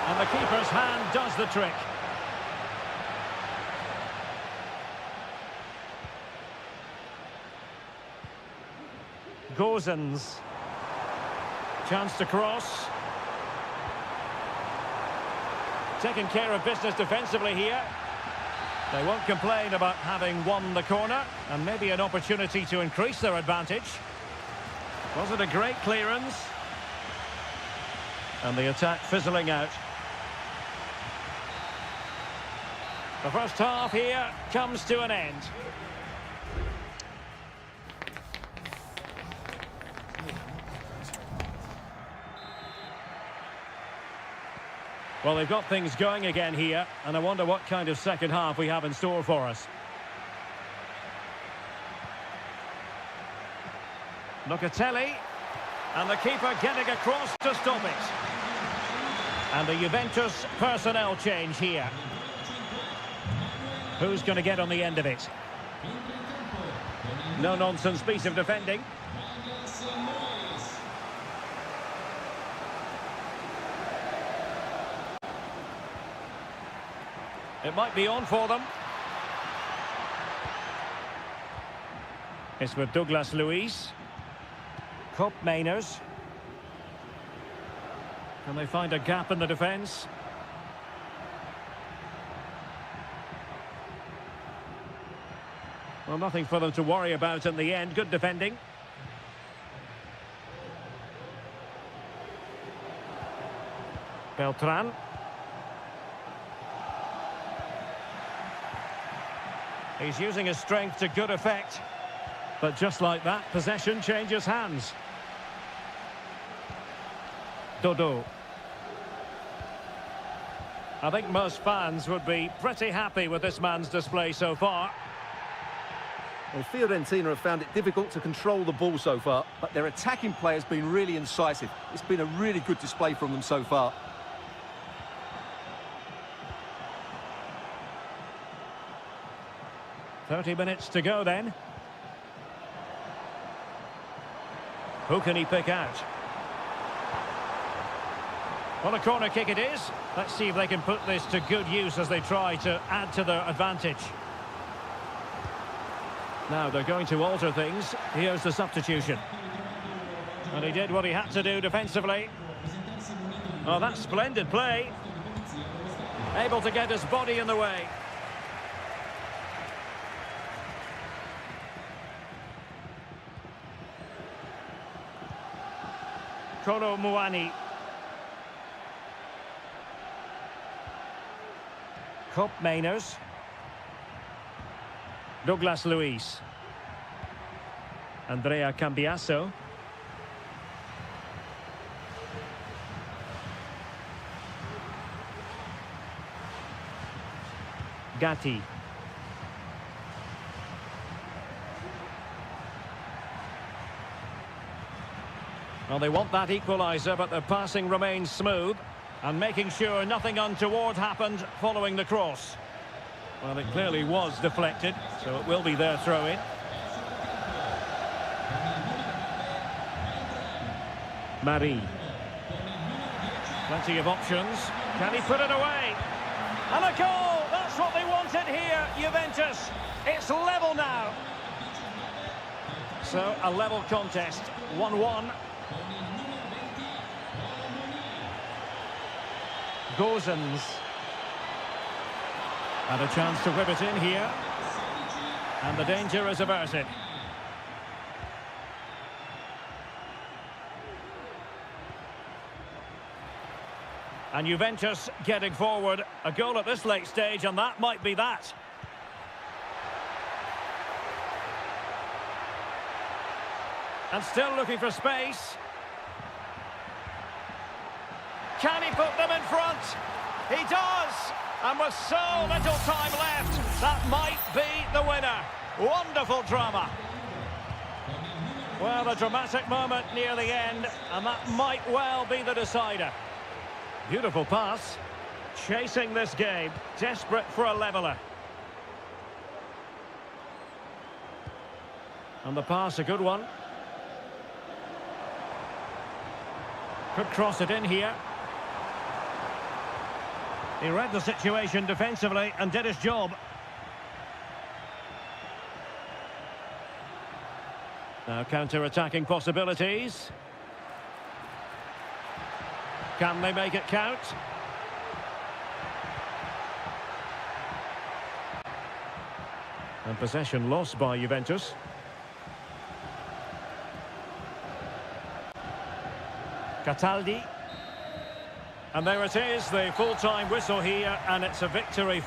And the keeper's hand does the trick. Gozens. Chance to cross. Taking care of business defensively here. They won't complain about having won the corner, and maybe an opportunity to increase their advantage. Was it a great clearance? And the attack fizzling out. The first half here comes to an end. Well, they've got things going again here, and I wonder what kind of second half we have in store for us. Locatelli, and the keeper getting across to stop it. And a Juventus personnel change here. Who's going to get on the end of it? No-nonsense piece of defending. It might be on for them. It's with Douglas Luiz. Cup Mainers. Can they find a gap in the defence? Well, nothing for them to worry about in the end. Good defending. Beltran. He's using his strength to good effect. But just like that, possession changes hands. Dodo. I think most fans would be pretty happy with this man's display so far. Well, Fiorentina have found it difficult to control the ball so far, but their attacking play has been really incisive. It's been a really good display from them so far. "30 minutes to go then. Who can he pick out? Well, a corner kick it is. Let's see if they can put this to good use as they try to add to their advantage. Now they're going to alter things. Here's the substitution. And he did what he had to do defensively. Oh, that's splendid play. Able to get his body in the way. Kolo Muani. Cup Mainers. Douglas Luiz. Andrea Cambiasso. Gatti. Well, they want that equaliser, but their passing remains smooth and making sure nothing untoward happened following the cross. Well, it clearly was deflected, so it will be their throw-in. Marie. Plenty of options. Can he put it away? And a goal! That's what they wanted here, Juventus. It's level now. So, a level contest, 1-1. Gozens. And a chance to whip it in here. And the danger is averted. And Juventus getting forward. A goal at this late stage, and that might be that. And still looking for space. Can he put them in front? He does! And with so little time left, that might be the winner. Wonderful drama. Well, a dramatic moment near the end, and that might well be the decider. Beautiful pass. Chasing this game, desperate for a leveller. And the pass, a good one. Could cross it in here. He read the situation defensively and did his job. Now counter-attacking possibilities. Can they make it count? And possession lost by Juventus. Cataldi. And there it is, the full-time whistle here, and it's a victory.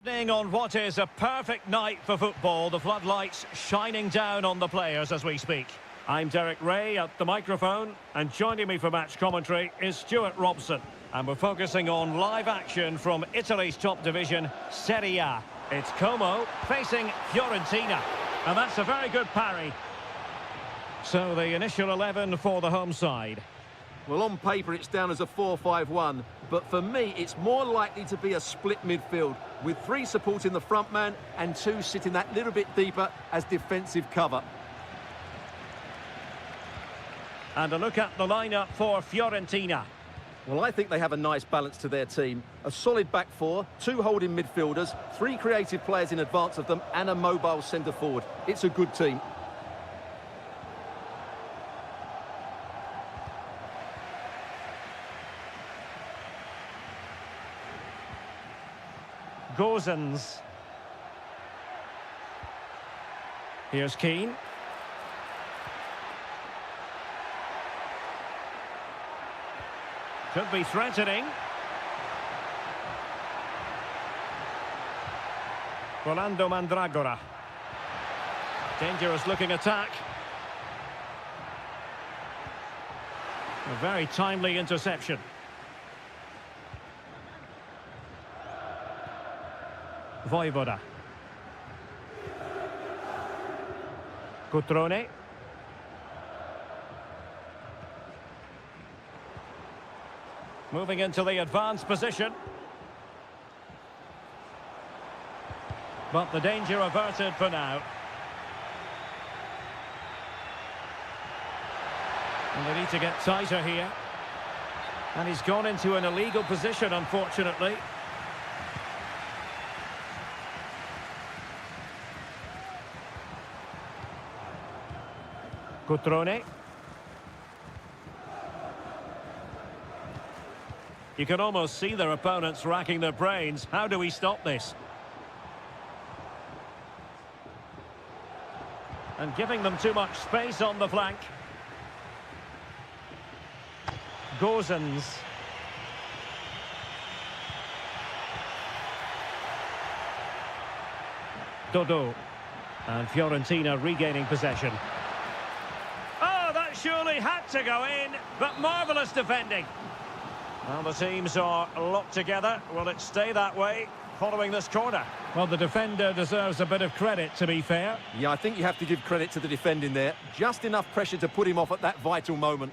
On what is a perfect night for football, the floodlights shining down on the players as we speak. I'm Derek Ray at the microphone, and joining me for match commentary is Stuart Robson. And we're focusing on live action from Italy's top division, Seria. It's Como facing Fiorentina, and that's a very good parry. So the initial 11 for the home side. Well, on paper, it's down as a 4-5-1, but for me, it's more likely to be a split midfield, with 3 supporting the front man and 2 sitting that little bit deeper as defensive cover. And a look at the lineup for Fiorentina. Well, I think they have a nice balance to their team. A solid back 4, 2 holding midfielders, 3 creative players in advance of them, and a mobile centre-forward. It's a good team. Gozens. Here's Keane. Could be threatening. Rolando Mandragora. Dangerous looking attack. A very timely interception. Voivoda. Cutrone. Moving into the advanced position. But the danger averted for now. And they need to get tighter here. And he's gone into an illegal position, unfortunately. Cutrone. You can almost see their opponents racking their brains. How do we stop this? And giving them too much space on the flank. Gozens. Dodo. And Fiorentina regaining possession. Surely had to go in, but marvellous defending. Well, the teams are locked together. Will it stay that way following this corner? Well, the defender deserves a bit of credit, to be fair. Yeah, I think you have to give credit to the defending there. Just enough pressure to put him off at that vital moment.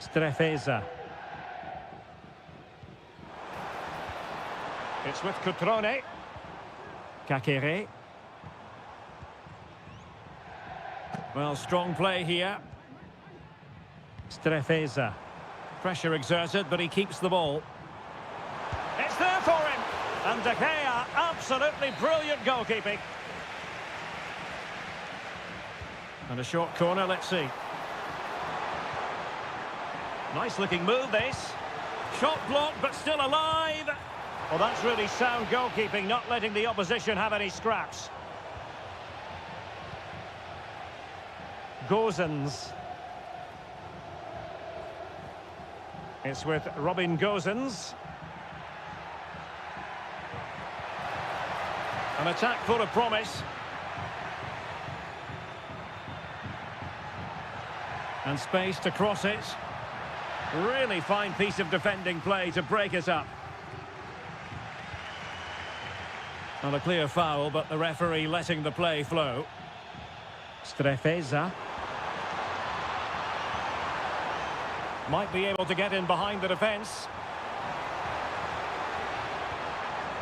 Strefeza. It's with Cutrone. Kakere. Well, strong play here. Strefeza. Pressure exerted, but he keeps the ball. It's there for him. And De Gea, absolutely brilliant goalkeeping. And a short corner, let's see. Nice looking move, this. Shot blocked, but still alive. Well, that's really sound goalkeeping, not letting the opposition have any scraps. Gozens. It's with Robin Gozens. An attack full of promise. And space to cross it. Really fine piece of defending play to break it up. Not a clear foul, but the referee letting the play flow. Strefeza. Might be able to get in behind the defence.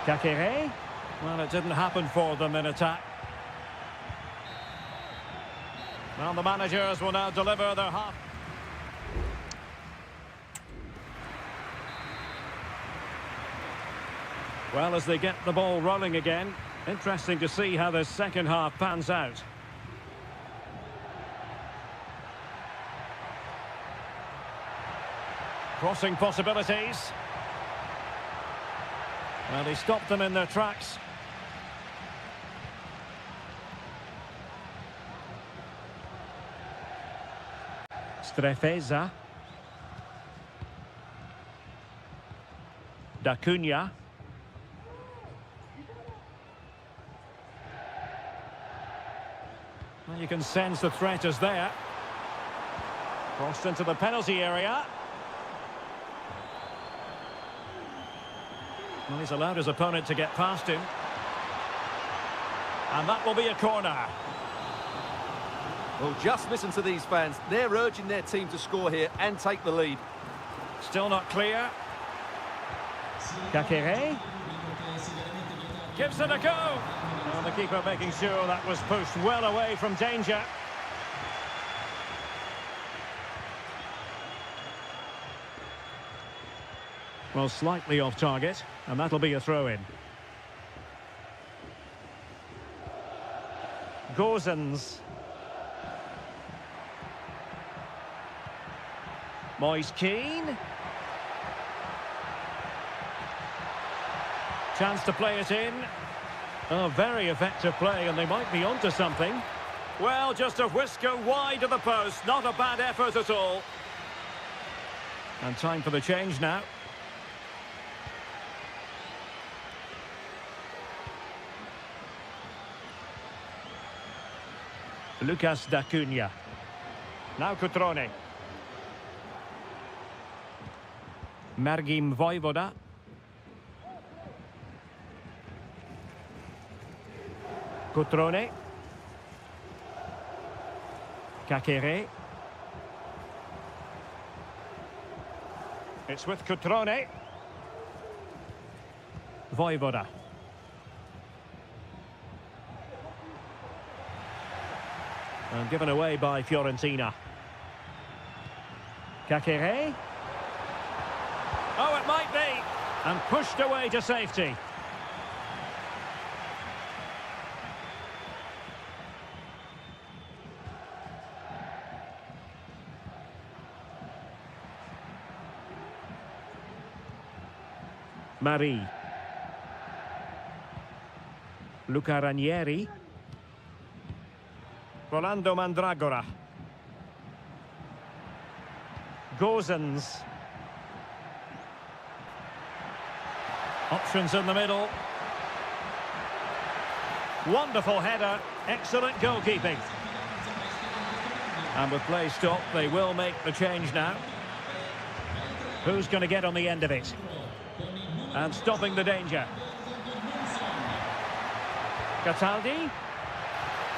Kakere. Well, it didn't happen for them in attack. Well, the managers will now deliver their half. Well, as they get the ball rolling again, interesting to see how the second half pans out. Crossing possibilities. Well, he stopped them in their tracks. Strefeza. Da Cunha. Well, you can sense the threat is there. Crossed into the penalty area. Well, he's allowed his opponent to get past him. And that will be a corner. Well, just listen to these fans. They're urging their team to score here and take the lead. Still not clear. Kakere. Gives it a go. Well, the keeper making sure that was pushed well away from danger. Well, slightly off target, and that'll be a throw-in. Gozens. Moise Keane. Chance to play it in. Oh, very effective play, and they might be onto something. Well, just a whisker wide of the post. Not a bad effort at all. And time for the change now. Lucas Da Cunha. Now Cutrone. Margim Vojvoda. Cutrone. Kakere. It's with Cutrone. Vojvoda. And given away by Fiorentina. Kakere. Oh, it might be. And pushed away to safety. Marie. Luca Ranieri. Rolando Mandragora. Gozens. Options in the middle. Wonderful header. Excellent goalkeeping. And with play stopped, they will make the change now. Who's going to get on the end of it? And stopping the danger. Cataldi.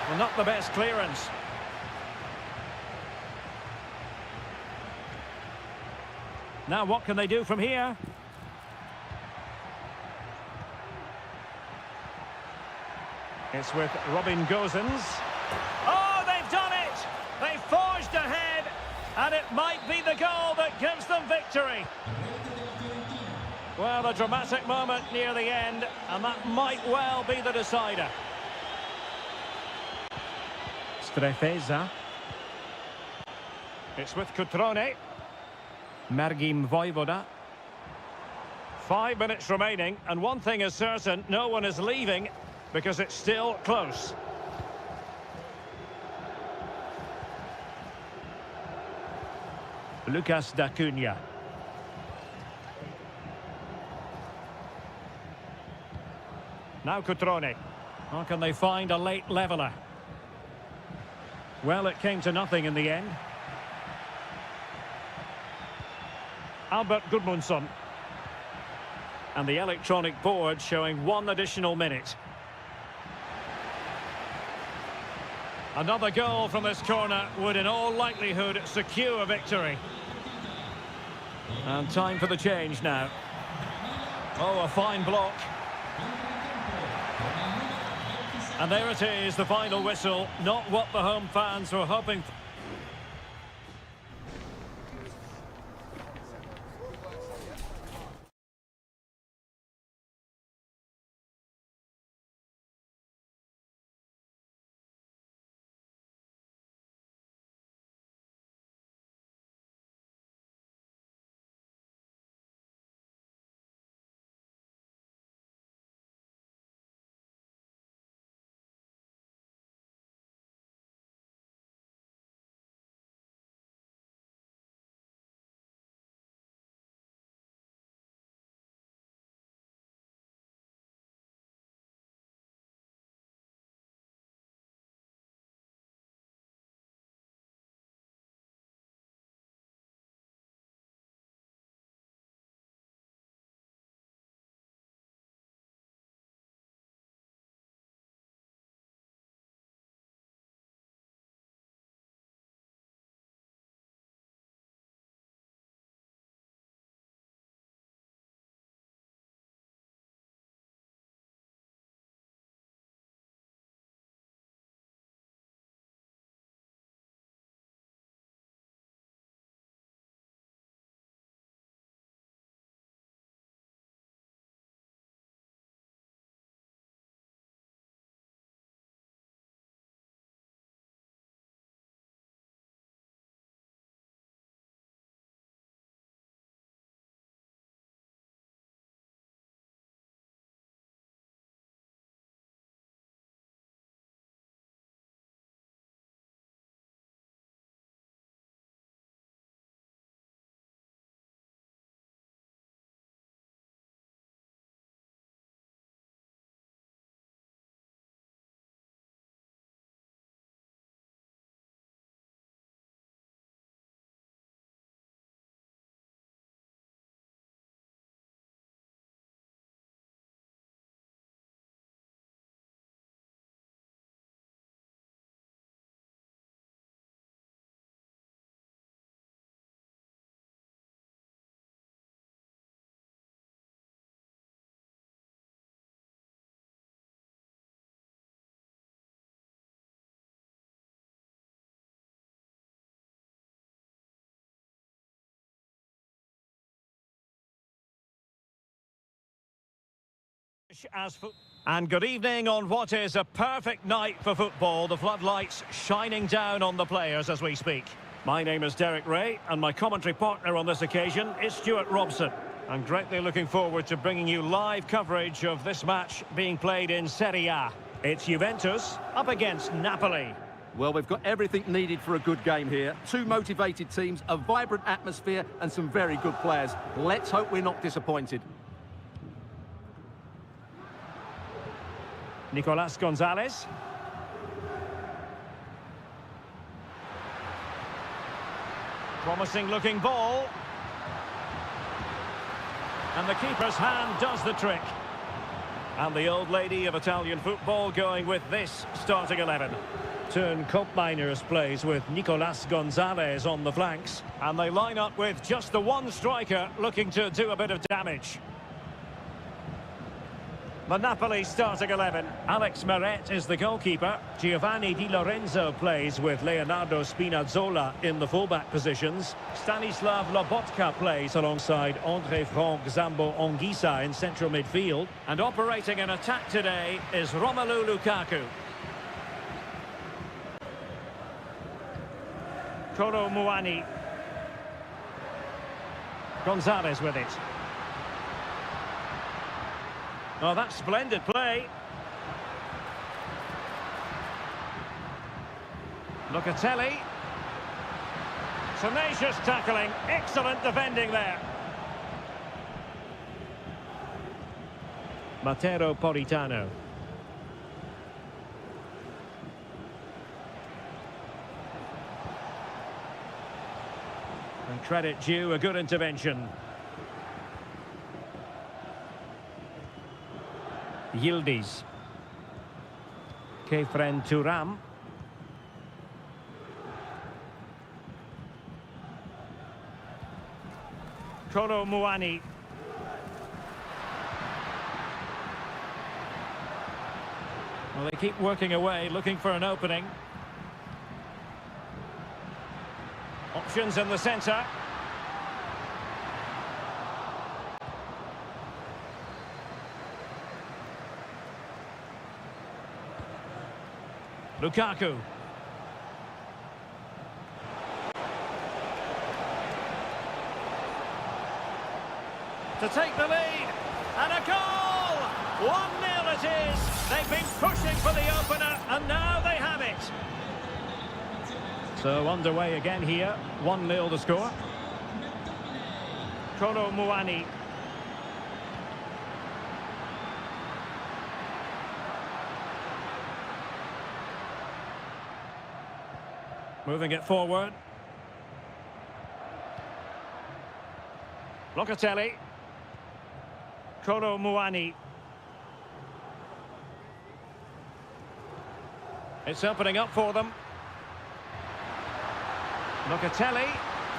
Well, not the best clearance. Now what can they do from here? It's with Robin Gozens. Oh, they've done it! They've forged ahead, and it might be the goal that gives them victory. Well, a dramatic moment near the end, and that might well be the decider. Strefeza. It's with Cutrone. Margim Vojvoda. 5 minutes remaining, and one thing is certain, no one is leaving, because it's still close. Lucas Da Cunha. Now Cutrone. How can they find a late leveller? Well, it came to nothing in the end. Albert Gudmundsson. And the electronic board showing 1 additional minute. Another goal from this corner would in all likelihood secure victory. And time for the change now. Oh, a fine block. And there it is, the final whistle. Not what the home fans were hoping for. And good evening on what is a perfect night for football. The floodlights shining down on the players as we speak. My name is Derek Ray, and my commentary partner on this occasion is Stuart Robson. I'm greatly looking forward to bringing you live coverage of this match being played in Seria. It's Juventus up against Napoli. Well, we've got everything needed for a good game here. Two motivated teams, a vibrant atmosphere, and some very good players. Let's hope we're not disappointed. Nicolas Gonzalez. Promising looking ball. And the keeper's hand does the trick. And the old lady of Italian football going with this starting 11. Turn Koopmeiners plays with Nicolas Gonzalez on the flanks. And they line up with just the one striker looking to do a bit of damage. The Napoli starting 11. Alex Meret is the goalkeeper. Giovanni Di Lorenzo plays with Leonardo Spinazzola in the fullback positions. Stanislav Lobotka plays alongside André Franck Zambo Anguissa in central midfield. And operating in attack today is Romelu Lukaku. Kolo Muani. Gonzalez with it. Oh, that's splendid play. Locatelli. Tenacious tackling. Excellent defending there. Matteo Politano. And credit due, a good intervention. Yildiz. Kefren Turam. Kolo Muani. Well, they keep working away, looking for an opening. Options in the centre. Lukaku. To take the lead. And a goal! 1-0 it is. They've been pushing for the opener, and now they have it. So underway again here. 1-0 the score. Kolo Muani. Moving it forward. Locatelli. Kolo Muani. It's opening up for them. Locatelli.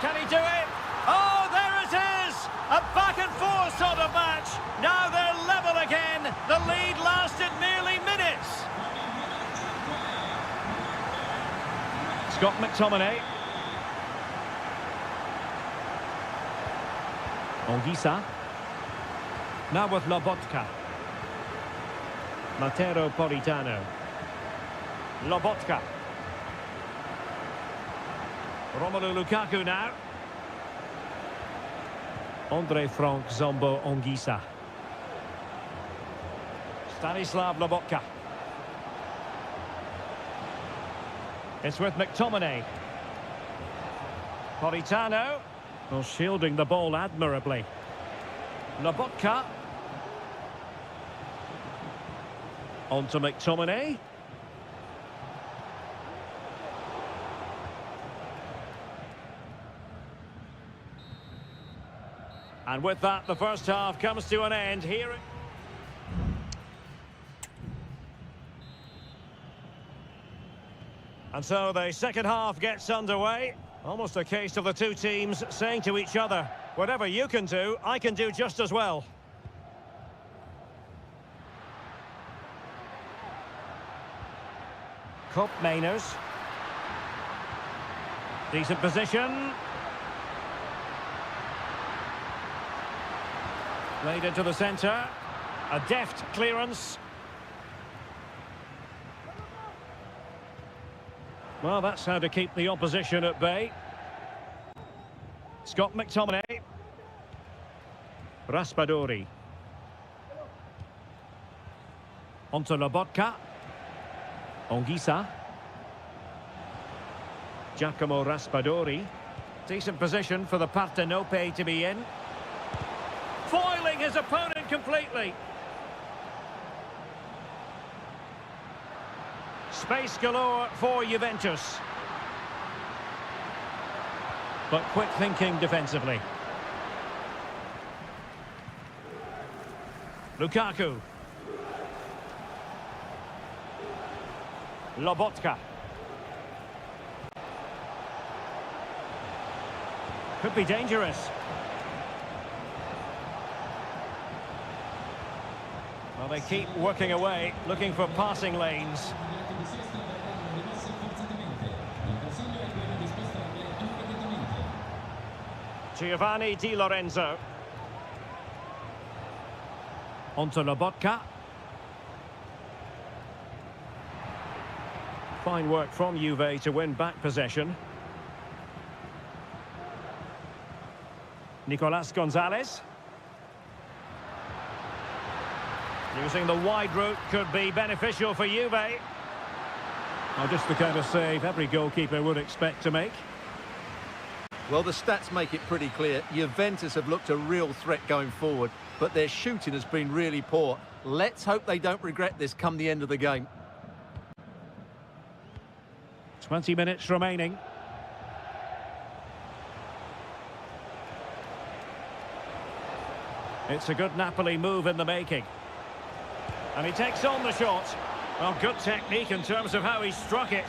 Can he do it? Oh, there it is! A back and forth sort of match. Now they're level again. The lead lasted nearly minutes. Scott McTominay. Anguissa. Now with Lobotka. Matteo Politano. Lobotka. Romelu Lukaku now. André Franck Zambo Anguissa. Stanislav Lobotka. It's with McTominay. Politano. Well, shielding the ball admirably. Lobotka. On to McTominay. And with that, the first half comes to an end here. And so the second half gets underway. Almost a case of the two teams saying to each other, whatever you can do, I can do just as well. Koopmeiners. Decent position. Laid into the centre. A deft clearance. Well, that's how to keep the opposition at bay. Scott McTominay. Raspadori. Onto Lobotka. Ongisa. Giacomo Raspadori. Decent position for the Partenope to be in. Foiling his opponent completely. Space galore for Juventus. But quick thinking defensively. Lukaku. Lobotka. Could be dangerous. Well, they keep working away, looking for passing lanes. Giovanni Di Lorenzo. Onto Lobotka. Fine work from Juve to win back possession. Nicolas Gonzalez. Using the wide route could be beneficial for Juve. Well, just the kind of save every goalkeeper would expect to make. Well, the stats make it pretty clear. Juventus have looked a real threat going forward, but their shooting has been really poor. Let's hope they don't regret this come the end of the game. 20 minutes remaining. It's a good Napoli move in the making. And he takes on the shot. Well, good technique in terms of how he struck it.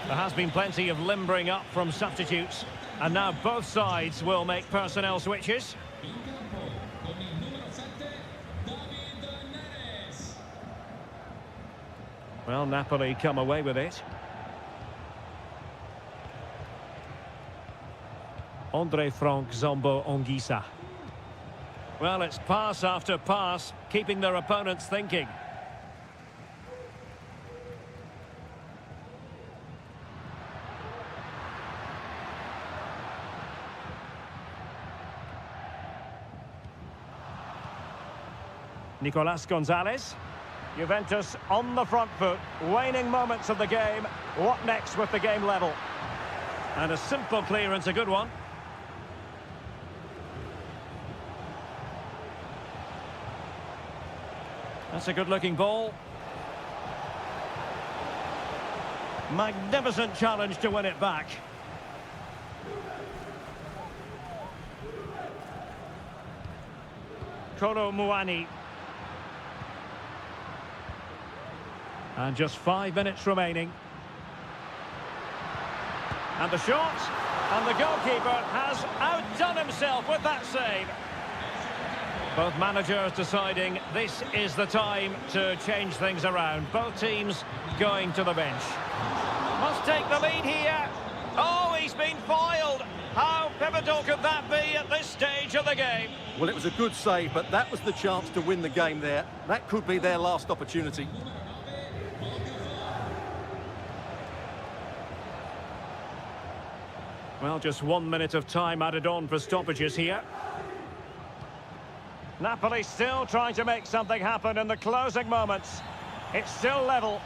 There has been plenty of limbering up from substitutes. And now both sides will make personnel switches. Well, Napoli come away with it. Andre Frank Zombo Ongisa. Well, it's pass after pass, keeping their opponents thinking. Nicolas Gonzalez. Juventus on the front foot, waning moments of the game. What next with the game level? And a simple clearance, a good one. That's a good-looking ball. Magnificent challenge to win it back. Kolo Muani. And just 5 minutes remaining. And the shot. And the goalkeeper has outdone himself with that save. Both managers deciding this is the time to change things around. Both teams going to the bench. Must take the lead here. Oh, he's been foiled. How pivotal could that be at this stage of the game? Well, it was a good save, but that was the chance to win the game there. That could be their last opportunity. Well, just 1 minute of time added on for stoppages here. Napoli still trying to make something happen in the closing moments. It's still level.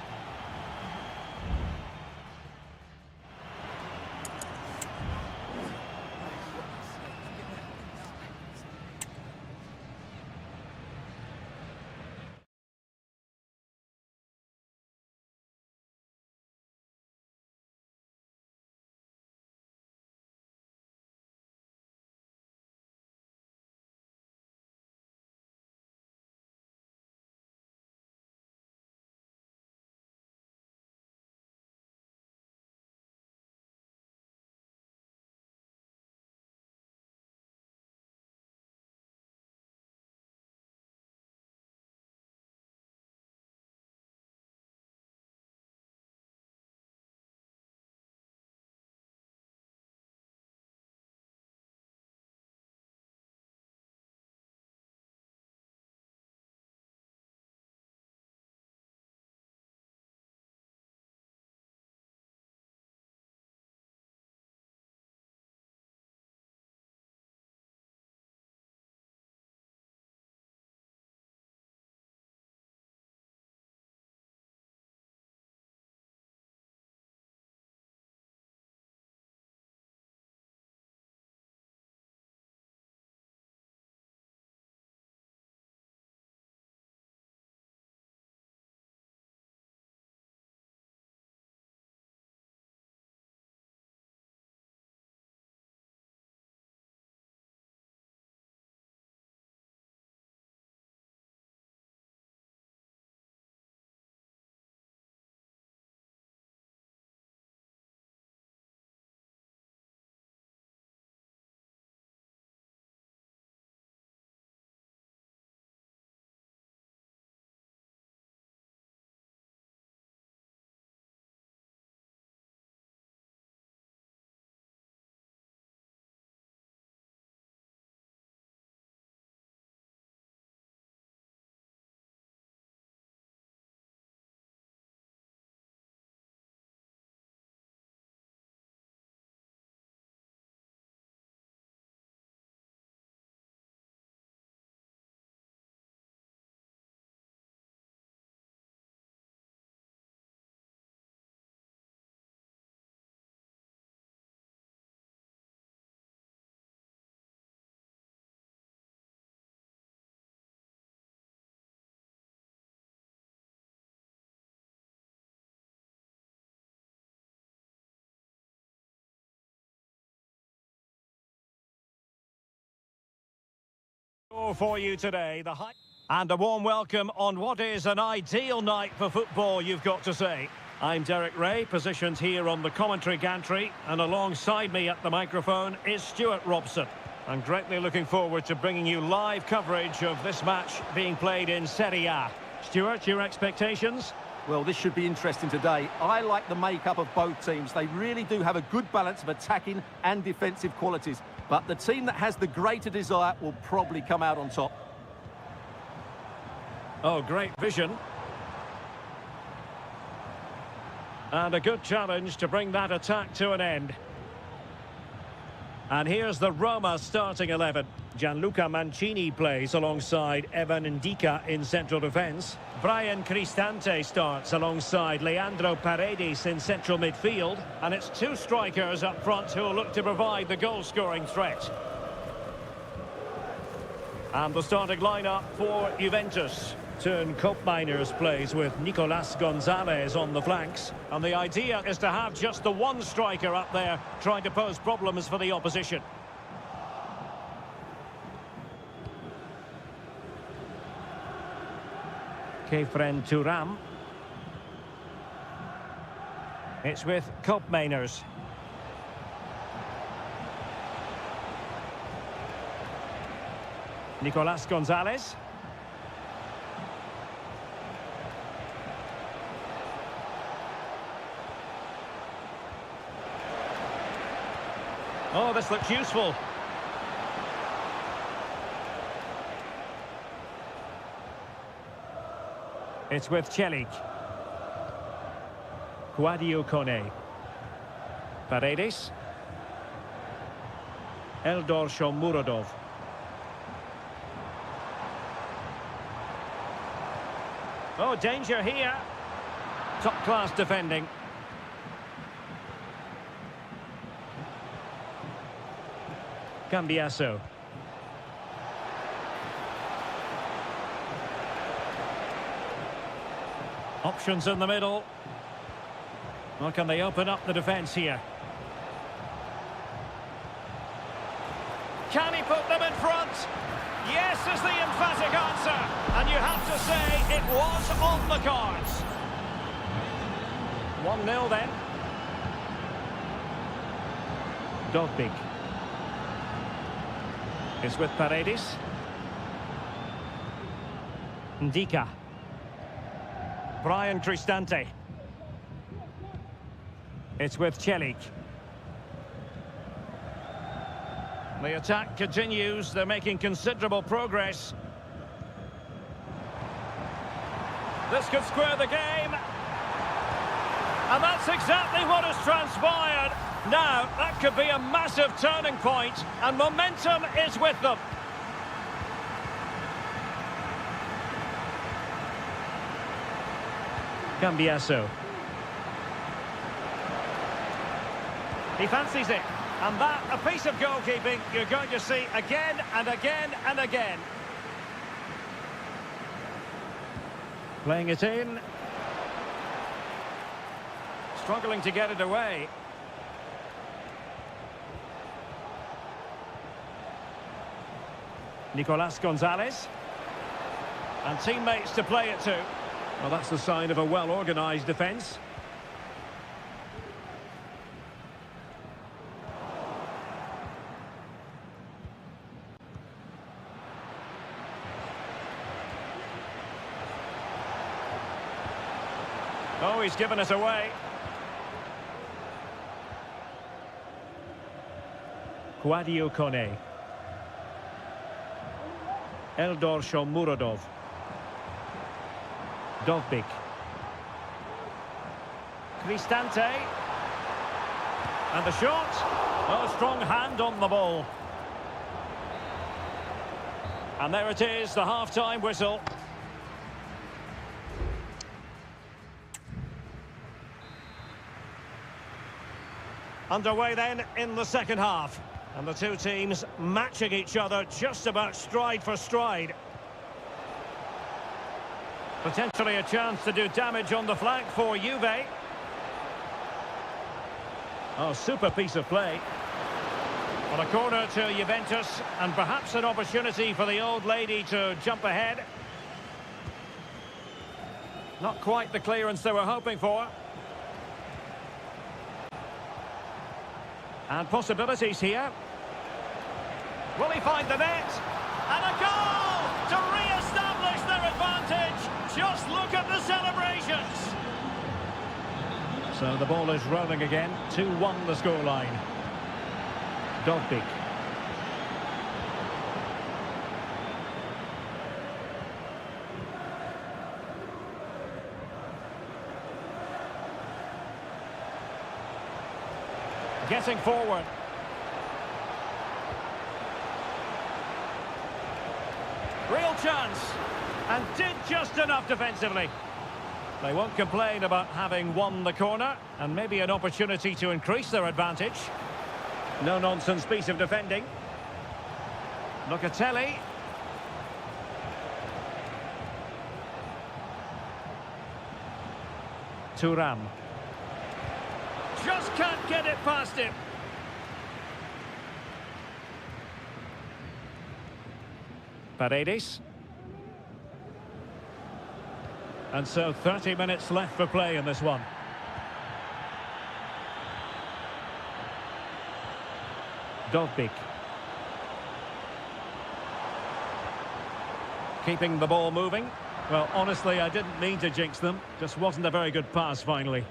For you today, the high and a warm welcome on what is an ideal night for football, you've got to say. I'm Derek Ray, positioned here on the commentary gantry, and alongside me at the microphone is Stuart Robson. I'm greatly looking forward to bringing you live coverage of this match being played in Seria. Stuart, your expectations? Well, this should be interesting today. I like the makeup of both teams. They really do have a good balance of attacking and defensive qualities. But the team that has the greater desire will probably come out on top. Oh, great vision. And a good challenge to bring that attack to an end. And here's the Roma starting 11. Gianluca Mancini plays alongside Evan Ndika in central defence. Brian Cristante starts alongside Leandro Paredes in central midfield. And it's two strikers up front who will look to provide the goal-scoring threat. And the starting lineup for Juventus. Turn Koopmeiners plays with Nicolas Gonzalez on the flanks. And the idea is to have just the one striker up there trying to pose problems for the opposition. Kefren Turam. It's with Koopmeiners. Nicolas Gonzalez. Oh, this looks useful. It's with Celik. Guadio Kone. Paredes. Eldor Shomurodov. Oh, danger here. Top-class defending. Cambiasso. Options in the middle. Well, can they open up the defence here? Can he put them in front? Yes is the emphatic answer. And you have to say it was on the cards. 1-0 then. Dogbig. It's with Paredes. Ndika. Brian Cristante. It's with Celik. The attack continues. They're making considerable progress. This could square the game. And that's exactly what has transpired. Now, that could be a massive turning point, and momentum is with them. Cambiasso. He fancies it. And that, a piece of goalkeeping you're going to see again and again and again. Playing it in. Struggling to get it away. Nicolas Gonzalez. And teammates to play it to. Well, that's the sign of a well-organised defence. Oh, he's given us away. Guadio Kone. Eldor Shomurodov. Dogbig. Cristante. And the shot. Oh, strong hand on the ball. And there it is, the half-time whistle. Underway then in the second half. And the two teams matching each other just about stride for stride. Potentially a chance to do damage on the flank for Juve. Oh, super piece of play. Well, a corner to Juventus, and perhaps an opportunity for the old lady to jump ahead. Not quite the clearance they were hoping for. And possibilities here. Will he find the net? And a goal to re-establish their advantage. Just look at the celebrations. So the ball is rolling again. 2-1 the scoreline. Dovbik. Getting forward. Real chance. And did just enough defensively. They won't complain about having won the corner, and maybe an opportunity to increase their advantage. No-nonsense piece of defending. Locatelli. Thuram. Just can't get it past him. Paredes. And so 30 minutes left for play in this one. Dovbik. Keeping the ball moving. Well, honestly, I didn't mean to jinx them. Just wasn't a very good pass, finally.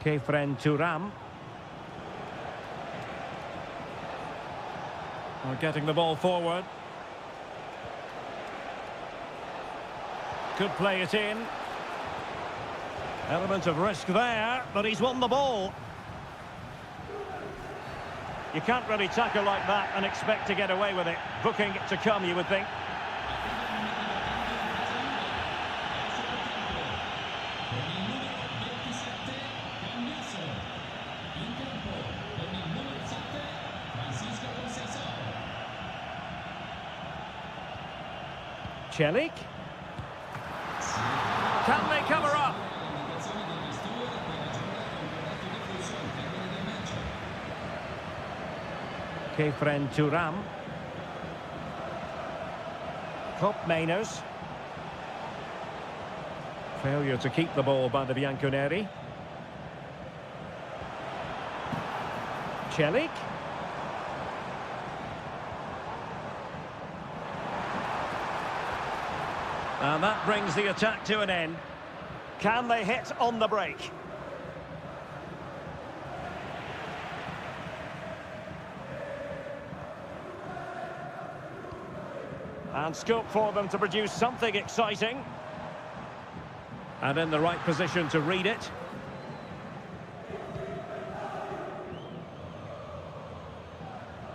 Kefren Thuram. We're getting the ball forward. Could play it in. Element of risk there, but he's won the ball. You can't really tackle like that and expect to get away with it. Booking to come, you would think. Celik. Can they cover up? Kefren Thuram. Mainers. Failure to keep the ball by the Bianconeri. Celik. And that brings the attack to an end. Can they hit on the break? And scope for them to produce something exciting. And in the right position to read it.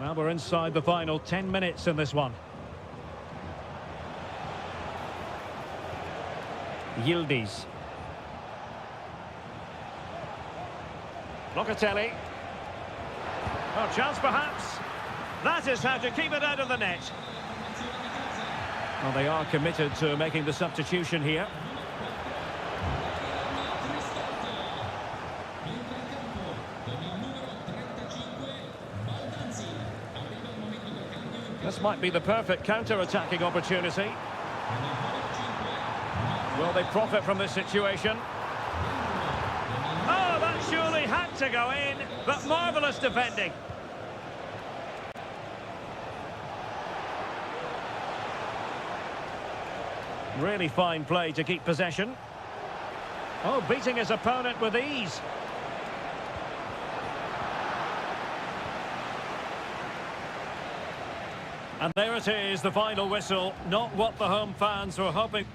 Well, we're inside the final 10 minutes in this one. Yildiz. Locatelli. Oh, chance perhaps. That is how to keep it out of the net. Well, they are committed to making the substitution here. This might be the perfect counter-attacking opportunity. Will they profit from this situation? Oh, that surely had to go in, but marvellous defending. Really fine play to keep possession. Oh, beating his opponent with ease. And there it is, the final whistle. Not what the home fans were hoping.